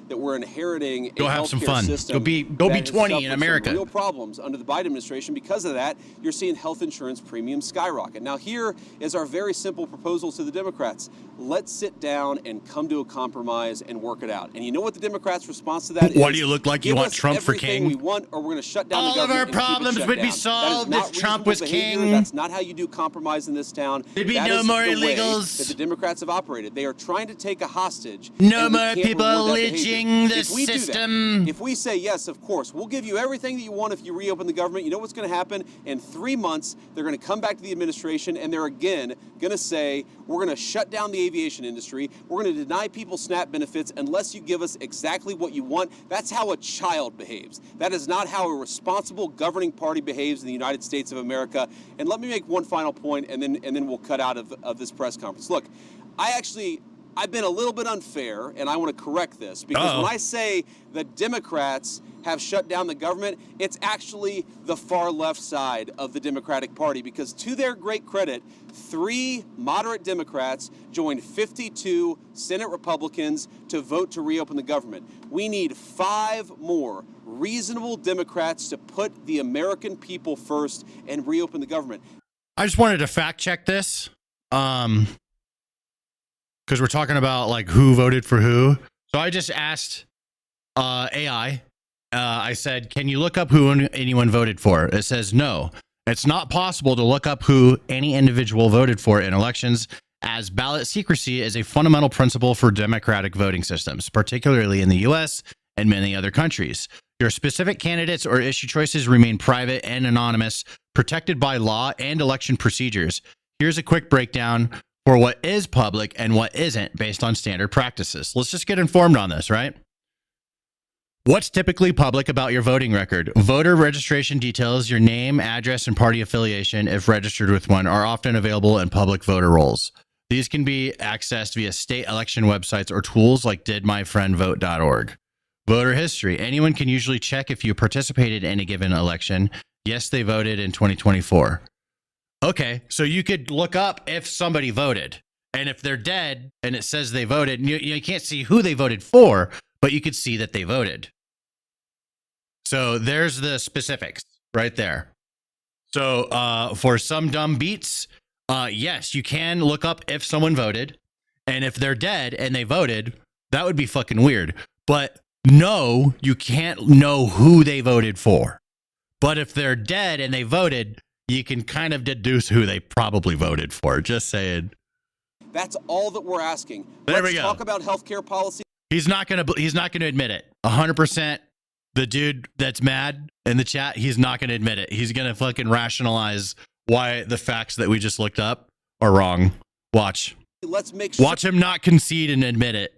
That we're inheriting go a have some healthcare fun. system Go be that 20 in has America. some real problems under the Biden administration. Because of that, you're seeing health insurance premiums skyrocket. Now, here is our very simple proposal to the Democrats. Let's sit down and come to a compromise and work it out. And you know what the Democrats' response to that is? Why do you look like you want Trump for king? We want, or we're going to shut down all the government. All of our problems would be solved if Trump was king. That's not how you do compromise in this town. There'd be no more illegals. That the Democrats have operated. They are trying to take a hostage. No more people lynching the system. If we say yes, of course, we'll give you everything that you want if you reopen the government. You know what's going to happen? In 3 months, they're going to come back to the administration and they're again going to say, we're going to shut down the aviation industry. We're going to deny people SNAP benefits unless you give us exactly what you want. That's how a child behaves. That is not how a responsible governing party behaves in the United States of America. And let me make one final point, and then we'll cut out of this press conference. Look, I've been a little bit unfair, and I want to correct this, because when I say the Democrats have shut down the government, it's actually the far left side of the Democratic Party, because to their great credit, 3 moderate Democrats joined 52 Senate Republicans to vote to reopen the government. We need 5 more reasonable Democrats to put the American people first and reopen the government. I just wanted to fact check this. Because we're talking about like who voted for who. So I just asked AI. I said, can you look up who anyone voted for? It says no. It's not possible to look up who any individual voted for in elections, as ballot secrecy is a fundamental principle for democratic voting systems, particularly in the US and many other countries. Your specific candidates or issue choices remain private and anonymous, protected by law and election procedures. Here's a quick breakdown for what is public and what isn't based on standard practices. Let's just get informed on this, right? What's typically public about your voting record? Voter registration details, your name, address, and party affiliation, if registered with one, are often available in public voter rolls. These can be accessed via state election websites or tools like didmyfriendvote.org. Voter history. Anyone can usually check if you participated in a given election. Yes, they voted in 2024. Okay, so you could look up if somebody voted, and if they're dead and it says they voted, you can't see who they voted for, but you could see that they voted. So there's the specifics right there. So for some dumb beats, yes, you can look up if someone voted, and if they're dead and they voted, that would be fucking weird. But no, you can't know who they voted for. But if they're dead and they voted, you can kind of deduce who they probably voted for. Just saying. That's all that we're asking. There we Let's go. talk about healthcare policy. He's not gonna admit it. 100%. The dude that's mad in the chat, he's not gonna admit it. He's gonna fucking rationalize why the facts that we just looked up are wrong. Watch. Let's make sure. Watch him not concede and admit it.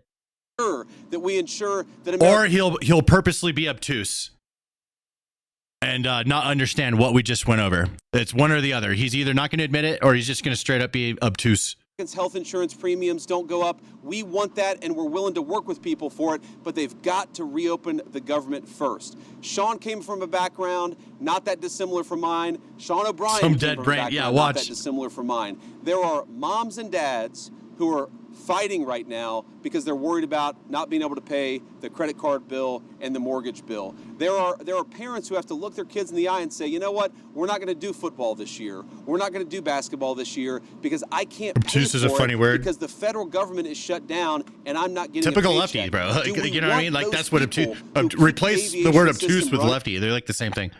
That we ensure that or he'll purposely be obtuse and not understand what we just went over. It's one or the other. He's either not going to admit it or he's just going to straight up be obtuse. Health insurance premiums don't go up. We want that, and we're willing to work with people for it, but they've got to reopen the government first. Sean came from a background not that dissimilar from mine. Sean O'Brien Some came dead from brain. a background Yeah, not watch. that dissimilar from mine. There are moms and dads who are fighting right now because they're worried about not being able to pay the credit card bill and the mortgage bill. There are parents who have to look their kids in the eye and say, you know what, we're not going to do football this year. We're not going to do basketball this year because I can't pay Obtuse is a for funny it word. Because the federal government is shut down and I'm not getting Typical a lefty, paycheck. bro. Do we You know what I mean? want Like those that's what people obtuse. who keep Replace the the word aviation obtuse system with running lefty. They're like the same thing.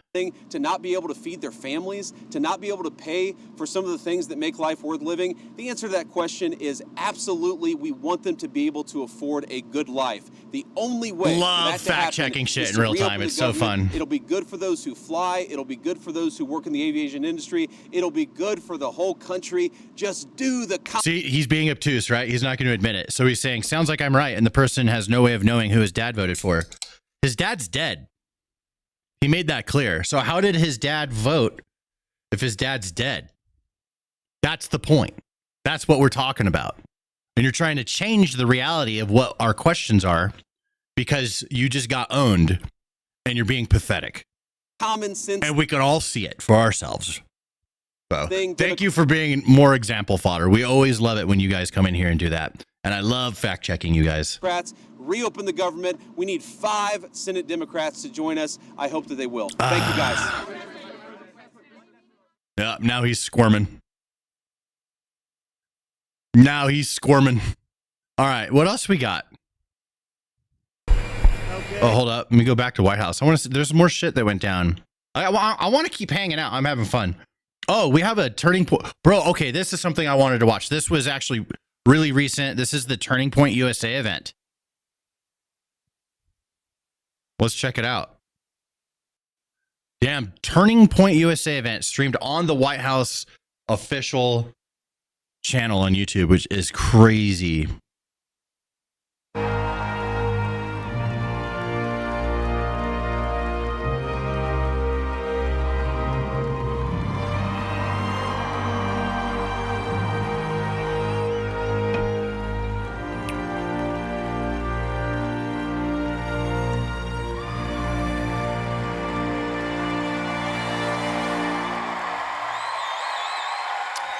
To not be able to feed their families, to not be able to pay for some of the things that make life worth living? The answer to that question is absolutely. We want them to be able to afford a good life. The only way Love for that to fact-checking happen shit is in to real reopen time. the It's so government. fun. It'll be good for those who fly. It'll be good for those who work in the aviation industry. It'll be good for the whole country. Just do the... See, he's being obtuse, right? He's not going to admit it. So he's saying, sounds like I'm right. And the person has no way of knowing who his dad voted for. His dad's dead. He made that clear. So how did his dad vote if his dad's dead? That's the point. That's what we're talking about. and you're trying to change the reality of what our questions are because you just got owned and you're being pathetic. Common sense. And we can all see it for ourselves. So thank you for being more example fodder. We always love it when you guys come in here and do that. And I love fact checking you guys. Democrats reopen the government. We need 5 Senate Democrats to join us. I hope that they will. Thank you, guys. Yeah, now he's squirming. Now he's squirming. All right, what else we got? Okay. Oh, hold up. Let me go back to White House. I want to see, there's more shit that went down. I want to keep hanging out. I'm having fun. Oh, we have a turning point. Bro, okay, this is something I wanted to watch. This was actually really recent. This is the Turning Point USA event. Let's check it out. Damn, Turning Point USA event streamed on the White House official channel on YouTube, which is crazy.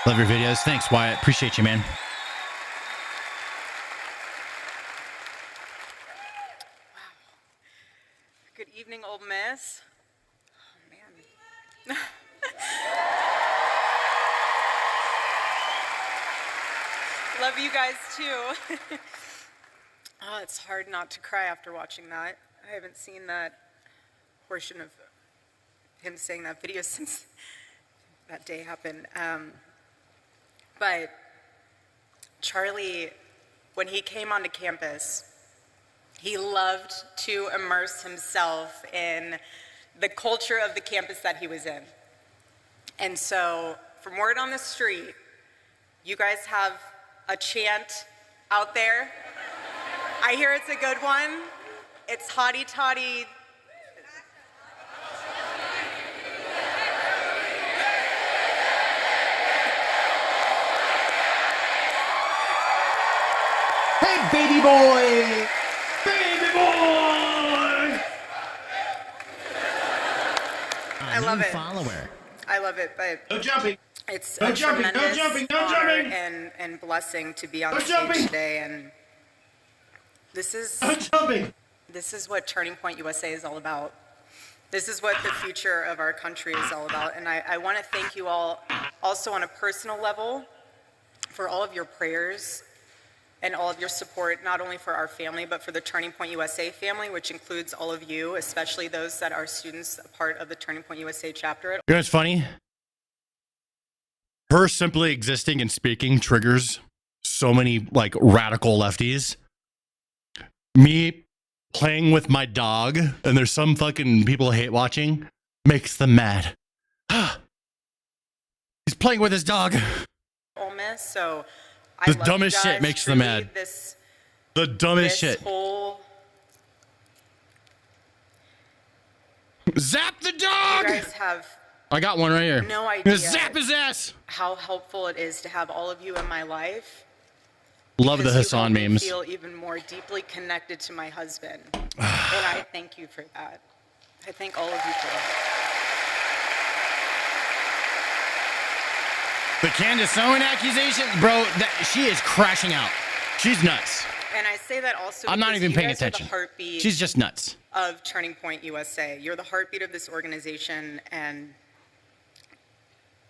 Love your videos. Thanks, Wyatt. Appreciate you, man. Good evening, Ole Miss. Oh, man. Love you guys, too. Oh, it's hard not to cry after watching that. I haven't seen that portion of him saying that video since that day happened. But Charlie, when he came onto campus, he loved to immerse himself in the culture of the campus that he was in. And so, from word on the street, you guys have a chant out there. I hear it's a good one. It's hotty toddy. Hey, baby boy! Baby boy! I love it. Follower. I love it, but no jumping. It's No a jumping, no tremendous jumping, no honor jumping. and blessing to be on No the stage jumping. today. And this is This is what Turning Point USA is all about. This is what the future of our country is all about. And I want to thank you all, also on a personal level, for all of your prayers and all of your support, not only for our family, but for the Turning Point USA family, which includes all of you, especially those that are students, a part of the Turning Point USA chapter. You know what's funny? Her simply existing and speaking triggers so many like radical lefties. Me playing with my dog, and there's some fucking people hate watching, makes them mad. He's playing with his dog. Ole Miss, so The dumbest shit makes them mad. The dumbest shit. Zap the dog! You guys have I got one right here. no I'm gonna idea zap his ass. how helpful it is to have all of you in my life. Love the because you Hassan help me memes. feel even more deeply connected to my husband. And I thank you for that. I thank all of you for that. The Candace Owen accusation, bro, she is crashing out. She's nuts. And I say that also I'm not because even you paying guys are attention. the heartbeat She's just nuts. of Turning Point USA. You're the heartbeat of this organization, and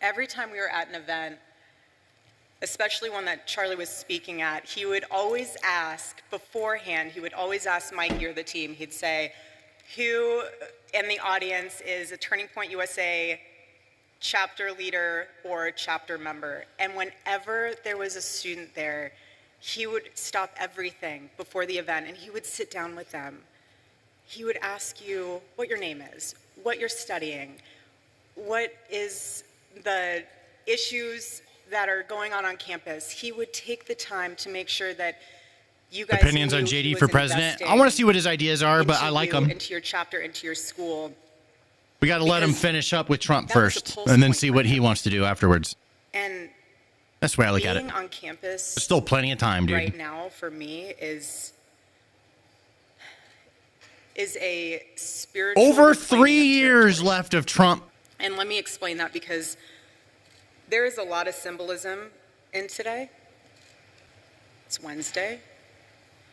every time we were at an event, especially one that Charlie was speaking at, he would always ask beforehand, he would always ask Mikey or the team, he'd say, who in the audience is a Turning Point USA chapter leader or chapter member? And whenever there was a student there, he would stop everything before the event and he would sit down with them. He would ask you what your name is, what you're studying, what is the issues that are going on campus. He would take the time to make sure that you guys Opinions knew on he JD was for president. investing I want to see what his ideas are, but into I like you, them. into your chapter, into your school. We got to let him finish up with Trump that was first, a pulse and then point see for what he him. wants to do afterwards. And That's the way I look at it. Being on campus There's still plenty of time, dude. right now for me is a spiritual Over reclaiming 3 of years territory. left of Trump. And let me explain that, because there is a lot of symbolism in today. It's Wednesday.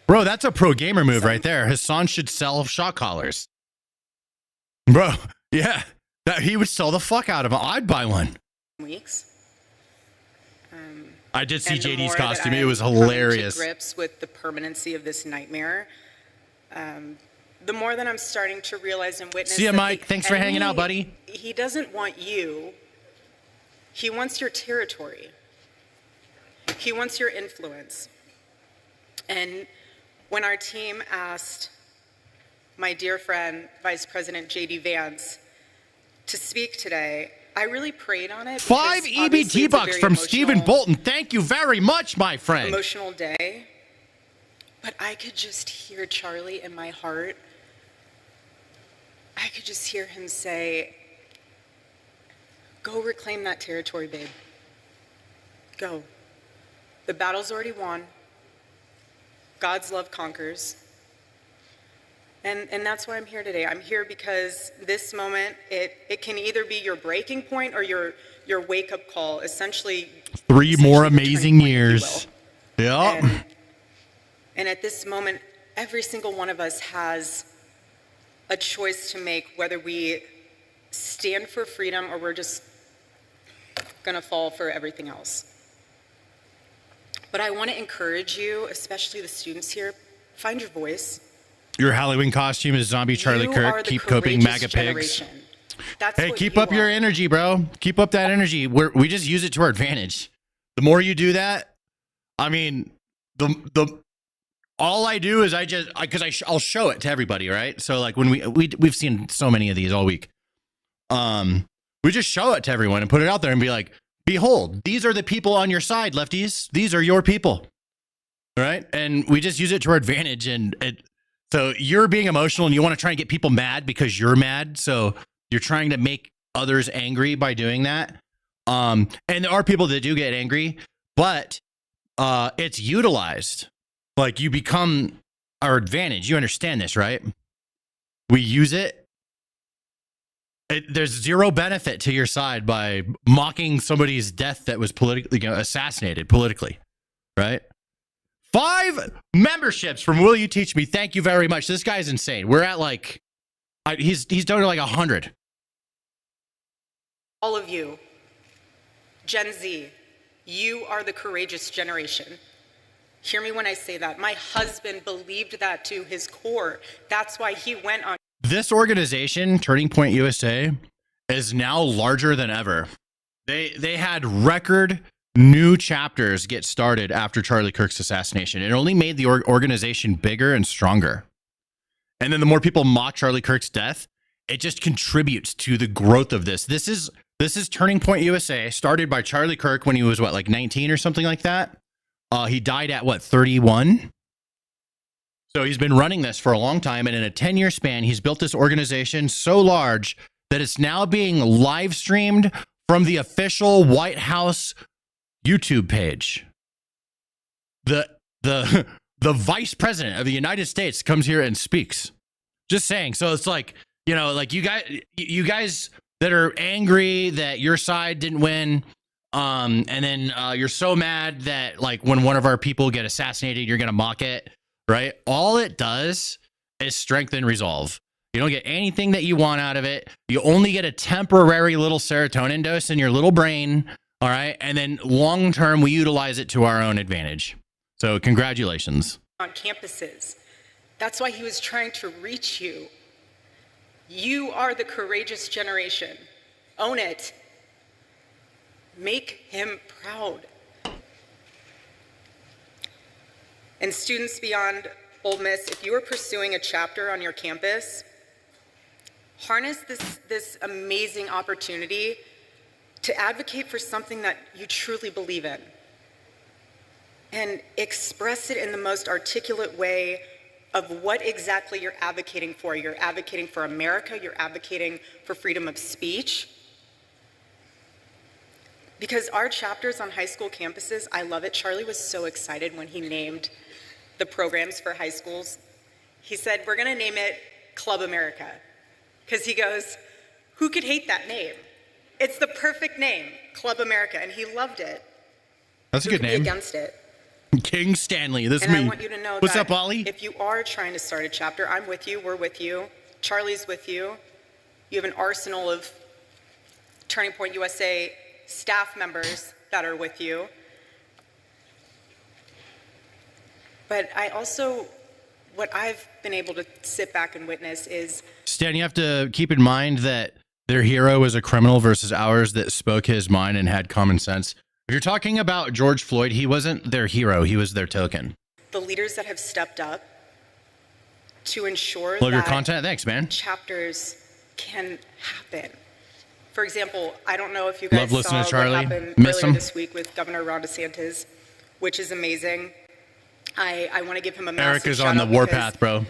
Bro, that's a pro gamer move right there. His son should sell shot collars. Bro, yeah. He would sell the fuck out of them. I'd buy one. Weeks. I did see And the JD's more costume. that It was I'm coming hilarious. to grips with the permanency of this nightmare, the more that I'm starting to realize and witness. See ya, that Mike. the Thanks for hanging out, enemy, buddy. He doesn't want you. He wants your territory. He wants your influence. And when our team asked my dear friend, Vice President J.D. Vance, to speak today, I really prayed on it. 5 EBT bucks from Stephen Bolton. Thank you very much, my friend. Emotional day. But I could just hear Charlie in my heart. I could just hear him say, go reclaim that territory, babe. Go. The battle's already won. God's love conquers. And that's why I'm here today. I'm here because this moment, it can either be your breaking point or your wake-up call. Essentially, 3 more amazing years. Yeah. And at this moment, every single one of us has a choice to make, whether we stand for freedom or we're just gonna fall for everything else. But I want to encourage you, especially the students here, find your voice. Your Halloween costume is Zombie Charlie You Kirk. are the Keep coping, courageous MAGA pigs. generation. That's Hey, what keep you up your are. energy, bro. Keep up that energy. We just use it to our advantage. The more you do that, I mean, all I do is I'll show it to everybody, right? So like when we've seen so many of these all week. We just show it to everyone and put it out there and be like, behold, these are the people on your side, lefties. These are your people. Right? And we just use it to our advantage. So you're being emotional and you want to try and get people mad because you're mad. So you're trying to make others angry by doing that. And there are people that do get angry, but it's utilized. Like you become our advantage. You understand this, right? We use it. There's zero benefit to your side by mocking somebody's death that was politically assassinated politically, right? 5 memberships from Will You Teach Me. Thank you very much. This guy's insane. We're at like, he's done like 100. All of you, Gen Z, you are the courageous generation. Hear me when I say that. My husband believed that to his core. That's why he went on. This organization, Turning Point USA, is now larger than ever. They had record new chapters get started after Charlie Kirk's assassination. It only made the organization bigger and stronger. And then the more people mock Charlie Kirk's death, it just contributes to the growth of this. This is Turning Point USA, started by Charlie Kirk when he was like 19 or something like that. He died at 31. So he's been running this for a long time, and in a 10-year span, he's built this organization so large that it's now being live streamed from the official White House YouTube page. The vice president of the United States comes here and speaks. Just saying. So it's like, like you guys that are angry that your side didn't win, and then you're so mad that like when one of our people get assassinated, you're gonna mock it. Right? All it does is strengthen resolve. You don't get anything that you want out of it. You only get a temporary little serotonin dose in your little brain. All right. And then long term, we utilize it to our own advantage. So congratulations. On campuses. That's why he was trying to reach you. You are the courageous generation. Own it. Make him proud. And students beyond Ole Miss, if you are pursuing a chapter on your campus, harness this amazing opportunity to advocate for something that you truly believe in. And express it in the most articulate way of what exactly you're advocating for. You're advocating for America, you're advocating for freedom of speech. Because our chapters on high school campuses, I love it. Charlie was so excited when he named the programs for high schools. He said, we're gonna name it Club America. Because he goes, who could hate that name? It's the perfect name, Club America, and he loved it. That's a good name. Against it. King Stanley, this is And me. I want you to know What's that up, Ollie? if you are trying to start a chapter, I'm with you, we're with you, Charlie's with you. You have an arsenal of Turning Point USA staff members that are with you. But I also, what I've been able to sit back and witness is... Stan, you have to keep in mind that their hero is a criminal versus ours that spoke his mind and had common sense. If you're talking about George Floyd, he wasn't their hero, he was their token. The leaders that have stepped up to ensure Love that your content. Thanks, man. chapters can happen. For example, I don't know if you guys Love listening saw to Charlie. what happened Miss earlier him. this week with Governor Ron DeSantis, which is amazing. I want to give him a massive Eric is shout on the out warpath, bro.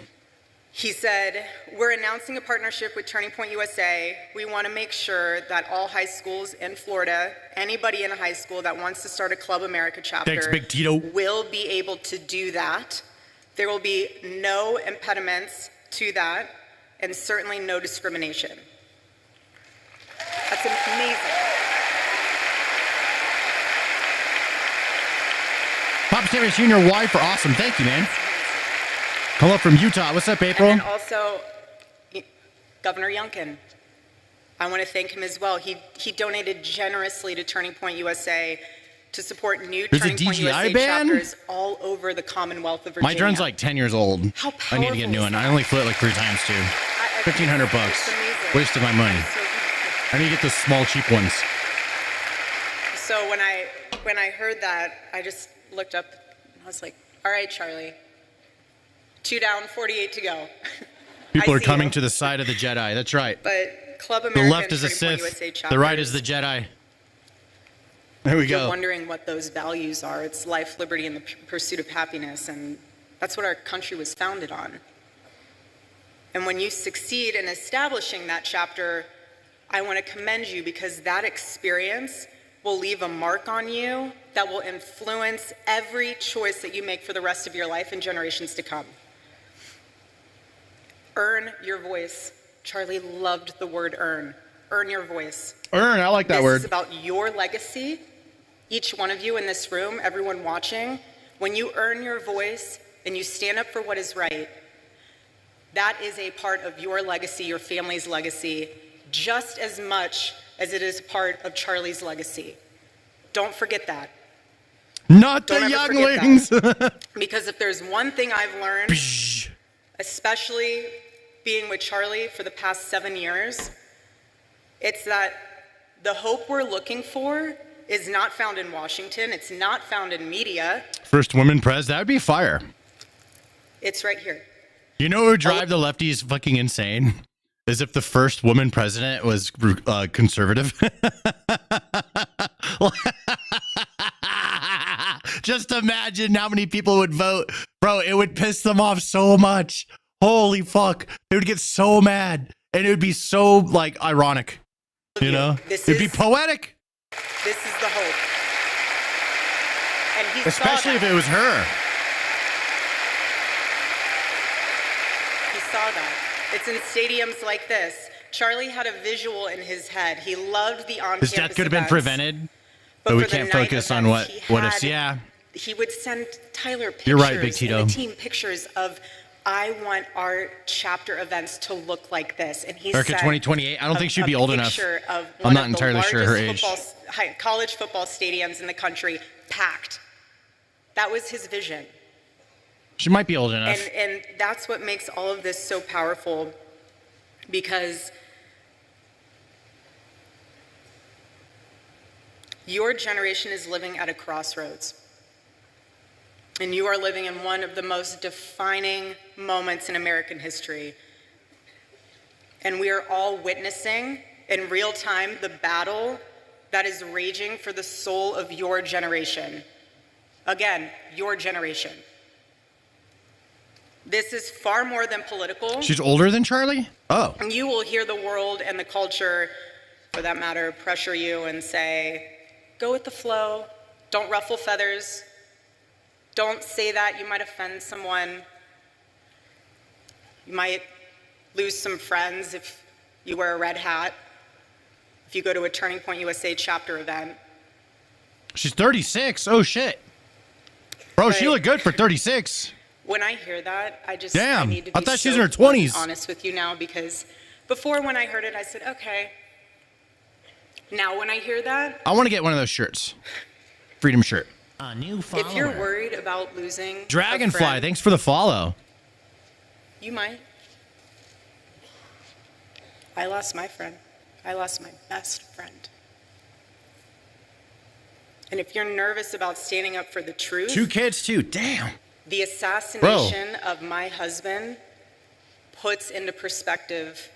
He said, we're announcing a partnership with Turning Point USA. We want to make sure that all high schools in Florida, anybody in a high school that wants to start a Club America chapter, Thanks, Big Tito. will be able to do that. There will be no impediments to that, and certainly no discrimination. That's amazing. Papa Samuel Jr., wife for awesome. Thank you, man. Come up from Utah. What's up, April? And then also, Governor Youngkin. I want to thank him as well. He donated generously to Turning Point USA to support new There's a Turning Point DGI USA ban? chapters all over the Commonwealth of Virginia. My drone's like 10 years old. How I need to get a new powerful one. is I only flew it like 3 times, too. $1,500 bucks. Wasted my money. I need to get the small, cheap ones. So when I heard that, I just looked up and I was like, all right, Charlie, 2 down, 48 to go. People are coming you. to the side of the Jedi. That's right. But Club America The left and is a Turning Point Sith. USA The right chapters, is the Jedi. There we You're go. wondering what those values are. It's life, liberty, and the pursuit of happiness, and that's what our country was founded on. And when you succeed in establishing that chapter, I want to commend you because that experience will leave a mark on you that will influence every choice that you make for the rest of your life and generations to come. Earn your voice. Charlie loved the word earn. Earn your voice. Earn, I like that word. This is about your legacy. Each one of you in this room, everyone watching, when you earn your voice and you stand up for what is right, that is a part of your legacy, your family's legacy, just as much as it is part of Charlie's legacy. Don't forget that. Not the Don't ever forget younglings. that. Because if there's one thing I've learned, especially being with Charlie for the past 7 years, it's that the hope we're looking for is not found in Washington. It's not found in media. First woman pres, that would be fire. It's right here. You know what would drive the lefties fucking insane? Is if the first woman president was conservative. Just imagine how many people would vote. Bro, it would piss them off so much. Holy fuck. They would get so mad. And it would be so, like, ironic. You know? It'd be poetic. This is the hope. And he Especially saw if that. it was her. He saw that. It's in stadiums like this. Charlie had a visual in his head. He loved the on-campus His death could have been events. prevented. But for we the can't night focus on events, what he is, had- yeah. He would send Tyler pictures You're right, Big and Tito. the team pictures of, I want our chapter events to look like this. And he Erica, sent 2028. I don't think she'd be a old enough. picture of I'm one not of the entirely sure her age. largest college football stadiums in the country packed. That was his vision. She might be old enough. And that's what makes all of this so powerful, because your generation is living at a crossroads. And you are living in one of the most defining moments in American history. And we are all witnessing in real time the battle that is raging for the soul of your generation. Again, your generation. This is far more than political. She's older than Charlie? Oh. And you will hear the world and the culture, for that matter, pressure you and say, Go with the flow. Don't ruffle feathers. Don't say that. You might offend someone. You might lose some friends if you wear a red hat. If you go to a Turning Point USA chapter event. She's 36. Oh, shit. Bro, she looked good for 36. When I hear that, I Damn, need to be I thought she was so in her 20s. honest with you now, because before when I heard it, I said, okay. Now when I hear that, I want to get one of those shirts. Freedom shirt. A new follower. if you're worried about losing Dragonfly, a friend, thanks for the follow. you might. I lost my friend. I lost my best friend. And if you're nervous about standing up for the truth, 2 kids too, damn. the assassination of my husband puts into perspective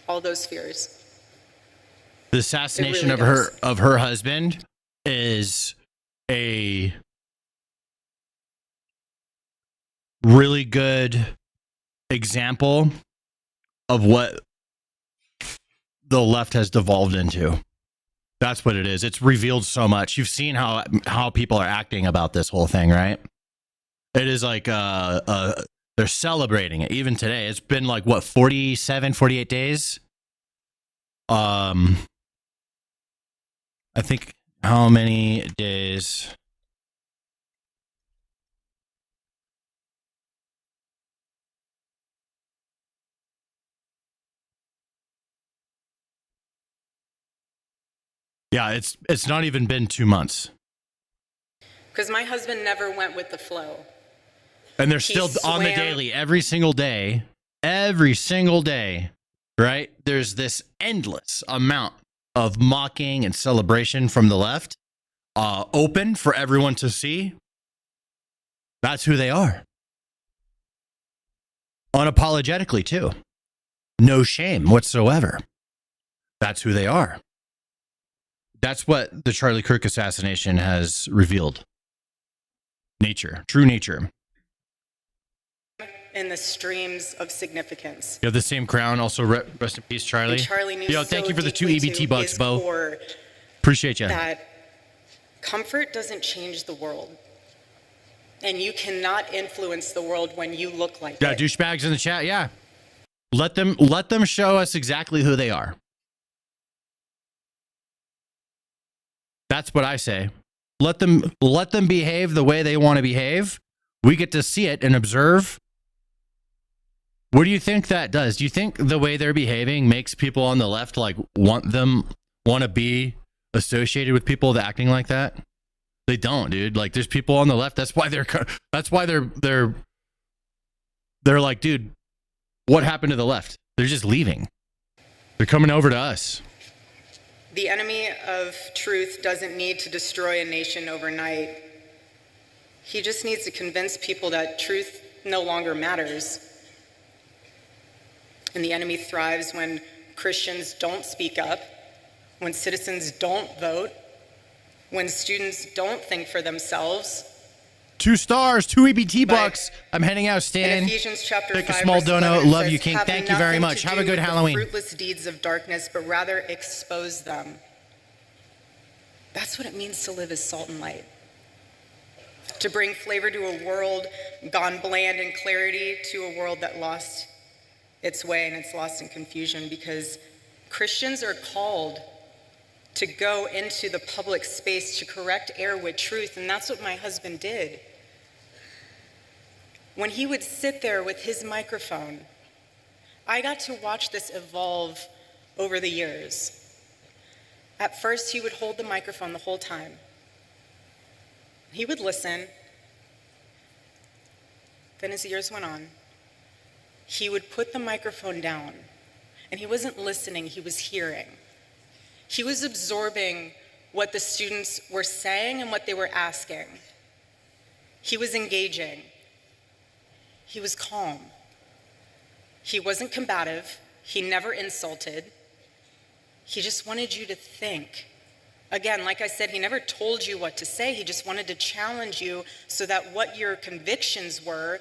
all those fears. The assassination really of her husband is a really good example of what the left has devolved into. That's what it is. It's revealed so much. You've seen how people are acting about this whole thing, right? It is like they're celebrating it even today. It's been like what, 47, 48 days? I think how many days? Yeah, it's not even been 2 months. Because my husband never went with the flow. And they're still on the daily every single day, right? There's this endless amount of mocking and celebration from the left, open for everyone to see. That's who they are. Unapologetically, too. No shame whatsoever. That's who they are. That's what the Charlie Kirk assassination has revealed. Nature, true nature. In the streams of significance. You have the same crown. Also, rest in peace, Charlie. And Charlie knew Yo, thank so you for the 2 deeply EBT to bucks, his Bo. core Appreciate you. that comfort doesn't change the world. And you cannot influence the world when you look like Yeah, it. douchebags in the chat. Yeah, let them show us exactly who they are. That's what I say. Let them behave the way they want to behave. We get to see it and observe. What do you think that does? Do you think the way they're behaving makes people on the left like want to be associated with people that acting like that? They don't, dude. Like, there's people on the left. That's why they're like, dude, what happened to the left? They're just leaving. They're coming over to us. The enemy of truth doesn't need to destroy a nation overnight. He just needs to convince people that truth no longer matters. And the enemy thrives when Christians don't speak up, when citizens don't vote, when students don't think for themselves. 2 stars, 2 EBT bucks. I'm heading out, Stan. In Ephesians chapter 5, Take a small verse donut. 11, Love says, you, King. "Have Thank you very nothing much. to Have a do good with the Halloween. fruitless deeds of darkness, but rather expose them." That's what it means to live as salt and light. To bring flavor to a world gone bland, and clarity to a world that lost its way and it's lost in confusion, because Christians are called to go into the public space to correct error with truth, and that's what my husband did. When he would sit there with his microphone, I got to watch this evolve over the years. At first, he would hold the microphone the whole time. He would listen. Then as the years went on, he would put the microphone down, and he wasn't listening, he was hearing. He was absorbing what the students were saying and what they were asking. He was engaging. He was calm. He wasn't combative. He never insulted. He just wanted you to think. Again, like I said, he never told you what to say. He just wanted to challenge you so that what your convictions were,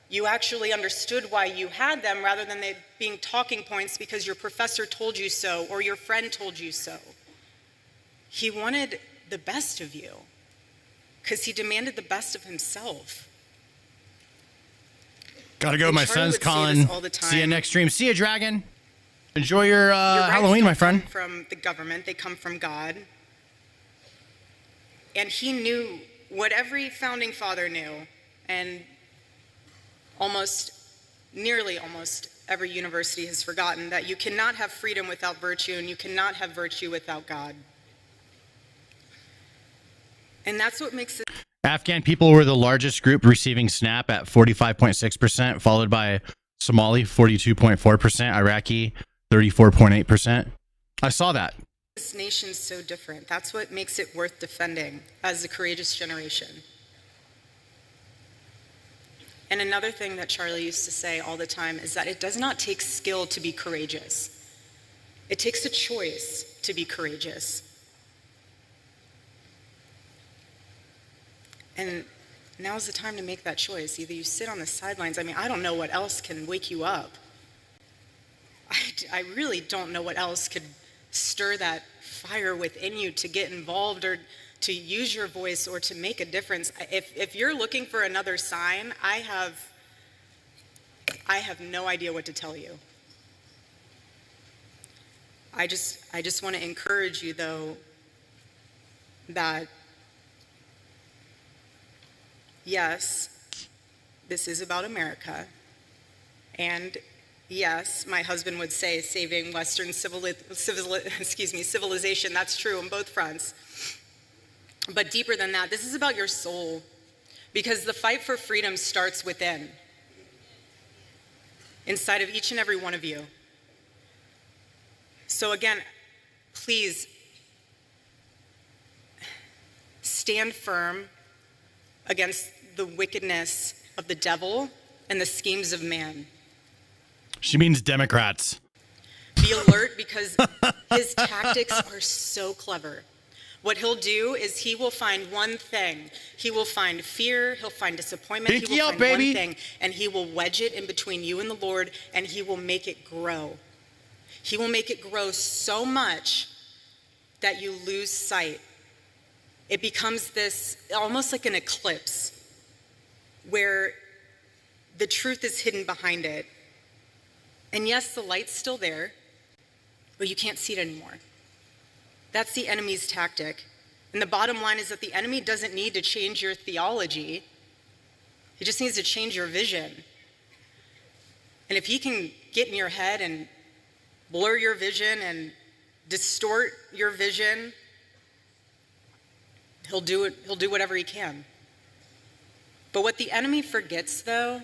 you actually understood why you had them, rather than they being talking points because your professor told you so or your friend told you so. He wanted the best of you because he demanded the best of himself. Gotta go. My Charlie son's would say calling. this all the See you time. next stream. See you, Dragon. Enjoy your rights Halloween, don't my friend. come from the government, they come from God. And he knew what every founding father knew, and nearly almost every university has forgotten, that you cannot have freedom without virtue, and you cannot have virtue without God. And that's what makes it. Afghan people were the largest group receiving SNAP at 45.6%, followed by Somali 42.4%, Iraqi 34.8%. I saw that. This nation's so different. That's what makes it worth defending as a courageous generation. And another thing that Charlie used to say all the time is that it does not take skill to be courageous. It takes a choice to be courageous. And now's the time to make that choice. Either you sit on the sidelines. I mean, I don't know what else can wake you up. I really don't know what else could stir that fire within you to get involved or to use your voice or to make a difference. If you're looking for another sign, I have no idea what to tell you. I just want to encourage you, though, that yes, this is about America, and yes, my husband would say saving Western civilization. That's true on both fronts. But deeper than that, this is about your soul, because the fight for freedom starts within, inside of each and every one of you. So again, please stand firm against the wickedness of the devil and the schemes of man. She means Democrats. Be alert, because his tactics are so clever. What he'll do is he will find one thing. He will find fear, he'll find disappointment, Pinky he will up, find baby. one thing, and he will wedge it in between you and the Lord, and he will make it grow. He will make it grow so much that you lose sight. It becomes this, almost like an eclipse, where the truth is hidden behind it. And yes, the light's still there, but you can't see it anymore. That's the enemy's tactic. And the bottom line is that the enemy doesn't need to change your theology. He just needs to change your vision. And if he can get in your head and blur your vision and distort your vision, he'll do it. He'll do whatever he can. But what the enemy forgets, though,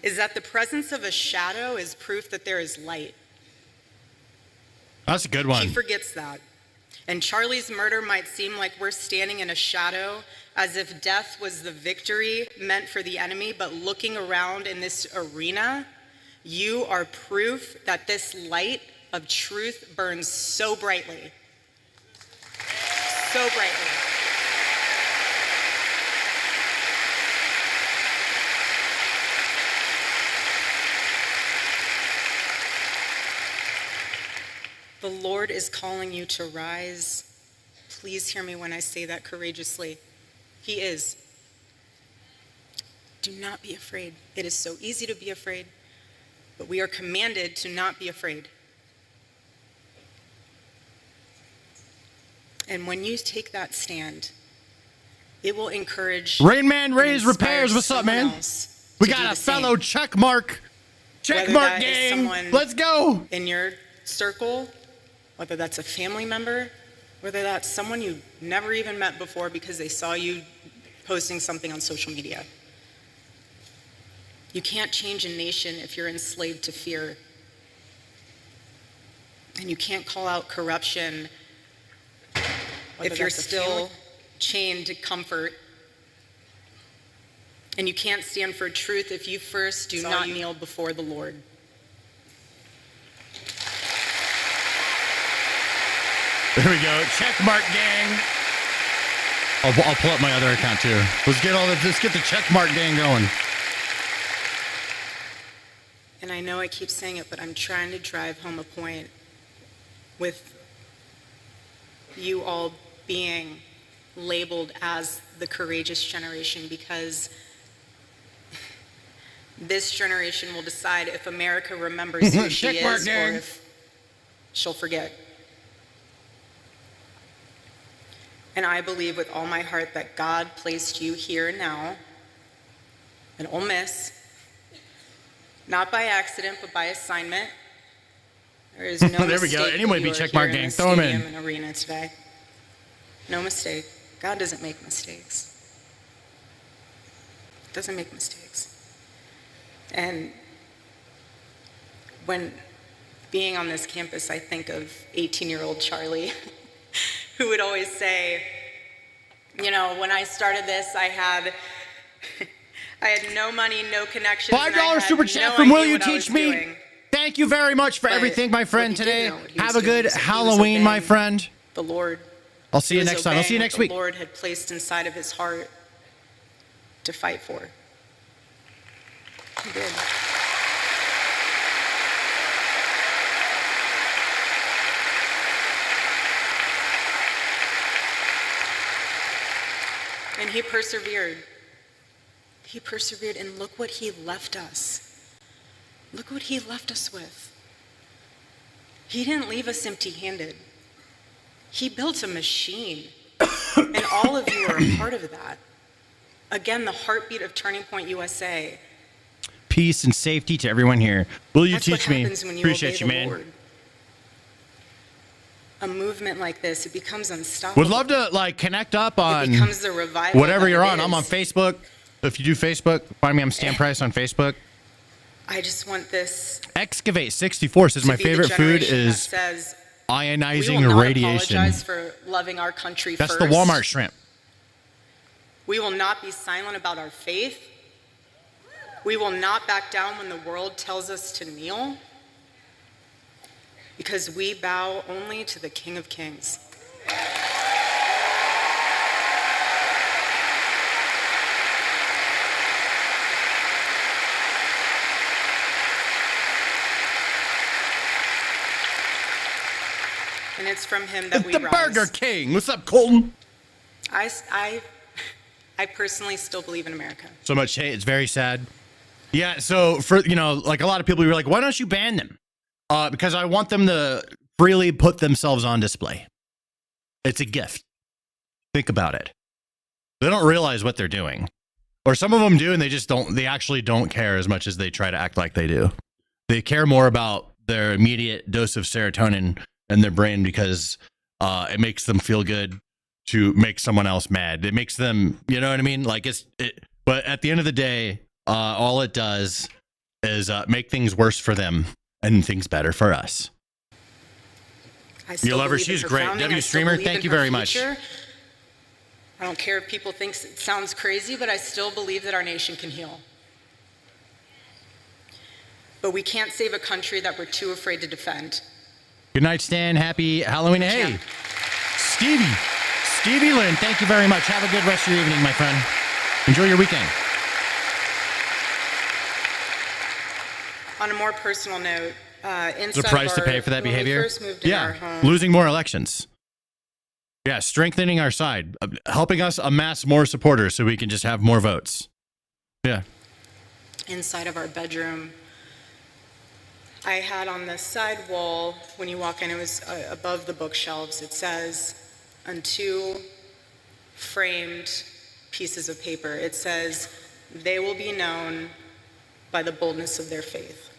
is that the presence of a shadow is proof that there is light. That's a good one. He forgets that. And Charlie's murder might seem like we're standing in a shadow, as if death was the victory meant for the enemy, but looking around in this arena, you are proof that this light of truth burns so brightly. So brightly. The Lord is calling you to rise. Please hear me when I say that courageously. He is. Do not be afraid. It is so easy to be afraid, but we are commanded to not be afraid. And when you take that stand, it will encourage. Rain Man and Rays inspire Repairs, what's up, someone man? else We to got do a the same. fellow checkmark. Whether Checkmark that is gang. someone Let's go. in your circle, whether that's a family member, whether that's someone you never even met before because they saw you posting something on social media. You can't change a nation if you're enslaved to fear. And you can't call out corruption if you're still chained to comfort. And you can't stand for truth if you first do not kneel before the Lord. There we go. Checkmark gang. I'll pull up my other account too. Let's get the checkmark gang going. And I know I keep saying it, but I'm trying to drive home a point with you all being labeled as the courageous generation, because this generation will decide if America remembers who she is or if she'll forget. And I believe with all my heart that God placed you here now in Ole Miss, not by accident, but by assignment. There is no there we go. mistake Anyway, that be you are check here mark in gang. this Throw him stadium in. and arena today. No mistake. God doesn't make mistakes. Doesn't make mistakes. And when being on this campus, I think of 18-year-old Charlie, who would always say, you know, when I started this, I had no money, no connections. $5 super chat from Will You Teach Me. Thank you very much for everything, my friend, today. Have a good Halloween, my friend. The Lord. I'll see you next time. I'll see you next week. The Lord had placed inside of his heart to fight for. He did. And he persevered. He persevered, and look what he left us. Look what he left us with. He didn't leave us empty-handed. He built a machine, and all of you are a part of that. Again, the heartbeat of Turning Point USA. Peace and safety to everyone here. Will you That's teach what me? happens when you Appreciate obey you, the man. Lord. A movement like this, it becomes unstoppable. Would love to like connect up on It becomes the revival whatever that you're it on. I'm on is. Facebook. If you do Facebook, find me. I'm Stan Price on Facebook. I just want this Excavate 64 says to my be the favorite food generation that is says, ionizing we will not radiation. apologize for loving our country That's first. the Walmart shrimp. We will not be silent about our faith. We will not back down when the world tells us to kneel, because we bow only to the King of Kings. And it's from him that we The rise. Burger King. What's up, Colton? I personally still believe in America. So much hate. It's very sad. Yeah. So for, you know, like a lot of people were like, why don't you ban them? Because I want them to freely put themselves on display. It's a gift. Think about it. They don't realize what they're doing. Or some of them do, and they actually don't care as much as they try to act like they do. They care more about their immediate dose of serotonin in their brain because it makes them feel good to make someone else mad. It makes them, you know what I mean? Like but at the end of the day, all it does is make things worse for them and things better for us. You love her. She's great. W Streamer, thank you very much. I don't care if people think it sounds crazy, but I still believe that our nation can heal. But we can't save a country that we're too afraid to defend. Good night, Stan. Happy Halloween. Hey, Stevie Lynn, thank you very much. Have a good rest of your evening, my friend. Enjoy your weekend. On a more personal note, It's a price to pay for that behavior. When we first moved in our home, Losing more elections. Yeah, strengthening our side, helping us amass more supporters so we can just have more votes. Yeah. inside of our bedroom, I had on the side wall, when you walk in, it was above the bookshelves, it says, on two framed pieces of paper, it says, "They will be known by the boldness of their faith."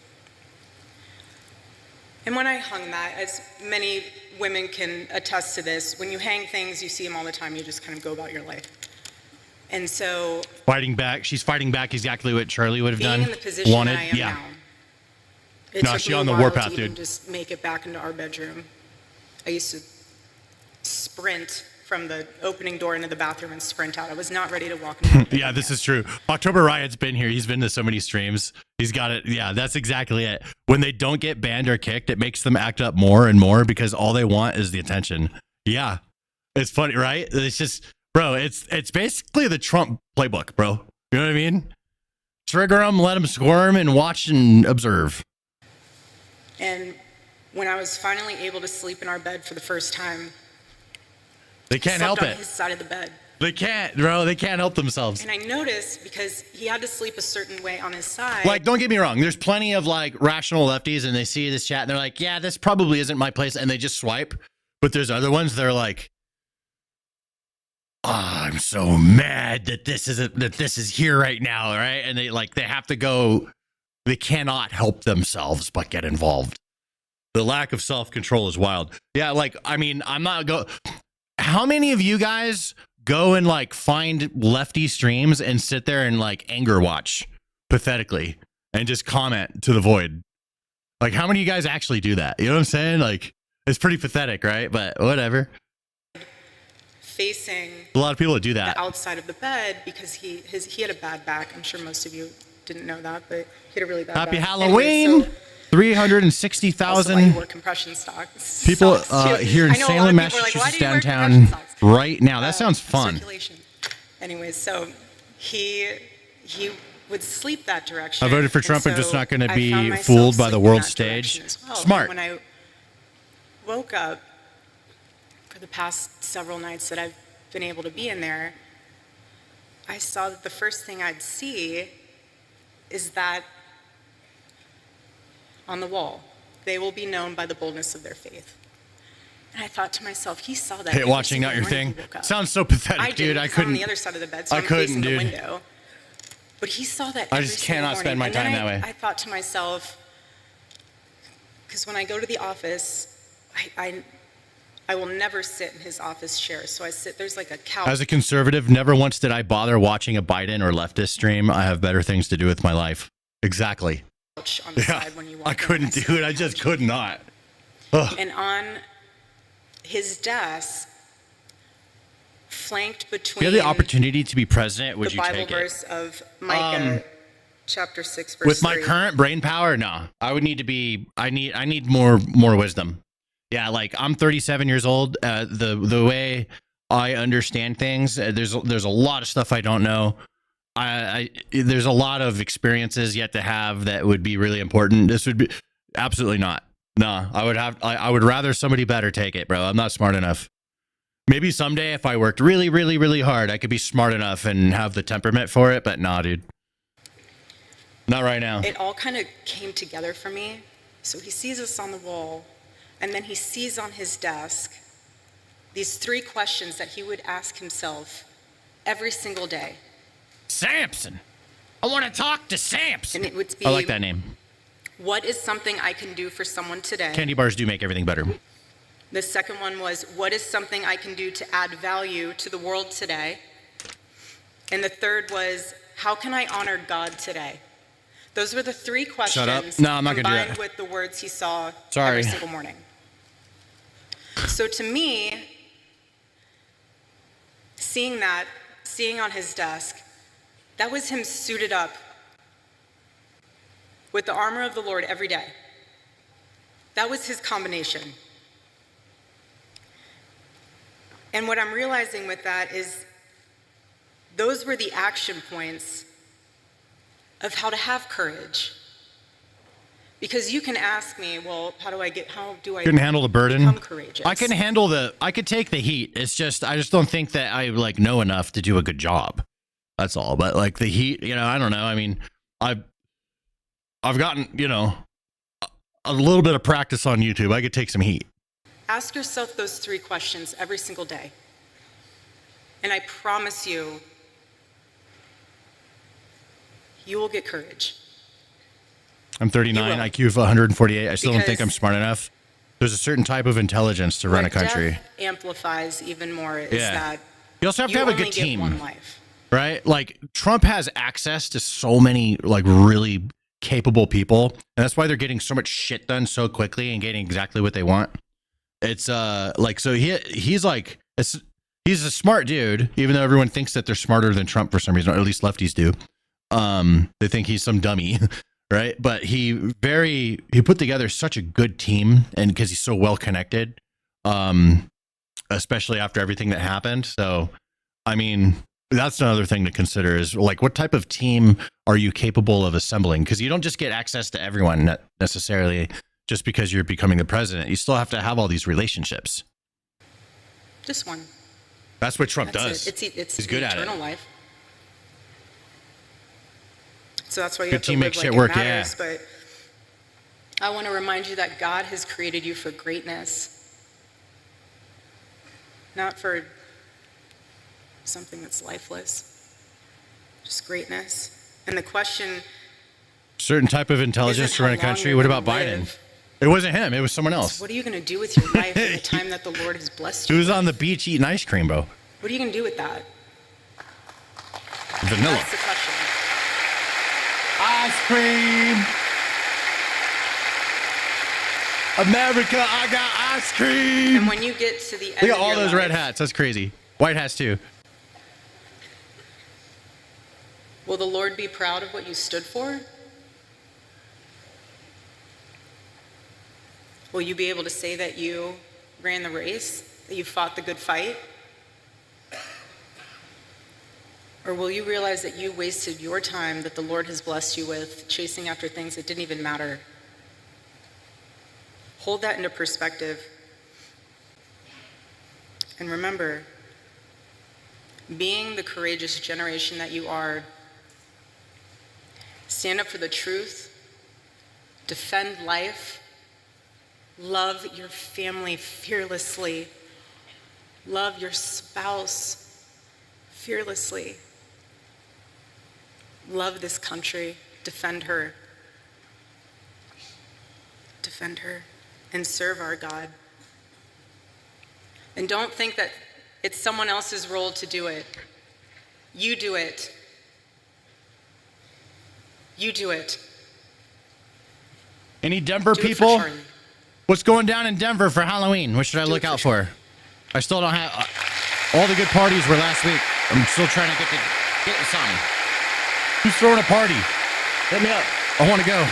And when I hung that, as many women can attest to this, when you hang things, you see them all the time, you just kind of go about your life. And so Fighting back. She's fighting back exactly what Charlie would have being done. in the position Wanted. that I am Yeah. now, it No, took she me a on the while warpath, to even dude. just make it back into our bedroom. I used to sprint from the opening door into the bathroom and sprint out. I was not ready to walk into Yeah, this is true. October Riot's been here. He's been to so many streams. He's got it. Yeah, that's exactly it. When they don't get banned or kicked, it makes them act up more and more because all they want is the attention. Yeah. It's funny, right? It's just, bro, it's basically the Trump playbook, bro. You know what I mean? Trigger them, let them squirm, and watch and observe. And when I was finally able to sleep in our bed for the first time, They can't help slept it. on his side of the bed. They can't, bro. They can't help themselves. And I noticed because he had to sleep a certain way on his side. Like, don't get me wrong. There's plenty of like rational lefties, and they see this chat and they're like, yeah, this probably isn't my place. And they just swipe. But there's other ones that are like, oh, I'm so mad that this is here right now. Right. And they have to go. They cannot help themselves but get involved. The lack of self-control is wild. Yeah. Like, I mean, how many of you guys go and like find lefty streams and sit there and like anger watch pathetically and just comment to the void? Like, how many of you guys actually do that? You know what I'm saying? Like, it's pretty pathetic, right? But whatever. Facing A lot of people that do that. the outside of the bed because he had a bad back. I'm sure most of you didn't know that, but he had a really bad Happy back. Halloween! Anyway, so 360,000 wore compression socks. people Socks, too. here in I know a lot Salem, of people are like, "Why Massachusetts, do you wear downtown compression socks?" right now. That sounds fun. Circulation. Anyways, so he would sleep that direction. I voted for and Trump. I'm just so not going to I be found myself fooled by the sleeping world that stage. direction as well. Smart. And when I woke up for the past several nights that I've been able to be in there, I saw that the first thing I'd see is that on the wall, they will be known by the boldness of their faith. And I thought to myself, he saw that. Hey, every watching single not your morning thing. he woke up. Sounds so pathetic, I dude. didn't, I 'cause I'm on couldn't. the other side of the bed, so I I'm couldn't, facing the dude. window. But he saw that. I every just single cannot spend morning. my And then time that way. I thought to myself, because when I go to the office, I will never sit in his office chair. So I sit. There's like a couch. As a conservative, never once did I bother watching a Biden or leftist stream. I have better things to do with my life. Exactly. On the side when you walk I couldn't do it. I just could not. Ugh. And on his desk, flanked If you between had the opportunity to be president, would the you Bible take verse it? of Micah, chapter 6, verse With my 3. current brain power, no. I would need to be. I need more wisdom. Yeah, like I'm 37 years old. The way I understand things, there's a lot of stuff I don't know. There's a lot of experiences yet to have that would be really important. This would be absolutely not. No, I would rather somebody better take it, bro. I'm not smart enough. Maybe someday if I worked really, really, really hard, I could be smart enough and have the temperament for it, but nah, dude. Not right now. It all kind of came together for me. So he sees us on the wall, and then he sees on his desk these 3 questions that he would ask himself every single day. Samson. I want to talk to Samson. And it would be, I like that name. what is something I can do for someone today? Candy bars do make everything better. The second one was, what is something I can do to add value to the world today? And the third was, how can I honor God today? Those were the 3 questions. Shut up. No, I'm not gonna do combined that. with the words he saw Sorry. every single morning. So to me, seeing on his desk, that was him suited up with the armor of the Lord every day. That was his combination. And what I'm realizing with that is those were the action points of how to have courage. Because you can ask me, well, how do I Couldn't handle the burden. become courageous? I could take the heat. It's just I just don't think that I like know enough to do a good job. That's all. But like the heat, I don't know. I mean, I've gotten, a little bit of practice on YouTube. I could take some heat. Ask yourself those 3 questions every single day. And I promise you, you will get courage. I'm 39, IQ of 148. I still don't think I'm smart enough. There's a certain type of intelligence to run a country. Death amplifies even more is Yeah. that You also have to have a only good get team. one life. Right? Like Trump has access to so many like really capable people, and that's why they're getting so much shit done so quickly and getting exactly what they want. It's like so he's a smart dude, even though everyone thinks that they're smarter than Trump for some reason, or at least lefties do. They think he's some dummy, right? But he put together such a good team, and because he's so well connected, especially after everything that happened. So, I mean, that's another thing to consider is like, what type of team are you capable of assembling? Because you don't just get access to everyone necessarily just because you're becoming the president. You still have to have all these relationships. Just one. That's what Trump does. It's He's good at it. eternal life. So that's why you Good have to team live makes like shit it work, matters. But I want to remind you that God has created you for greatness, not for something that's lifeless, just greatness. And the question, Certain type of intelligence to run a country. What about Biden? It wasn't him. It was someone else. what are you going to do with your life in the time that the Lord has blessed He you? was on the beach eating ice cream, bro. What are you going to do with that? Vanilla. That's the question. Ice cream. America, I got ice cream. And when you get to the end Look at of all your those life, red hats. That's crazy. White hats too. will the Lord be proud of what you stood for? Will you be able to say that you ran the race, that you fought the good fight? Or will you realize that you wasted your time that the Lord has blessed you with chasing after things that didn't even matter? Hold that into perspective. And remember, being the courageous generation that you are, stand up for the truth, defend life, love your family fearlessly, love your spouse fearlessly, love this country, defend her, and serve our God. And don't think that it's someone else's role to do it. You do it. You do it. Any Denver Do it for people? Charlie. What's going down in Denver for Halloween? What should I look out for? I still don't have... all the good parties were last week. I'm still trying to get something. Who's throwing a party? Hit me up. I want to go.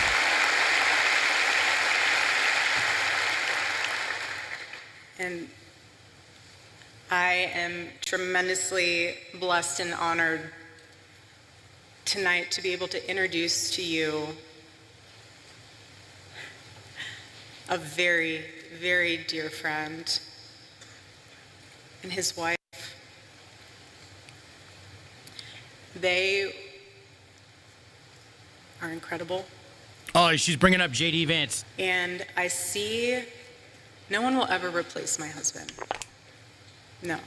And I am tremendously blessed and honored tonight to be able to introduce to you a very, very dear friend and his wife. They are incredible. Oh, she's bringing up JD Vance. And I see no one will ever replace my husband. No.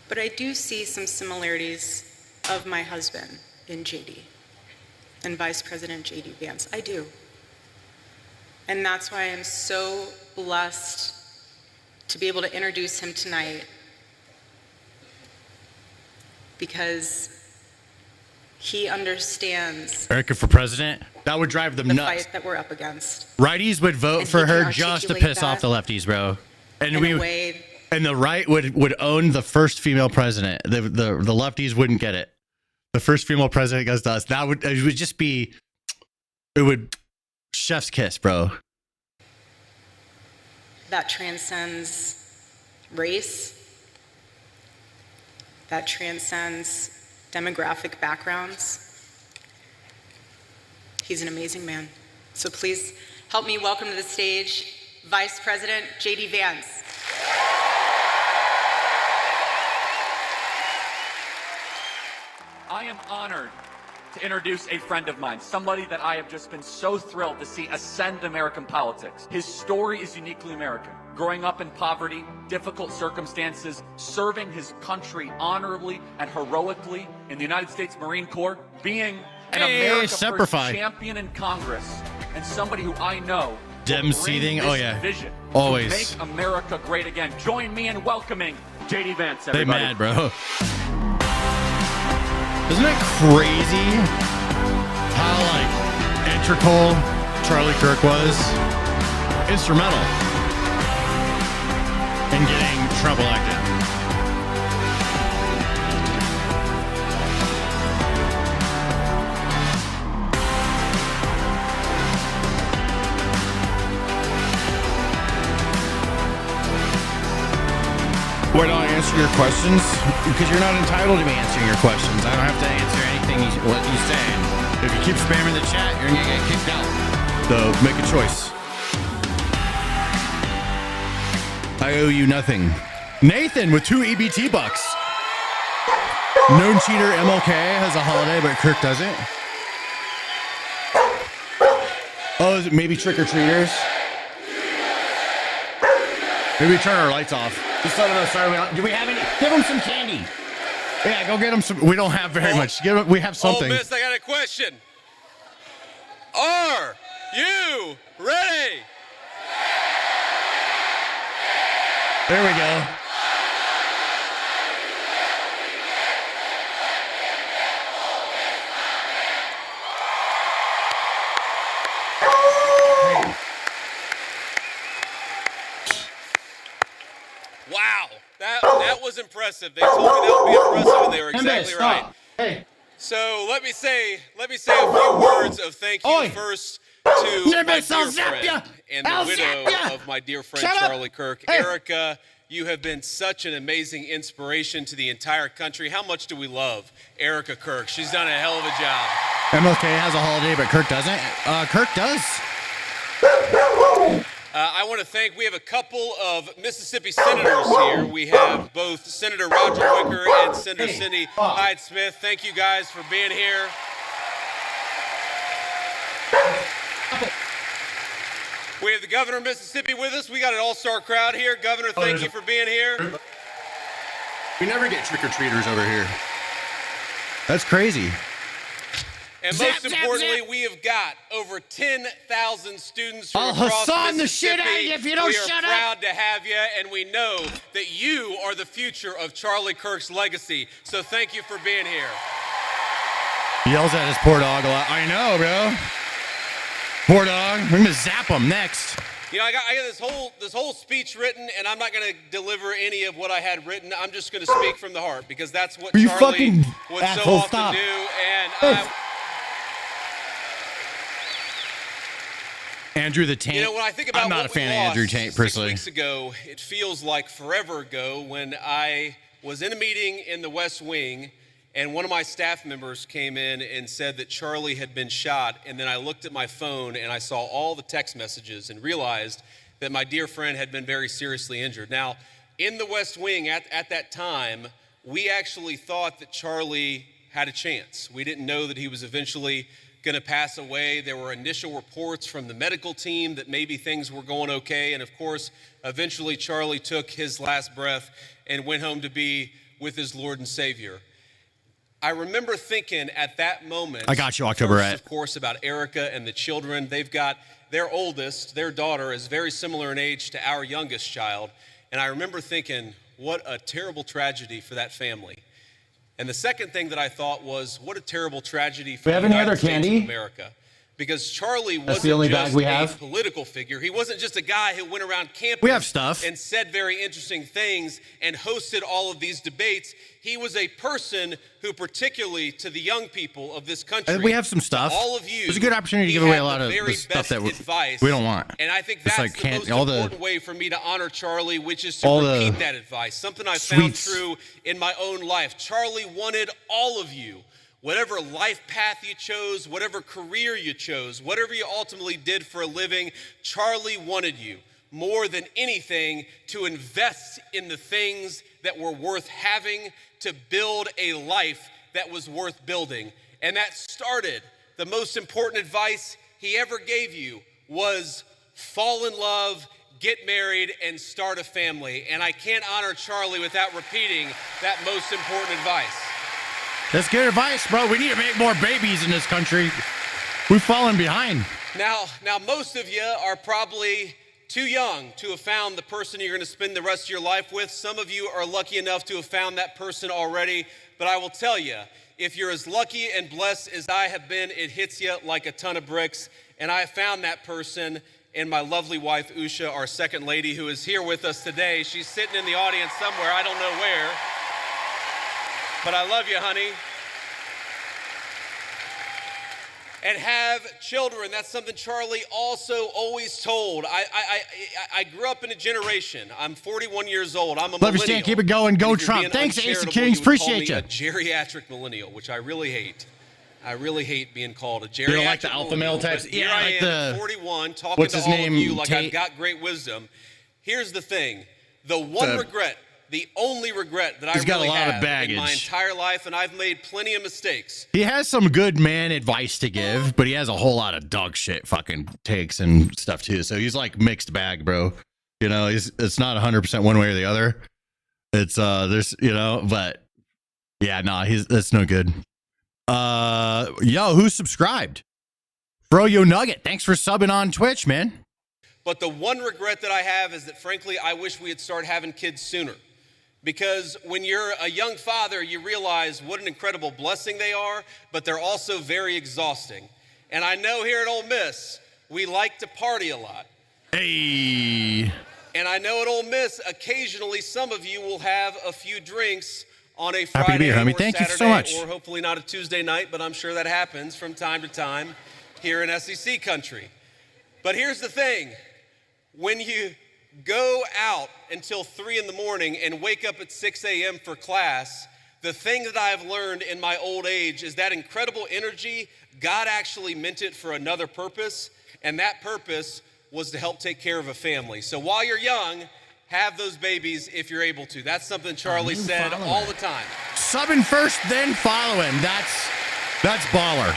But I do see some similarities of my husband in JD and Vice President JD Vance. I do. And that's why I'm so blessed to be able to introduce him tonight, because he understands Erica for president? That would drive them the nuts. fight that we're up against. Righties would vote And for he can her just to articulate piss off that the lefties, bro. And in a way. And the right would own the first female president. The lefties wouldn't get it. The first female president goes to us. It would just be, it would, chef's kiss, bro. That transcends race, that transcends demographic backgrounds. He's an amazing man. So please help me welcome to the stage Vice President JD Vance. I am honored to introduce a friend of mine, somebody that I have just been so thrilled to see ascend American politics. His story is uniquely American. Growing up in poverty, difficult circumstances, serving his country honorably and heroically in the United States Marine Corps, being an America First champion in Congress, and somebody who I know Dem seething. Oh yeah. vision Always. to make America great again. Join me in welcoming JD Vance, They everybody. mad, bro. Isn't it crazy how integral Charlie Kirk was? Instrumental in getting Trump elected. Why don't I answer your questions? Because you're not entitled to me answering your questions. I don't have to answer anything what you're saying. If you keep spamming the chat, you're gonna get kicked out. So make a choice. I owe you nothing. Nathan with 2 EBT bucks. Known cheater MLK has a holiday, but Kirk doesn't. Oh, is it maybe trick-or-treaters? Maybe turn our lights off. Just let them know. Sorry, do we have any? Give them some candy. Yeah, go get them some. We don't have very much. We have something. Oh, Miss, I got a question. Are you ready? There we go. Wow, that was impressive. They told me that would be impressive, and they were exactly right. Hey. So let me say a few words of thank you first to my dear friend and the widow of my dear friend Charlie Kirk. Erica, you have been such an amazing inspiration to the entire country. How much do we love Erica Kirk? She's done a hell of a job. MLK has a holiday, but Kirk doesn't. Kirk does. I want to thank, we have a couple of Mississippi senators here. We have both Senator Roger Wicker and Senator Cindy Hyde-Smith. Thank you guys for being here. We have the governor of Mississippi with us. We got an all-star crowd here. Governor, thank you for being here. We never get trick-or-treaters over here. That's crazy. And most importantly, we have got over 10,000 students from across Hassan the Mississippi. shit out of you if you don't shut up. We are proud to have you, and we know that you are the future of Charlie Kirk's legacy. So thank you for being here. He yells at his poor dog a lot. I know, bro. Poor dog. We're gonna zap him next. You know, I got this whole speech written, and I'm not going to deliver any of what I had written. I'm just going to speak from the heart because that's what Charlie would so often do. And Andrew the Tank. You know, when I think about I'm not a fan of Andrew Tank personally. 6 weeks ago, it feels like forever ago when I was in a meeting in the West Wing, and one of my staff members came in and said that Charlie had been shot, and then I looked at my phone and I saw all the text messages and realized that my dear friend had been very seriously injured. Now, in the West Wing at that time, we actually thought that Charlie had a chance. We didn't know that he was eventually going to pass away. There were initial reports from the medical team that maybe things were going okay. And of course, eventually Charlie took his last breath and went home to be with his Lord and Savior. I remember thinking at that moment, I got you, October first, of course, about Erica and the children. They've got their oldest, their daughter, is very similar in age to our youngest child. And I remember thinking, what a terrible tragedy for that family. And the second thing that I thought was, what a terrible tragedy for the United States of America. Because Charlie wasn't just a political figure. He wasn't just a guy who went around campus and said very interesting things and hosted all of these debates. He was a person who, particularly to the young people of this country, we have some stuff. All of you, there's a good opportunity to give away a lot of the stuff that we don't want. And I think that's like the most important way for me to honor Charlie, which is to repeat that advice. Something I found true in my own life. Charlie wanted all of you. Whatever life path you chose, whatever career you chose, whatever you ultimately did for a living, Charlie wanted you more than anything to invest in the things that were worth having, to build a life that was worth building. And that started, the most important advice he ever gave you was fall in love, get married, and start a family. And I can't honor Charlie without repeating that most important advice. That's good advice, bro. We need to make more babies in this country. We've fallen behind. Now, most of you are probably too young to have found the person you're going to spend the rest of your life with. Some of you are lucky enough to have found that person already. But I will tell you, if you're as lucky and blessed as I have been, it hits you like a ton of bricks. And I found that person in my lovely wife, Usha, our second lady, who is here with us today. She's sitting in the audience somewhere. I don't know where. But I love you, honey. And have children. That's something Charlie also always told. I grew up in a generation. I'm 41 years old. I'm a millennial. Love you, Stan. Keep it going. Go Trump. Thanks, Ace of Kings. Appreciate you. A geriatric millennial, which I really hate. I really hate being called a geriatric. You don't like the alpha male types? Yeah, I am, 41, talking to all of you like I've got great wisdom. Here's the thing. The one regret the only regret that He's I got a really lot of have in my baggage. entire life, and I've made plenty of mistakes. He has some good man advice to give, but he has a whole lot of dog shit fucking takes and stuff too. So he's like mixed bag, bro. You know, it's not 100% one way or the other. It's there's, you know, but yeah, nah, that's no good. Yo, who's subscribed? Bro, Yo Nugget, thanks for subbing on Twitch, man. But the one regret that I have is that, frankly, I wish we had started having kids sooner. Because when you're a young father, you realize what an incredible blessing they are, but they're also very exhausting. And I know here at Ole Miss, we like to party a lot. Hey. And I know at Ole Miss, occasionally some of you will have a few drinks on a Happy to Friday be here, homie. or Thank you Saturday, so much. or hopefully not a Tuesday night, but I'm sure that happens from time to time here in SEC country. But here's the thing. When you go out until 3 in the morning and wake up at 6 a.m. for class, the thing that I've learned in my old age is that incredible energy, God actually meant it for another purpose, and that purpose was to help take care of a family. So while you're young, have those babies if you're able to. That's something Charlie said all the time. Subbing first, then following. That's baller.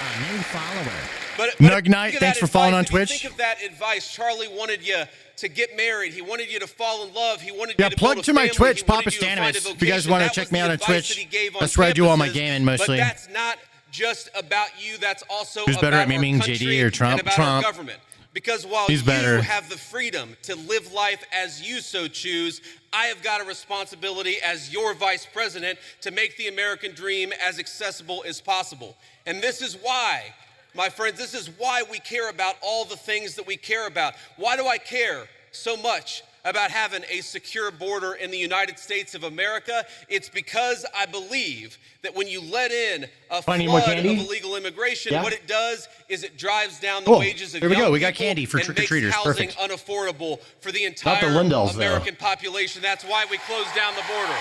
A new follower. But Nug Knight, thanks for following on Twitch. Think of that advice. Charlie wanted you to get married. He wanted you to fall in love. He wanted Yeah, you to plug build a to my family. Twitch, He wanted Papa you to find a Stanimus. If you guys vocation. want to That check was me the out on advice Twitch, that he gave on that's where I do all my campuses. gaming mostly. But that's not just about you. That's also Who's better about at memeing, our country JD or Trump? and about our government. Because while He's better. you have the freedom to live life as you so choose, I have got a responsibility as your vice president to make the American dream as accessible as possible. And this is why, my friends, this is why we care about all the things that we care about. Why do I care so much about having a secure border in the United States of America? It's because I believe that when you let in a flood of illegal immigration, what it does is it drives down the wages of Here we young go. We got people candy for and trick-or-treaters. makes housing Perfect. unaffordable for the entire Lindells, though. American population. That's why we closed down the border.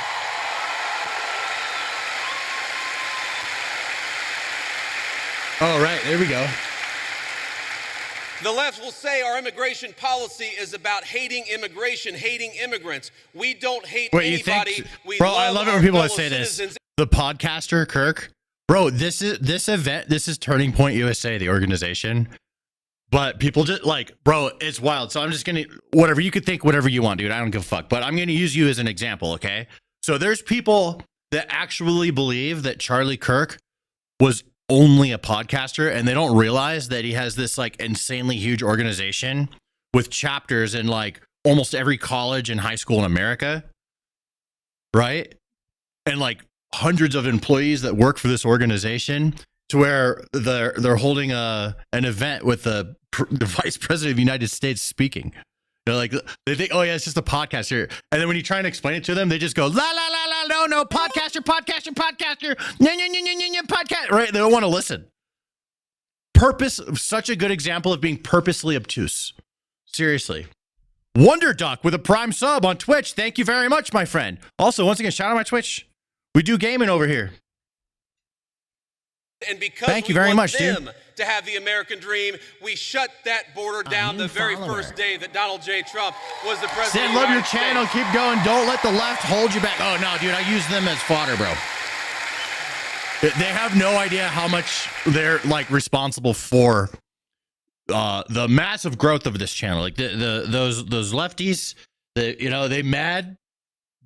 All right, there we go. The left will say our immigration policy is about hating immigration, hating immigrants. We don't hate anybody. We bro, love I love it our when people fellow say this. citizens. The podcaster Kirk, bro, this event, this is Turning Point USA, the organization. But people just like, bro, it's wild. So I'm just gonna, whatever you could think, whatever you want, dude. I don't give a fuck. But I'm gonna use you as an example, okay? So there's people that actually believe that Charlie Kirk was only a podcaster, and they don't realize that he has this like insanely huge organization with chapters in like almost every college and high school in America, right? And like hundreds of employees that work for this organization, to where they're holding an event with the vice president of the United States speaking. They're like, they think, oh yeah, it's just a podcast here. And then when you try and explain it to them, they just go, la, la, la, la, no, podcaster, podcast. Right? They don't want to listen. Such a good example of being purposely obtuse. Seriously. Wonder Duck with a prime sub on Twitch. Thank you very much, my friend. Also, once again, shout out my Twitch. We do gaming over here. And because Thank you we very want much, them dude. to have the American dream, we shut that border down the very first day that Donald J. Trump was the president. Stan, of the love your United channel. States. Keep going. Don't let the left hold you back. Oh, no, dude. I use them as fodder, bro. They have no idea how much they're like responsible for the massive growth of this channel. Like those lefties, they mad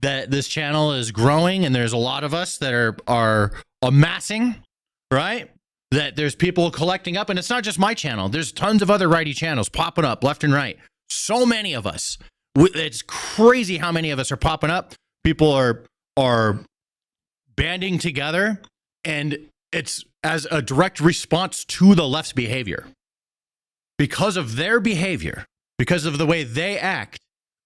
that this channel is growing and there's a lot of us that are amassing, right? That there's people collecting up, and it's not just my channel. There's tons of other righty channels popping up left and right. So many of us. It's crazy how many of us are popping up. People are banding together, and it's as a direct response to the left's behavior. Because of their behavior, because of the way they act,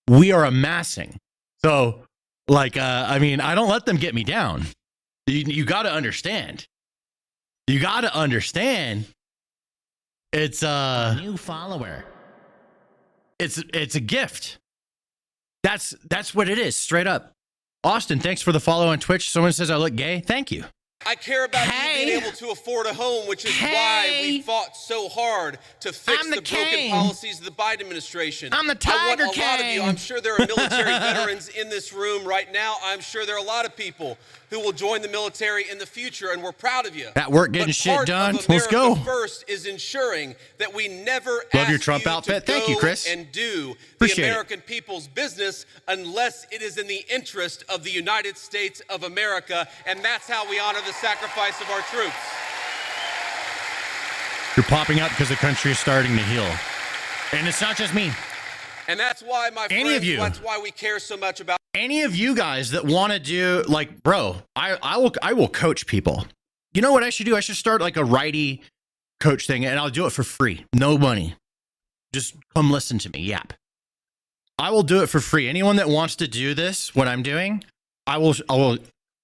we are amassing. So, like, I don't let them get me down. You got to understand. You got to understand. It's a new follower. It's a gift. That's what it is, straight up. Austin, thanks for the follow on Twitch. Someone says I look gay. Thank you. I care about you being able to afford a home, which is why we fought so hard to fix the broken policies of the Biden administration. I'm the Tiger King. A lot of you, I'm sure there are military veterans in this room right now. I'm sure there are a lot of people who will join the military in the future, and we're proud of you. At work getting shit done. Let's go. First is ensuring that we never love your Trump outfit. Thank you, Chris. And do Appreciate the American people's business unless it is in the interest of the United States of America, and that's how we honor the sacrifice of our troops. You're popping up because the country is starting to heal. And it's not just me. And that's why, my friends, that's why we care so much about any of you guys that want to do, like, bro, I will coach people. You know what I should do? I should start like a righty coach thing, and I'll do it for free. No money. Just come listen to me. Yap. I will do it for free. Anyone that wants to do this, what I'm doing, I will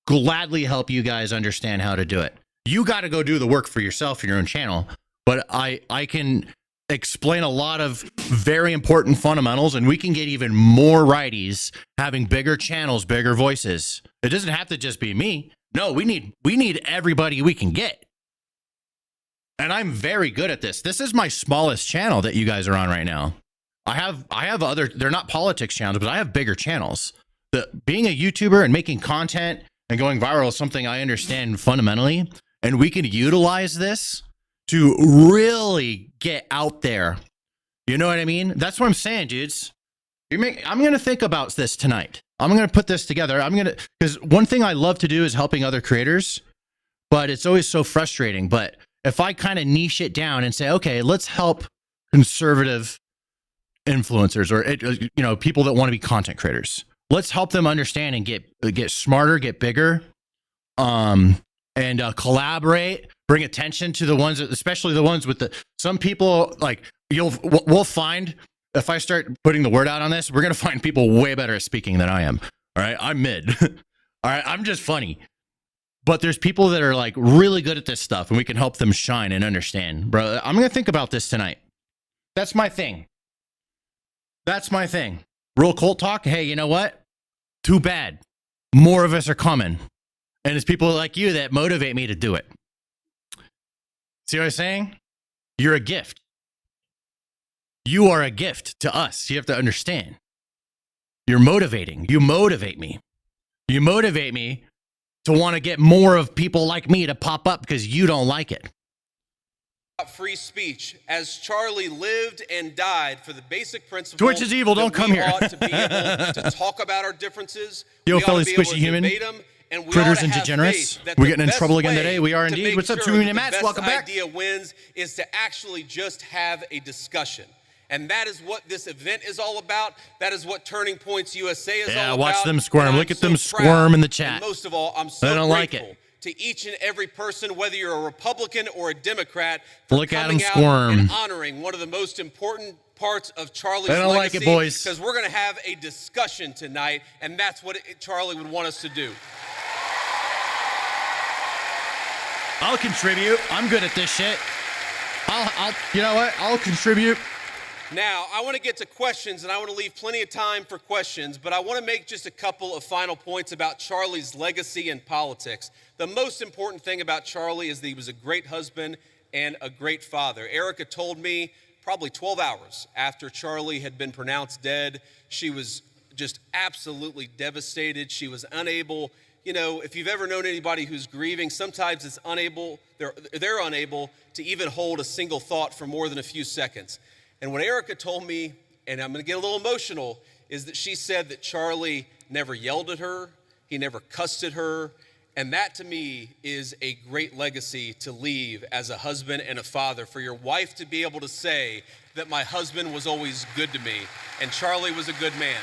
gladly help you guys understand how to do it. You got to go do the work for yourself in your own channel, but I can explain a lot of very important fundamentals, and we can get even more righties having bigger channels, bigger voices. It doesn't have to just be me. No, we need everybody we can get. And I'm very good at this. This is my smallest channel that you guys are on right now. I have other, they're not politics channels, but I have bigger channels. Being a YouTuber and making content and going viral is something I understand fundamentally, and we can utilize this to really get out there. You know what I mean? That's what I'm saying, dudes. I'm going to think about this tonight. I'm going to put this together. Because one thing I love to do is helping other creators, but it's always so frustrating. But if I kind of niche it down and say, okay, let's help conservative influencers or people that want to be content creators. Let's help them understand and get smarter, get bigger, and collaborate. Bring attention to the ones, especially the ones with some people, like we'll find, if I start putting the word out on this, we're going to find people way better at speaking than I am. All right. I'm mid. All right. I'm just funny, but there's people that are like really good at this stuff, and we can help them shine and understand, bro. I'm going to think about this tonight. That's my thing. Real cult talk. Hey, you know what? Too bad. More of us are coming. And it's people like you that motivate me to do it. See what I'm saying? You're a gift. You are a gift to us. You have to understand. You're motivating. You motivate me. You motivate me to want to get more of people like me to pop up because you don't like it. Free speech, as Charlie lived and died for the basic principle. Twitch is evil. Don't come here. We ought to be able to talk about our differences. Yo, Philly Squishy Human. Critters and degenerates. We're getting in trouble again today. We are indeed. What's up, Truman and Matt? Welcome back. The idea wins is to actually just have a discussion. And that is what this event is all about. That is what Turning Points USA is all about. Yeah, watch them squirm. Look at them squirm in the chat. And most of all, I'm so grateful to each and every person, whether you're a Republican or a Democrat, for coming out and honoring one of the most important parts of Charlie's legacy. I don't like it, boys. Because we're going to have a discussion tonight, and that's what Charlie would want us to do. I'll contribute. I'm good at this shit. You know what? I'll contribute. Now, I want to get to questions, and I want to leave plenty of time for questions, but I want to make just a couple of final points about Charlie's legacy in politics. The most important thing about Charlie is that he was a great husband and a great father. Erica told me probably 12 hours after Charlie had been pronounced dead, she was just absolutely devastated. She was unable. You know, if you've ever known anybody who's grieving, sometimes it's they're unable to even hold a single thought for more than a few seconds. And what Erica told me, and I'm going to get a little emotional, is that she said that Charlie never yelled at her, he never cussed at her, and that to me is a great legacy to leave as a husband and a father, for your wife to be able to say that my husband was always good to me, and Charlie was a good man.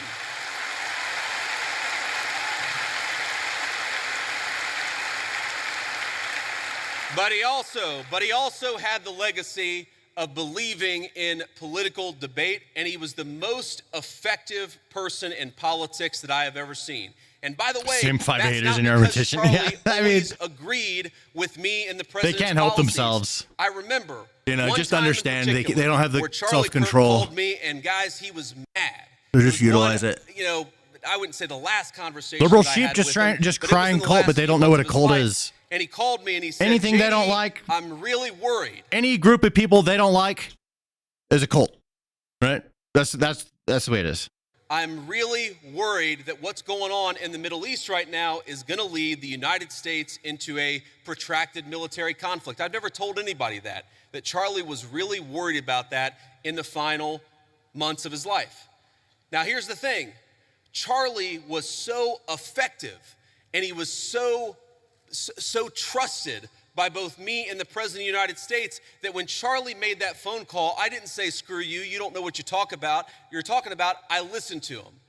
But he also had the legacy of believing in political debate, and he was the most effective person in politics that I have ever seen. And by the way, same five that's haters not in your because repetition. Charlie Yeah, always agreed with me and the president's they can't help policies. themselves. I remember, just understand they don't have the self-control. self-control. Me and guys, he was mad. They just utilize it. You know, I wouldn't say the last conversation. Liberal I sheep had just with him, just but it was crying in the cult, last but they few don't know what a months of his cult life. is. And he called me and he said, Anything they "JD, don't like, I'm really worried." any group of people they don't like is a cult, right? That's the way it is. "I'm really worried that what's going on in the Middle East right now is going to lead the United States into a protracted military conflict." I've never told anybody that Charlie was really worried about that in the final months of his life. Now, here's the thing. Charlie was so effective and he was so trusted by both me and the President of the United States that when Charlie made that phone call, I didn't say, "Screw you, you don't know what you're talking about." I listened to him.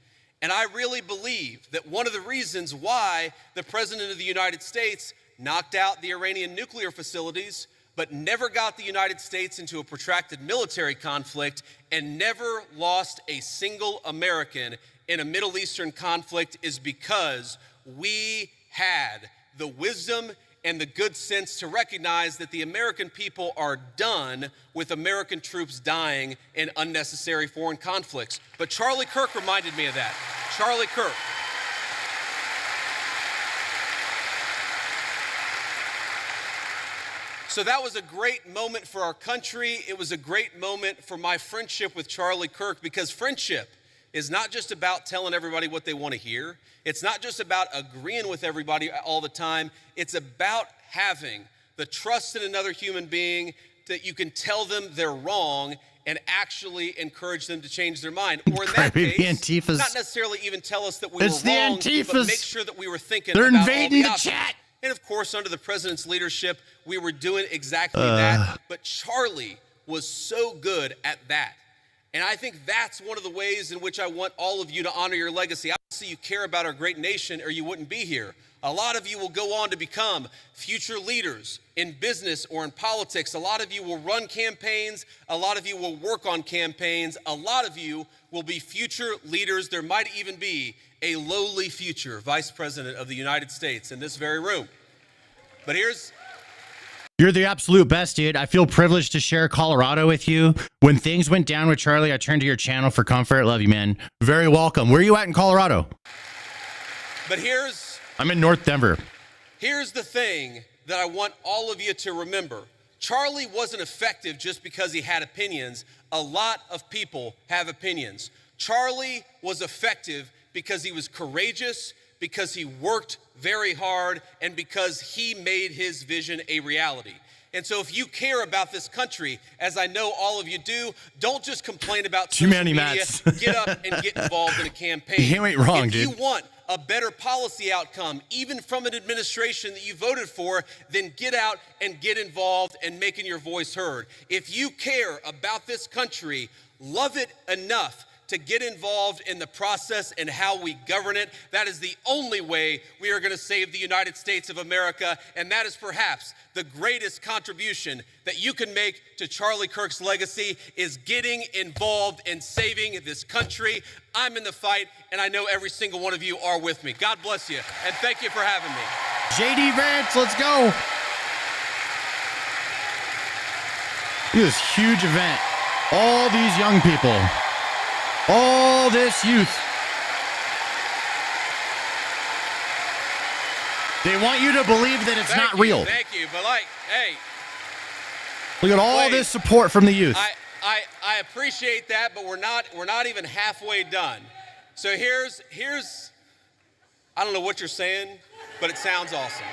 And I really believe that one of the reasons why the President of the United States knocked out the Iranian nuclear facilities, but never got the United States into a protracted military conflict and never lost a single American in a Middle Eastern conflict is because we had the wisdom and the good sense to recognize that the American people are done with American troops dying in unnecessary foreign conflicts. But Charlie Kirk reminded me of that. Charlie Kirk. So that was a great moment for our country. It was a great moment for my friendship with Charlie Kirk, because friendship is not just about telling everybody what they want to hear. It's not just about agreeing with everybody all the time. It's about having the trust in another human being that you can tell them they're wrong and actually encourage them to change their mind. Or in that case, not necessarily even tell us that we were wrong, but make sure that we were thinking about invading all the chat. And of course, under the president's leadership, we were doing exactly that. But Charlie was so good at that. And I think that's one of the ways in which I want all of you to honor your legacy. Obviously, you care about our great nation or you wouldn't be here. A lot of you will go on to become future leaders in business or in politics. A lot of you will run campaigns. A lot of you will work on campaigns. A lot of you will be future leaders. There might even be a lowly future vice president of the United States in this very room. But You're the absolute best, dude. I feel privileged to share Colorado with you. When things went down with Charlie, I turned to your channel for comfort. Love you, man. Very welcome. Where are you at in Colorado? But I'm in North Denver. Here's the thing that I want all of you to remember. Charlie wasn't effective just because he had opinions. A lot of people have opinions. Charlie was effective because he was courageous, because he worked very hard, and because he made his vision a reality. And so if you care about this country, as I know all of you do, don't just complain about social media. Get up and get involved in a campaign. You ain't wrong, dude. If you want a better policy outcome, even from an administration that you voted for, then get out and get involved and making your voice heard. If you care about this country, love it enough to get involved in the process and how we govern it. That is the only way we are going to save the United States of America, and that is perhaps the greatest contribution that you can make to Charlie Kirk's legacy is getting involved in saving this country. I'm in the fight, and I know every single one of you are with me. God bless you, and thank you for having me. JD Vance, let's go. Look at this huge event. All these young people. All this youth. They want you to believe that it's not real. Thank you, but hey. Look at all this support from the youth. I appreciate that, but we're not even halfway done. So here's I don't know what you're saying, but it sounds awesome.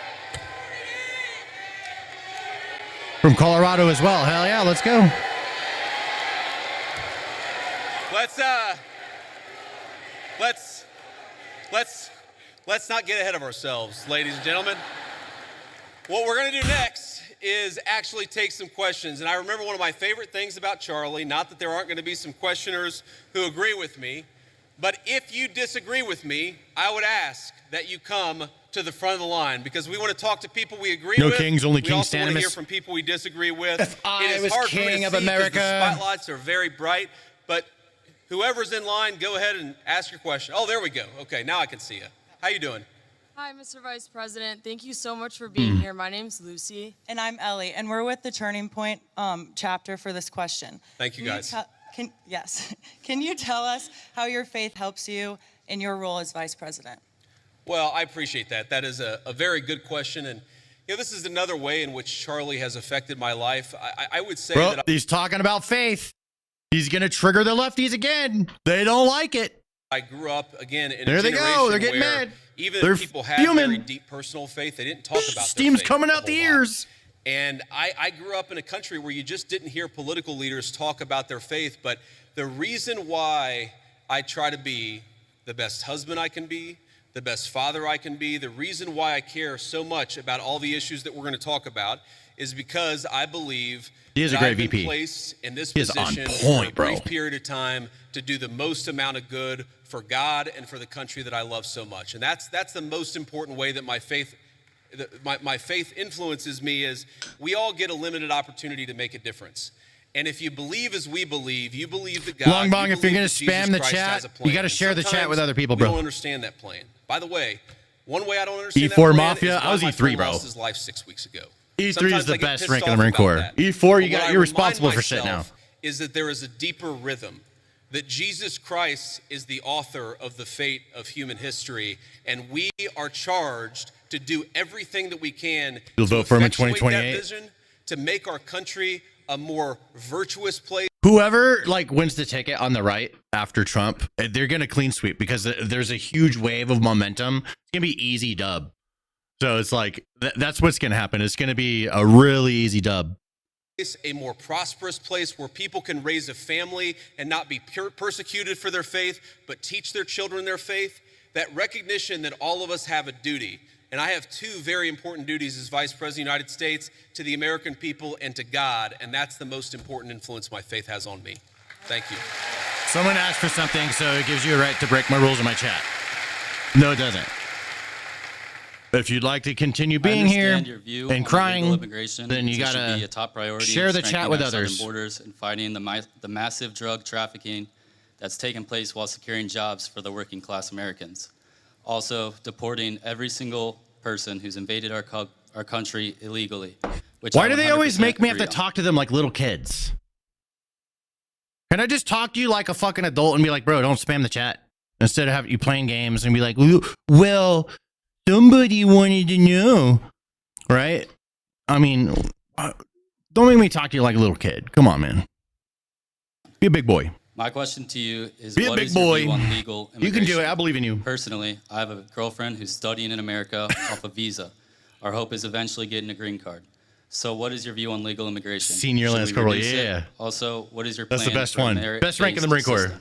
From Colorado as well. Hell yeah, let's go. Let's not get ahead of ourselves, ladies and gentlemen. What we're going to do next is actually take some questions. And I remember one of my favorite things about Charlie, not that there aren't going to be some questioners who agree with me, but if you disagree with me, I would ask that you come to the front of the line, because we want to talk to people we agree with. No kings, only we kings also want to hear standimus. from people we disagree with. If I it is was hard for me king to of see 'cause America. the spotlights are very bright, but whoever's in line, go ahead and ask your question. Oh, there we go. Okay, now I can see you. How you doing? Hi, Mr. Vice President. Thank you so much for being here. My name's Lucy. And I'm Ellie, and we're with the Turning Point chapter for this question. Thank you, guys. Yes. Can you tell us how your faith helps you in your role as Vice President? Well, I appreciate that. That is a very good question. And, You know, this is another way in which Charlie has affected my life. I would say Bro, that he's talking about faith. He's going to trigger the lefties again. They don't like it. I grew up, again, in There a they generation go. They're getting where mad. even They're if people had fuming. very deep personal faith, they didn't talk about Steam's their faith coming a out the whole lot. ears. And I grew up in a country where you just didn't hear political leaders talk about their faith. But the reason why I try to be the best husband I can be, the best father I can be, the reason why I care so much about all the issues that we're going to talk about is because I believe He is a that great I've been VP. placed in this He is on position point, for a brief bro. period of time to do the most amount of good for God and for the country that I love so much. And that's the most important way that my faith influences me, is we all get a limited opportunity to make a difference. And if you believe as we believe, you believe that God, Long Bong, you if you're believe going that to Jesus spam the Christ has chat, a plan. you got to share the chat Sometimes with other people, we bro. don't understand that plan. By the way, one way I don't understand that E4 plan Mafia, is I was why my E3, friend bro. lost his life 6 weeks ago. E3 is Sometimes the I get best pissed rank in the off Marine about Corps. that. E4, But you're what I responsible remind for shit now. myself is that there is a deeper rhythm, that Jesus Christ is the author of the fate of human history, and we are charged to do everything that we can You'll to vote for him in effectuate 2028? that vision, to make our country a more virtuous place. Whoever like wins the ticket on the right after Trump, they're going to clean sweep because there's a huge wave of momentum. It's going to be easy dub. So it's like, that's what's going to happen. It's going to be a really easy dub. A more prosperous place where people can raise a family and not be persecuted for their faith, but teach their children their faith. That recognition that all of us have a duty. And I have two very important duties as Vice President of the United States, to the American people and to God. And that's the most important influence my faith has on me. Thank you. Someone asked for something, so it gives you a right to break my rules in my chat. No, it doesn't. But if you'd like to continue being here and crying, then you gotta be a top priority, share the chat with strengthening our southern others. borders and fighting the massive drug trafficking that's taken place while securing jobs for the working class Americans. Also, deporting every single person who's invaded our country illegally. Which Why I do they always 100% make me have to agree on. talk to them like little kids? Can I just talk to you like a fucking adult and be like, bro, don't spam the chat? Instead of having you playing games and be like, well, somebody wanted to know, right? I mean, don't make me talk to you like a little kid. Come on, man. Be a big boy. My question to you is, Be a what big is your boy. view on legal You can do it. immigration? I believe in you. Personally, I have a girlfriend who's studying in America off a visa. Our hope is eventually getting a green card. So what is your view on legal immigration? Senior Should Lance we Corporal, reduce it? yeah. Also, what is your That's the plan best for a one. Best rank in the Marine merit-based Corps. system?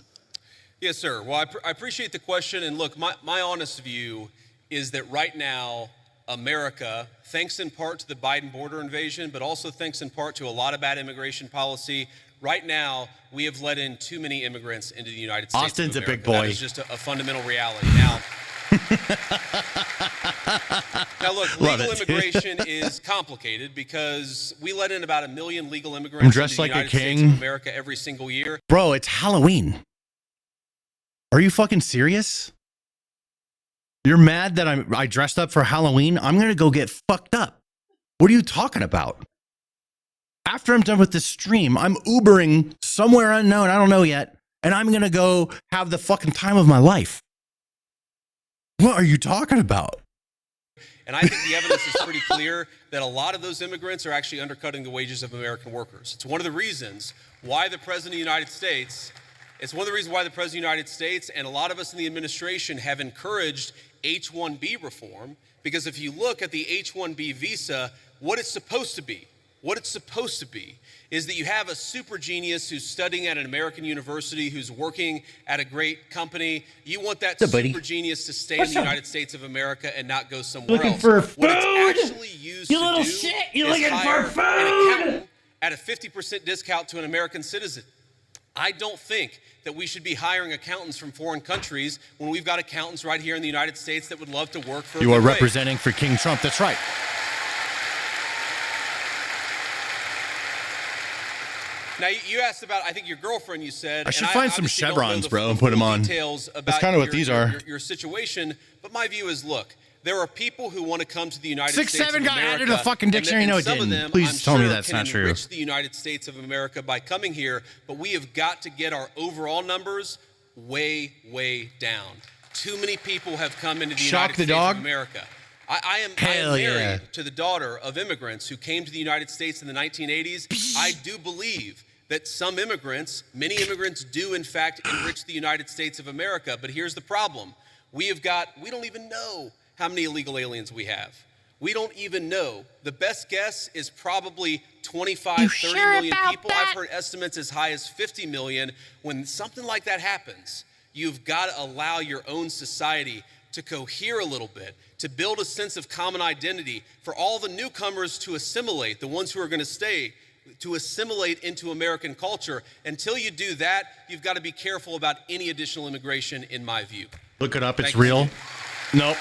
Yes, sir. Well, I appreciate the question. And look, my honest view is that right now, America, thanks in part to the Biden border invasion, but also thanks in part to a lot of bad immigration policy, right now, we have let in too many immigrants into the United States. Austin's of a big America. boy. That is just a fundamental reality. Now, look, Love legal it. immigration is complicated because we let in about 1 million legal immigrants I'm dressed into like the a United States king. of America every single year. Bro, it's Halloween. Are you fucking serious? You're mad that I dressed up for Halloween? I'm going to go get fucked up. What are you talking about? After I'm done with this stream, I'm Ubering somewhere unknown. I don't know yet. And I'm going to go have the fucking time of my life. What are you talking about? And I think the evidence is pretty clear that a lot of those immigrants are actually undercutting the wages of American workers. It's one of the reasons why the President of the United States, and a lot of us in the administration have encouraged H-1B reform, because if you look at the H-1B visa, what it's supposed to be is that you have a super genius who's studying at an American university, who's working at a great company. You want that super genius to stay in the United States of America and not go somewhere Looking else. for What it's actually used You to little do shit, you is looking hire for an food? accountant at a 50% discount to an American citizen. I don't think that we should be hiring accountants from foreign countries when we've got accountants right here in the United States that would love to work for a You are good wage. representing for King Trump. That's right. Now, you asked about, I think, your girlfriend, you said. I should and find some obviously don't know chevrons, the bro, and full put them on. details That's about kind of what these are. Your situation, but my view is, look, there are people who want to come to the United 6'7" States of got America. added to the fucking dictionary. and No, it some of didn't. them, Please I'm tell me sure, that's can not true. enrich the United States of America by coming here, but we have got to get our overall numbers way, way down. Too many people have come into the Shock United the States dog? of America. I am married to the daughter of immigrants who came to the United States in the 1980s. I do believe that some immigrants, many immigrants do in fact enrich the United States of America. But here's the problem. We don't even know how many illegal aliens we have. We don't even know. The best guess is probably 25, 30 million people. I've heard estimates as high as 50 million. When something like that happens, you've got to allow your own society to cohere a little bit, to build a sense of common identity, for all the newcomers to assimilate, the ones who are going to stay, to assimilate into American culture. Until you do that, you've got to be careful about any additional immigration, in my view. Look it up. It's real. Nope.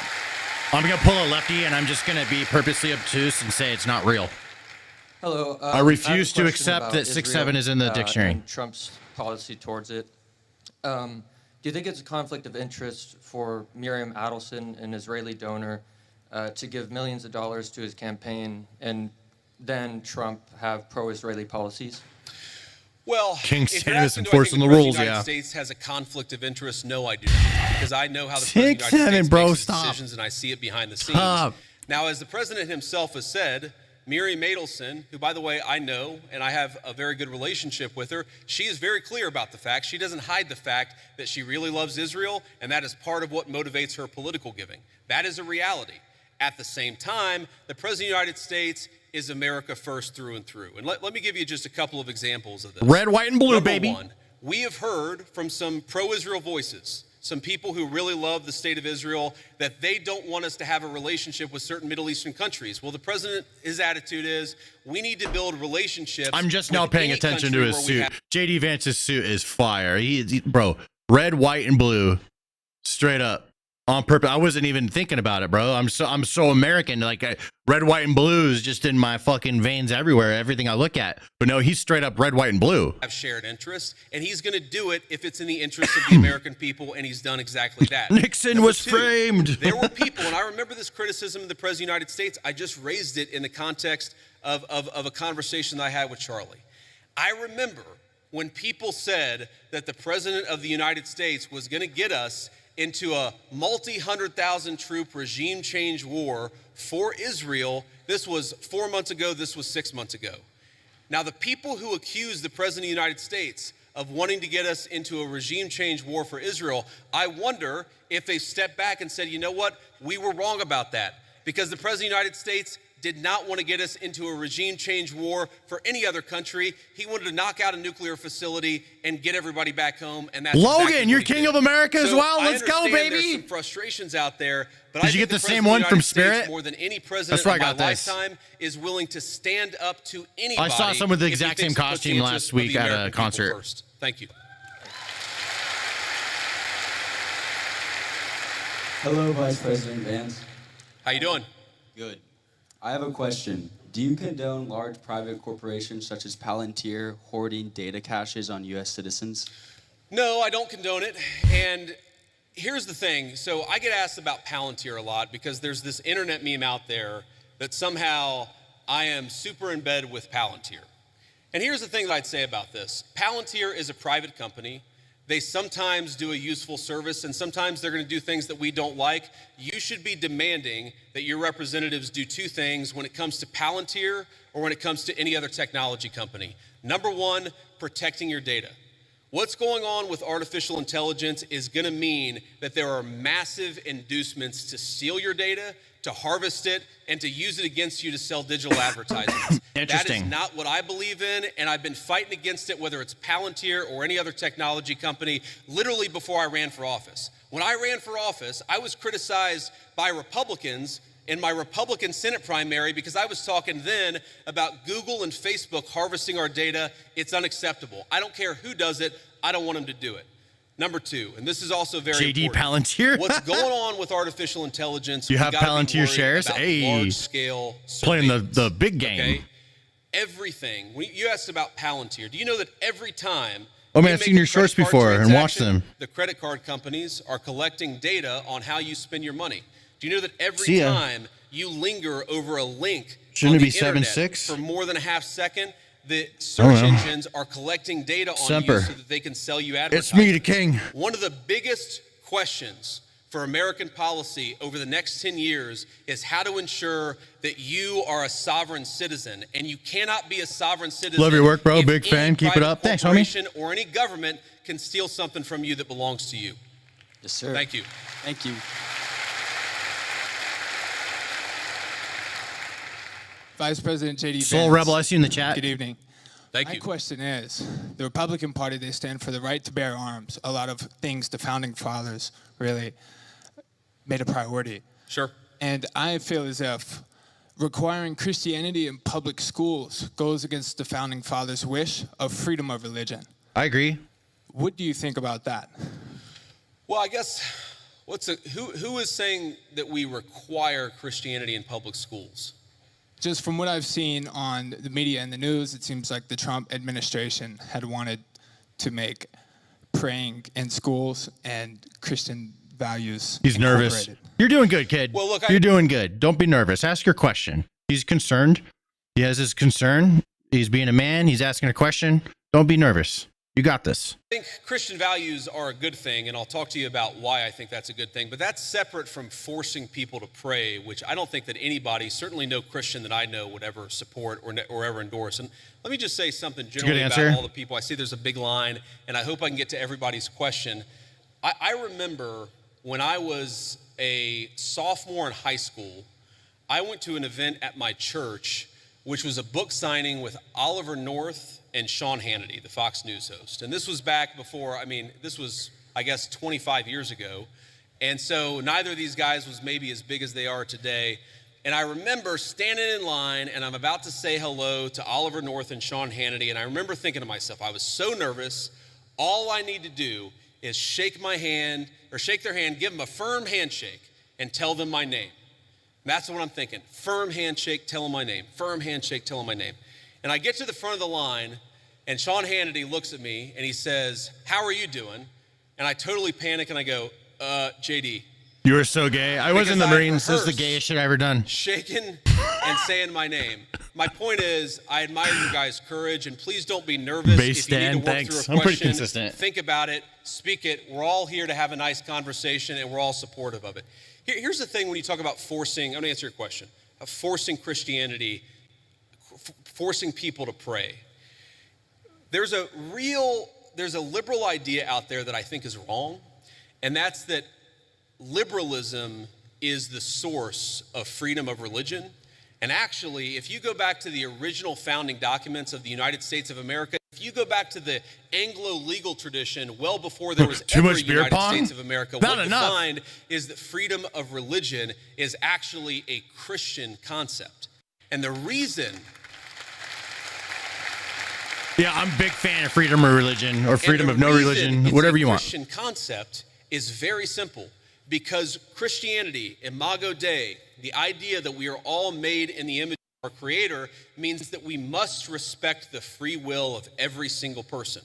I'm going to pull a lefty, and I'm just going to be purposely obtuse and say it's not real. Hello. I refuse to accept that 6'7" is in the dictionary. And Trump's policy towards it. Do you think it's a conflict of interest for Miriam Adelson, an Israeli donor, to give millions of dollars to his campaign and then Trump have pro-Israeli policies? Well, King if you're Santa's asking, enforcing do I the think rules, the United yeah. States has a conflict of interest? No, I do not, because I know how the President of the United States bro, makes his stop. decisions, and I see it behind the scenes. Stop. Now, as the President himself has said, Miriam Adelson, who, by the way, I know and I have a very good relationship with her, she is very clear about the fact. She doesn't hide the fact that she really loves Israel, and that is part of what motivates her political giving. That is a reality. At the same time, the President of the United States is America first through and through. And let me give you just a couple of examples of this. Red, white, and blue, Number baby. one, we have heard from some pro-Israel voices, some people who really love the state of Israel, that they don't want us to have a relationship with certain Middle Eastern countries. Well, the president, his attitude is, we need to build relationships. I'm just with now paying any attention to country his where we suit. have- JD Vance's suit is fire. Bro, red, white, and blue, straight up, on purpose. I wasn't even thinking about it, bro. I'm so American. Like red, white, and blue is just in my fucking veins everywhere. Everything I look at. But no, he's straight up red, white, and blue. Have shared interests, and he's going to do it if it's in the interest of the American people, and he's done exactly that. Nixon Number was two, framed. There were people, and I remember this criticism of the President of the United States. I just raised it in the context of a conversation that I had with Charlie. I remember when people said that the President of the United States was going to get us into a multi-100,000 troop regime change war for Israel. This was 4 months ago. This was 6 months ago. Now, the people who accuse the President of the United States of wanting to get us into a regime change war for Israel, I wonder if they stepped back and said, you know what, we were wrong about that, because the President of the United States did not want to get us into a regime change war for any other country. He wanted to knock out a nuclear facility and get everybody back home. And that's Logan, exactly you're what he king did. of America as So well. I Let's go, understand baby. There's some frustrations out there, but Did I you think get the President same of one the from United States, Spirit? more than any president That's where of I my got this. lifetime, is willing to stand up to anybody. I saw some with the if he exact thinks same it puts the costume interests last of the week at a American people concert. first. Thank you. Hello, Vice President Vance. How you doing? Good. I have a question. Do you condone large private corporations such as Palantir hoarding data caches on U.S. citizens? No, I don't condone it. And here's the thing. So I get asked about Palantir a lot because there's this internet meme out there that somehow I am super in bed with Palantir. And here's the thing that I'd say about this. Palantir is a private company. They sometimes do a useful service, and sometimes they're going to do things that we don't like. You should be demanding that your representatives do two things when it comes to Palantir or when it comes to any other technology company. Number one, protecting your data. What's going on with artificial intelligence is going to mean that there are massive inducements to steal your data, to harvest it, and to use it against you to sell digital advertisements. That is not what I believe in, and I've been fighting against it, whether it's Palantir or any other technology company, literally before I ran for office. When I ran for office, I was criticized by Republicans in my Republican Senate primary because I was talking then about Google and Facebook harvesting our data. It's unacceptable. I don't care who does it. I don't want them to do it. Number two, and this is also very JD important. Palantir. What's going on with artificial intelligence? You have we gotta be Palantir worried shares? about Hey, large-scale playing surveillance, the big game. okay? Everything. You asked about Palantir. Do you know that every time Oh, man, you I've make seen a your shorts credit card before and watched transaction, them. The credit card companies are collecting data on how you spend your money. Do you know that every See ya. time you linger over a link Shouldn't on it be the internet 7.6? for more than a half second, the search know. engines are collecting data on Semper. you so that they can sell you It's advertisements. me, the king. One of the biggest questions for American policy over the next 10 years is how to ensure that you are a sovereign citizen. And you cannot be a sovereign citizen. Love your work, bro. if Big any fan. Keep it private up. Thanks, homie. corporation or any government can steal something from you that belongs to you. Yes, sir. Thank you. Thank you. Vice President J.D. Soul Vance. Rebel, I see you in the chat. Good evening. Thank My you. question is, the Republican Party, they stand for the right to bear arms. A lot of things the Founding Fathers really made a priority. Sure. And I feel as if requiring Christianity in public schools goes against the Founding Fathers' wish of freedom of religion. I agree. What do you think about that? Well, I guess who is saying that we require Christianity in public schools? Just from what I've seen on the media and the news, it seems like the Trump administration had wanted to make praying in schools and Christian values. He's nervous. incorporated. You're doing good, kid. Well, look, you're doing good. Don't be nervous. Ask your question. He's concerned. He has his concern. He's being a man. He's asking a question. Don't be nervous. You got this. I think Christian values are a good thing, and I'll talk to you about why I think that's a good thing. But that's separate from forcing people to pray, which I don't think that anybody, certainly no Christian that I know, would ever support or ever endorse. And let me just say something generally about all the people. I see there's a big line, and I hope I can get to everybody's question. I remember when I was a sophomore in high school, I went to an event at my church, which was a book signing with Oliver North and Sean Hannity, the Fox News host. And this was back before, this was, I guess, 25 years ago. And so neither of these guys was maybe as big as they are today. And I remember standing in line, and I'm about to say hello to Oliver North and Sean Hannity. And I remember thinking to myself, I was so nervous. All I need to do is shake their hand, give them a firm handshake, and tell them my name. That's what I'm thinking. Firm handshake, tell them my name. Firm handshake, tell them my name. And I get to the front of the line, and Sean Hannity looks at me, and he says, "How are you doing?" And I totally panic, and I go, JD. You were so gay. I was in the Marines. This is the gayest shit I ever done. Shaking and saying my name. My point is, I admire you guys' courage, and please don't be nervous. Base if you need to stand, work thanks. through a I'm pretty question, consistent. think about it, speak it. We're all here to have a nice conversation, and we're all supportive of it. Here's the thing when you talk about forcing, I'm going to answer your question, forcing Christianity, forcing people to pray. There's a liberal idea out there that I think is wrong, and that's that liberalism is the source of freedom of religion. And actually, if you go back to the original founding documents of the United States of America, if you go back to the Anglo-legal tradition, well before there was ever a United States of America, what defined is that freedom of religion is actually a Christian concept. And the reason... Yeah, I'm a big fan of freedom of religion or freedom of no religion, whatever you want. The Christian concept is very simple because Christianity, Imago Dei, the idea that we are all made in the image of our Creator means that we must respect the free will of every single person.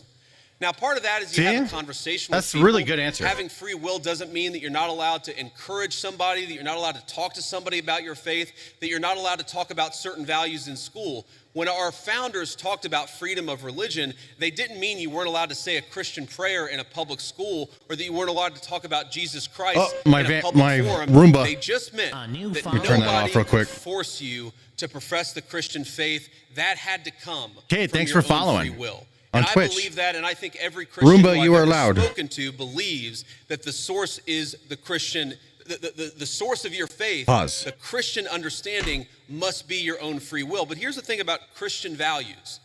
Now, part of that is you have a conversation with people. That's a really good answer. Having free will doesn't mean that you're not allowed to encourage somebody, that you're not allowed to talk to somebody about your faith, that you're not allowed to talk about certain values in school. When our founders talked about freedom of religion, they didn't mean you weren't allowed to say a Christian prayer in a public school or that you weren't allowed to talk about Jesus Christ in a public forum. Roomba. They just meant that turn that off real quick. could force you to profess the Christian faith. That had to come from Thanks your for own following. free will. On And Twitch. I believe that, and I think every Christian Roomba, who you I've are ever allowed. spoken to believes that the source is the Christian, the source of your faith, Pause. the Christian understanding must be your own free will. But here's the thing about Christian values.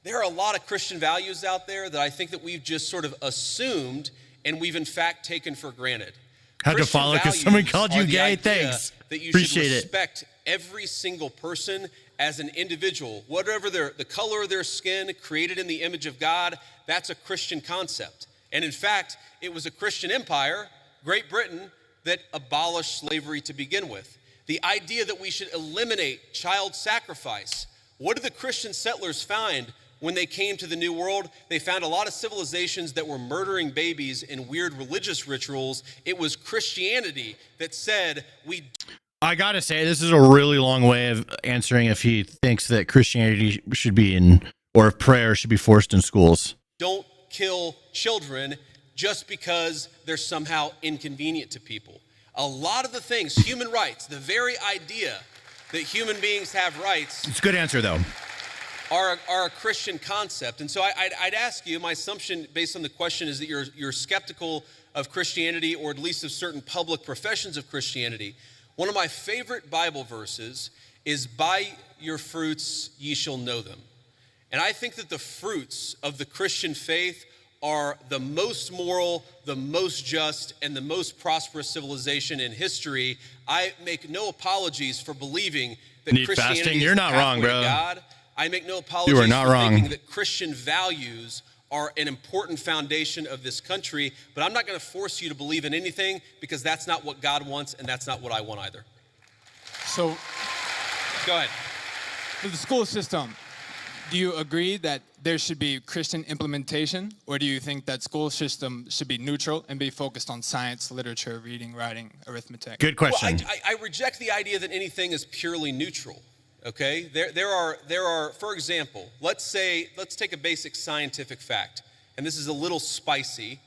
There are a lot of Christian values out there that I think that we've just sort of assumed and we've in fact taken for granted. Had to follow because somebody called you are the gay. idea Thanks. That you Appreciate should it. respect every single person as an individual, whatever the color of their skin, created in the image of God. That's a Christian concept. And in fact, it was a Christian empire, Great Britain, that abolished slavery to begin with. The idea that we should eliminate child sacrifice. What did the Christian settlers find when they came to the New World? They found a lot of civilizations that were murdering babies in weird religious rituals. It was Christianity that said I gotta say, this is a really long way of answering if he thinks that Christianity should be in, or if prayer should be forced in schools. don't kill children. just because they're somehow inconvenient to people. A lot of the things, human rights, the very idea that human beings have rights. It's a good answer, though. Are a Christian concept. And so I'd ask you, my assumption based on the question is that you're skeptical of Christianity, or at least of certain public professions of Christianity. One of my favorite Bible verses is, by your fruits ye shall know them. And I think that the fruits of the Christian faith are the most moral, the most just, and the most prosperous civilization in history. I make no apologies for believing that Need Christianity fasting? is You're the not wrong, pathway to bro. God. I make no apologies You are not for wrong. thinking that Christian values are an important foundation of this country, but I'm not going to force you to believe in anything, because that's not what God wants, and that's not what I want either. So, go ahead. For the school system, do you agree that there should be Christian implementation, or do you think that school system should be neutral and be focused on science, literature, reading, writing, arithmetic? Good question. Well, I reject the idea that anything is purely neutral. Okay, there are, for example, let's take a basic scientific fact, and this is a little spicy.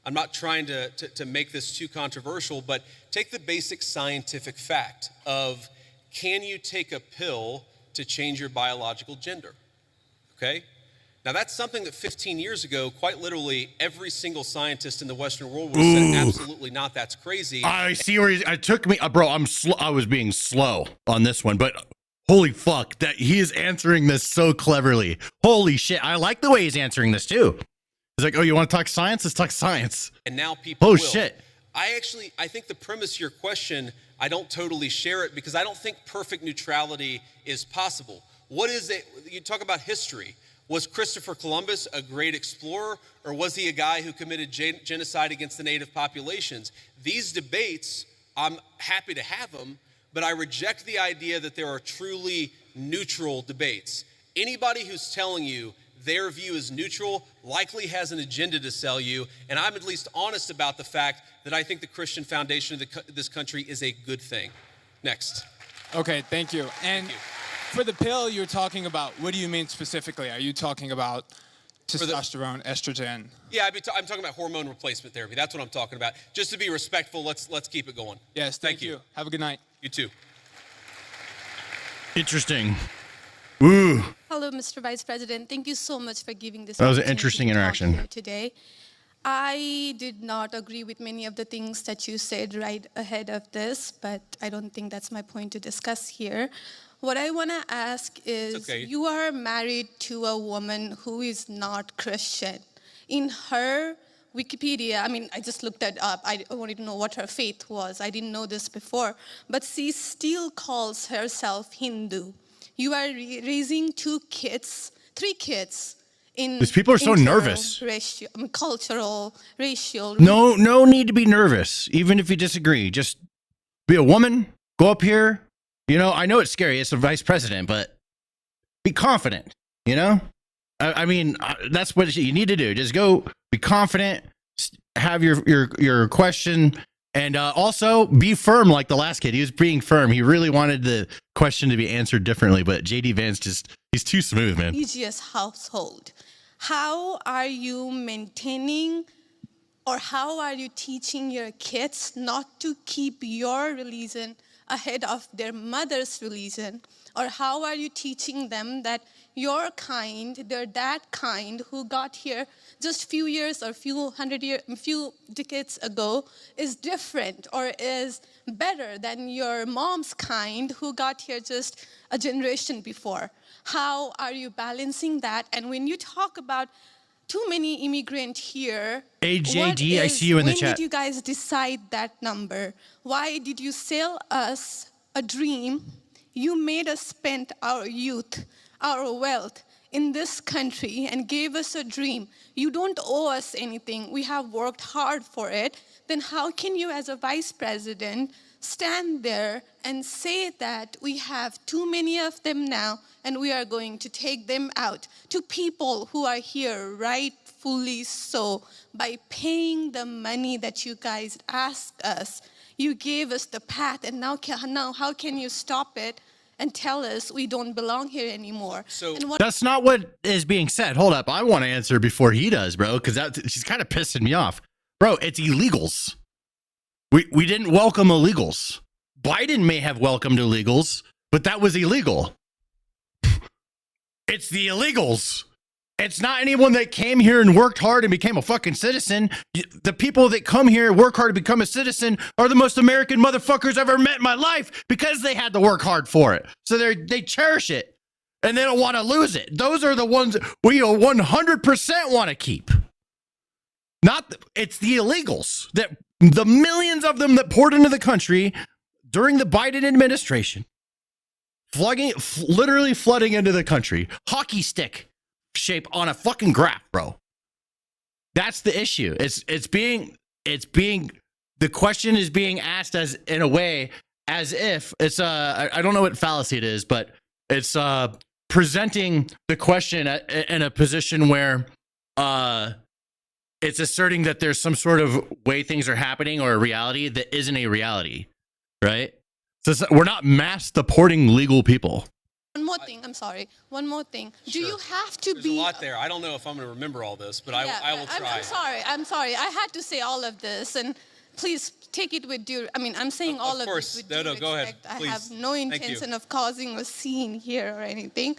I'm not trying to make this too controversial, but take the basic scientific fact of, can you take a pill to change your biological gender? Okay, now that's something that 15 years ago, quite literally, every single scientist in the Western world would have said, absolutely not, that's crazy. I see where I took me, bro. I was being slow on this one, but holy fuck, that he is answering this so cleverly. Holy shit, I like the way he's answering this too. He's like, oh, you want to talk science? Let's talk science. And now people Oh will. shit. I think the premise of your question, I don't totally share it, because I don't think perfect neutrality is possible. What is it? You talk about history. Was Christopher Columbus a great explorer, or was he a guy who committed genocide against the native populations? These debates, I'm happy to have them, but I reject the idea that there are truly neutral debates. Anybody who's telling you their view is neutral likely has an agenda to sell you, and I'm at least honest about the fact that I think the Christian foundation of this country is a good thing. Next. Okay, thank you. And for the pill you're talking about, what do you mean specifically? Are you talking about testosterone, estrogen? Yeah, I'm talking about hormone replacement therapy. That's what I'm talking about. Just to be respectful, let's keep it going. Yes, thank you. Have a good night. You too. Interesting. Ooh. Hello, Mr. Vice President. Thank you so much for giving this. That was an opportunity interesting to talk interaction. here today. I did not agree with many of the things that you said right ahead of this, but I don't think that's my point to discuss here. What I want to ask is, you are married to a woman who is not Christian. In her Wikipedia, I mean, I just looked it up. I wanted to know what her faith was. I didn't know this before. But she still calls herself Hindu. You are raising three kids. These people are so nervous. Cultural, racial. No need to be nervous, even if you disagree. Just be a woman, go up here. You know, I know it's scary. It's the vice president, but be confident, you know? I mean, that's what you need to do. Just go be confident, have your question, and also be firm like the last kid. He was being firm. He really wanted the question to be answered differently, but JD Vance he's too smooth, man. Religious household. How are you maintaining, or how are you teaching your kids not to keep your religion ahead of their mother's religion? Or how are you teaching them that your kind, they're that kind who got here just a few years or few decades ago is different or is better than your mom's kind who got here just a generation before? How are you balancing that? And when you talk about too many immigrants here, AJD, I see you in the chat. When did you guys decide that number? Why did you sell us a dream? You made us spend our youth, our wealth in this country and gave us a dream. You don't owe us anything. We have worked hard for it. Then how can you, as a vice president, stand there and say that we have too many of them now and we are going to take them out to people who are here rightfully so by paying the money that you guys asked us? You gave us the path, and now how can you stop it and tell us we don't belong here anymore? So that's not what is being said. Hold up. I want to answer before he does, bro, because she's kind of pissing me off. Bro, it's illegals. We didn't welcome illegals. Biden may have welcomed illegals, but that was illegal. It's the illegals. It's not anyone that came here and worked hard and became a fucking citizen. The people that come here, work hard to become a citizen, are the most American motherfuckers I've ever met in my life because they had to work hard for it. So they cherish it and they don't want to lose it. Those are the ones we 100% want to keep. It's the illegals, that the millions of them that poured into the country during the Biden administration, literally flooding into the country, hockey stick shape on a fucking graph, bro. That's the issue. The question is being asked as in a way as if it's I don't know what fallacy it is, but it's presenting the question in a position where it's asserting that there's some sort of way things are happening or a reality that isn't a reality, right? So we're not mass deporting legal people. One more thing. I'm sorry. One more thing. Sure. Do you have to There's be? a lot there. I don't know if I'm going to remember all this, but I will try. I'm sorry. I had to say all of this, and please take it with due. I mean, I'm saying all of this with due respect. Go ahead. Please. I have no intention of causing a scene here or anything,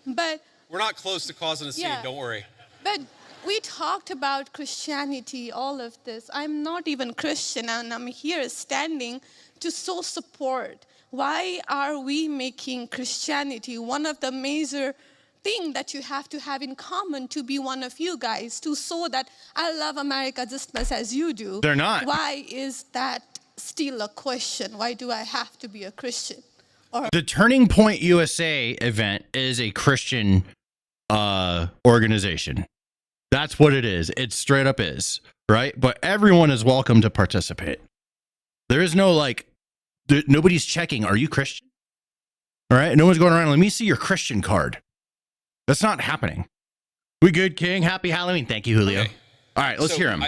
but we're not close to causing a scene. Yeah. Don't worry. But we talked about Christianity, all of this. I'm not even Christian, and I'm here standing to show support. Why are we making Christianity one of the major things that you have to have in common to be one of you guys, to show that I love America just as much as you do? They're not. Why is that still a question? Why do I have to be a Christian? The Turning Point USA event is a Christian organization. That's what it is. It straight up is, right? But everyone is welcome to participate. There is no nobody's checking, are you Christian? All right? No one's going around, let me see your Christian card. That's not happening. We good, King? Happy Halloween. Thank you, Julio. Okay. All right, let's hear him.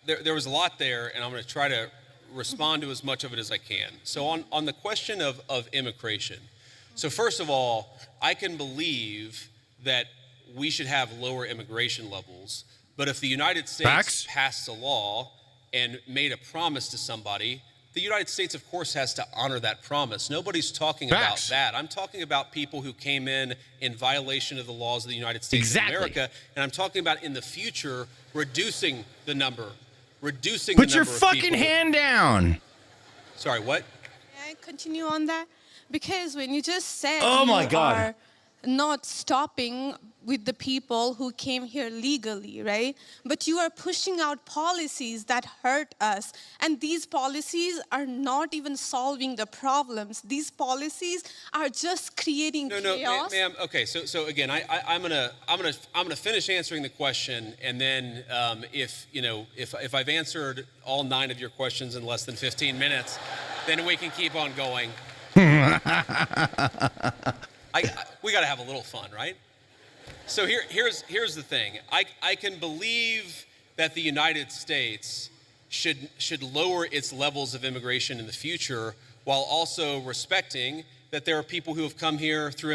There was a lot there, and I'm going to try to respond to as much of it as I can. So on the question of immigration. So first of all, I can believe that we should have lower immigration levels, but if the United States passed a law and made a promise to somebody, the United States, of course, has to honor that promise. Nobody's talking about that. I'm talking about people who came in violation of the laws of the United States of America, and I'm talking about in the future reducing the number, Put your fucking hand down. Sorry, what? Can I continue on that? Because when you just said are not stopping with the people who came here legally, right? But you are pushing out policies that hurt us. And these policies are not even solving the problems. These policies are just creating chaos. No, ma'am. Okay, so again, I'm gonna finish answering the question, and then if I've answered all 9 of your questions in less than 15 minutes, then we can keep on going. We got to have a little fun, right? So here's the thing. I can believe that the United States should lower its levels of immigration in the future, while also respecting that there are people who have come here through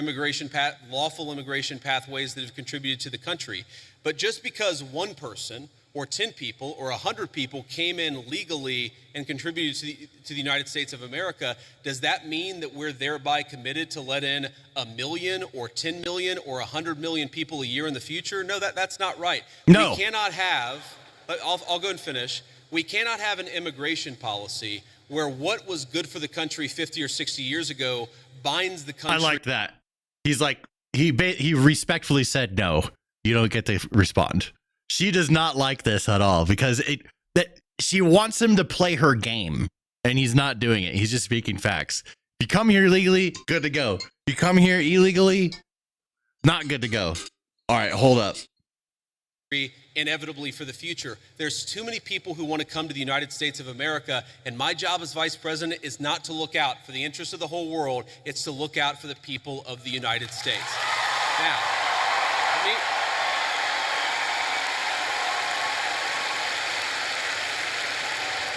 lawful immigration pathways that have contributed to the country. But just because one person or 10 people or 100 people came in legally and contributed to the United States of America, does that mean that we're thereby committed to let in 1 million or 10 million or 100 million people a year in the future? No, that's not right. No. We cannot have, I'll go and finish. We cannot have an immigration policy where what was good for the country 50 or 60 years ago binds the country. I like that. He's like, he respectfully said, no, you don't get to respond. She does not like this at all because she wants him to play her game, and he's not doing it. He's just speaking facts. You come here legally, good to go. You come here illegally, not good to go. All right, hold up. Inevitably for the future. There's too many people who want to come to the United States of America, and my job as vice president is not to look out for the interests of the whole world. It's to look out for the people of the United States.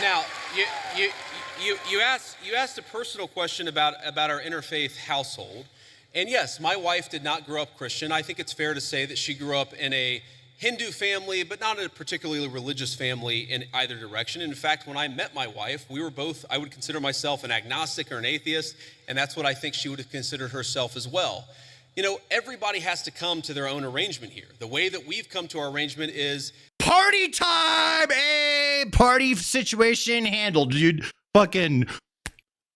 Now, you asked a personal question about our interfaith household, and yes, my wife did not grow up Christian. I think it's fair to say that she grew up in a Hindu family, but not a particularly religious family in either direction. In fact, when I met my wife, we were both, I would consider myself an agnostic or an atheist, and that's what I think she would have considered herself as well. You know, everybody has to come to their own arrangement here. The way that we've come to our arrangement is party time. Hey, party situation handled, dude. Fucking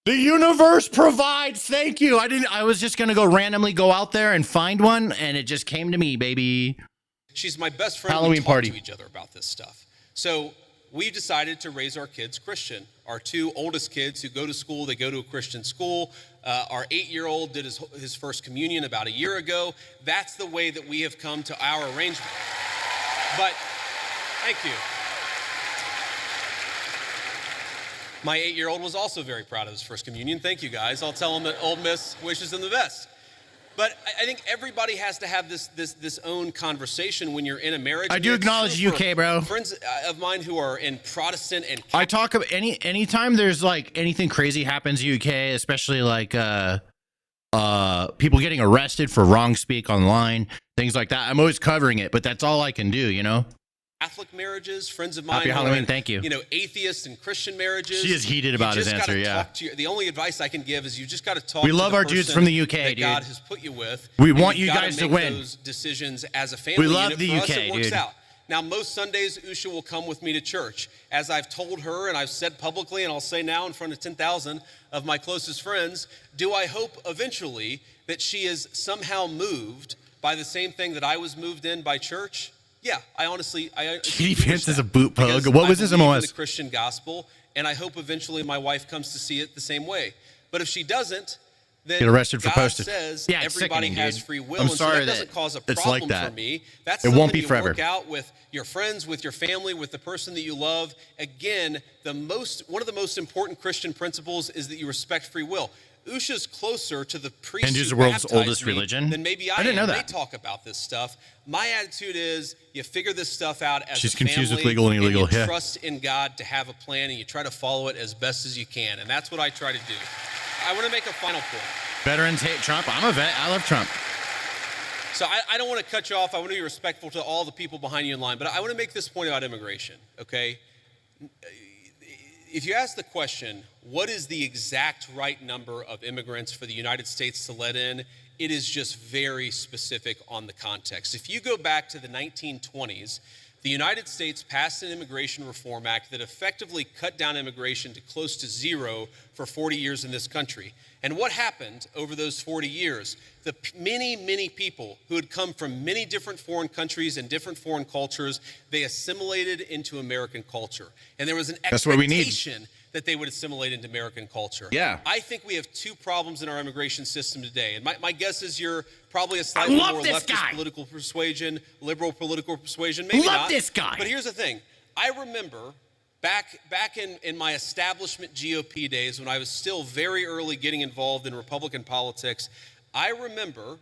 the universe provides. Thank you. I was just gonna go randomly go out there and find one, and it just came to me, baby. she's my best friend. Halloween we talk party to each other about this stuff. So we decided to raise our kids Christian. Our two oldest kids who go to school, they go to a Christian school. Our 8-year-old did his first communion about a year ago. That's the way that we have come to our arrangement. But thank you. My 8-year-old was also very proud of his first communion. Thank you, guys. I'll tell him that Old Miss wishes him the best. But I think everybody has to have this own conversation when you're in a marriage. I do acknowledge UK, bro. Friends of mine who are in Protestant and I talk about anytime there's like anything crazy happens in UK, especially like people getting arrested for wrong speak online, things like that. I'm always covering it, but that's all I can do, you know. Catholic marriages, friends of mine. Happy Halloween, thank you. You know, atheist and Christian marriages. She is heated about his answer, yeah. The only advice I can give is you just got to talk. We to love the our dudes person from the UK, that dude. God has put you with. We and want you've you gotta guys to make win. Those decisions as a family. We love unit. the For UK, us, it works dude. out. Now, most Sundays, Usha will come with me to church. As I've told her and I've said publicly, and I'll say now in front of 10,000 of my closest friends, do I hope eventually that she is somehow moved by the same thing that I was moved in by church? Yeah, I honestly, Katie Vance is a boot pug. because What was I his believe in MOS? the Christian gospel, and I hope eventually my wife comes to see it the same way. But if she doesn't, then Get arrested for God posting. says Yeah, it's everybody sickening, has dude. free will, I'm and sorry so that doesn't that cause a it's problem like that. for me. That's It something won't be you forever. work out with your friends, with your family, with the person that you love. Again, one of the most important Christian principles is that you respect free will. Usha's closer to the priest Hindu's who the world's baptized oldest me religion? than maybe I didn't know They that. talk about this stuff. My attitude is you figure this stuff out as She's a confused with family, legal and illegal, and you yeah. trust in God to have a plan, and you try to follow it as best as you can. And that's what I try to do. I want to make a final point. Veterans hate Trump. I'm a vet. I love Trump. So I don't want to cut you off. I want to be respectful to all the people behind you in line. But I want to make this point about immigration, okay? If you ask the question, what is the exact right number of immigrants for the United States to let in, it is just very specific on the context. If you go back to the 1920s, the United States passed an Immigration Reform Act that effectively cut down immigration to close to zero for 40 years in this country. And what happened over those 40 years? The many people who had come from many different foreign countries and different foreign cultures, they assimilated into American culture. And there was an That's what we need. expectation that they would assimilate into American culture. Yeah. I think we have two problems in our immigration system today. And my guess is you're probably a slightly love more this leftist guy. political persuasion, liberal political persuasion, maybe Love not. this guy. But here's the thing. I remember back in my establishment GOP days when I was still very early getting involved in Republican politics, I remember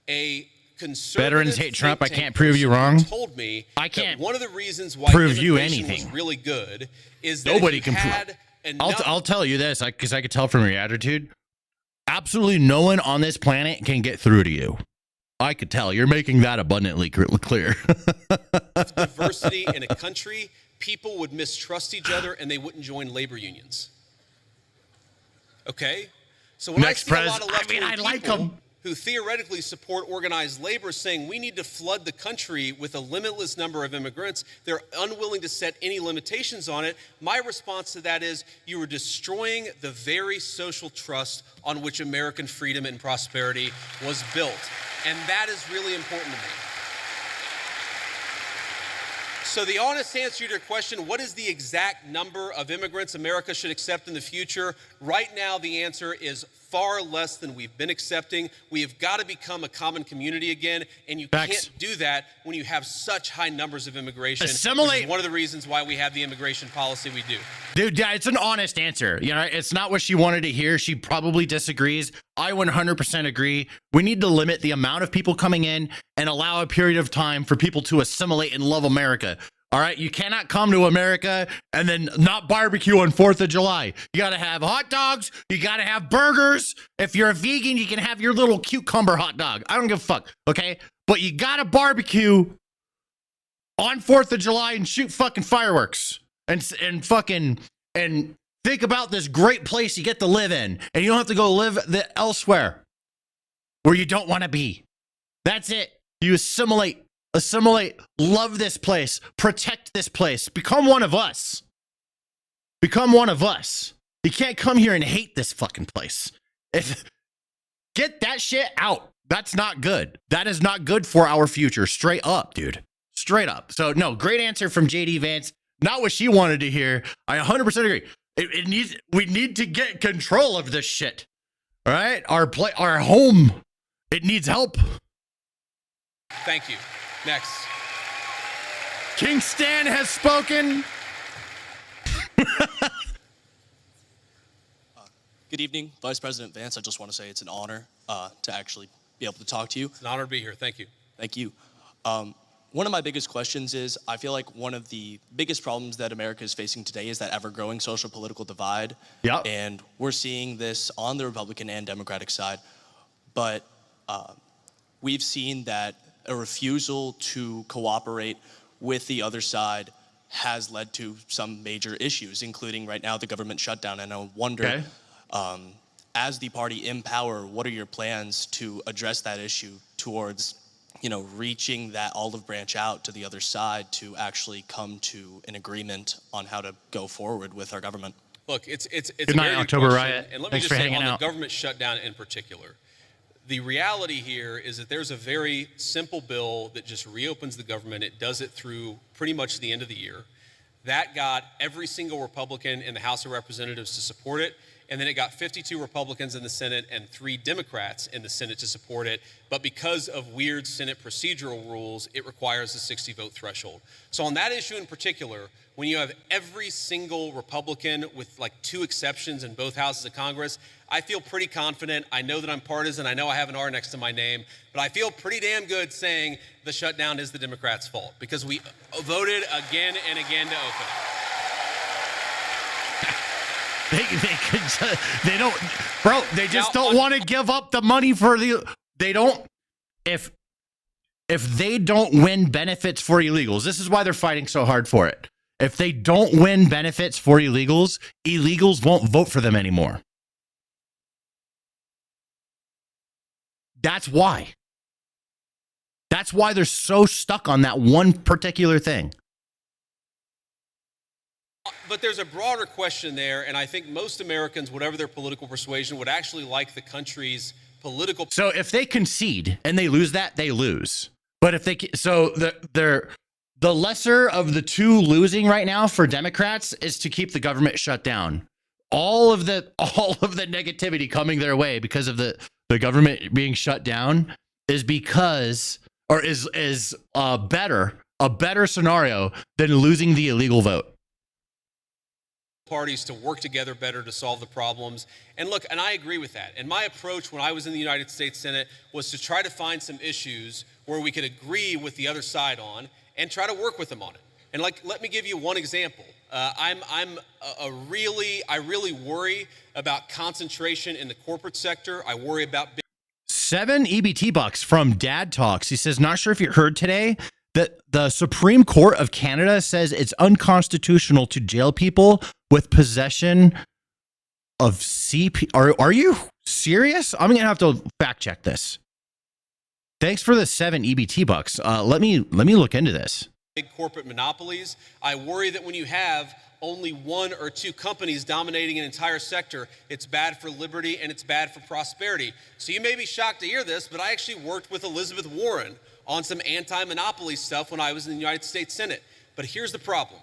a conservative Veterans hate Trump. I think tank can't prove you person wrong. told me I that can't one of the reasons why prove you immigration anything. was really good is that Nobody if you can had prove. enough I'll tell you this, because I could tell from your attitude. Absolutely no one on this planet can get through to you. I could tell. You're making that abundantly clear. diversity in a country, people would mistrust each other and they wouldn't join labor unions. Okay? So when Next I see a lot of left-wing I like people them. who theoretically support organized labor saying we need to flood the country with a limitless number of immigrants, they're unwilling to set any limitations on it. My response to that is you are destroying the very social trust on which American freedom and prosperity was built. And that is really important to me. So the honest answer to your question, what is the exact number of immigrants America should accept in the future? Right now, the answer is far less than we've been accepting. We have got to become a common community again, and you can't do that when you have such high numbers of immigration. Assimilate. Which is one of the reasons why we have the immigration policy we do. Dude, yeah, it's an honest answer. You know, it's not what she wanted to hear. She probably disagrees. I 100% agree. We need to limit the amount of people coming in and allow a period of time for people to assimilate and love America. All right, you cannot come to America and then not barbecue on 4th of July. You got to have hot dogs. You got to have burgers. If you're a vegan, you can have your little cucumber hot dog. I don't give a fuck, okay? But you got to barbecue on 4th of July and shoot fucking fireworks and think about this great place you get to live in, and you don't have to go live elsewhere where you don't want to be. That's it. You assimilate, love this place, protect this place, become one of us. Become one of us. You can't come here and hate this fucking place. Get that shit out. That's not good. That is not good for our future. Straight up, dude. Straight up. So, no, great answer from JD Vance. Not what she wanted to hear. I 100% agree. We need to get control of this shit. All right? Our home, it needs help. Thank you. Next. King Stan has spoken. Good evening, Vice President Vance. I just want to say it's an honor to actually be able to talk to you. It's an honor to be here. Thank you. Thank you. One of my biggest questions is, I feel like one of the biggest problems that America is facing today is that ever-growing social political divide. Yeah. And we're seeing this on the Republican and Democratic side. But we've seen that a refusal to cooperate with the other side has led to some major issues, including right now the government shutdown. And I wonder, as the party in power, what are your plans to address that issue towards, reaching that olive branch out to the other side to actually come to an agreement on how to go forward with our government? Look, it's Good night, a very October good Riot. question. And let me Thanks just for say hanging on out. the government shutdown in particular, the reality here is that there's a very simple bill that just reopens the government. It does it through pretty much the end of the year. That got every single Republican in the House of Representatives to support it. And then it got 52 Republicans in the Senate and 3 Democrats in the Senate to support it. But because of weird Senate procedural rules, it requires a 60-vote threshold. So on that issue in particular, when you have every single Republican with like 2 exceptions in both houses of Congress, I feel pretty confident. I know that I'm partisan. I know I have an R next to my name. But I feel pretty damn good saying the shutdown is the Democrats' fault because we voted again and again to open it. They don't, bro. They just don't want to give up the money for they don't. If they don't win benefits for illegals, this is why they're fighting so hard for it. If they don't win benefits for illegals, illegals won't vote for them anymore. That's why. That's why they're so stuck on that one particular thing. But there's a broader question there, and I think most Americans, whatever their political persuasion, would actually like the country's political. So if they concede and they lose that, they lose. But if the lesser of the 2 losing right now for Democrats is to keep the government shut down. All of the negativity coming their way because of the government being shut down is a better scenario than losing the illegal vote. Parties to work together better to solve the problems. And look, and I agree with that. And my approach when I was in the United States Senate was to try to find some issues where we could agree with the other side on and try to work with them on it. And let me give you one example. I really worry about concentration in the corporate sector. I worry about 7 EBT bucks from Dad Talks. He says, not sure if you heard today that the Supreme Court of Canada says it's unconstitutional to jail people with possession of CP. Are you serious? I'm going to have to fact check this. Thanks for the 7 EBT bucks. Let me look into this. big corporate monopolies. I worry that when you have only 1 or 2 companies dominating an entire sector, it's bad for liberty and it's bad for prosperity. So you may be shocked to hear this, but I actually worked with Elizabeth Warren on some anti-monopoly stuff when I was in the United States Senate. But here's the problem.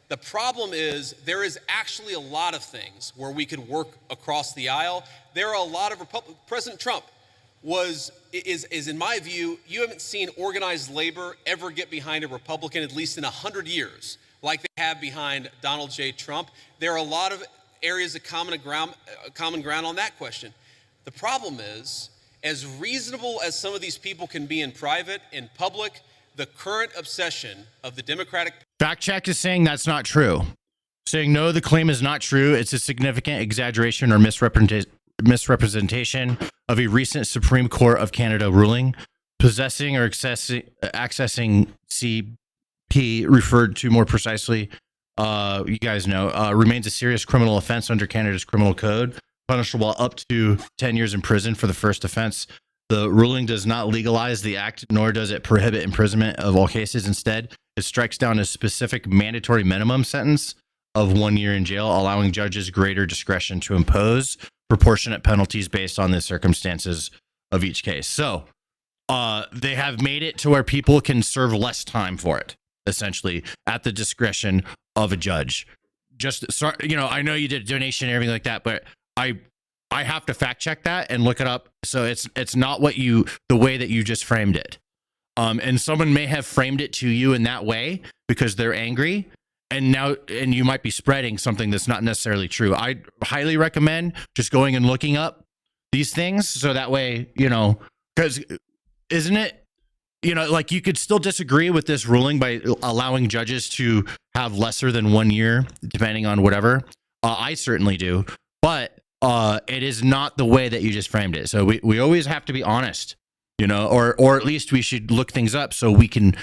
The problem is there is actually a lot of things where we could work across the aisle. There are a lot of President Trump is in my view, you haven't seen organized labor ever get behind a Republican, at least in 100 years, like they have behind Donald J. Trump. There are a lot of areas of common ground on that question. The problem is, as reasonable as some of these people can be in private, in public, the current obsession of the Democratic... Fact check is saying that's not true. Saying no, the claim is not true. It's a significant exaggeration or misrepresentation of a recent Supreme Court of Canada ruling. Possessing or accessing GOP referred to more precisely, you guys know, remains a serious criminal offense under Canada's criminal code, punishable up to 10 years in prison for the first offense. The ruling does not legalize the act, nor does it prohibit imprisonment of all cases. Instead, it strikes down a specific mandatory minimum sentence of 1 year in jail, allowing judges greater discretion to impose proportionate penalties based on the circumstances of each case. So they have made it to where people can serve less time for it, essentially, at the discretion of a judge. Just, I know you did a donation and everything like that, but I have to fact check that and look it up. So it's not the way that you just framed it. And someone may have framed it to you in that way because they're angry, and you might be spreading something that's not necessarily true. I highly recommend just going and looking up these things, so that way, because isn't it, like, you could still disagree with this ruling by allowing judges to have lesser than 1 year, depending on whatever. I certainly do, but it is not the way that you just framed it. So we always have to be honest, or at least we should look things up so we can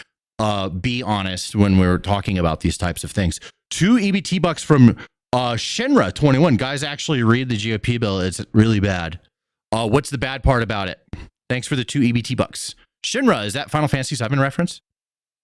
be honest when we're talking about these types of things. 2 EBT bucks from Shinra 21. Guys, actually read the GOP bill. It's really bad. What's the bad part about it? Thanks for the 2 EBT bucks. Shinra, is that Final Fantasy VII reference?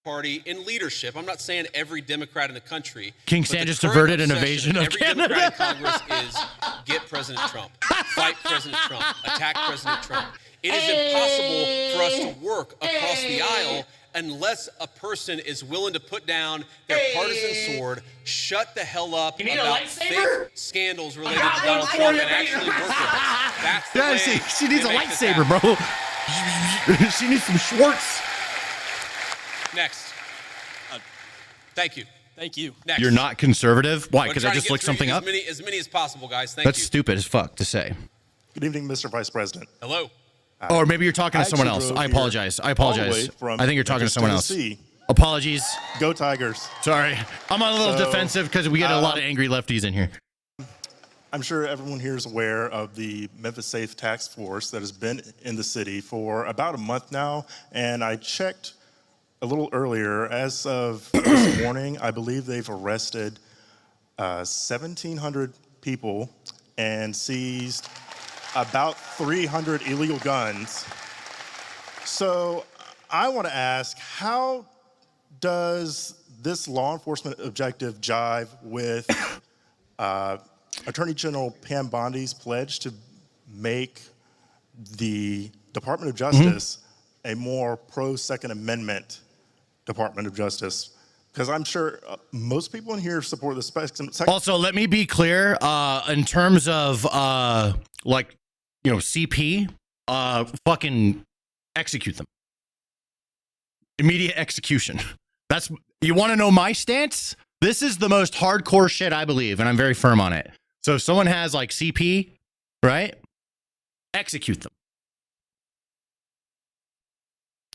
Party in leadership. I'm not saying every Democrat in the country. King Stan just averted an invasion of every Canada. Democrat in Congress is get President Trump, fight President Trump, attack President Trump. It is impossible for us to work across the aisle unless a person is willing to put down their partisan sword, shut the hell up about fake scandals related to Donald Trump, and actually work with us. That's the way she needs a lightsaber, bro. She needs some Schwartz. Next. Thank you. Thank you. Next. You're not conservative? Why? Because I just looked something up? As many as possible, guys. Thank That's you. stupid as fuck to say. Good evening, Mr. Vice President. Hello. Or maybe you're talking to someone else. I apologize. I think you're talking to someone else. Apologies. Go Tigers. Sorry. I'm a little defensive because we get a lot of angry lefties in here. I'm sure everyone here is aware of the Memphis Safe Task Force that has been in the city for about a month now. And I checked a little earlier. As of this morning, I believe they've arrested 1,700 people and seized about 300 illegal guns. So I want to ask, how does this law enforcement objective jive with Attorney General Pam Bondi's pledge to make the Department of Justice a more pro-Second Amendment Department of Justice? Because I'm sure most people in here support the Second. Also, let me be clear, in terms of CP, fucking execute them. Immediate execution. You want to know my stance? This is the most hardcore shit I believe, and I'm very firm on it. So if someone has like CP, right? Execute them.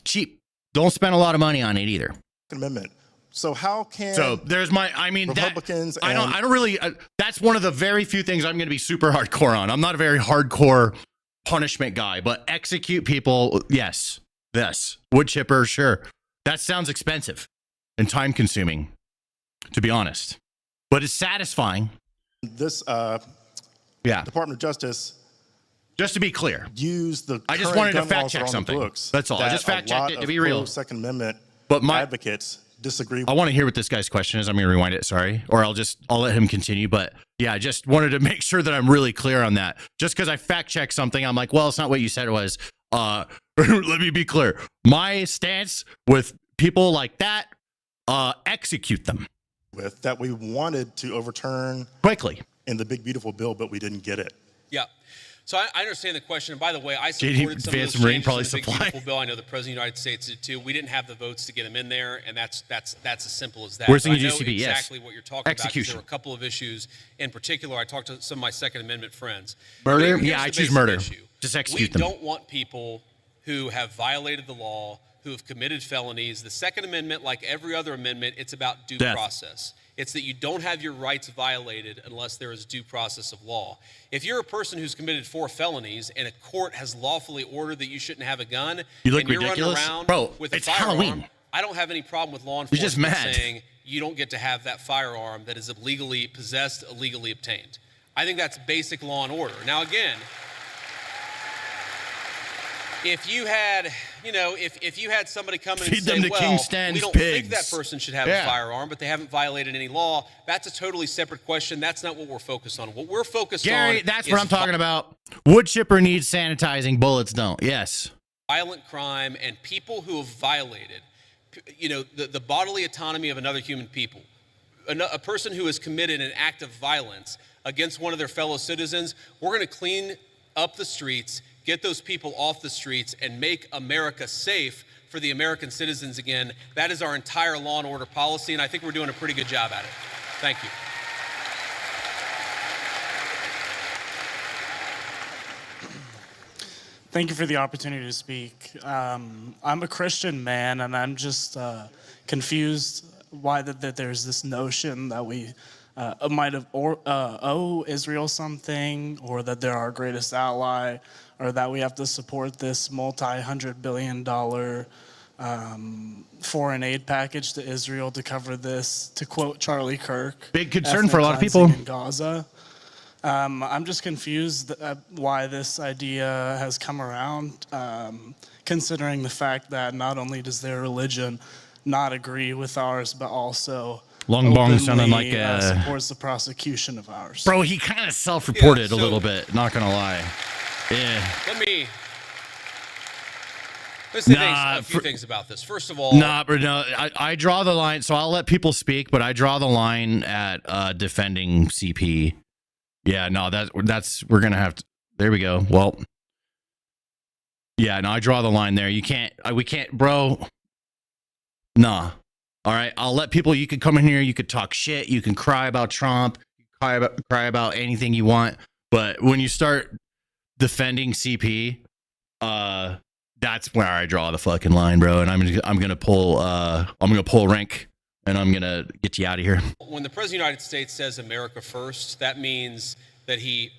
Cheap. Don't spend a lot of money on it either. Amendment. So how can there's Republicans I don't really that's one of the very few things I'm going to be super hardcore on. I'm not a very hardcore punishment guy, but execute people, yes. Wood chipper, sure. That sounds expensive and time consuming, to be honest. But it's satisfying. This Department of Justice, just to be clear, I just wanted to fact check something. That's all. I just fact checked it to be real. Second Amendment advocates disagree with. I want to hear what this guy's question is. I'm going to rewind it, sorry. Or I'll let him continue. But yeah, I just wanted to make sure that I'm really clear on that. Just because I fact checked something, I'm like, well, it's not what you said it was. Let me be clear. My stance with people like that, execute them. That we wanted to overturn quickly in the big, beautiful bill, but we didn't get it. Yeah. So I understand the question. And by the way, I supported some of those changes in the big, beautiful bill. I know the President of the United States did too. We didn't have the votes to get them in there, and that's as simple as that. Where's the I know GCB? exactly what you're talking Execution. about. There were a couple of issues in particular. I talked to some of my Second Amendment friends. Murder? Yeah, I choose murder. Just execute them. We don't want people who have violated the law, who have committed felonies. The Second Amendment, like every other amendment, it's about due process. It's that you don't have your rights violated unless there is due process of law. If you're a person who's committed 4 felonies and a court has lawfully ordered that you shouldn't have a gun, you look and you're ridiculous. running around Bro, with a it's firearm, Halloween. I don't have any problem with law He's just enforcement mad. saying you don't get to have that firearm that is illegally possessed, illegally obtained. I think that's basic law and order. Now, again, if you had, if you had somebody come in and Feed them say, to King well, Stan's we don't pigs. think that person should have Yeah. a firearm, but they haven't violated any law, that's a totally separate question. That's not what we're focused on. What we're focused on Gary, that's is what I'm talking about. Wood chipper needs sanitizing, bullets don't. Yes. violent crime and people who have violated, the bodily autonomy of another human people. A person who has committed an act of violence against one of their fellow citizens, we're going to clean up the streets, get those people off the streets, and make America safe for the American citizens again. That is our entire law and order policy, and I think we're doing a pretty good job at it. Thank you. Thank you for the opportunity to speak. I'm a Christian man, and I'm just confused why that there's this notion that we might have owe Israel something, or that they're our greatest ally, or that we have to support this multi-hundred-billion-dollar foreign aid package to Israel to cover this, to quote Charlie Kirk. Big concern ethnic for a lot of cleansing people. in Gaza. I'm just confused why this idea has come around, considering the fact that not only does their religion not agree with ours, but also Long bong sounding openly, like supports the prosecution of ours. Bro, he kind of self-reported Yeah, a little bit, not gonna lie. Yeah. Let's say Nah, a few things about this. First of all, I draw the line, so I'll let people speak, but I draw the line at defending CP. Yeah, no, that's we're gonna have to. There we go. Well, yeah, no, I draw the line there. You can't, we can't, bro. Nah. All right, I'll let people. You can come in here. You could talk shit. You can cry about Trump. Cry about anything you want. But when you start defending CP, that's where I draw the fucking line, bro. And I'm gonna pull rank, and I'm gonna get you out of here. when the President of the United States says America first, that means that he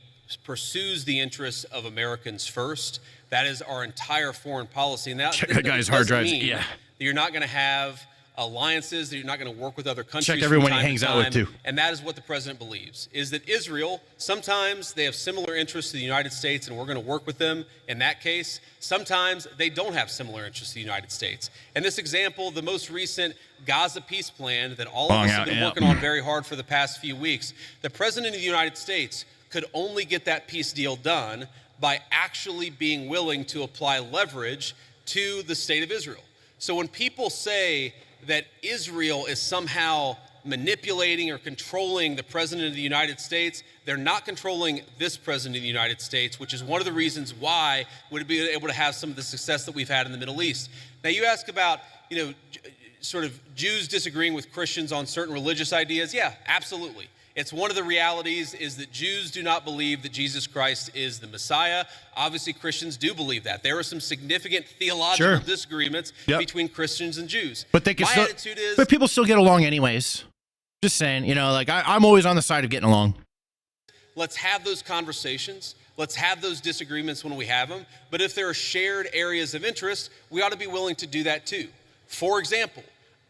pursues the interests of Americans first. That is our entire foreign policy. And Check that guy's hard drives. Mean Yeah. that you're not going to have alliances, that you're not going to work with other countries. Check from everyone he time to hangs out with, time. too. And that is what the president believes, is that Israel, sometimes they have similar interests to the United States, and we're going to work with them in that case. Sometimes they don't have similar interests to the United States. And this example, the most recent Gaza peace plan that all of us have been working on very hard for the past few weeks, the president of the United States could only get that peace deal done by actually being willing to apply leverage to the state of Israel. So when people say that Israel is somehow manipulating or controlling the president of the United States, they're not controlling this president of the United States, which is one of the reasons why we'd be able to have some of the success that we've had in the Middle East. Now, you ask about, sort of Jews disagreeing with Christians on certain religious ideas. Yeah, absolutely. It's one of the realities is that Jews do not believe that Jesus Christ is the Messiah. Obviously, Christians do believe that. There are some significant theological disagreements between Christians and Jews. But they can still, attitude is, but people still get along anyways. Just saying, I'm always on the side of getting along. let's have those conversations. Let's have those disagreements when we have them. But if there are shared areas of interest, we ought to be willing to do that too. For example,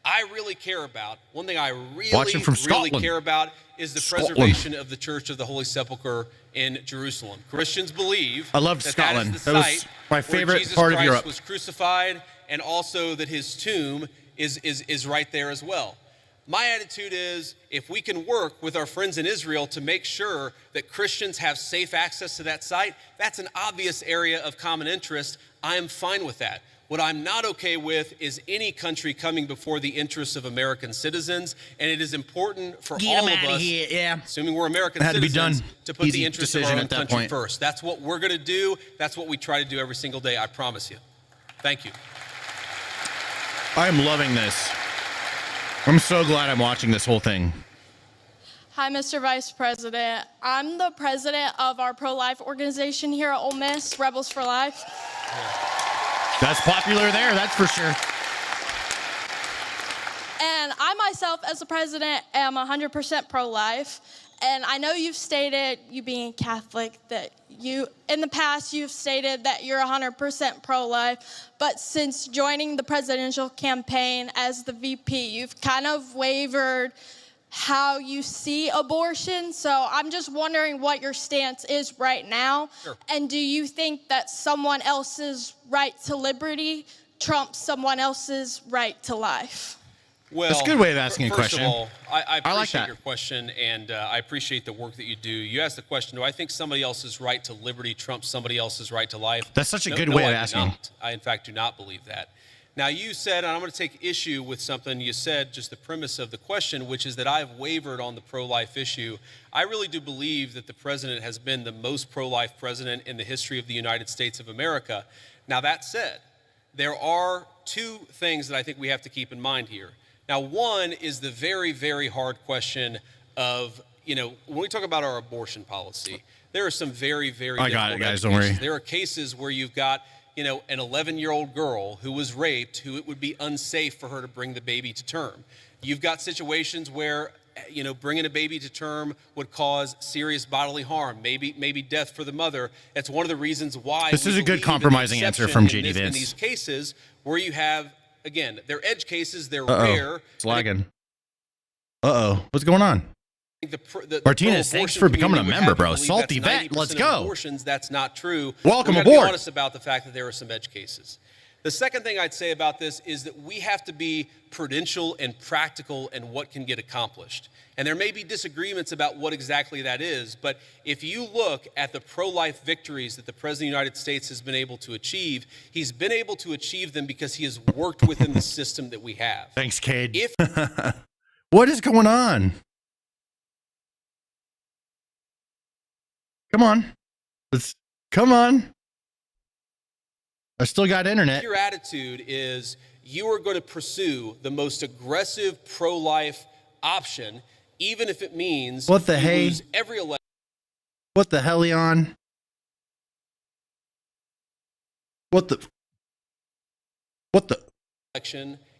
I really care about, one thing I really care about is the preservation of the Church of the Holy Sepulchre in Jerusalem. Christians believe I loved that Scotland. that is the That was site my where favorite Jesus part of Christ Europe. was crucified, and also that his tomb is right there as well. My attitude is, if we can work with our friends in Israel to make sure that Christians have safe access to that site, that's an obvious area of common interest. I am fine with that. What I'm not okay with is any country coming before the interests of American citizens, and it is important for Get all them of outta us, here, yeah. assuming we're American It had to be citizens, done. to put Easy the interests of our decision own at that country point. first. That's what we're going to do. That's what we try to do every single day, I promise you. Thank you. I am loving this. I'm so glad I'm watching this whole thing. Hi, Mr. Vice President. I'm the president of our pro-life organization here at Ole Miss, Rebels for Life. That's popular there, that's for sure. And And I myself, as a president, am 100% pro-life. And I know you've stated, you being Catholic, that you, in the past, you've stated that you're 100% pro-life. But since joining the presidential campaign as the VP, you've kind of wavered how you see abortion. So I'm just wondering what your stance is right now. Sure. And do you think that someone else's right to liberty trumps someone else's right to life? Well, That's a good way of asking a first question. of all, I appreciate like that. your question, and I appreciate the work that you do. You asked the question, do I think somebody else's right to liberty trumps somebody else's right to life? That's such a good No, way I of do asking. not. I, in fact, do not believe that. Now, you said, and I'm going to take issue with something you said, just the premise of the question, which is that I've wavered on the pro-life issue. I really do believe that the president has been the most pro-life president in the history of the United States of America. Now, that said, there are two things that I think we have to keep in mind here. Now, one is the very, very hard question of, when we talk about our abortion policy, there are some very, very I got it, difficult guys, don't cases. worry. There are cases where you've got, an 11-year-old girl who was raped, who it would be unsafe for her to bring the baby to term. You've got situations where, bringing a baby to term would cause serious bodily harm, maybe death for the mother. That's one of the reasons why This we is a good believe in the compromising answer exception from in JD this- in Vance. these cases where you have, again, they're edge cases, they're Uh-oh. rare. It's lagging. Uh-oh. What's going on? Martinez, thanks for becoming a member, bro. Salty vet, let's go. Abortions, that's not true. Welcome we gotta aboard. Be honest about the fact that there are some edge cases. The second thing I'd say about this is that we have to be prudential and practical in what can get accomplished. And there may be disagreements about what exactly that is, but if you look at the pro-life victories that the President of the United States has been able to achieve, he's been able to achieve them because he has worked within the system that we have. Thanks, Cade. If What is going on? Come on. Come on. I still got internet. your attitude is you are going to pursue the most aggressive pro-life option, even if it means What the you hey? lose every election. What the hell, Leon? What the?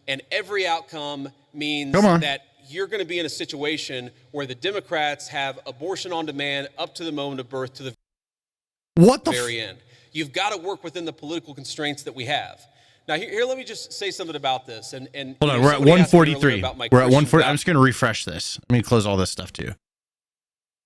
And every outcome means Come on. that you're going to be in a situation where the Democrats have abortion on demand up to the moment of birth to the very end. You've got to work within the political constraints that we have. Now, here let me just say something about this. And Hold on, you know, we're at somebody asked me earlier 143. about my We're at Christian 140. I'm values. just going to refresh this. Let me close all this stuff too.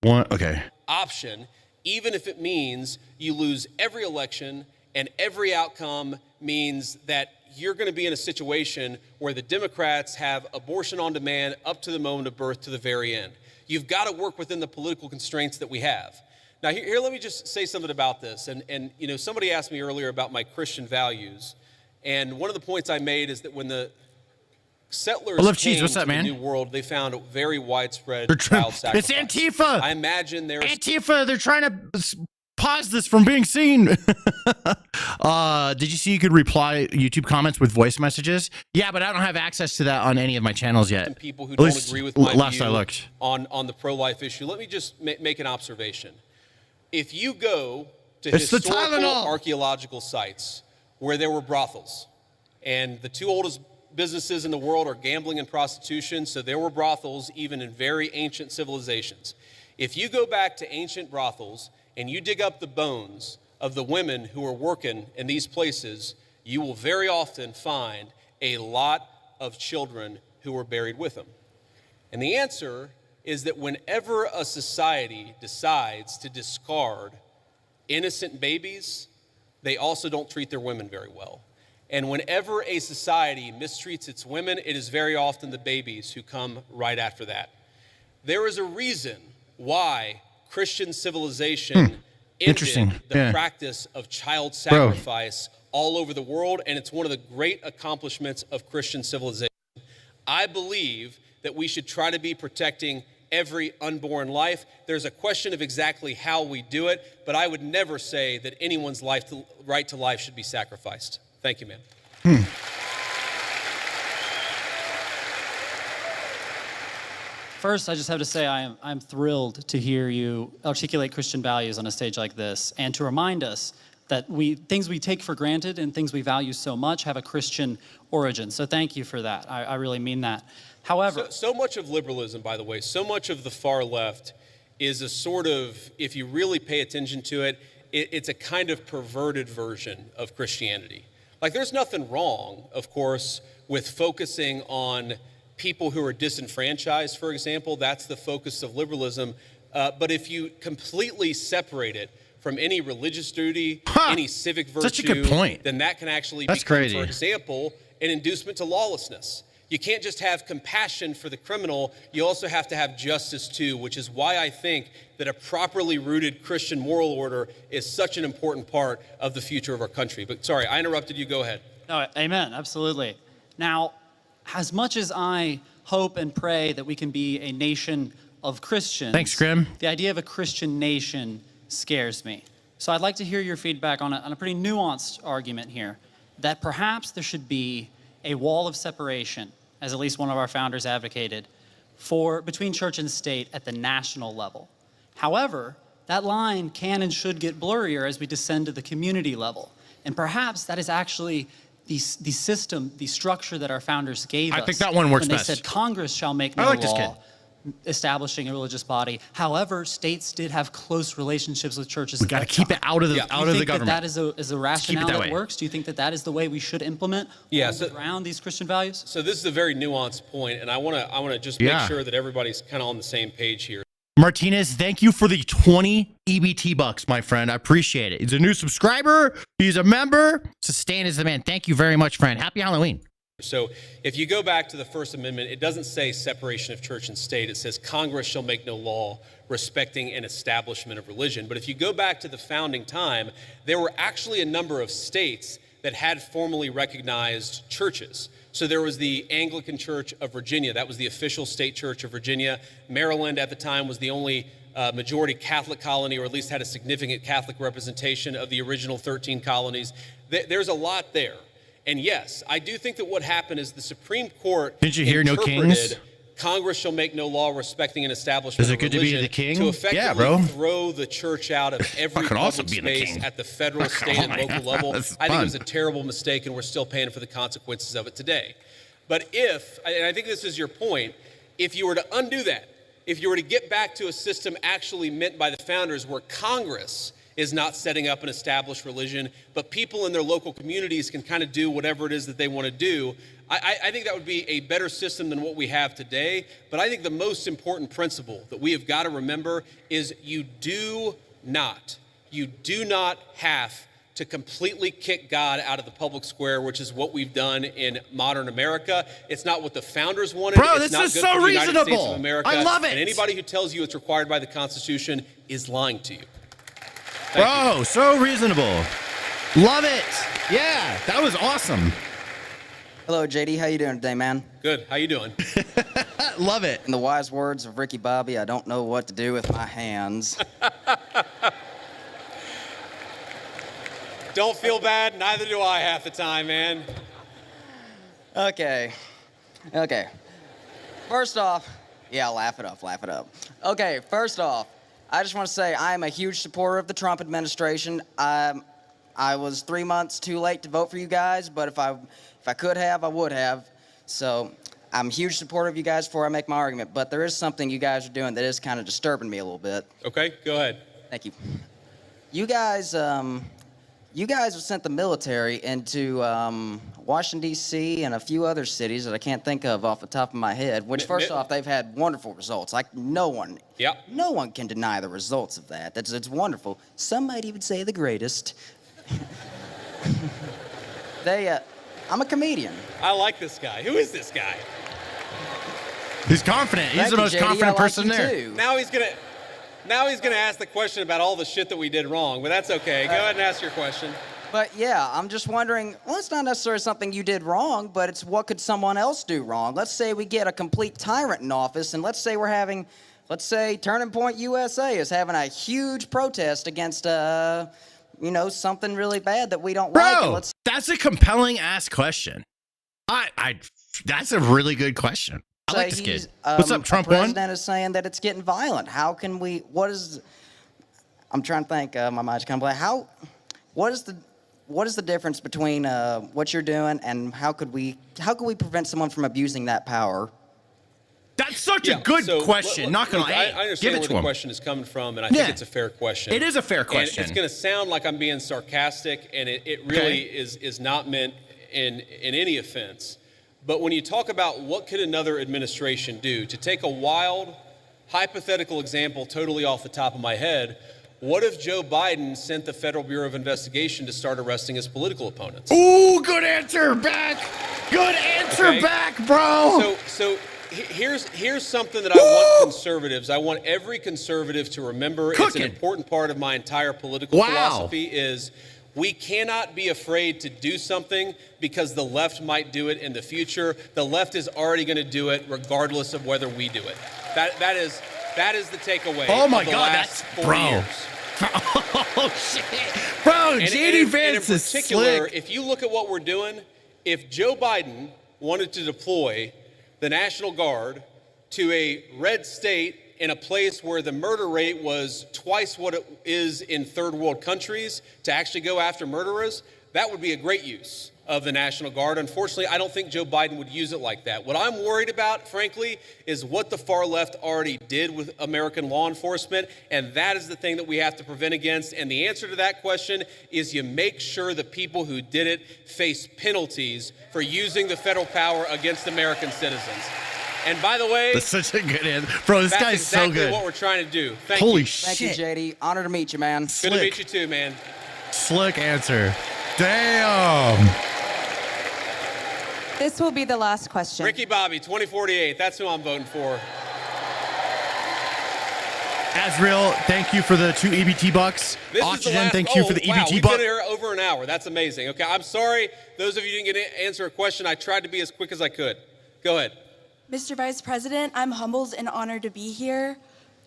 Okay. Option, even if it means you lose every election and every outcome means that you're going to be in a situation where the Democrats have abortion on demand up to the moment of birth to the very end. You've got to work within the political constraints that we have. Now, here let me just say something about this. And you know, somebody asked me earlier about my Christian values. And one of the points I made is that when the settlers I love came cheese. What's to that, the man? New World, they found a very widespread They're trying- child sacrifice. It's Antifa. I imagine there's Antifa, they're trying to pause this from being seen. Did you see you could reply YouTube comments with voice messages? Yeah, but I don't have access to that on any of my channels yet. some people who At don't least agree with my last view I looked. on the pro-life issue. Let me just make an observation. If you go to It's the historical Tylenol. archaeological sites where there were brothels, and the two oldest businesses in the world are gambling and prostitution, so there were brothels even in very ancient civilizations. If you go back to ancient brothels and you dig up the bones of the women who were working in these places, you will very often find a lot of children who were buried with them. And the answer is that whenever a society decides to discard innocent babies, they also don't treat their women very well. And whenever a society mistreats its women, it is very often the babies who come right after that. There is a reason why Christian civilization Interesting. ended the Yeah. practice of child sacrifice all over the world, and it's one of the great accomplishments of Christian civilization. I believe that we should try to be protecting every unborn life. There's a question of exactly how we do it, but I would never say that anyone's right to life should be sacrificed. Thank you, man. First, I just have to say I'm thrilled to hear you articulate Christian values on a stage like this and to remind us that things we take for granted and things we value so much have a Christian origin. So thank you for that. I really mean that. However, so much of liberalism, by the way, so much of the far left is a sort of, if you really pay attention to it, it's a kind of perverted version of Christianity. Like, there's nothing wrong, of course, with focusing on people who are disenfranchised, for example. That's the focus of liberalism. But if you completely separate it from any religious duty, any civic virtue, such a good point. then that can actually That's become, crazy. for example, an inducement to lawlessness. You can't just have compassion for the criminal, you also have to have justice too, which is why I think that a properly rooted Christian moral order is such an important part of the future of our country. But sorry, I interrupted you, go ahead. no, amen, absolutely. Now, as much as I hope and pray that we can be a nation of Christians, Thanks, Grim. the idea of a Christian nation scares me. So I'd like to hear your feedback on a pretty nuanced argument here, that perhaps there should be a wall of separation, as at least one of our founders advocated, between church and state at the national level. However, that line can and should get blurrier as we descend to the community level. And perhaps that is actually the system, the structure that our founders gave us. I think that one works when best. They said Congress shall make no I like this kid. law establishing a religious body. However, states did have close relationships with churches. We got to keep it out of the government. That is a rationale that that way. works? Do you think that is the way we should implement around these Christian values? So this is a very nuanced point, and I want to just make Yeah. sure that everybody's kind of on the same page here. Martinez, thank you for the 20 EBT bucks, my friend. I appreciate it. He's a new subscriber. He's a member. Sustain is the man. Thank you very much, friend. Happy Halloween. So if you go back to the First Amendment, it doesn't say separation of church and state. It says Congress shall make no law respecting an establishment of religion. But if you go back to the founding time, there were actually a number of states that had formally recognized churches. So there was the Anglican Church of Virginia. That was the official state church of Virginia. Maryland at the time was the only majority Catholic colony, or at least had a significant Catholic representation of the original 13 colonies. There's a lot there. And yes, I do think that what happened is the Supreme Court Didn't you hear no kings? Congress shall make no law respecting an establishment Is it of good to be religion the king? to effectively Yeah, bro. throw the church out of every could also public be the space king. at the federal, state, Oh and my local God, level. that's I think it was a fun. terrible mistake, and we're still paying for the consequences of it today. But if, and I think this is your point, if you were to undo that, if you were to get back to a system actually meant by the founders where Congress is not setting up an established religion, but people in their local communities can kind of do whatever it is that they want to do, I think that would be a better system than what we have today. But I think the most important principle that we have got to remember is you do not have to completely kick God out of the public square, which is what we've done in modern America. It's not what the founders wanted. Bro, it's this not is good so for the United States reasonable. of America. I love it. And anybody who tells you it's required by the Constitution is lying to you. Bro, so reasonable. Love it. Yeah, that was awesome. Hello, JD. How you doing today, man? Good. How you doing? Love it. In the wise words of Ricky Bobby, I don't know what to do with my hands. Don't feel bad. Neither do I half the time, man. Okay. First off, yeah, laugh it up. Okay, first off, I just want to say I am a huge supporter of the Trump administration. I was 3 months too late to vote for you guys, but if I could have, I would have. So I'm a huge supporter of you guys before I make my argument, but there is something you guys are doing that is kind of disturbing me a little bit. Okay, go ahead. Thank you. You guys have sent the military into Washington, D.C. and a few other cities that I can't think of off the top of my head, which first off, they've had wonderful results. Like no one can deny the results of that. It's wonderful. Some might even say the greatest. I'm a comedian. I like this guy. Who is this guy? He's confident. He's the most confident person there. Now he's gonna ask the question about all the shit that we did wrong, but that's okay. Go ahead and ask your question. But yeah, I'm just wondering, well, it's not necessarily something you did wrong, but it's what could someone else do wrong? Let's say we get a complete tyrant in office, and let's say Turning Point USA is having a huge protest against, something really bad that we don't like. Bro, that's a compelling ass question. That's a really good question. I like this kid. What's up, Trump The one? president is saying that it's getting violent. How can we, I'm trying to think, my mind's kind of blank. What is the difference between what you're doing and how could we prevent someone from abusing that power? That's such a good question. Not gonna lie. I understand where the question is coming from, and I think it's a fair question. It is a fair question. And it's going to sound like I'm being sarcastic, and it really is not meant in any offense. But when you talk about what could another administration do, to take a wild, hypothetical example totally off the top of my head, what if Joe Biden sent the Federal Bureau of Investigation to start arresting his political opponents? Ooh, good answer back. Good answer back, bro. So here's something that I want conservatives. I want every conservative to remember. It's an important part of my entire political philosophy is we cannot be afraid to do something because the left might do it in the future. The left is already going to do it regardless of whether we do it. That is the takeaway. Oh my of the God, last that's 4 years. Oh shit, bro! JD Vance in is particular, slick. if you look at what we're doing, if Joe Biden wanted to deploy the National Guard to a red state in a place where the murder rate was twice what it is in third world countries to actually go after murderers, that would be a great use of the National Guard. Unfortunately, I don't think Joe Biden would use it like that. What I'm worried about, frankly, is what the far left already did with American law enforcement, and that is the thing that we have to prevent against. And the answer to that question is you make sure the people who did it face penalties for using the federal power against American citizens. And by the way, that's such a good answer. Bro, this guy's exactly so good. What we're trying to do. Thank Holy you. shit. Thank you, JD. Honor to meet you, man. Good to meet you too, man. Slick answer. Damn. This will be the last question. Ricky Bobby, 2048. That's who I'm voting for. Azrael, thank you for the 2 EBT bucks. This Oxygen, is the last, thank you for the wow, EBT we've buck. been here over an hour. That's amazing. Okay, I'm sorry. Those of you who didn't get to answer a question, I tried to be as quick as I could. Go ahead. Mr. Vice President, I'm humbled and honored to be here.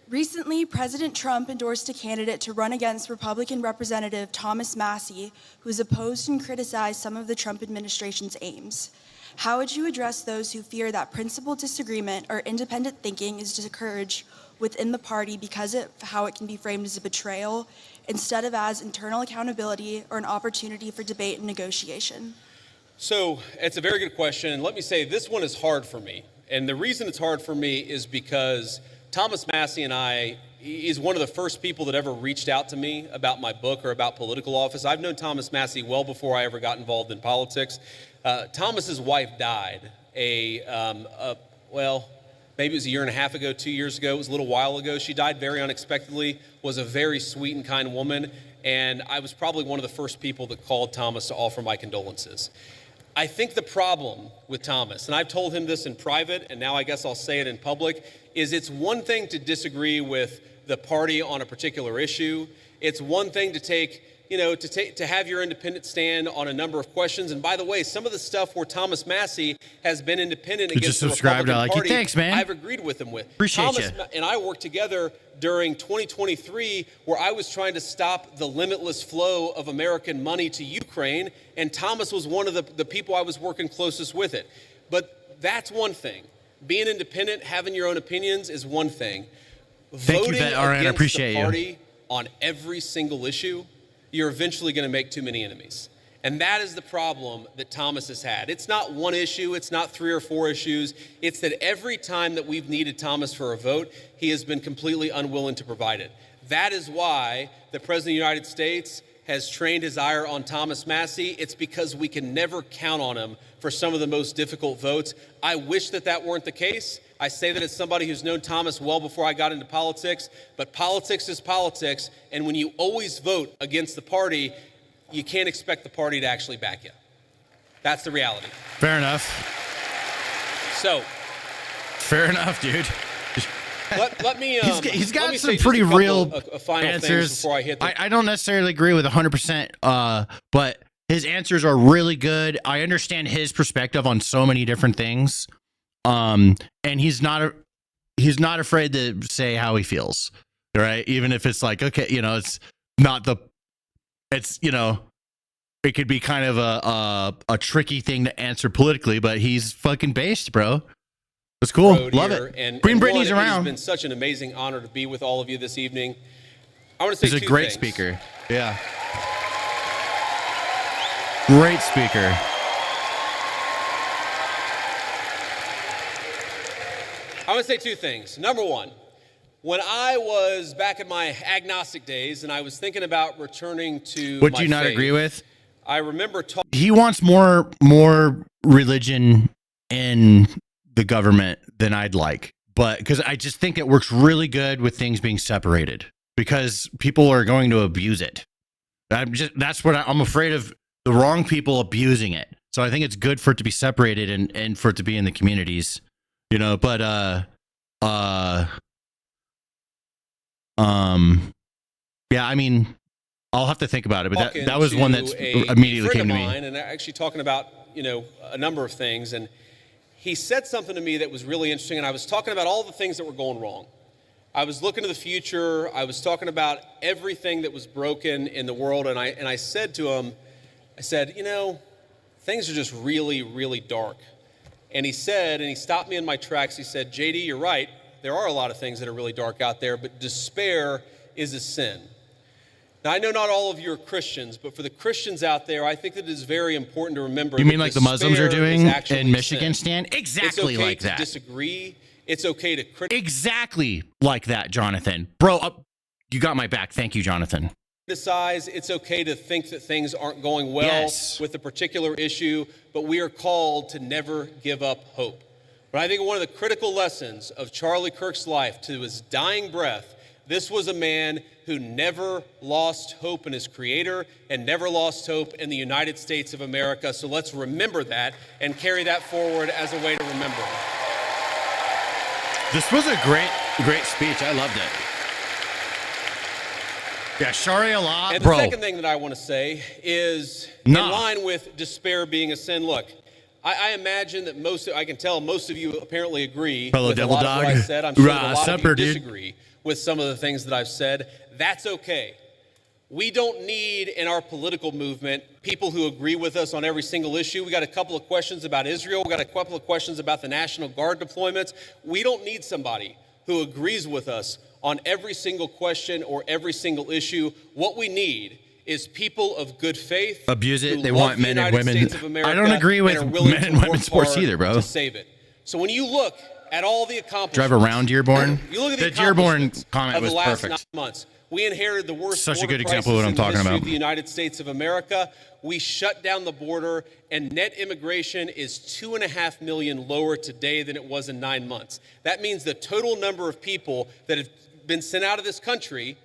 Recently, President Trump endorsed a candidate to run against Republican Representative Thomas Massie, who has opposed and criticized some of the Trump administration's aims. How would you address those who fear that principled disagreement or independent thinking is discouraged within the party because of how it can be framed as a betrayal, instead of as internal accountability or an opportunity for debate and negotiation? So it's a very good question. And let me say, this one is hard for me. And the reason it's hard for me is because Thomas Massie and I, he's one of the first people that ever reached out to me about my book or about political office. I've known Thomas Massie well before I ever got involved in politics. Thomas's wife died well, maybe it was a year and a half ago, 2 years ago. It was a little while ago. She died very unexpectedly, was a very sweet and kind woman. And I was probably one of the first people that called Thomas to offer my condolences. I think the problem with Thomas, and I've told him this in private, and now I guess I'll say it in public, is it's one thing to disagree with the party on a particular issue. It's one thing to to have your independent stand on a number of questions. And by the way, some of the stuff where Thomas Massie has been independent against the Republican Party, thanks, man. I've agreed with him with. Appreciate Thomas you. and I worked together during 2023, where I was trying to stop the limitless flow of American money to Ukraine, and Thomas was one of the people I was working closest with it. But that's one thing. Being independent, having your own opinions is one thing. Thank you, Voting RN. I against appreciate the you. party on every single issue, you're eventually going to make too many enemies. And that is the problem that Thomas has had. It's not one issue, it's not 3 or 4 issues. It's that every time that we've needed Thomas for a vote, he has been completely unwilling to provide it. That is why the President of the United States has trained his ire on Thomas Massie. It's because we can never count on him for some of the most difficult votes. I wish that that weren't the case. I say that as somebody who's known Thomas well before I got into politics, but politics is politics, and when you always vote against the party, you can't expect the party to actually back you. That's the reality. Fair enough. So. Fair enough, dude. Let me. He's got let me some say just pretty a couple real of final answers. things before I hit the. I don't necessarily agree with 100%, but his answers are really good. I understand his perspective on so many different things, and he's not afraid to say how he feels, right? Even if it's like, okay, it's not the. It's, it could be kind of a tricky thing to answer politically, but he's fucking based, bro. It's cool. Love here. it. And Queen one, Brittany's it has around. been such an amazing honor to be with all of you this evening. I want to say He's a two great things. speaker. Yeah. Great speaker. I want to say two things. Number one, when I was back in my agnostic days and I was thinking about returning to What my do you not faith, agree with? I remember talking. He wants more religion in the government than I'd like, but because I just think it works really good with things being separated because people are going to abuse it. That's what I'm afraid of, the wrong people abusing it. So I think it's good for it to be separated and for it to be in the communities, you know. But yeah, I mean, I'll have to think about it. But that was one that immediately came to me. And actually talking about, you know, a number of things, and he said something to me that was really interesting. And I was talking about all the things that were going wrong. I was looking to the future. I was talking about everything that was broken in the world. And I said to him, I said, you know, things are just really, really dark. And he said, and he stopped me in my tracks. He said, JD, you're right. There are a lot of things that are really dark out there, but despair is a sin. Now, I know not all of you are Christians, but for the Christians out there, I think that it is very important to remember. You mean like the Muslims are doing in sin. Michigan stand? Exactly it's okay like that. To disagree. It's okay to criticize. Exactly like that, Jonathan. Bro, you got my back. Thank you, Jonathan. It's okay to think that things aren't going well with a particular issue, but we are called to never give up hope. But I think one of the critical lessons of Charlie Kirk's life to his dying breath, this was a man who never lost hope in his creator and never lost hope in the United States of America. So let's remember that and carry that forward as a way to remember. This was a great speech. I loved it. Yeah, Sharia law, and bro. The second thing that I want to say is in line with despair being a sin. Look, I imagine that I can tell most of you apparently agree Fellow with devil a lot dog. of what I said. I'm sure that a lot supper, of you dude. disagree with some of the things that I've said. That's okay. We don't need in our political movement people who agree with us on every single issue. We got a couple of questions about Israel. We got a couple of questions about the National Guard deployments. We don't need somebody who agrees with us on every single question or every single issue. What we need is people of good faith. Abuse it. Who They love want the men and United women. States of America I don't agree with and are willing men to and women's work sports hard either, bro. to save it. So when you look at all the accomplishments, Drive around Dearborn. you look at the Dearborn comment of the was last perfect. 9 months. We inherited the worst Such a border good example of what I'm crisis in the talking history about. of the United States of America. We shut down the border, and net immigration is 2.5 million lower today than it was in 9 months. That means the total number of people that have been sent out of this country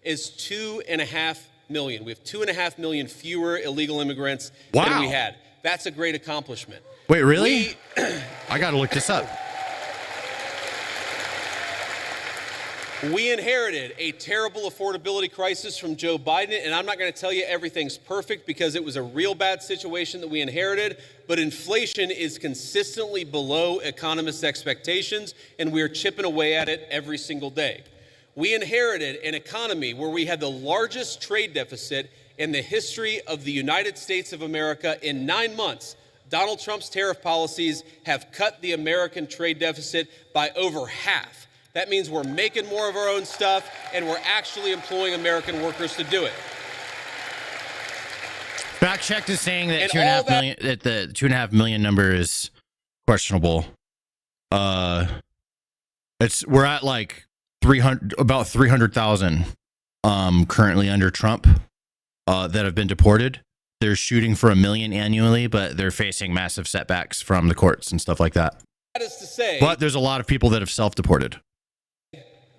is 2.5 million. We have 2.5 million fewer illegal immigrants than we had. That's a great accomplishment. Wait, really? I got to look this up. We inherited a terrible affordability crisis from Joe Biden, and I'm not going to tell you everything's perfect because it was a real bad situation that we inherited, but inflation is consistently below economists' expectations, and we're chipping away at it every single day. We inherited an economy where we had the largest trade deficit in the history of the United States of America. In 9 months, Donald Trump's tariff policies have cut the American trade deficit by over half. That means we're making more of our own stuff, and we're actually employing American workers to do it. Fact checked is saying that And 2.5 million, that the 2.5 million number is questionable. We're at like 300,000 currently under Trump that have been deported. They're shooting for 1 million annually, but they're facing massive setbacks from the courts and stuff like that. That is to say, But there's a lot of people that have self-deported.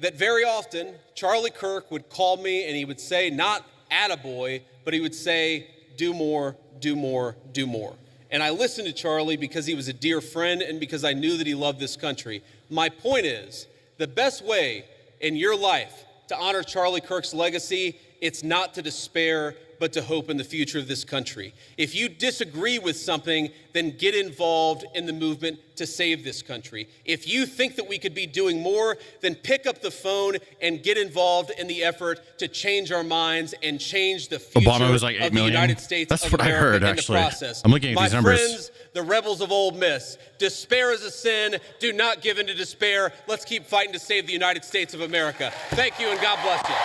that very often Charlie Kirk would call me and he would say, not attaboy, but he would say, do more, do more, do more. And I listened to Charlie because he was a dear friend and because I knew that he loved this country. My point is, the best way in your life to honor Charlie Kirk's legacy, it's not to despair, but to hope in the future of this country. If you disagree with something, then get involved in the movement to save this country. If you think that we could be doing more, then pick up the phone and get involved in the effort to change our minds and change the future Obama was like 8 of the million. United States That's of what I America heard, in actually. the process. I'm looking at these numbers. My friends, the rebels of Ole Miss, despair is a sin. Do not give in to despair. Let's keep fighting to save the United States of America. Thank you, and God bless you.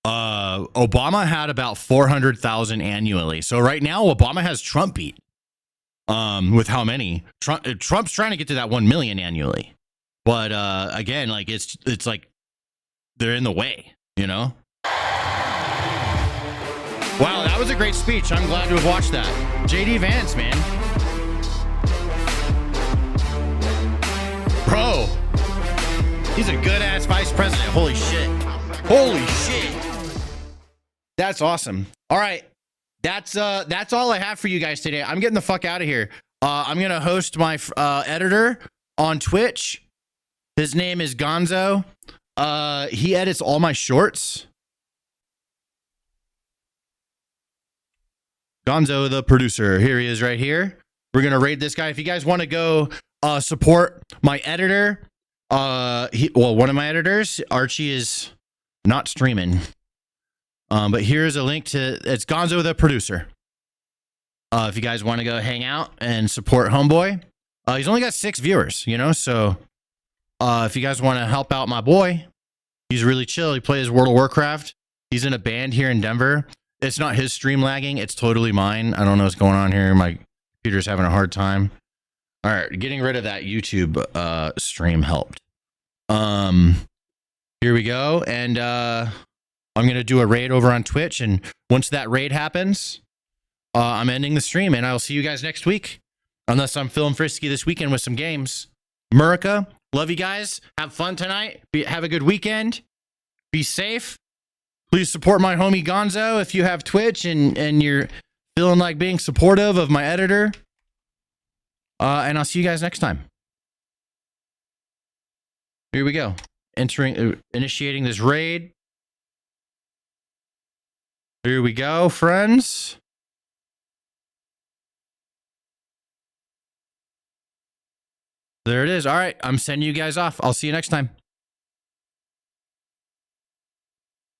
Obama had about 400,000 annually. So right now, Obama has Trump beat. With how many? Trump's trying to get to that 1 million annually. But again, like it's like they're in the way, you know? Wow, that was a great speech. I'm glad to have watched that. JD Vance, man. Bro, he's a good ass vice president. Holy shit. Holy shit. That's awesome. All right. That's all I have for you guys today. I'm getting the fuck out of here. I'm going to host my editor on Twitch. His name is Gonzo. He edits all my shorts. Gonzo, the producer. Here he is right here. We're going to raid this guy. If you guys want to go support my editor, one of my editors, Archie, is not streaming. But here's a link to, it's Gonzo, the producer. If you guys want to go hang out and support Homeboy. He's only got 6 viewers, you know, so if you guys want to help out my boy, he's really chill. He plays World of Warcraft. He's in a band here in Denver. It's not his stream lagging. It's totally mine. I don't know what's going on here. My computer's having a hard time. All right, getting rid of that YouTube stream helped. Here we go. And I'm going to do a raid over on Twitch. And once that raid happens, I'm ending the stream. And I'll see you guys next week. Unless I'm feeling frisky this weekend with some games. America, love you guys. Have fun tonight. Have a good weekend. Be safe. Please support my homie Gonzo if you have Twitch and you're feeling like being supportive of my editor. And I'll see you guys next time. Here we go. Initiating this raid. Here we go, friends. There it is. All right. I'm sending you guys off. I'll see you next time.